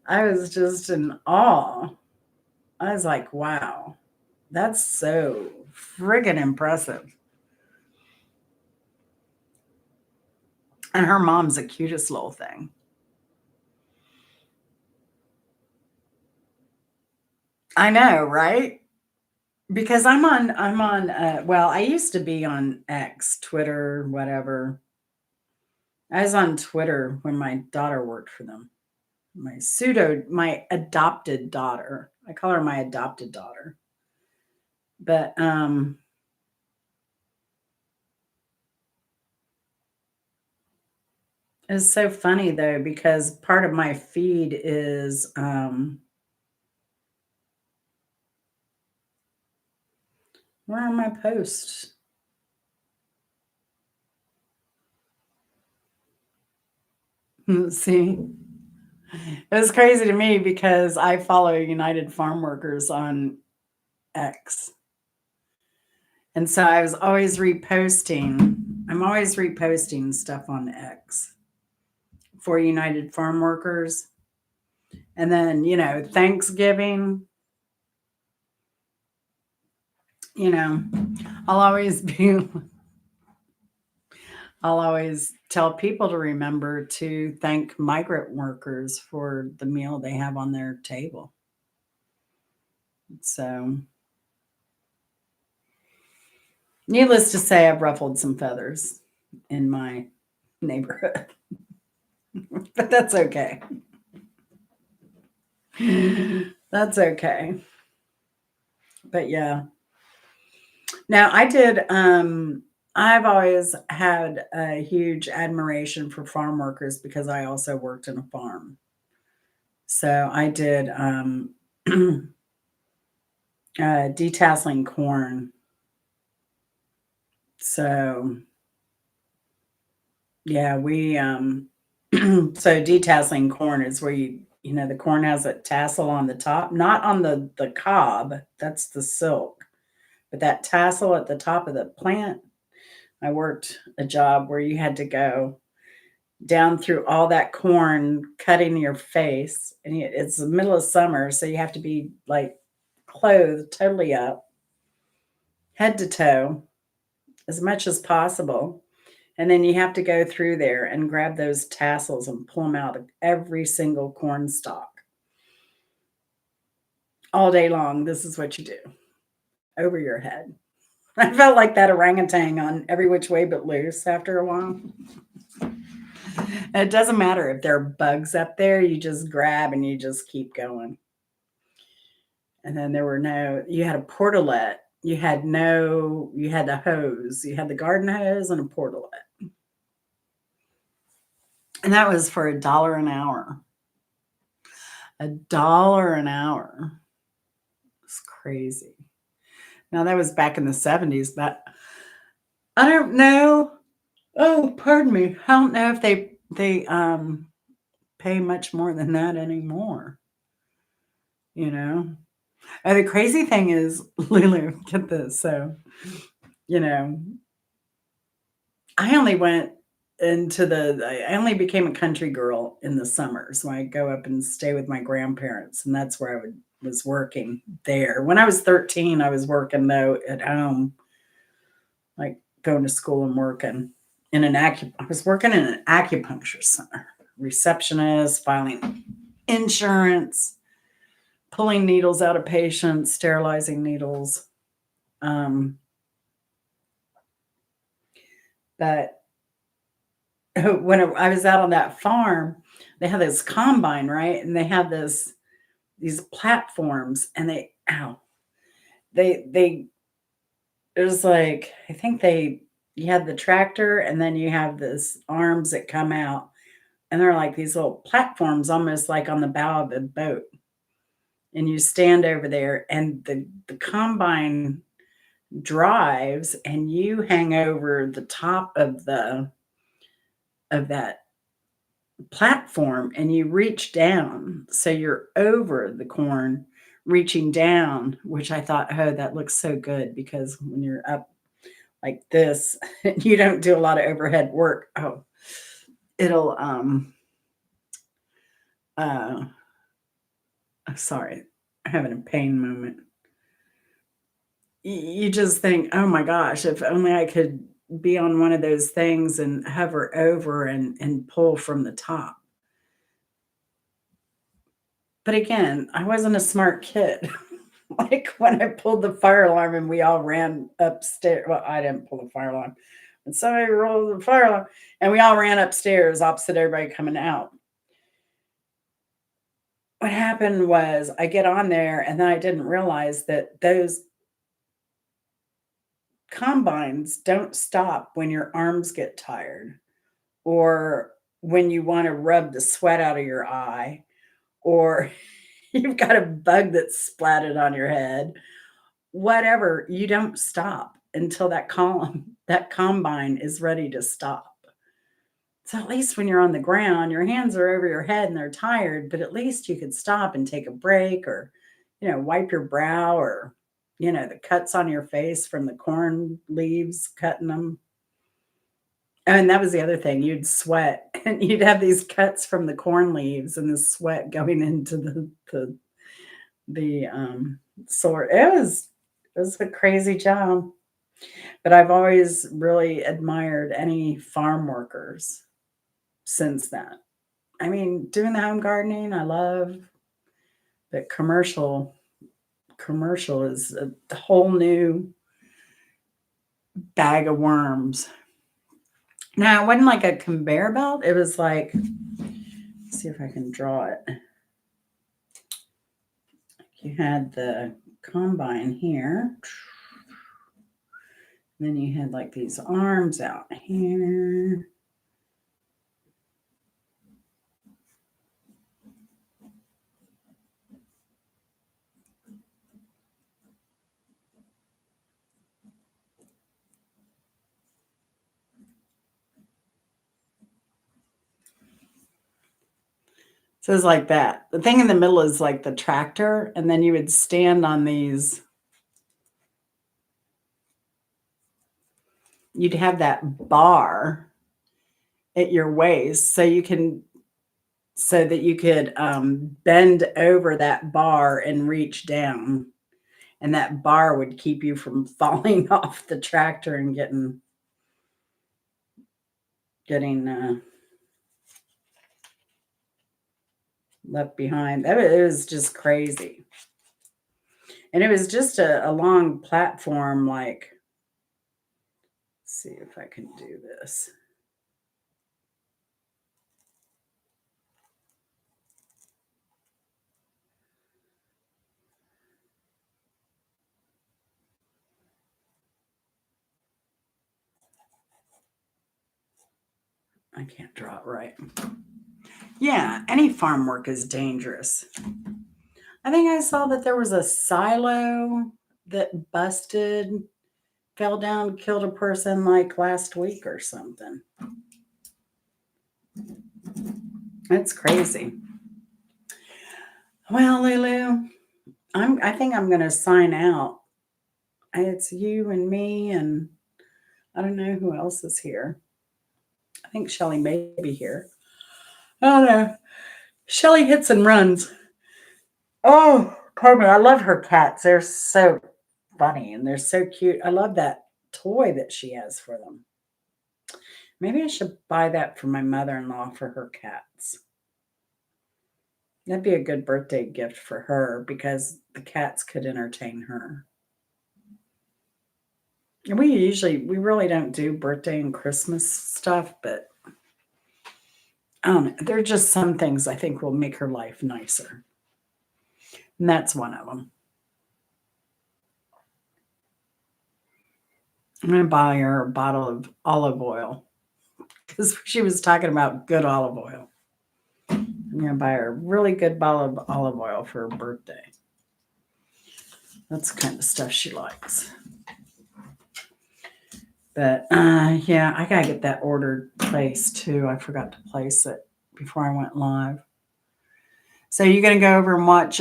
I was just in awe. I was like, wow, that's so friggin' impressive. And her mom's the cutest little thing. I know, right? Because well, I used to be on X, Twitter, whatever. I was on Twitter when my daughter worked for them. My adopted daughter. I call her my adopted daughter. But it's so funny though because part of my feed is where are my posts? See, it was crazy to me because I follow United Farm Workers on X. And so I was always reposting. I'm always reposting stuff on X for United Farm Workers. And then, Thanksgiving, I'll always be I'll always tell people to remember to thank migrant workers for the meal they have on their table. So Needless to say, I've ruffled some feathers in my neighborhood, but that's okay. That's okay. But yeah. Now I did I've always had a huge admiration for farm workers because I also worked in a farm. So I did detasseling corn. So yeah, we so detasseling corn is where the corn has a tassel on the top, not on the cob, that's the silk, but that tassel at the top of the plant. I worked a job where you had to go down through all that corn, cutting your face, and it's the middle of summer, so you have to be like clothed totally up, head to toe, as much as possible. And then you have to go through there and grab those tassels and pull them out of every single corn stalk all day long. This is what you do over your head. I felt like that orangutan on Every Which Way But Loose after a while. It doesn't matter if there are bugs up there, you just grab and you just keep going. And then you had a portalet. You had the hose. You had the garden hose and a portalet. And that was for $1 an hour. $1 an hour. It's crazy. Now that was back in the 70s, but I don't know. Oh, pardon me. I don't know if they pay much more than that anymore. You know? And the crazy thing is, Lulu, get this. So, you know, I only became a country girl in the summers when I go up and stay with my grandparents. And that's where was working there. When I was 13, I was working though at home, like going to school and working I was working in an acupuncture center, receptionist, filing insurance, pulling needles out of patients, sterilizing needles. But when I was out on that farm, they had this combine, right? And they had these platforms, and they it was like, I think you had the tractor, and then you have this arms that come out, and they're like these little platforms, almost like on the bow of a boat. And you stand over there, and the combine drives, and you hang over the top of that platform, and you reach down. So you're over the corn, reaching down, which I thought, oh, that looks so good, because when you're up like this, you don't do a lot of overhead work. Oh, it'll sorry, I'm having a pain moment. You just think, oh my gosh, if only I could be on one of those things and hover over and pull from the top. But again, I wasn't a smart kid. Like when I pulled the fire alarm and we all ran upstairs. Well, I didn't pull the fire alarm, but somebody rolled the fire alarm and we all ran upstairs opposite everybody coming out. What happened was I get on there, and then I didn't realize that those combines don't stop when your arms get tired, or when you want to rub the sweat out of your eye, or you've got a bug that's splatted on your head. Whatever, you don't stop until that combine is ready to stop. So at least when you're on the ground, your hands are over your head and they're tired, but at least you could stop and take a break, or wipe your brow, or the cuts on your face from the corn leaves cutting them. And that was the other thing. You'd sweat and you'd have these cuts from the corn leaves and the sweat going into the sore. It was a crazy job. But I've always really admired any farm workers since then. I mean, doing the home gardening, I love, but commercial is a whole new bag of worms. Now, it wasn't like a conveyor belt. It was like, let's see if I can draw it. You had the combine here. Then you had like these arms out here. So it's like that. The thing in the middle is like the tractor, and then you would stand on these. You'd have that bar at your waist, so that you could bend over that bar and reach down, and that bar would keep you from falling off the tractor and getting left behind. It was just crazy. And it was just a long platform, like, let's see if I can do this. I can't draw it right. Yeah, any farm work is dangerous. I think I saw that there was a silo that busted, fell down, killed a person like last week or something. It's crazy. Well, Lulu, I think I'm going to sign out. It's you and me, and I don't know who else is here. I think Shelly may be here. I don't know. Shelly hits and runs. Oh, pardon me. I love her cats. They're so funny and they're so cute. I love that toy that she has for them. Maybe I should buy that for my mother-in-law for her cats. That'd be a good birthday gift for her because the cats could entertain her. And we really don't do birthday and Christmas stuff, but I don't know. There are just some things I think will make her life nicer. And that's one of them. I'm going to buy her a bottle of olive oil because she was talking about good olive oil. I'm going to buy her a really good bottle of olive oil for her birthday. That's the kind of stuff she likes. But yeah, I got to get that ordered placed too. I forgot to place it before I went live. So you're going to go over and watch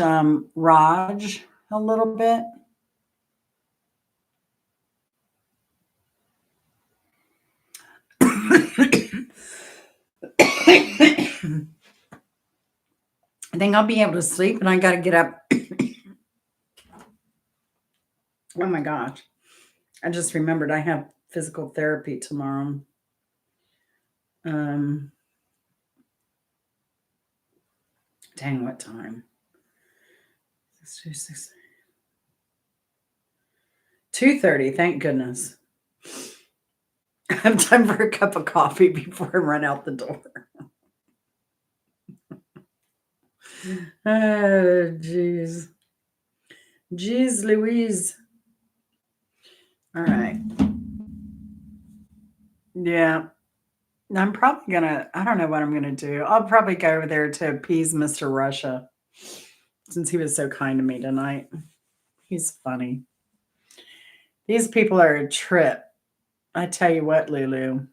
Raj a little bit? I think I'll be able to sleep, and I got to get up. Oh my gosh. I just remembered I have physical therapy tomorrow. Dang, what time? 2:30, thank goodness. I have time for a cup of coffee before I run out the door. Oh, jeez. Jeez Louise. All right. Yeah. I'm probably I don't know what I'm going to do. I'll probably go over there to appease Mr. Russia since he was so kind to me tonight. He's funny. These people are a trip. I tell you what, Lulu.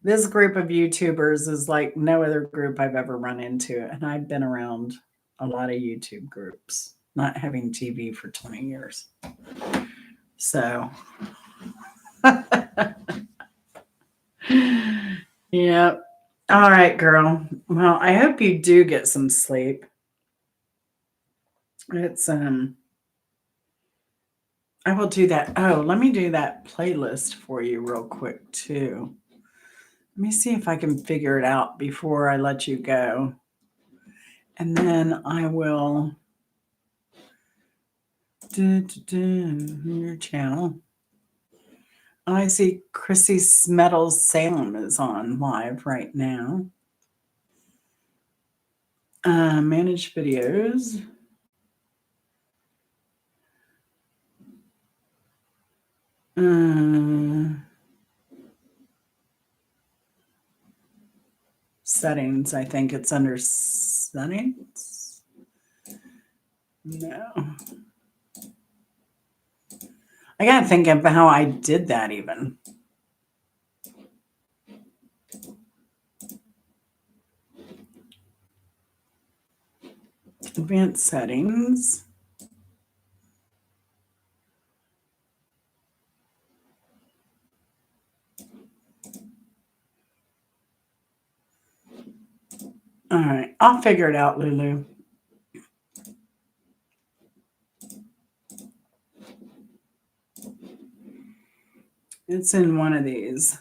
This group of YouTubers is like no other group I've ever run into. And I've been around a lot of YouTube groups, not having TV for 20 years. So, yeah. All right, girl. Well, I hope you do get some sleep. It's, I will do that. Oh, let me do that playlist for you real quick, too. Let me see if I can figure it out before I let you go. And then I will do your channel. I see Chrissy Smettles Salem is on live right now. Manage videos. Settings. I think it's under settings. No. I gotta think of how I did that even. Advanced settings. All right, I'll figure it out, Lulu. It's in one of these.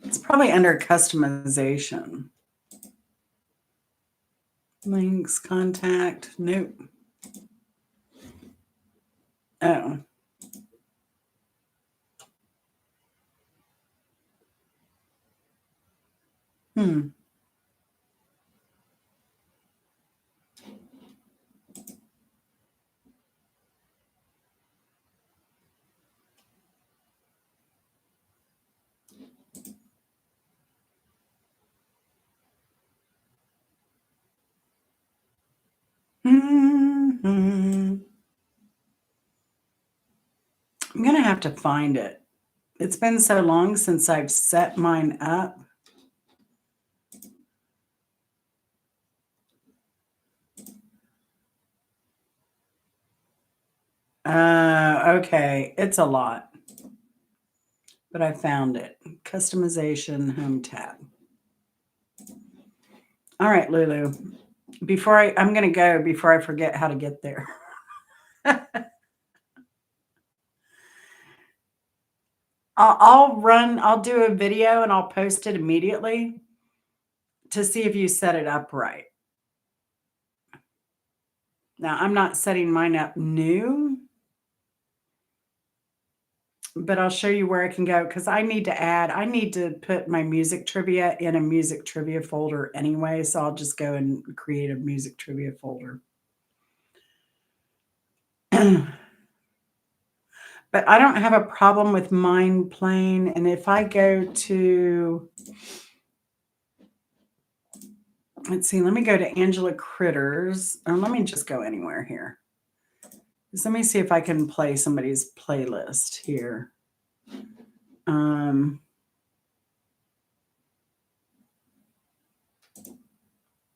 It's probably under customization. Links, contact, nope. Oh. Hmm. Mm-hmm. I'm going to have to find it. It's been so long since I've set mine up. Okay. It's a lot. But I found it. Customization home tab. All right, Lulu. I'm going to go before I forget how to get there. I'll do a video and I'll post it immediately to see if you set it up right. Now, I'm not setting mine up new, but I'll show you where I can go because I need to put my music trivia in a music trivia folder anyway. So I'll just go and create a music trivia folder. But I don't have a problem with mine playing. And if I go to, let's see, let me go to Angela Critters, or let me just go anywhere here. Let me see if I can play somebody's playlist here.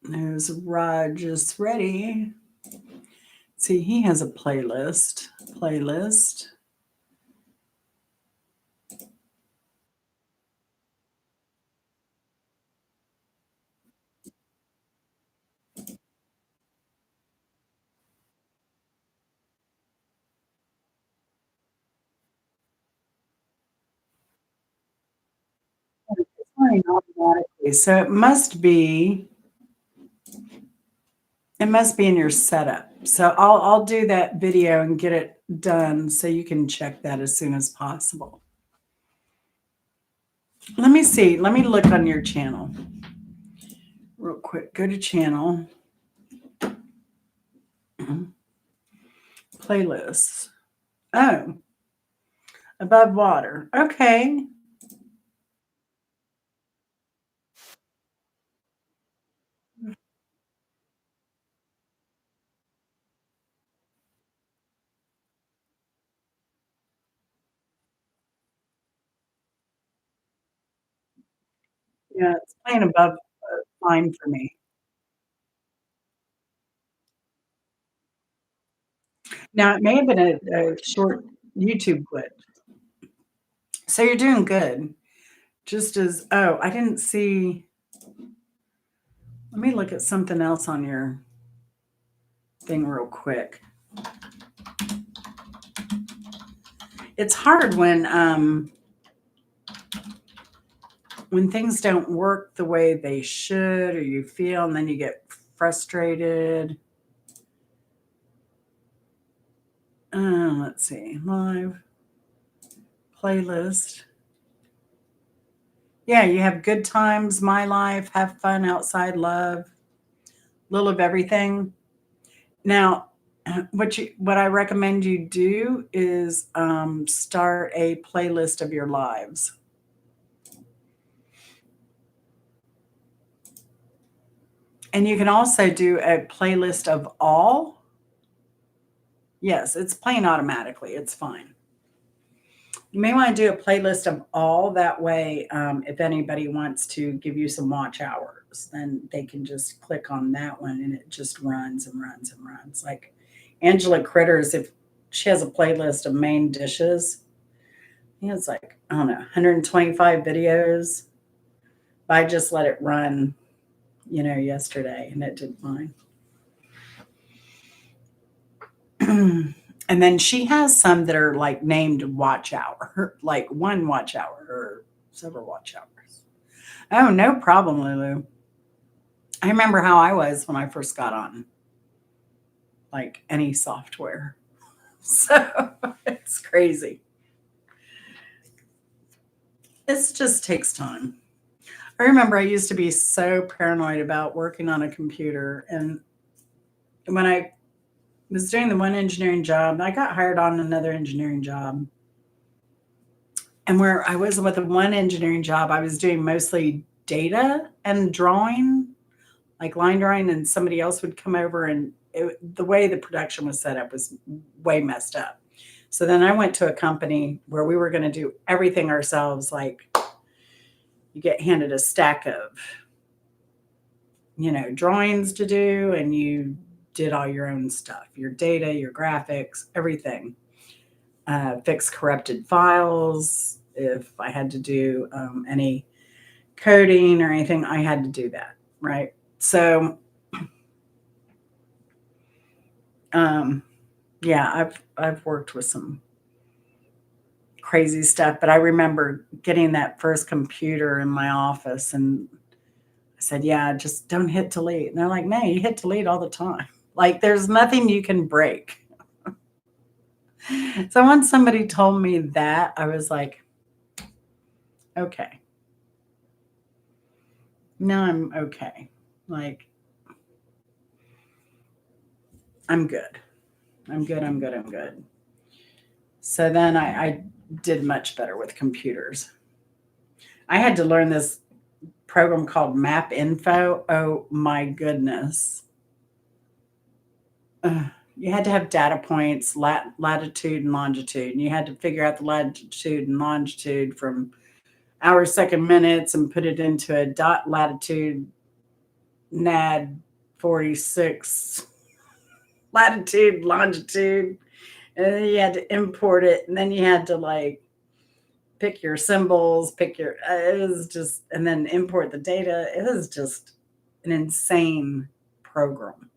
There's Rogers Ready. See, he has a playlist. It's playing automatically. So it must be in your setup. So I'll do that video and get it done so you can check that as soon as possible. Let me see. Let me look on your channel real quick. Go to channel. Playlists. Oh, above water. Okay. Yeah, it's playing above fine for me. Now, it may have been a short YouTube glitch. So you're doing good. I didn't see. Let me look at something else on your thing real quick. It's hard when things don't work the way they should or you feel, and then you get frustrated. Let's see, live playlist. Yeah, you have good times, my life, have fun outside, love, little of everything. Now, what I recommend you do is start a playlist of your lives. And you can also do a playlist of all. Yes, it's playing automatically. It's fine. You may want to do a playlist of all. That way, if anybody wants to give you some watch hours, then they can just click on that one and it just runs and runs and runs. Like Angela Critters, if she has a playlist of main dishes, I think it's like, I don't know, 125 videos. I just let it run, yesterday and it did fine. And then she has some that are like named watch hour, like one watch hour or several watch hours. Oh, no problem, Lulu. I remember how I was when I first got on like any software. So it's crazy. This just takes time. I remember I used to be so paranoid about working on a computer. And when I was doing the one engineering job, I got hired on another engineering job. And where I was with the one engineering job, I was doing mostly data and drawing, like line drawing, and somebody else would come over and the way the production was set up was way messed up. So then I went to a company where we were going to do everything ourselves. Like you get handed a stack of, drawings to do, and you did all your own stuff, your data, your graphics, everything. Fix corrupted files. If I had to do any coding or anything, I had to do that, right? So, yeah, I've worked with some crazy stuff, but I remember getting that first computer in my office, and I said, "Yeah, just don't hit delete." And they're like, "No, you hit delete all the time. Like, there's nothing you can break." So once somebody told me that, I was like, okay. Now I'm okay. Like, I'm good. I'm good. I'm good. I'm good. So then I did much better with computers. I had to learn this program called Map Info. Oh my goodness. You had to have data points, latitude and longitude, and you had to figure out the latitude and longitude from hours, second, minutes, and put it into a dot latitude NAD 46 latitude, longitude, and then you had to import it, and then you had to like pick your symbols, it was just, and then import the data. It was just an insane program.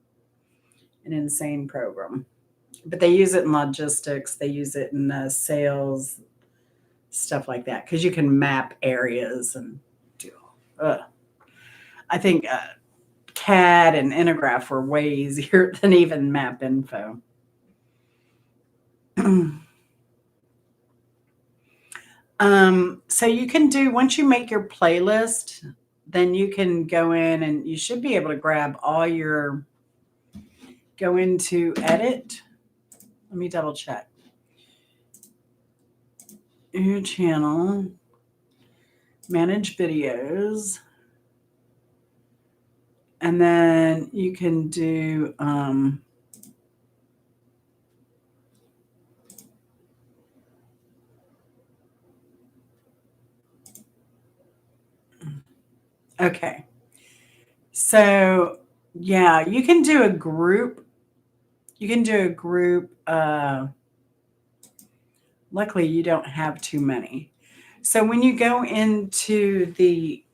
But they use it in logistics, they use it in sales, stuff like that, because you can map areas and do. I think CAD and Intergraph were way easier than even Map Info. So you can do, once you make your playlist, then you can go in and you should be able to grab go into edit. Let me double check. Your channel, manage videos, and then you can do okay. So yeah, you can do a group. Luckily, you don't have too many. So when you go into the,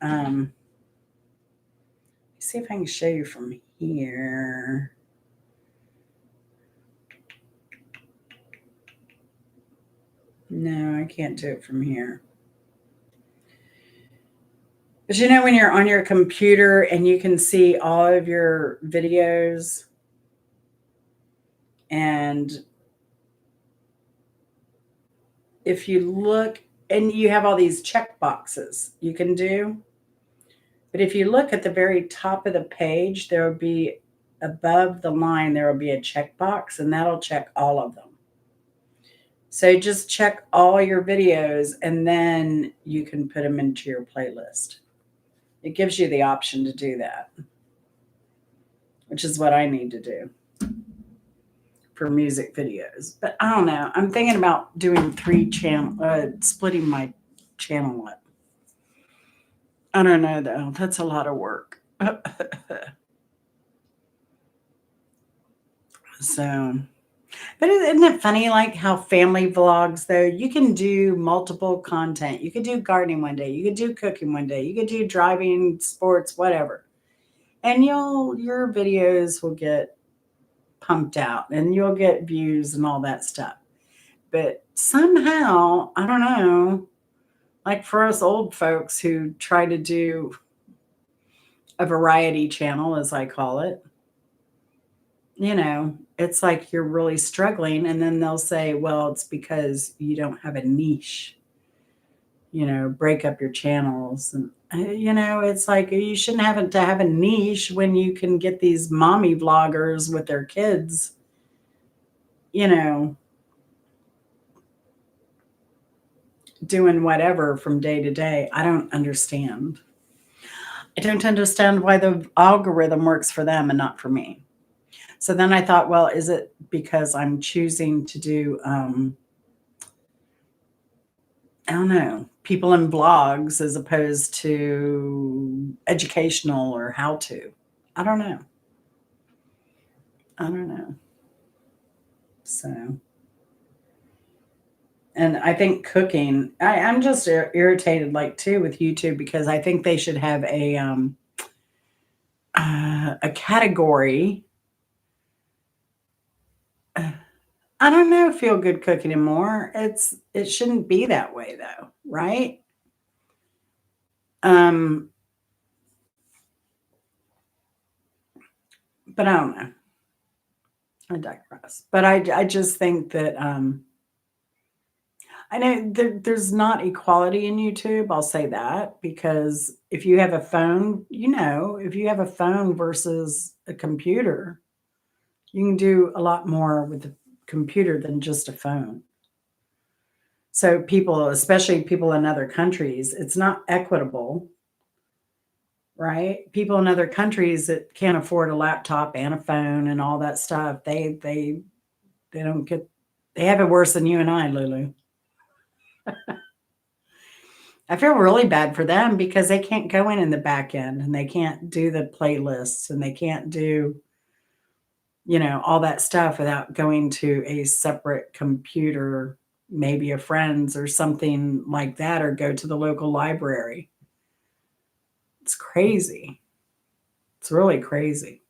see if I can show you from here. No, I can't do it from here. But when you're on your computer and you can see all of your videos and if you look, and you have all these check boxes you can do, but if you look at the very top of the page, there will be above the line, there will be a checkbox, and that'll check all of them. So just check all your videos, and then you can put them into your playlist. It gives you the option to do that, which is what I need to do for music videos. But I don't know. I'm thinking about doing splitting my channel up. I don't know though. That's a lot of work. So, but isn't it funny, like how family vlogs, though, you can do multiple content. You could do gardening one day, you could do cooking one day, you could do driving, sports, whatever. And your videos will get pumped out and you'll get views and all that stuff. But somehow, I don't know, like for us old folks who try to do a variety channel, as I call it, it's like you're really struggling. And then they'll say, well, it's because you don't have a niche, break up your channels. And, it's like you shouldn't have to have a niche when you can get these mommy vloggers with their kids, doing whatever from day to day. I don't understand. I don't understand why the algorithm works for them and not for me. So then I thought, well, is it because I'm choosing to do, I don't know, people in blogs as opposed to educational or how to? I don't know. So, and I think cooking, I'm just irritated, like, too, with YouTube, because I think they should have a category. I don't know, feel good cooking anymore. It shouldn't be that way though, right? Um, but I don't know. I digress. But I just think that I know there's not equality in YouTube. I'll say that, because if you have a phone, if you have a phone versus a computer, you can do a lot more with a computer than just a phone. So people, especially people in other countries, it's not equitable, right? People in other countries that can't afford a laptop and a phone and all that stuff, they don't get, they have it worse than you and I, Lulu. I feel really bad for them because they can't go in the back end, and they can't do the playlists, and they can't do, all that stuff without going to a separate computer, maybe a friend's or something like that, or go to the local library. It's crazy. It's really crazy.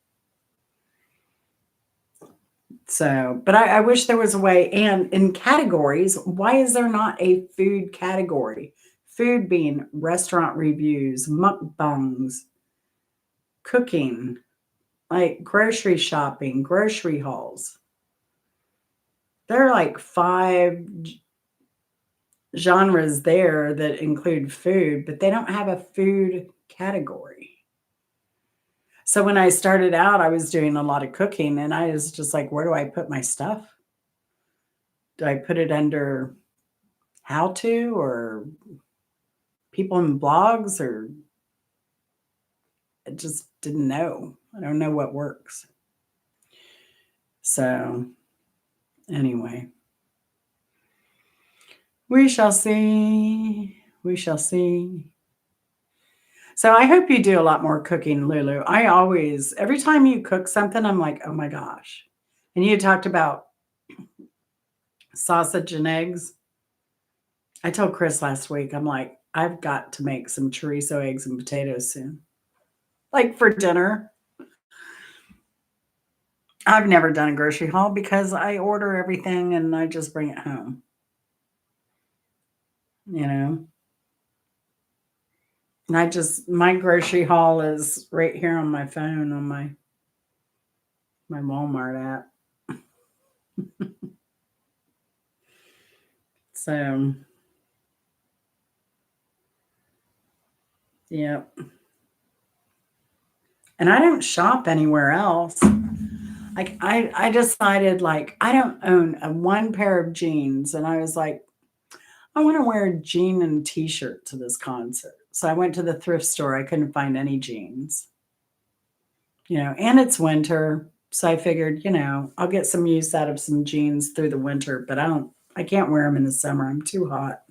So, but I wish there was a way. And in categories, why is there not a food category? Food being restaurant reviews, mukbangs, cooking, like grocery shopping, grocery hauls. There are like 5 genres there that include food, but they don't have a food category. So when I started out, I was doing a lot of cooking, and I was just like, where do I put my stuff? Do I put it under how to, or people in blogs, or I just didn't know. I don't know what works. So anyway, we shall see. We shall see. So I hope you do a lot more cooking, Lulu. Every time you cook something, I'm like, oh my gosh. And you talked about sausage and eggs. I told Chris last week, I'm like, I've got to make some chorizo, eggs, and potatoes soon. Like for dinner. I've never done a grocery haul because I order everything and I just bring it home. And my grocery haul is right here on my phone, on my Walmart app. So, yeah. And I don't shop anywhere else. Like I decided like I don't own one pair of jeans, and I was like, I want to wear a jean and t-shirt to this concert. So I went to the thrift store. I couldn't find any jeans, and it's winter. So I figured, I'll get some use out of some jeans through the winter, but I can't wear them in the summer. I'm too hot.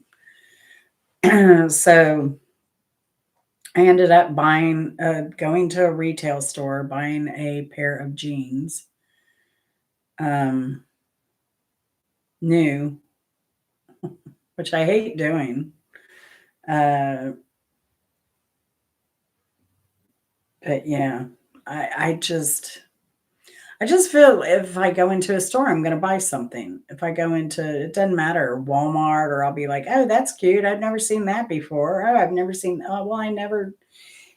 So I ended up going to a retail store, buying a pair of jeans, new, which I hate doing. But yeah, I just feel if I go into a store, I'm going to buy something. If I go into, it doesn't matter, Walmart, or I'll be like, oh, that's cute. I've never seen that before. Oh, I've never seen, oh, well,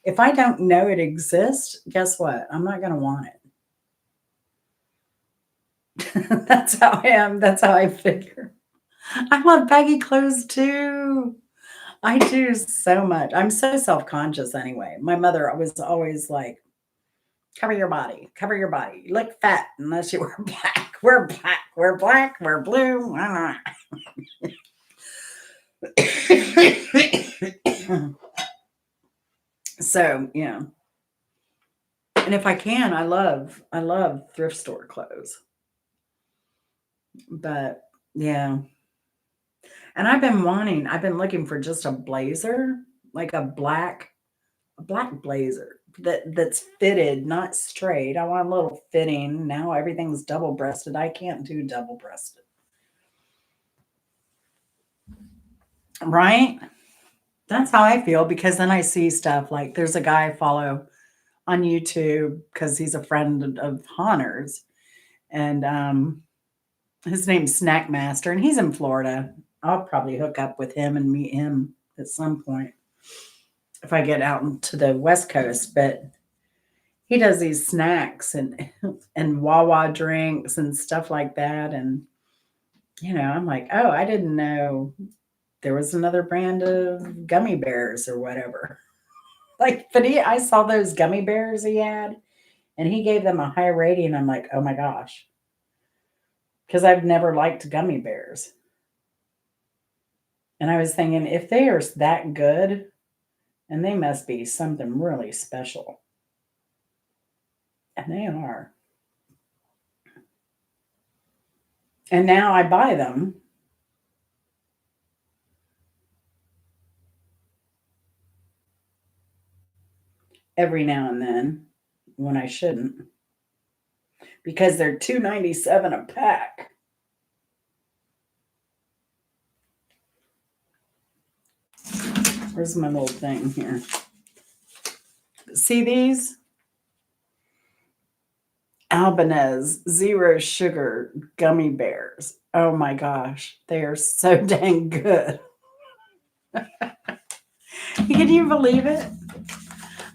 if I don't know it exists, guess what? I'm not going to want it. That's how I am. That's how I figure. I love baggy clothes too. I do so much. I'm so self-conscious anyway. My mother was always like, cover your body, cover your body. You look fat unless you wear black. We're black, we're black, we're blue. So, yeah. And if I can, I love thrift store clothes. But yeah. And I've been looking for just a blazer, like a black blazer that's fitted, not straight. I want a little fitting. Now everything's double-breasted. I can't do double-breasted. Right? That's how I feel, because then I see stuff like there's a guy I follow on YouTube because he's a friend of Honnor's, and his name's Snack Master, and he's in Florida. I'll probably hook up with him and meet him at some point if I get out into the West Coast. But he does these snacks and Wawa drinks and stuff like that. And, I'm like, oh, I didn't know there was another brand of gummy bears or whatever. Like, but I saw those gummy bears he had, and he gave them a high rating. I'm like, oh my gosh. Because I've never liked gummy bears. And I was thinking, if they are that good, and they must be something really special. And they are. And now I buy them. Every now and then when I shouldn't. Because they're $2.97 a pack. Where's my little thing here? See these? Albanese zero sugar gummy bears. Oh my gosh. They are so dang good. Can you believe it?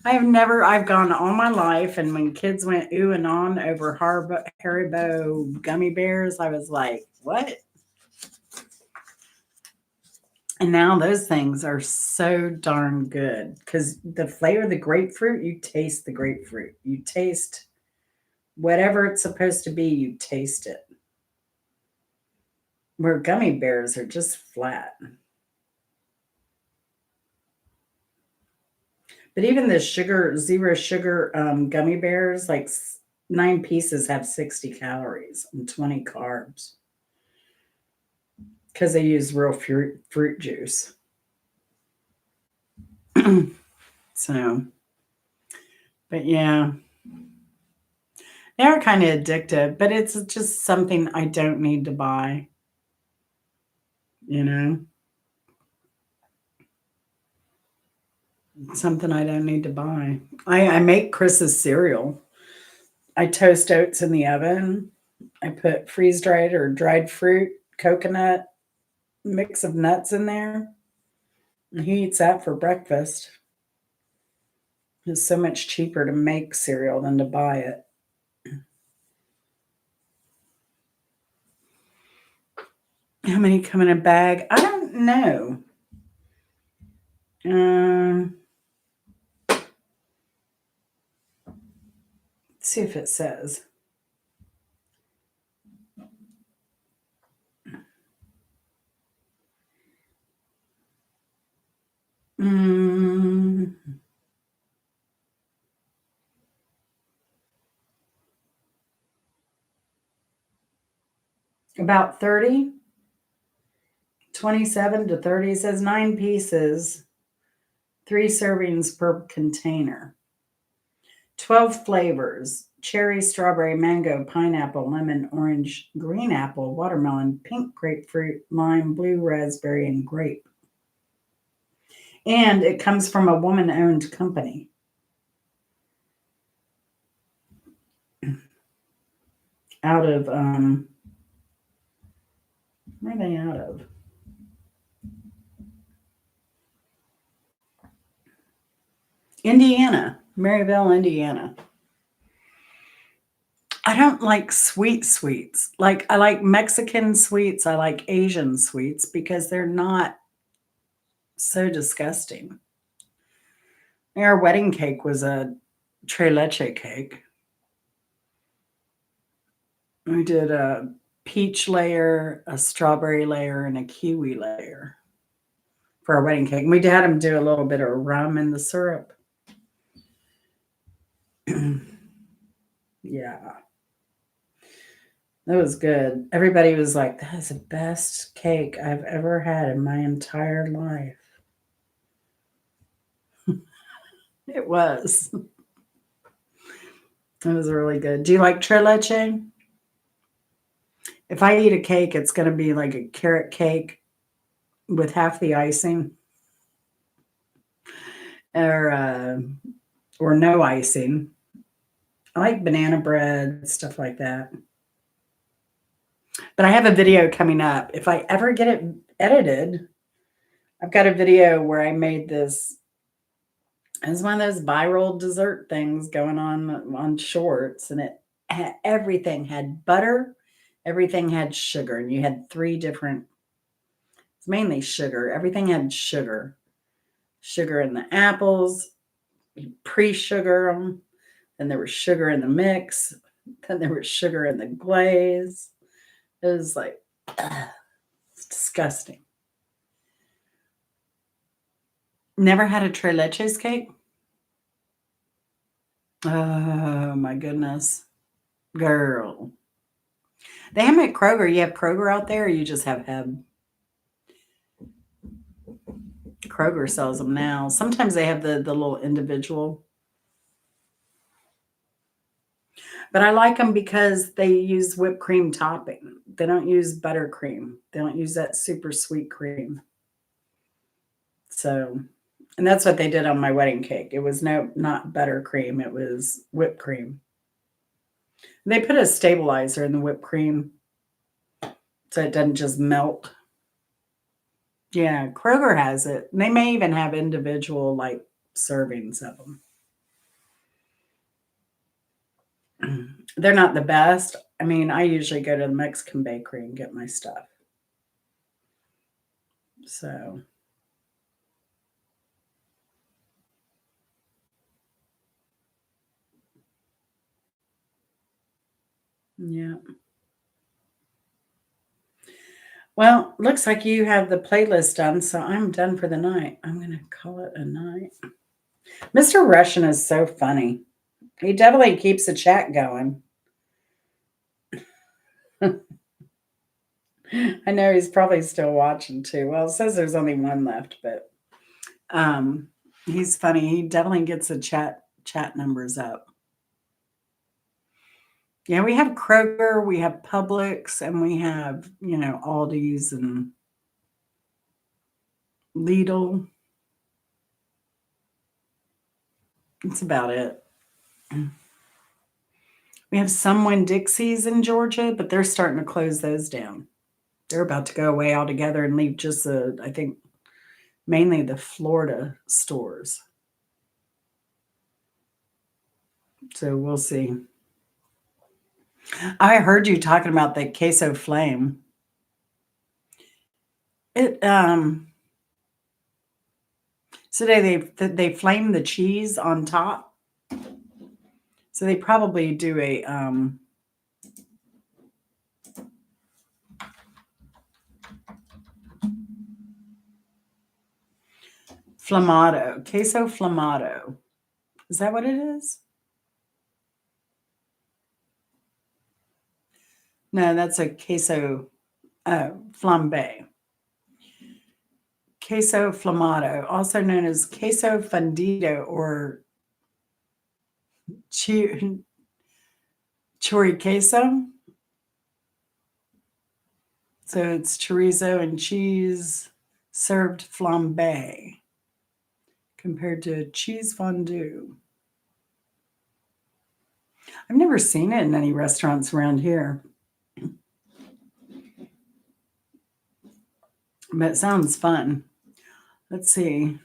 I've gone all my life, and when kids went ooh and on over Haribo gummy bears, I was like, what? And now those things are so darn good because the flavor of the grapefruit, you taste the grapefruit. You taste whatever it's supposed to be, you taste it. Where gummy bears are just flat. But even the zero sugar gummy bears, like 9 pieces have 60 calories and 20 carbs. Because they use real fruit juice. So, but yeah. They're kind of addictive, but it's just something I don't need to buy. Something I don't need to buy. I make Chris's cereal. I toast oats in the oven. I put freeze-dried or dried fruit, coconut, mix of nuts in there. And he eats that for breakfast. It's so much cheaper to make cereal than to buy it. How many come in a bag? I don't know. Let's see if it says. Mm, about 30, 27 to 30. It says 9 pieces, 3 servings per container. 12 flavors: cherry, strawberry, mango, pineapple, lemon, orange, green apple, watermelon, pink grapefruit, lime, blue raspberry, and grape. And it comes from a woman-owned company. Out of, where are they out of? Indiana, Maryville, Indiana. I don't like sweets. Like, I like Mexican sweets. I like Asian sweets because they're not so disgusting. Our wedding cake was a tres leche cake. We did a peach layer, a strawberry layer, and a kiwi layer for our wedding cake. And we had them do a little bit of rum in the syrup. Yeah. That was good. Everybody was like, that is the best cake I've ever had in my entire life. It was. It was really good. Do you like tres leche? If I eat a cake, it's going to be like a carrot cake with half the icing, or no icing. I like banana bread, stuff like that. But I have a video coming up. If I ever get it edited, I've got a video where I made this. It's one of those viral dessert things going on shorts, and everything had butter, everything had sugar, and you had 3 different. It's mainly sugar. Everything had sugar. Sugar in the apples, you pre-sugar them. Then there was sugar in the mix. Then there was sugar in the glaze. It was like, it's disgusting. Never had a tres leches cake? Oh my goodness. Girl. They have them at Kroger. You have Kroger out there, or you just have Heb? Kroger sells them now. Sometimes they have the little individual. But I like them because they use whipped cream topping. They don't use buttercream. They don't use that super sweet cream. So, and that's what they did on my wedding cake. It was not buttercream. It was whipped cream. They put a stabilizer in the whipped cream so it doesn't just melt. Yeah, Kroger has it. They may even have individual like servings of them. They're not the best. I mean, I usually go to the Mexican bakery and get my stuff. So, yeah. Well, looks like you have the playlist done, so I'm done for the night. I'm going to call it a night. Mr. Russian is so funny. He definitely keeps the chat going. I know he's probably still watching too. Well, it says there's only one left, but he's funny. He definitely gets the chat numbers up. Yeah, we have Kroger, we have Publix, and we have, Aldi's and Lidl. That's about it. We have some Winn-Dixie's in Georgia, but they're starting to close those down. They're about to go away altogether and leave just I think mainly the Florida stores. So we'll see. I heard you talking about the queso flame. It so they flame the cheese on top. So they probably do a flamato, queso flamato. Is that what it is? No, that's a queso flambe. Queso flamato, also known as queso fundido or choriqueso. So it's chorizo and cheese served flambe compared to cheese fondue. I've never seen it in any restaurants around here. But it sounds fun. Let's see.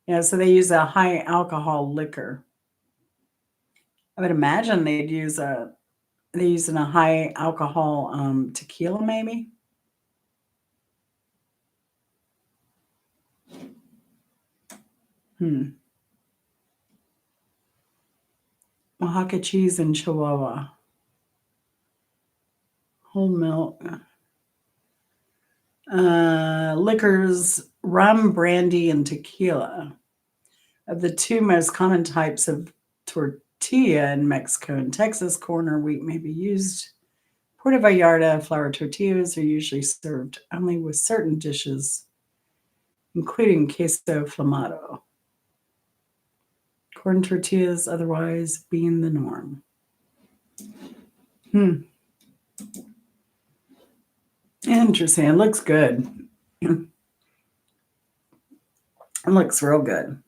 Yeah, so they use a high alcohol liquor. I would imagine they're using a high alcohol tequila, maybe. Oaxaca cheese and Chihuahua. Whole milk. Liquors, rum, brandy, and tequila. Of the two most common types of tortilla in Mexico and Texas, corn or wheat may be used. Puerto Vallarta flour tortillas are usually served only with certain dishes, including queso flamado. Corn tortillas otherwise being the norm. Interesting. It looks good. It looks real good.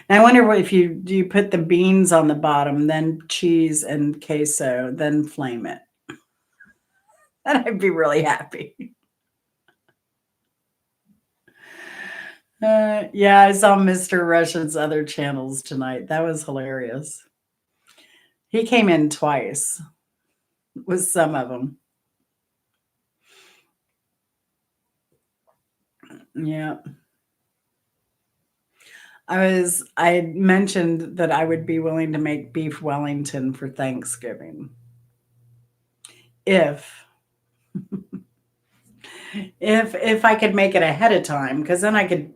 And I wonder what if you put the beans on the bottom, then cheese and queso, then flame it. Then I'd be really happy. Yeah, I saw Mr. Russian's other channels tonight. That was hilarious. He came in twice with some of them. Yeah. I mentioned that I would be willing to make beef Wellington for Thanksgiving. If I could make it ahead of time, because then I could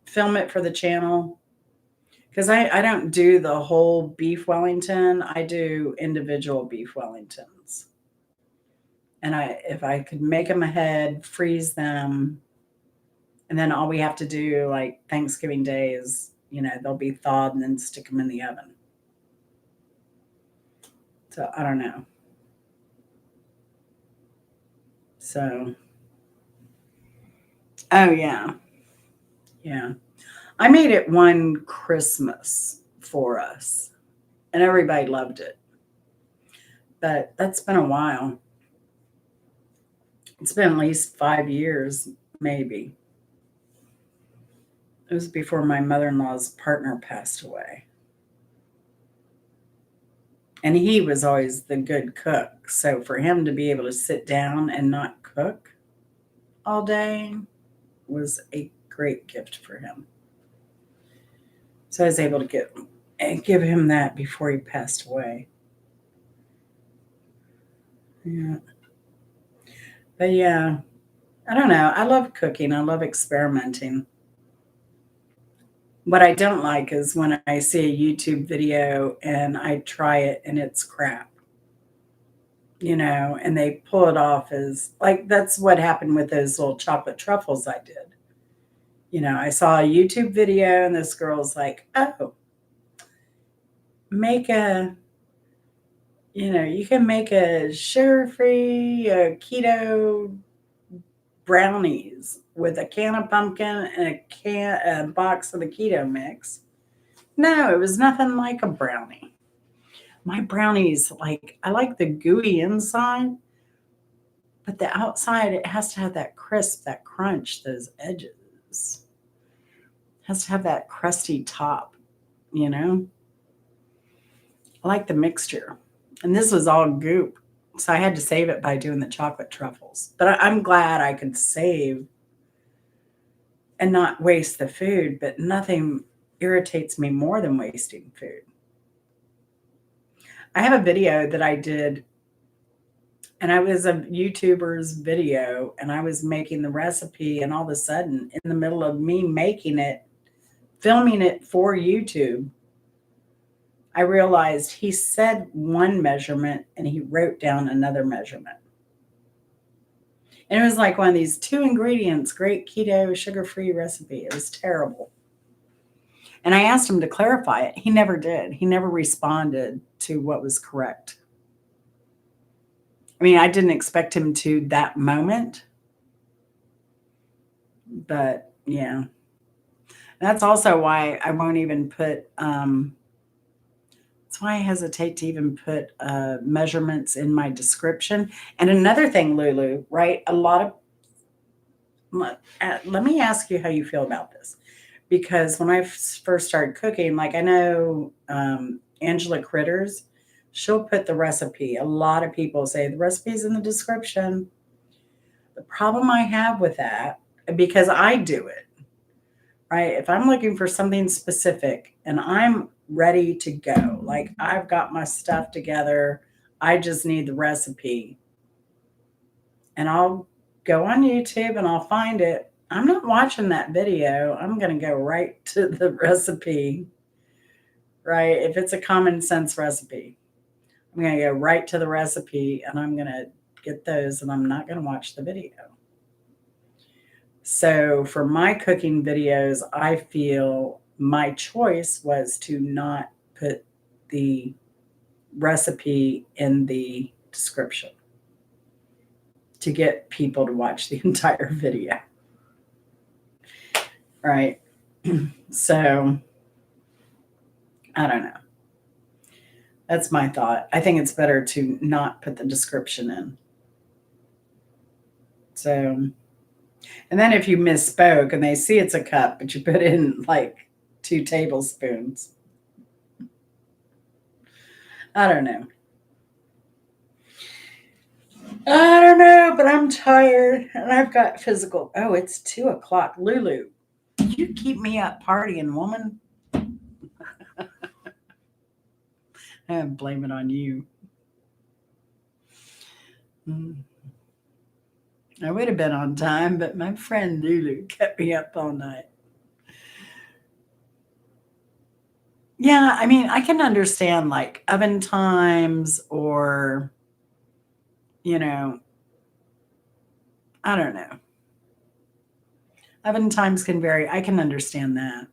film it for the channel. Because I don't do the whole beef Wellington. I do individual beef Wellingtons. And if I could make them ahead, freeze them, and then all we have to do like Thanksgiving Day is, they'll be thawed and then stick them in the oven. So I don't know. So, oh yeah. Yeah. I made it one Christmas for us and everybody loved it. But that's been a while. It's been at least 5 years, maybe. It was before my mother-in-law's partner passed away. And he was always the good cook. So for him to be able to sit down and not cook all day was a great gift for him. So I was able to give him that before he passed away. Yeah. But yeah, I don't know. I love cooking. I love experimenting. What I don't like is when I see a YouTube video and I try it and it's crap. And they pull it off as like that's what happened with those little chocolate truffles I did. I saw a YouTube video and this girl's like, oh, you can make a sugar-free keto brownies with a can of pumpkin and a box of the keto mix. No, it was nothing like a brownie. My brownies, I like the gooey inside, but the outside, it has to have that crisp, that crunch, those edges. It has to have that crusty top, I like the mixture. And this was all goop. So I had to save it by doing the chocolate truffles. But I'm glad I could save and not waste the food, but nothing irritates me more than wasting food. I have a video that I did, and I was a YouTuber's video, and I was making the recipe, and all of a sudden, in the middle of me making it, filming it for YouTube, I realized he said one measurement and he wrote down another measurement. And it was like one of these 2 ingredients, great keto, sugar-free recipe. It was terrible. And I asked him to clarify it. He never did. He never responded to what was correct. I mean, I didn't expect him to that moment. But yeah. That's also why I won't even put, that's why I hesitate to even put measurements in my description. And another thing, Lulu, right? A lot of, let me ask you how you feel about this. Because when I first started cooking, like I know Angela Critters, she'll put the recipe. A lot of people say the recipe's in the description. The problem I have with that, because I do it, right? If I'm looking for something specific and I'm ready to go, like I've got my stuff together, I just need the recipe, and I'll go on YouTube and I'll find it. I'm not watching that video. I'm going to go right to the recipe, right? If it's a common sense recipe, I'm going to go right to the recipe and I'm going to get those, and I'm not going to watch the video. So for my cooking videos, I feel my choice was to not put the recipe in the description to get people to watch the entire video. Right. So I don't know. That's my thought. I think it's better to not put the description in. So, and then if you misspoke and they see it's a cup, but you put in like 2 tablespoons, I don't know. I don't know, but I'm tired and I've got physical. Oh, it's 2 o'clock. Lulu, you keep me up partying, woman. I blame it on you. I would have been on time, but my friend Lulu kept me up all night. Yeah, I mean, I can understand like oven times or, you know, I don't know. Oven times can vary. I can understand that.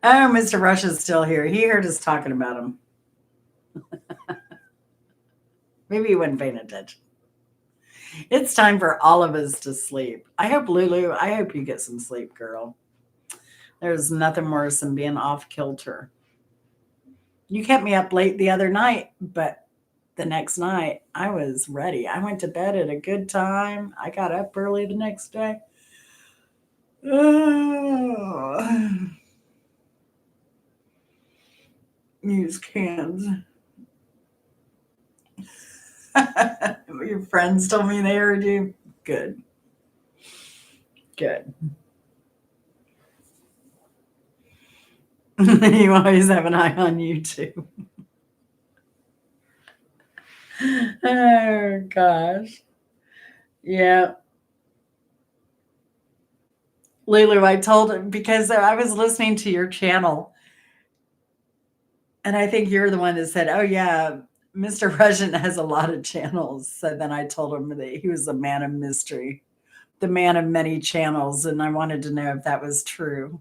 Oh, Mr. Rush is still here. He heard us talking about him. Maybe he wasn't paying attention. It's time for all of us to sleep. I hope, Lulu, I hope you get some sleep, girl. There's nothing worse than being off kilter. You kept me up late the other night, but the next night I was ready. I went to bed at a good time. I got up early the next day. Oh. Use cans. Your friends told me they heard you. Good. Good. You always have an eye on you too. Oh gosh. Yeah. Lulu, I told him because I was listening to your channel, and I think you're the one that said, "Oh yeah, Mr. Russian has a lot of channels." So then I told him that he was a man of mystery, the man of many channels, and I wanted to know if that was true.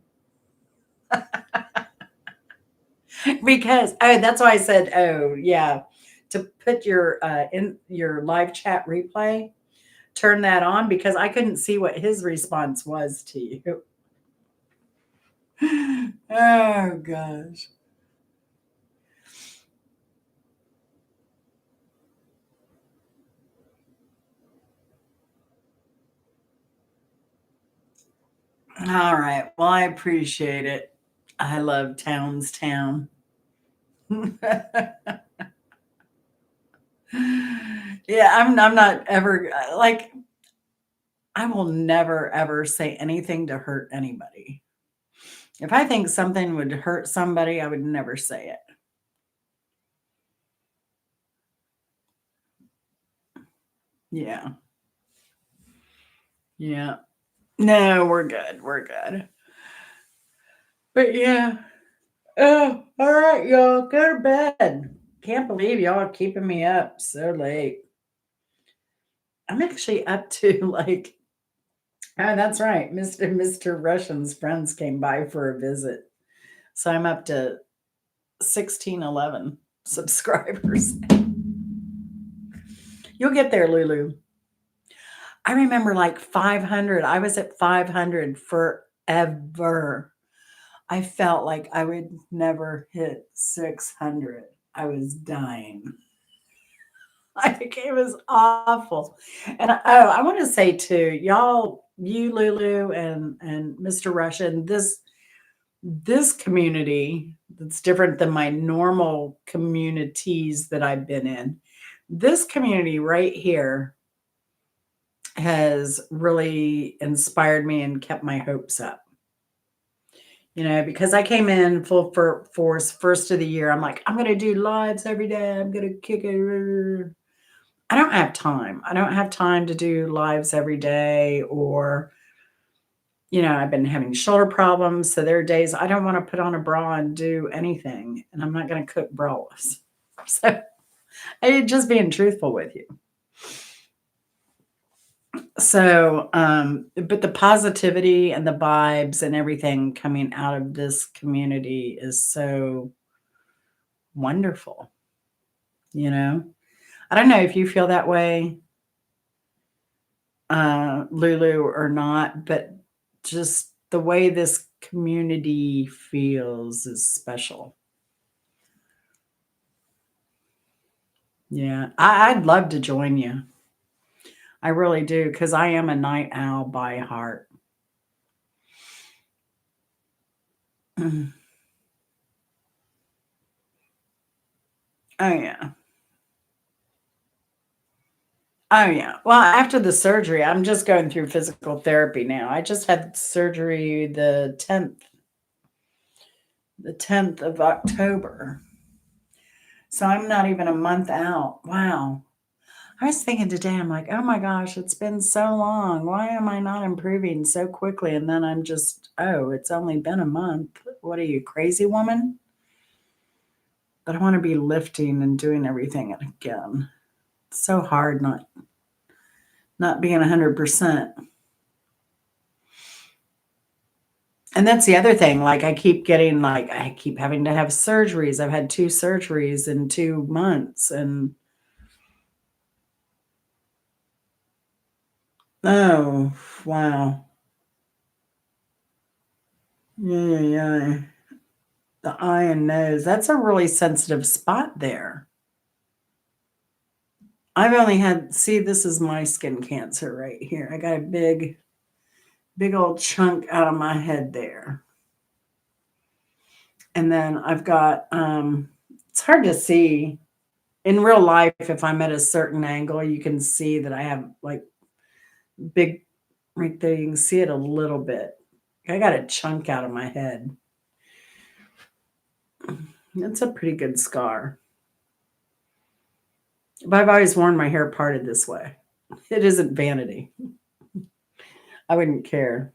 Because that's why I said, oh yeah, to put your in your live chat replay, turn that on because I couldn't see what his response was to you. Oh gosh. All right. Well, I appreciate it. I love Town's Town. Yeah, I'm not ever like I will never ever say anything to hurt anybody. If I think something would hurt somebody, I would never say it. Yeah. Yeah. No, we're good. We're good. But yeah. Oh, all right, y'all. Go to bed. Can't believe y'all are keeping me up so late. I'm actually up to like, oh, that's right. Mr. Russian's friends came by for a visit. So I'm up to 1611 subscribers. You'll get there, Lulu. I remember like 500. I was at 500 forever. I felt like I would never hit 600. I was dying. I think it was awful. And I want to say too, y'all, you Lulu and Mr. Russian, this community that's different than my normal communities that I've been in. This community right here has really inspired me and kept my hopes up. You know, because I came in full force first of the year. I'm like, I'm going to do lives every day. I'm going to kick it. I don't have time. I don't have time to do lives every day or, you know, I've been having shoulder problems. So there are days I don't want to put on a bra and do anything. And I'm not going to cook braless. So I'm just being truthful with you. So, but the positivity and the vibes and everything coming out of this community is so wonderful. You know, I don't know if you feel that way, Lulu, or not, but just the way this community feels is special. Yeah, I'd love to join you. I really do, because I am a night owl by heart. Oh, yeah. Oh, yeah. Well, after the surgery, I'm just going through physical therapy now. I just had surgery the 10th of October. So I'm not even a month out. Wow. I was thinking today, I'm like, oh my gosh, it's been so long. Why am I not improving so quickly? And then I'm just, oh, it's only been a month. What are you, crazy woman? But I want to be lifting and doing everything again. It's so hard not being 100%. And that's the other thing. Like I keep having to have surgeries. I've had 2 surgeries in 2 months. And oh, wow. Yeah, yeah, yeah. The eye and nose. That's a really sensitive spot there. I've only had, see, this is my skin cancer right here. I got a big old chunk out of my head there. And then I've got, it's hard to see in real life. If I'm at a certain angle, you can see that I have like big right there. You can see it a little bit. I got a chunk out of my head. That's a pretty good scar. But I've always worn my hair parted this way. It isn't vanity. I wouldn't care.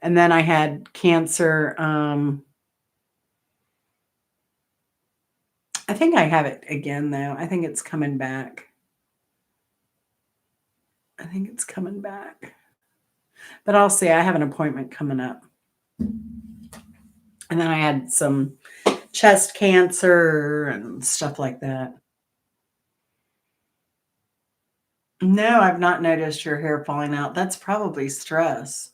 And then I had cancer. I think I have it again, though. I think it's coming back. I think it's coming back. But I'll see. I have an appointment coming up. And then I had some chest cancer and stuff like that. No, I've not noticed your hair falling out. That's probably stress.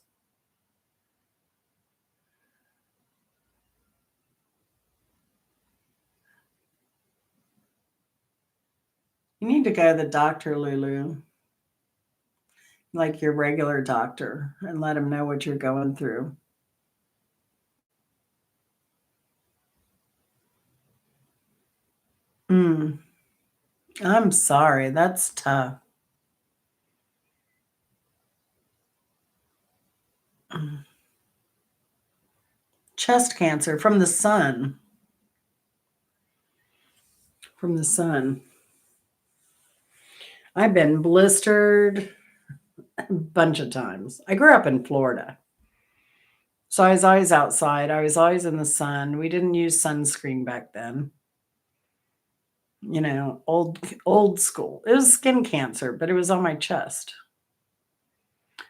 You need to go to the doctor, Lulu, like your regular doctor, and let him know what you're going through. Mm, I'm sorry. That's tough. Mm. Chest cancer from the sun. From the sun. I've been blistered a bunch of times. I grew up in Florida. So I was always outside. I was always in the sun. We didn't use sunscreen back then. Old school. It was skin cancer, but it was on my chest.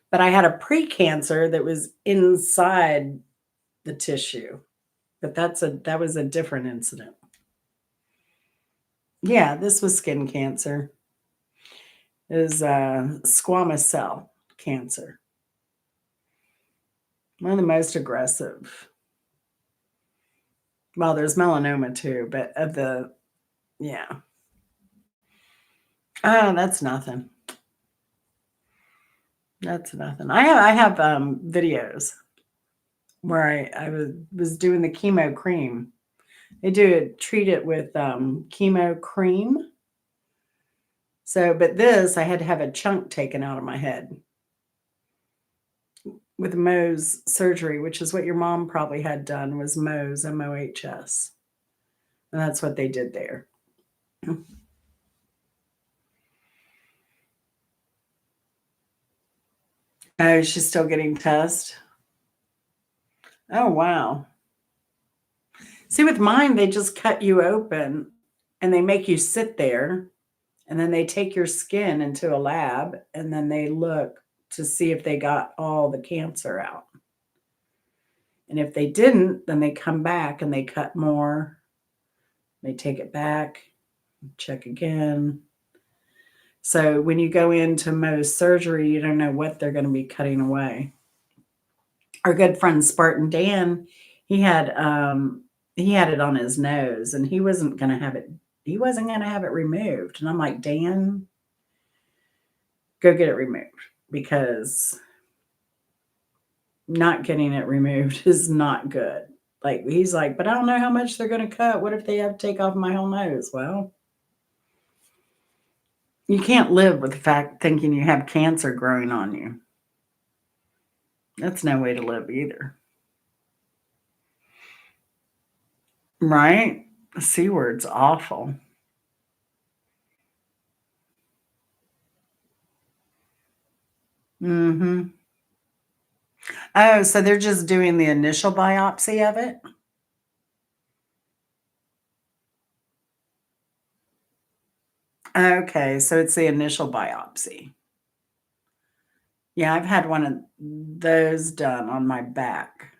But I had a pre-cancer that was inside the tissue. But that was a different incident. Yeah, this was skin cancer. It was squamous cell cancer. One of the most aggressive. Well, there's melanoma too, but yeah. Oh, that's nothing. That's nothing. I have videos where I was doing the chemo cream. They treat it with chemo cream. So, but this I had to have a chunk taken out of my head with Mohs surgery, which is what your mom probably had done, was Mohs, MOHS. And that's what they did there. Oh, she's still getting tests. Oh, wow. See, with mine, they just cut you open and they make you sit there, and then they take your skin into a lab and then they look to see if they got all the cancer out. And if they didn't, then they come back and they cut more. They take it back, check again. So when you go into Mohs surgery, you don't know what they're going to be cutting away. Our good friend Spartan Dan, he had it on his nose, and he wasn't going to have it. He wasn't going to have it removed. And I'm like, Dan, go get it removed, because not getting it removed is not good. Like, he's like, but I don't know how much they're going to cut. What if they have to take off my whole nose? Well, you can't live with the fact thinking you have cancer growing on you. That's no way to live either. Right? The C word's awful. Mm-hmm. Oh, so they're just doing the initial biopsy of it? Okay, so it's the initial biopsy. Yeah, I've had one of those done on my back.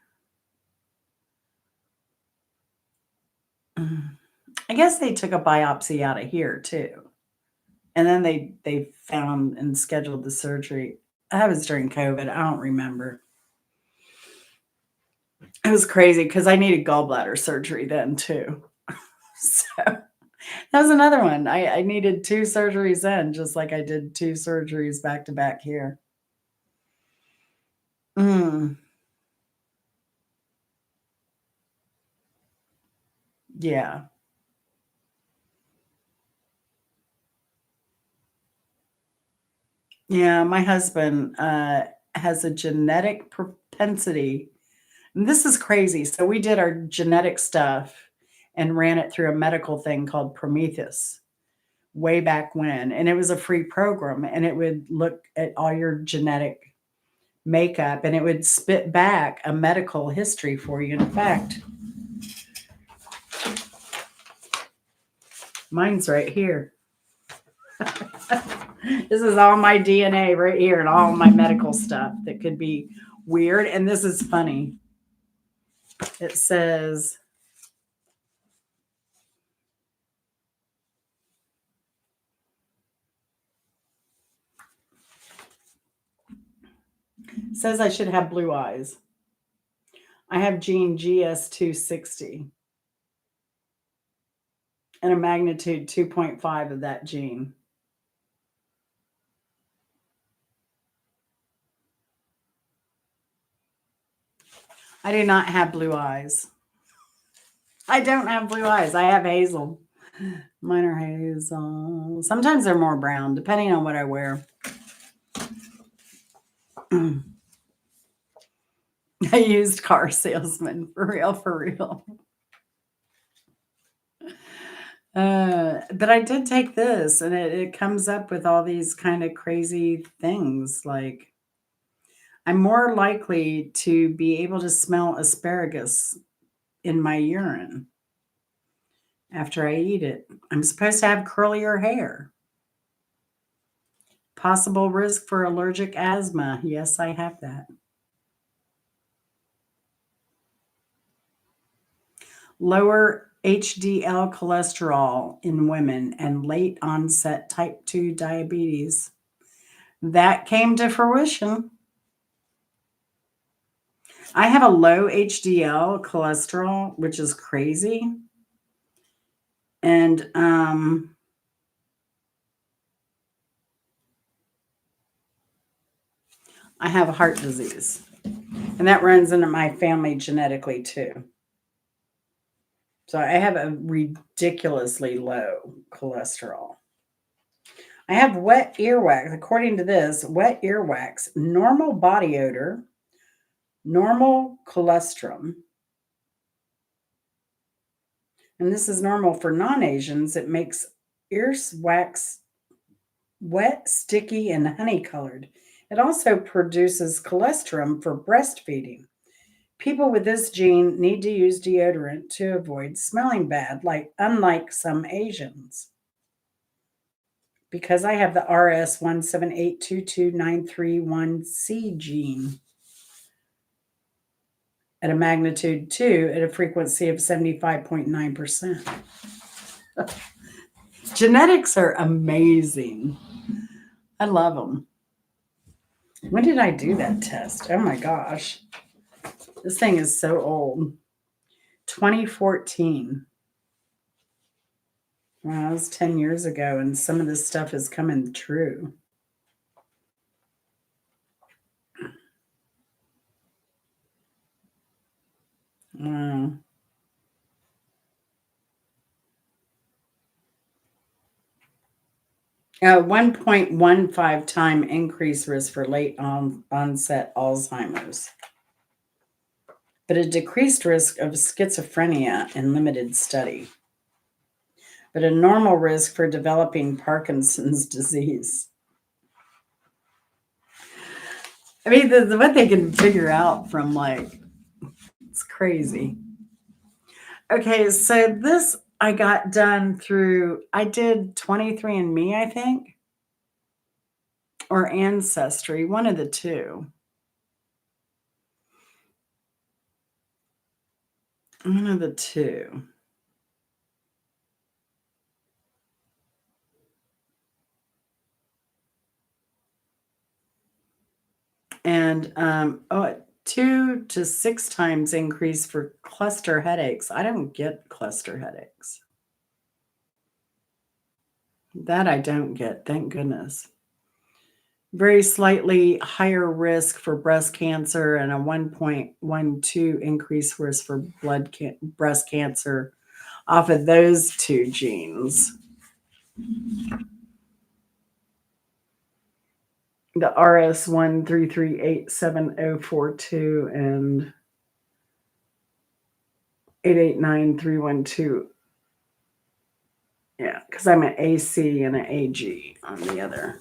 I guess they took a biopsy out of here too. And then they found and scheduled the surgery. That was during COVID. I don't remember. It was crazy because I needed gallbladder surgery then too. So that was another one. I needed 2 surgeries then, just like I did 2 surgeries back to back here. Mm, yeah. Yeah, my husband has a genetic propensity. And this is crazy. So we did our genetic stuff and ran it through a medical thing called Prometheus way back when. And it was a free program, and it would look at all your genetic makeup and it would spit back a medical history for you. In fact, mine's right here. This is all my DNA right here and all my medical stuff that could be weird. And this is funny. It says, I should have blue eyes. I have gene GS260 and a magnitude 2.5 of that gene. I do not have blue eyes. I don't have blue eyes. I have hazel. Mine are hazel. Sometimes they're more brown, depending on what I wear. I used car salesman for real, for real. But I did take this, and it comes up with all these kind of crazy things. Like, I'm more likely to be able to smell asparagus in my urine after I eat it. I'm supposed to have curlier hair. Possible risk for allergic asthma. Yes, I have that. Lower HDL cholesterol in women and late onset type 2 diabetes. That came to fruition. I have a low HDL cholesterol, which is crazy. And I have heart disease. And that runs into my family genetically too. So I have a ridiculously low cholesterol. I have wet earwax. According to this, wet earwax, normal body odor, normal cholesterol. And this is normal for non-Asians. It makes earwax wet, sticky, and honey colored. It also produces cholesterol for breastfeeding. People with this gene need to use deodorant to avoid smelling bad, unlike some Asians. Because I have the RS1782293-1C gene at a magnitude 2 at a frequency of 75.9%. Genetics are amazing. I love them. When did I do that test? Oh my gosh. This thing is so old. 2014. Wow, that was 10 years ago, and some of this stuff is coming true. Wow. A 1.15 time increased risk for late onset Alzheimer's, but a decreased risk of schizophrenia in limited study, but a normal risk for developing Parkinson's disease. I mean, what they can figure out from it's crazy. Okay, so this I got done I did 23andMe, I think, or Ancestry, one of the two. One of the two. And 2 to 6 times increase for cluster headaches. I don't get cluster headaches. That I don't get, thank goodness. Very slightly higher risk for breast cancer and a 1.12 increased risk for breast cancer off of those two genes. The RS1338742 and 889312. Yeah, because I'm an AC and an AG on the other.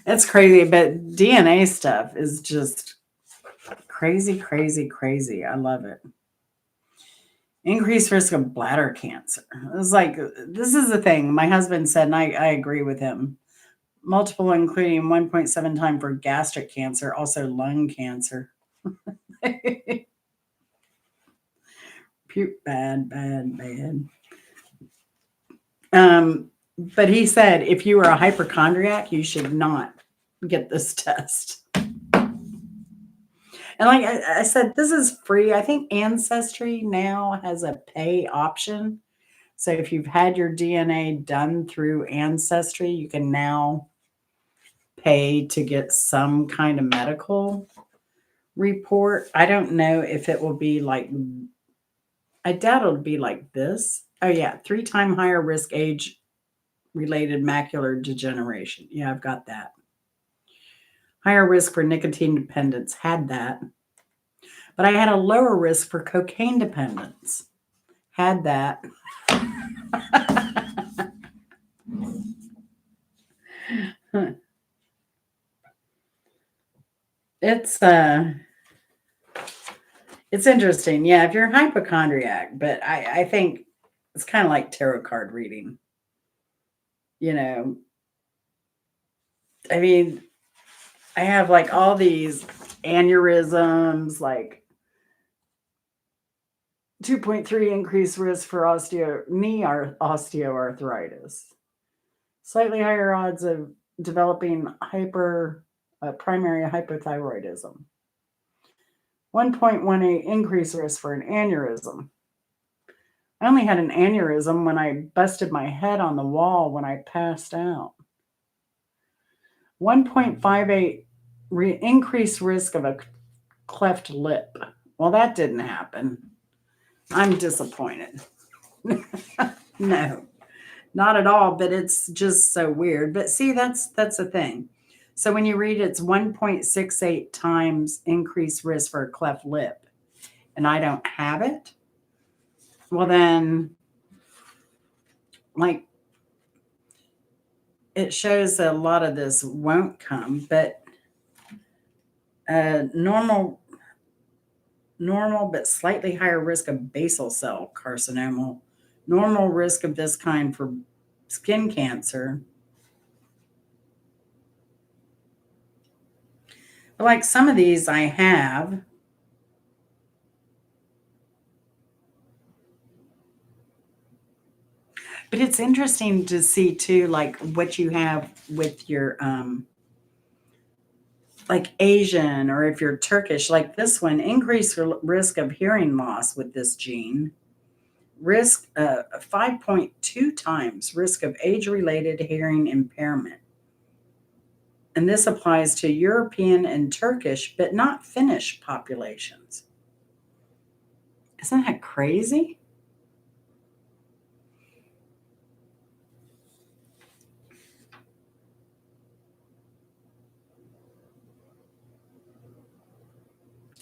It's crazy, but DNA stuff is just crazy, crazy, crazy. I love it. Increased risk of bladder cancer. It's this is the thing my husband said, and I agree with him. Multiple, including 1.7 times for gastric cancer, also lung cancer. Puke, bad. But he said if you are a hypochondriac, you should not get this test. And I said, this is free. I think Ancestry now has a pay option. So if you've had your DNA done through Ancestry, you can now pay to get some kind of medical report. I don't know if it will be I doubt it'll be like this. Oh, yeah. 3 times higher risk age related macular degeneration. Yeah, I've got that. Higher risk for nicotine dependence. Had that. But I had a lower risk for cocaine dependence. Had that. It's it's interesting. Yeah, if you're a hypochondriac, but I think it's kind of like tarot card reading. You know, I mean, I have like all these aneurysms, like 2.3 increased risk for osteoarthritis, slightly higher odds of developing primary hypothyroidism, 1.18 increased risk for an aneurysm. I only had an aneurysm when I busted my head on the wall when I passed out. 1.58 increased risk of a cleft lip. Well, that didn't happen. I'm disappointed. No, not at all, but it's just so weird. But see, that's the thing. So when you read it's 1.68 times increased risk for a cleft lip, and I don't have it, well then, like, it shows that a lot of this won't come, but normal but slightly higher risk of basal cell carcinoma, normal risk of this kind for skin cancer. But like some of these I have. But it's interesting to see too, like what you have with your like Asian, or if you're Turkish, like this one, increased risk of hearing loss with this gene, risk 5.2 times risk of age-related hearing impairment. And this applies to European and Turkish, but not Finnish populations. Isn't that crazy?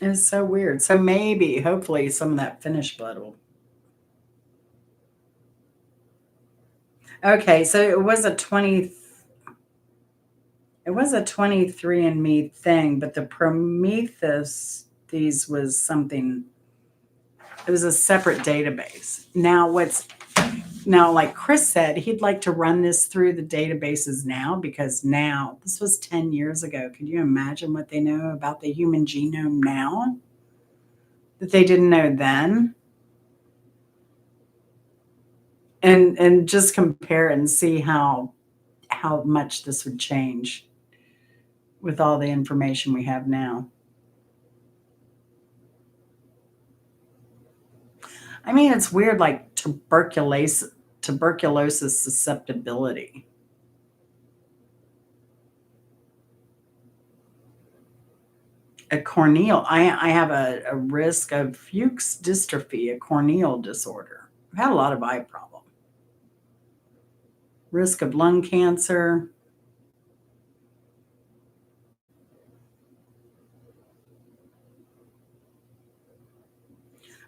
It's so weird. So maybe, hopefully, some of that Finnish blood will. Okay, so it was a 23andMe thing, but the Prometheus these was something. It was a separate database. Now, like Chris said, he'd like to run this through the databases now, because now, this was 10 years ago. Could you imagine what they know about the human genome now that they didn't know then? And just compare and see how much this would change with all the information we have now. I mean, it's weird, like tuberculosis susceptibility. A corneal. I have a risk of Fuchs dystrophy, a corneal disorder. I've had a lot of eye problems. Risk of lung cancer.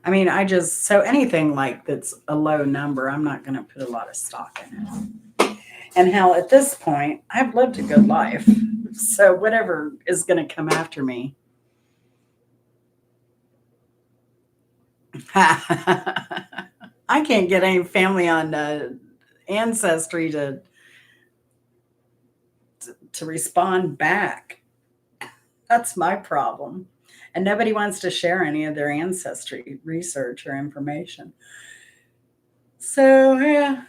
I mean, so anything like that's a low number, I'm not going to put a lot of stock in it. And hell, at this point, I've lived a good life. So whatever is going to come after me. I can't get any family on Ancestry to respond back. That's my problem. And nobody wants to share any of their ancestry research or information. So, yeah.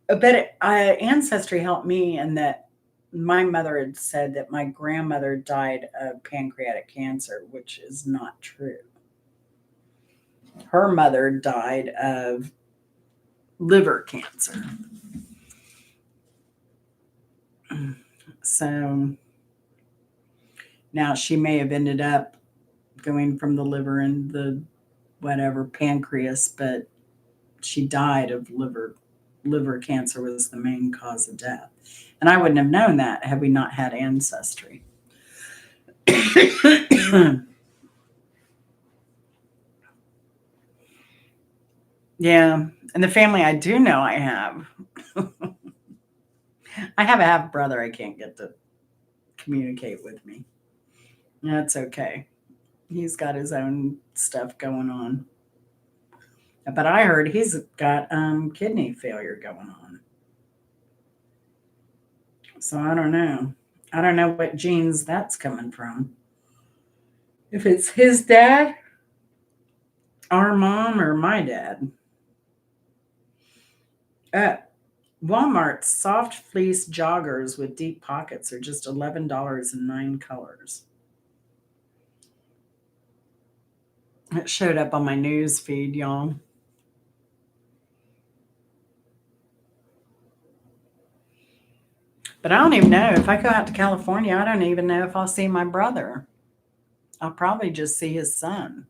But Ancestry helped me in that my mother had said that my grandmother died of pancreatic cancer, which is not true. Her mother died of liver cancer. So now she may have ended up going from the liver and the whatever pancreas, but she died of liver cancer was the main cause of death. And I wouldn't have known that had we not had ancestry. Yeah. And the family I do know I have a half brother I can't get to communicate with me. That's okay. He's got his own stuff going on. But I heard he's got kidney failure going on. So I don't know. I don't know what genes that's coming from. If it's his dad, our mom, or my dad. Walmart's soft fleece joggers with deep pockets are just $11 in 9 colors. It showed up on my news feed, y'all. But I don't even know. If I go out to California, I don't even know if I'll see my brother. I'll probably just see his son.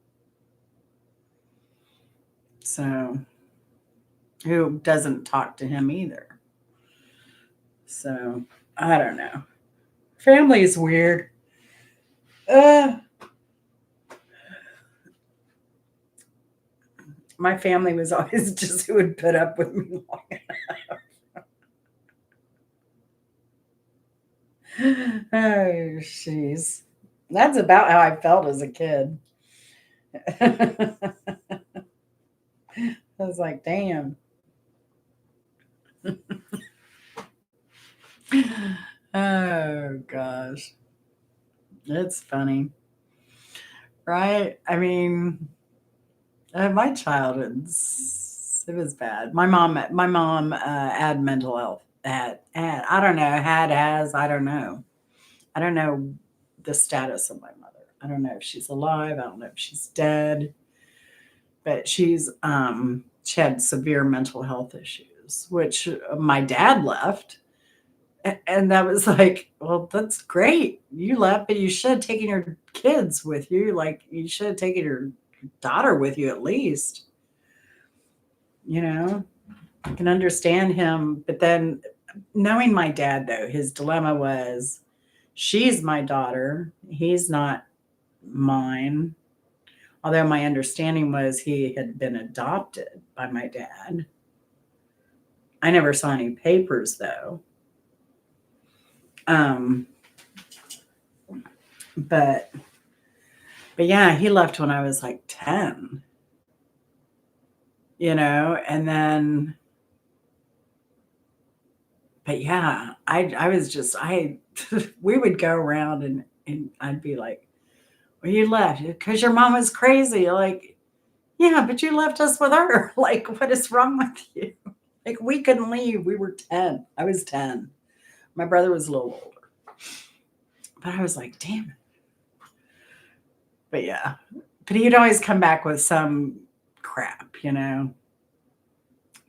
So, who doesn't talk to him either. So, I don't know. Family is weird. My family was always just who would put up with me long enough. Oh, jeez. That's about how I felt as a kid. I was like, damn. Oh, gosh. It's funny. Right? I mean, my childhood, it was bad. My mom had mental health. I don't know, has, I don't know. I don't know the status of my mother. I don't know if she's alive. I don't know if she's dead. But she had severe mental health issues, which my dad left. And that was like, well, that's great. You left, but you should have taken your kids with you. Like, you should have taken your daughter with you at least. You know, I can understand him. But then knowing my dad, though, his dilemma was, she's my daughter. He's not mine. Although my understanding was he had been adopted by my dad. I never saw any papers, though. But yeah, he left when I was like 10, and then, but yeah, we would go around and I'd be like, well, you left because your mom was crazy. Like, yeah, but you left us with her. Like, what is wrong with you? Like, we couldn't leave. We were 10. I was 10. My brother was a little older. But I was like, damn it. But yeah. But he'd always come back with some crap,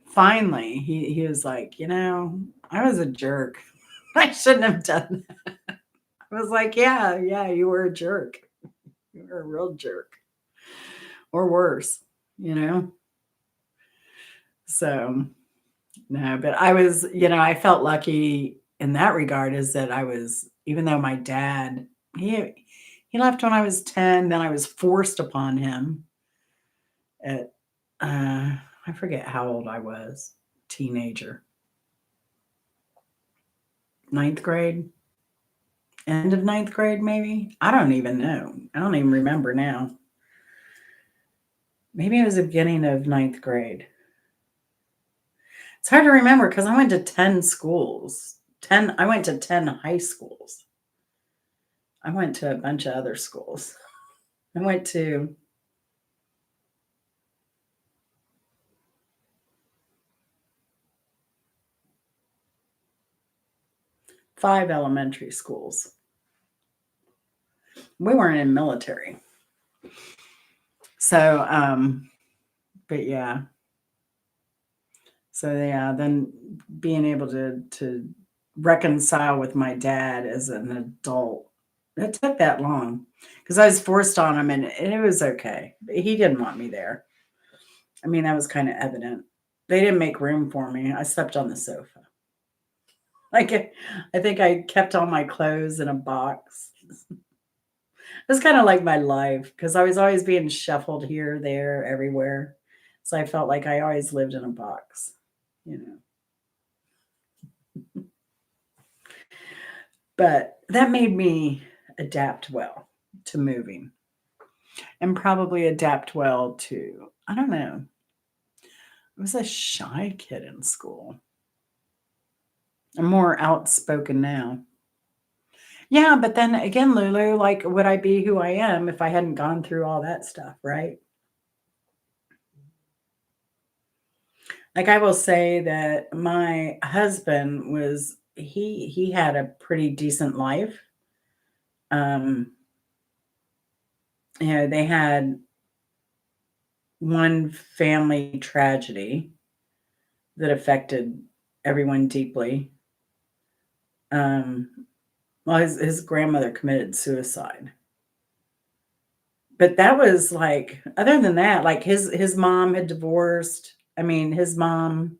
Finally, he was like, I was a jerk. I shouldn't have done that. I was like, yeah, you were a jerk. You were a real jerk. Or worse, So, no, but I was, I felt lucky in that regard is that I was, even though my dad, he left when I was 10, then I was forced upon him at, I forget how old I was, teenager. 9th grade, end of 9th grade, maybe. I don't even know. I don't even remember now. Maybe it was the beginning of 9th grade. It's hard to remember because I went to 10 schools. I went to 10 high schools. I went to a bunch of other schools. I went to five elementary schools. We weren't in military. So, but yeah. So yeah, then being able to reconcile with my dad as an adult, it took that long because I was forced on him and it was okay. He didn't want me there. I mean, that was kind of evident. They didn't make room for me. I slept on the sofa. Like I think I kept all my clothes in a box. It was kind of like my life because I was always being shuffled here, there, everywhere. So I felt like I always lived in a box, you know. But that made me adapt well to moving and probably adapt well to, I don't know, I was a shy kid in school. I'm more outspoken now. Yeah, but then again, Lulu, like, would I be who I am if I hadn't gone through all that stuff, right? Like, I will say that my husband was he had a pretty decent life. Um, they had one family tragedy that affected everyone deeply. Um, well, his grandmother committed suicide. But that was like, other than that, like his mom had divorced. I mean, his mom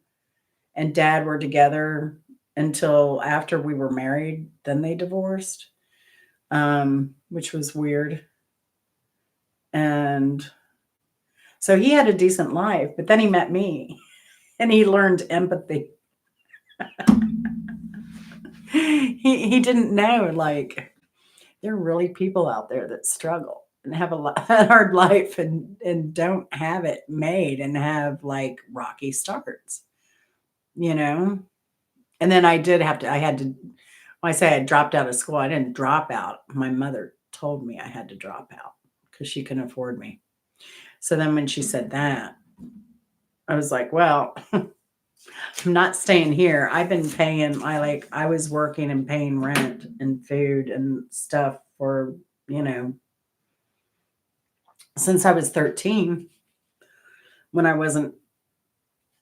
and dad were together until after we were married, then they divorced, which was weird. And so he had a decent life, but then he met me and he learned empathy. He didn't know, like, there are really people out there that struggle and have a hard life and don't have it made and have like rocky starts, you know? And then I had to, when I say I dropped out of school, I didn't drop out. My mother told me I had to drop out because she couldn't afford me. So then when she said that, I was like, well, I'm not staying here. I've been paying, I was working and paying rent and food and stuff for, you know, since I was 13 when I wasn't,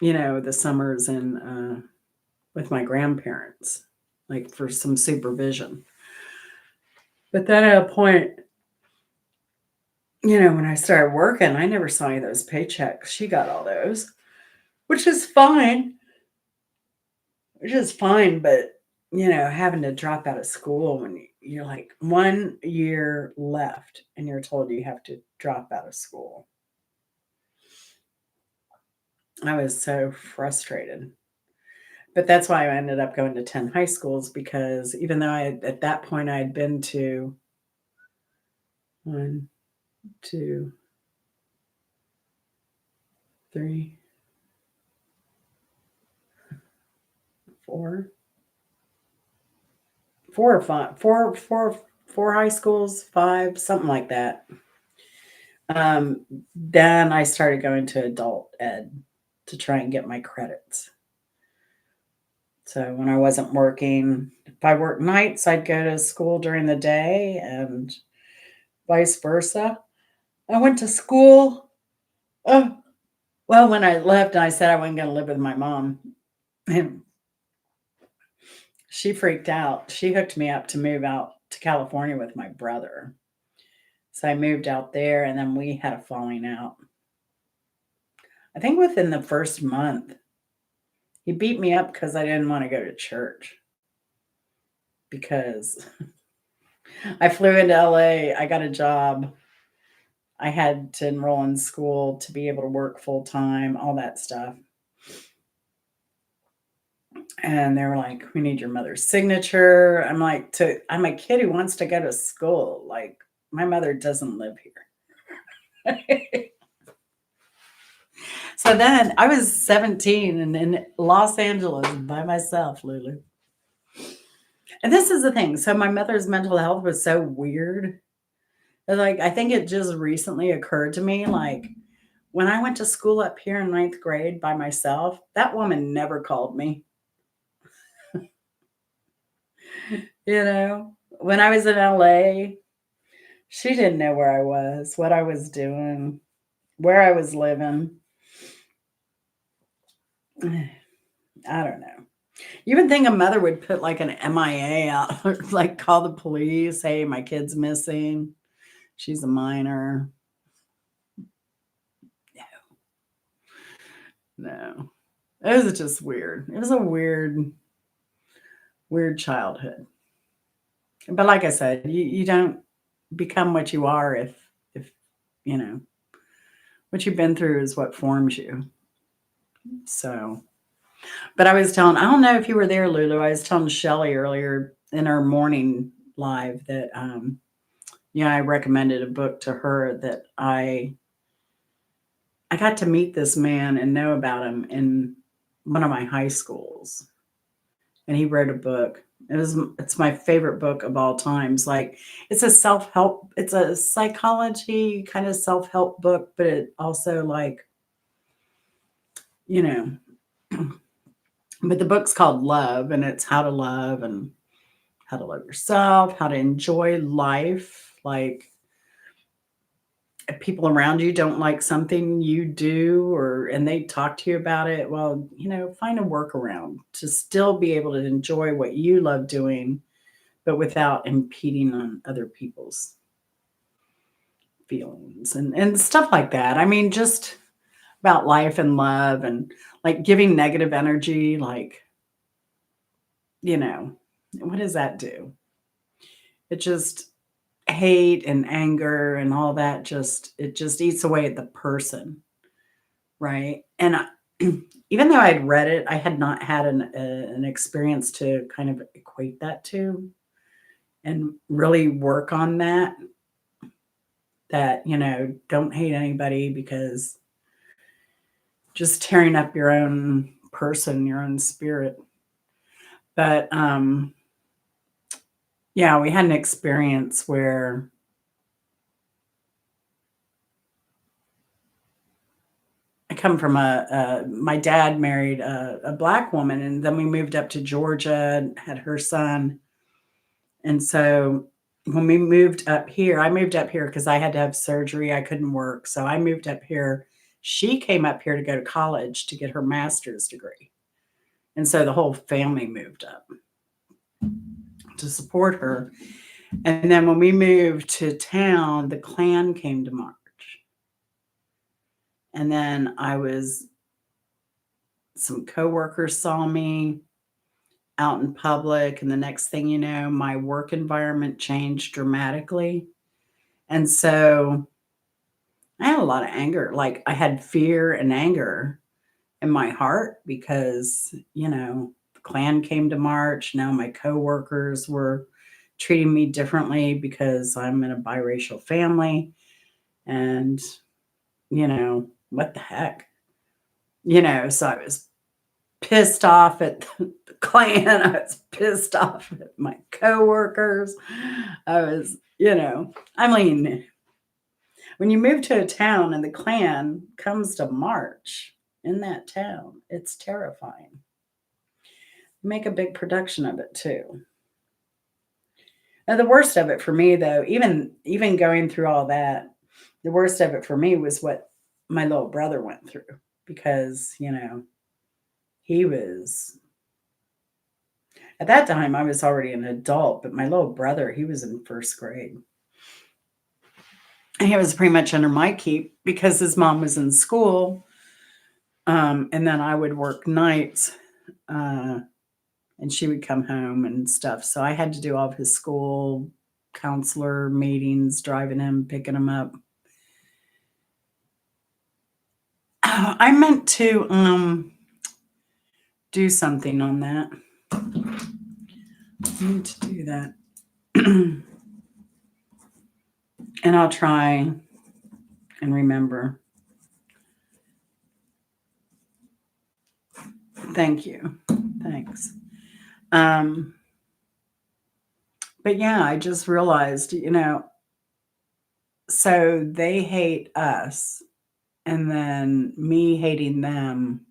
the summers in with my grandparents, like for some supervision. But then at a point, when I started working, I never saw any of those paychecks. She got all those, which is fine. Which is fine, but having to drop out of school when you're like 1 year left and you're told you have to drop out of school. I was so frustrated. But that's why I ended up going to 10 high schools because even though at that point I had been to 1, 2, 3, 4, 4 or 5, 4 high schools, 5, something like that. Then I started going to adult ed to try and get my credits. So when I wasn't working, if I worked nights, I'd go to school during the day and vice versa. I went to school. Well, when I left, I said I wasn't going to live with my mom. And she freaked out. She hooked me up to move out to California with my brother. So I moved out there and then we had a falling out. I think within the first month, he beat me up because I didn't want to go to church. Because I flew into LA, I got a job. I had to enroll in school to be able to work full time, all that stuff. And they were like, we need your mother's signature. I'm like, I'm a kid who wants to go to school. Like, my mother doesn't live here. So then I was 17 and in Los Angeles by myself, Lulu. And this is the thing. So my mother's mental health was so weird. Like, I think it just recently occurred to me, like, when I went to school up here in 9th grade by myself, that woman never called me. When I was in LA, she didn't know where I was, what I was doing, where I was living. I don't know. You would think a mother would put like an MIA out, or like call the police. Hey, my kid's missing. She's a minor. No. It was just weird. It was a weird childhood. But like I said, you don't become what you are if you know what you've been through is what forms you. So, but I don't know if you were there, Lulu. I was telling Shelly earlier in our morning live that I recommended a book to her that I got to meet this man and know about him in one of my high schools. And he wrote a book. It's my favorite book of all times. Like it's a self-help, it's a psychology kind of self-help book, but it also like, you know, but the book's called Love and it's how to love and how to love yourself, how to enjoy life. Like if people around you don't like something you do and they talk to you about it, well, find a workaround to still be able to enjoy what you love doing, but without impeding on other people's feelings and stuff like that. I mean, just about life and love and like giving negative energy, like, what does that do? It just hate and anger and all that it just eats away at the person, right? And even though I'd read it, I had not had an experience to kind of equate that to and really work on that don't hate anybody because just tearing up your own person, your own spirit. But yeah, we had an experience where I come from my dad married a black woman, and then we moved up to Georgia, had her son. And so when we moved up here, I moved up here because I had to have surgery. I couldn't work. So I moved up here. She came up here to go to college to get her master's degree. And so the whole family moved up to support her. And then when we moved to town, the Klan came to march. And then some coworkers saw me out in public. And the next thing you know, my work environment changed dramatically. And so I had a lot of anger. Like I had fear and anger in my heart because, the Klan came to march. Now my coworkers were treating me differently because I'm in a biracial family. And, what the heck? So I was pissed off at the Klan. I was pissed off at my coworkers. I was, I mean, when you move to a town and the Klan comes to march in that town, it's terrifying. Make a big production of it too. Now, the worst of it for me, though, even going through all that, the worst of it for me was what my little brother went through because, he was at that time I was already an adult, but my little brother, he was in first grade. And he was pretty much under my keep because his mom was in school. And then I would work nights and she would come home and stuff. So I had to do all of his school counselor meetings, driving him, picking him up. I meant to do something on that. I need to do that. And I'll try and remember. Thank you. Thanks. But yeah, I just realized, so they hate us and then me hating them.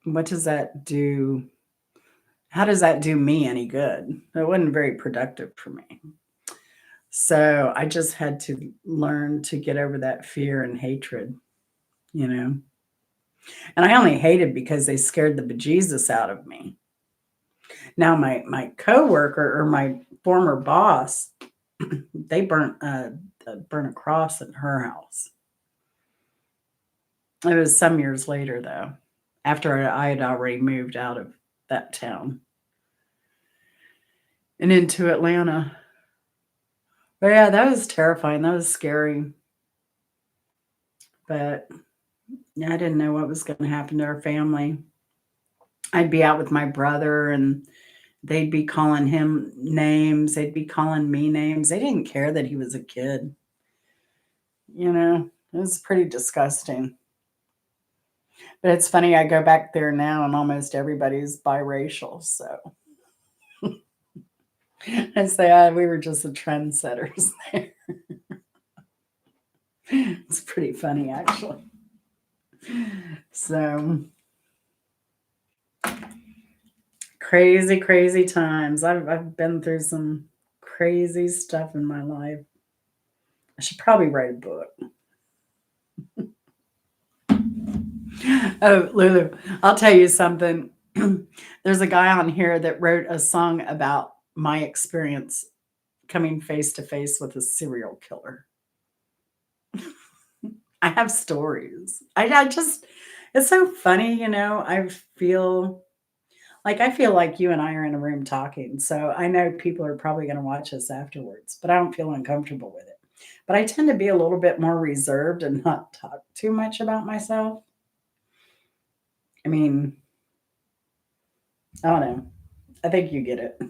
What does that do? How does that do me any good? It wasn't very productive for me. So I just had to learn to get over that fear and hatred, And I only hated because they scared the bejesus out of me. Now my coworker or my former boss, they burnt a cross in her house. It was some years later though. after I had already moved out of that town and into Atlanta. But yeah, that was terrifying. That was scary. But yeah, I didn't know what was going to happen to our family. I'd be out with my brother and they'd be calling him names. They'd be calling me names. They didn't care that he was a kid. You know, it was pretty disgusting. But it's funny, I go back there now and almost everybody's biracial. So I say, we were just the trendsetters there. It's pretty funny, actually. So crazy, crazy times. I've been through some crazy stuff in my life. I should probably write a book. Oh, Lulu, I'll tell you something. There's a guy on here that wrote a song about my experience coming face to face with a serial killer. I have stories. I just, it's so funny, you know. I feel like you and I are in a room talking. So I know people are probably going to watch us afterwards, but I don't feel uncomfortable with it. But I tend to be a little bit more reserved and not talk too much about myself. I mean, I don't know. I think you get it.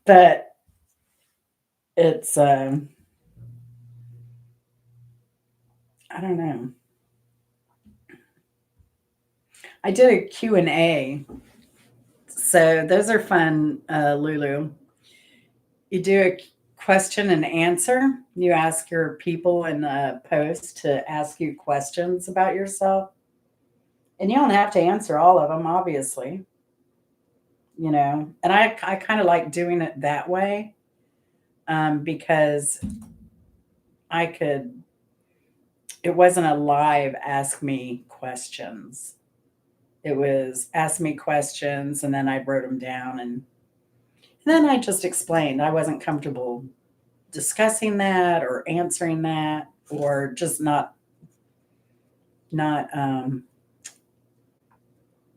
But it's I don't know. I did a Q&A. So those are fun, Lulu. You do a question and answer. You ask your people in the post to ask you questions about yourself. And you don't have to answer all of them, obviously. You know, and I kind of like doing it that way because it wasn't a live ask me questions. It was ask me questions and then I wrote them down and then I just explained I wasn't comfortable discussing that or answering that or just not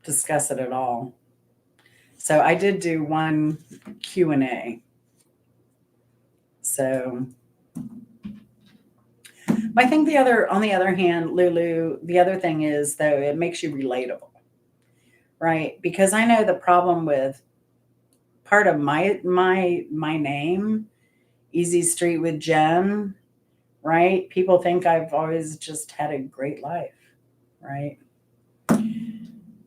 discuss it at all. So I did do one Q&A. So I think on the other hand, Lulu, the other thing is though, it makes you relatable, right? Because I know the problem with part of my name, Easy Street with Jen, right? People think I've always just had a great life, right?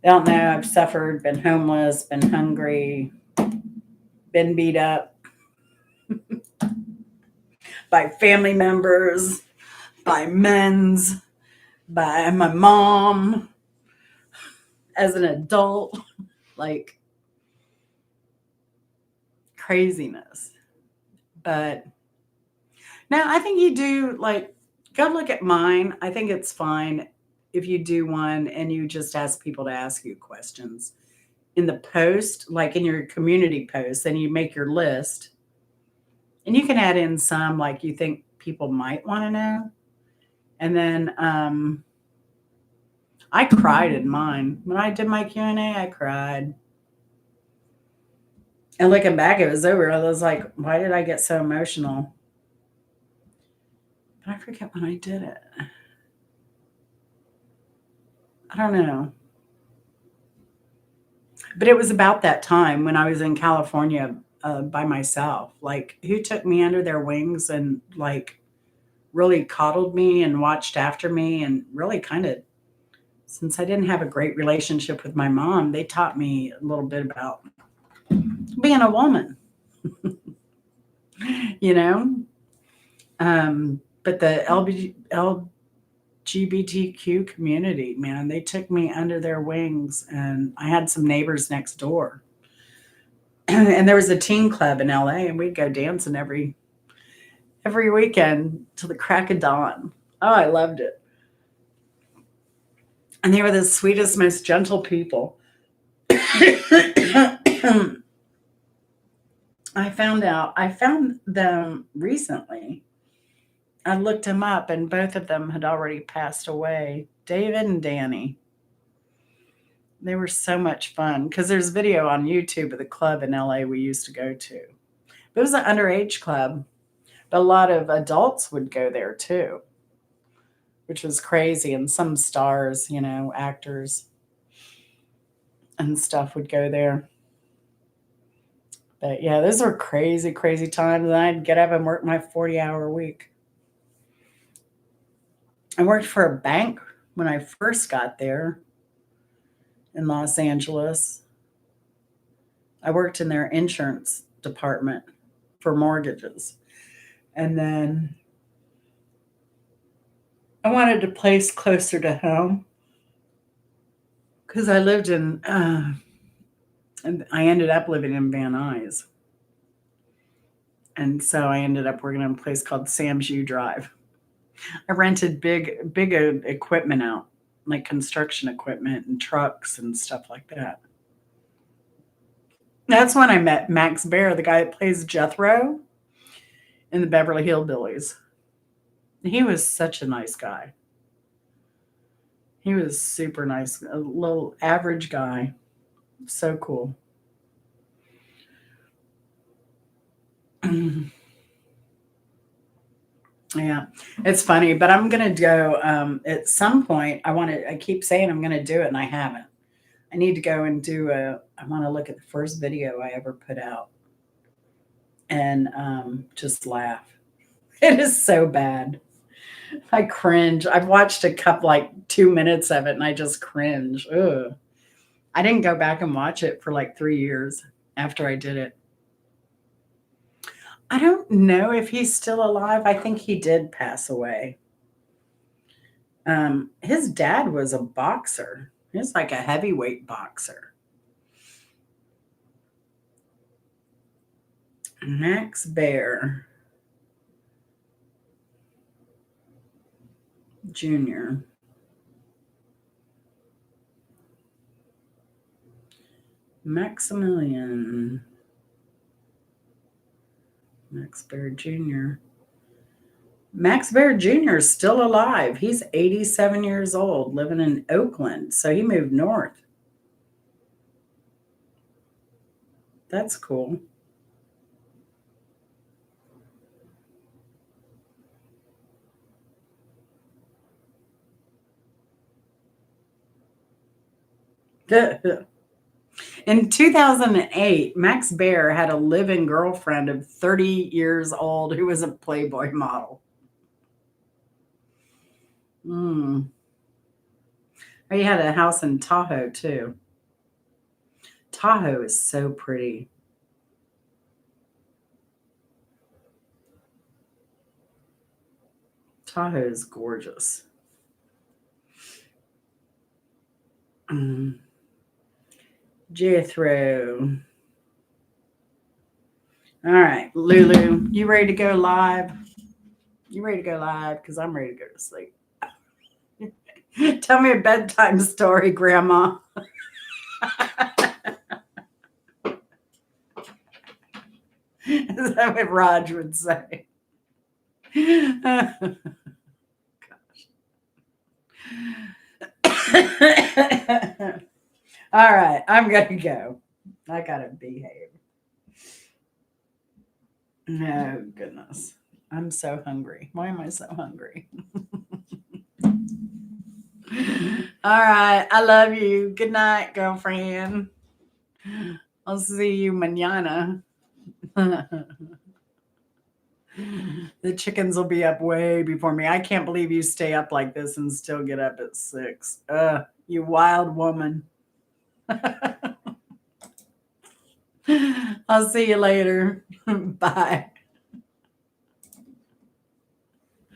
They don't know I've suffered, been homeless, been hungry, been beat up by family members, by men's, by my mom as an adult, like craziness. But now I think you do like go look at mine. I think it's fine if you do one and you just ask people to ask you questions in the post, like in your community post, and you make your list. And you can add in some like you think people might want to know. And then I cried in mine. When I did my Q&A, I cried. And looking back, it was over. I was like, why did I get so emotional? But I forget when I did it. I don't know. But it was about that time when I was in California by myself. Like, who took me under their wings and, like, really coddled me and watched after me and really kind of, since I didn't have a great relationship with my mom, they taught me a little bit about being a woman, you know? But the LGBTQ community, man, they took me under their wings, and I had some neighbors next door. And there was a teen club in LA, and we'd go dancing every weekend till the crack of dawn. Oh, I loved it. And they were the sweetest, most gentle people. I found them recently. I looked them up, and both of them had already passed away. David and Danny. They were so much fun because there's video on YouTube of the club in LA we used to go to. It was an underage club, but a lot of adults would go there too, which was crazy. And some stars, actors and stuff would go there. But yeah, those were crazy, crazy times. And I'd get up and work my 40-hour week. I worked for a bank when I first got there in Los Angeles. I worked in their insurance department for mortgages. And then I wanted a place closer to home because I lived and I ended up living in Van Nuys. And so I ended up working in a place called Sam's U Drive. I rented big equipment out, like construction equipment and trucks and stuff like that. That's when I met Max Baer, the guy that plays Jethro in the Beverly Hillbillies. He was such a nice guy. He was super nice, a little average guy. So cool. Yeah, it's funny, but I'm going to go at some point. I keep saying I'm going to do it and I haven't. I need to go and I want to look at the first video I ever put out and just laugh. It is so bad. I cringe. I've watched a couple, like 2 minutes of it and I just cringe. Ugh. I didn't go back and watch it for like 3 years after I did it. I don't know if he's still alive. I think he did pass away. His dad was a boxer. He was like a heavyweight boxer. Max Baer Jr. Maximilian. Max Baer Jr. Max Baer Jr. is still alive. He's 87 years old, living in Oakland. So he moved north. That's cool. In 2008, Max Baer had a live-in girlfriend of 30 years old who was a Playboy model. Oh, he had a house in Tahoe, too. Tahoe is so pretty. Tahoe is gorgeous. Jethro. All right, Lulu, you ready to go live? You ready to go live? Because I'm ready to go to sleep. Tell me a bedtime story, Grandma. Is that what Raj would say? Gosh. All right, I'm going to go. I got to behave. Oh, goodness. I'm so hungry. Why am I so hungry? All right. I love you. Good night, girlfriend. I'll see you mañana. The chickens will be up way before me. I can't believe you stay up like this and still get up at 6. You wild woman. I'll see you later. Bye.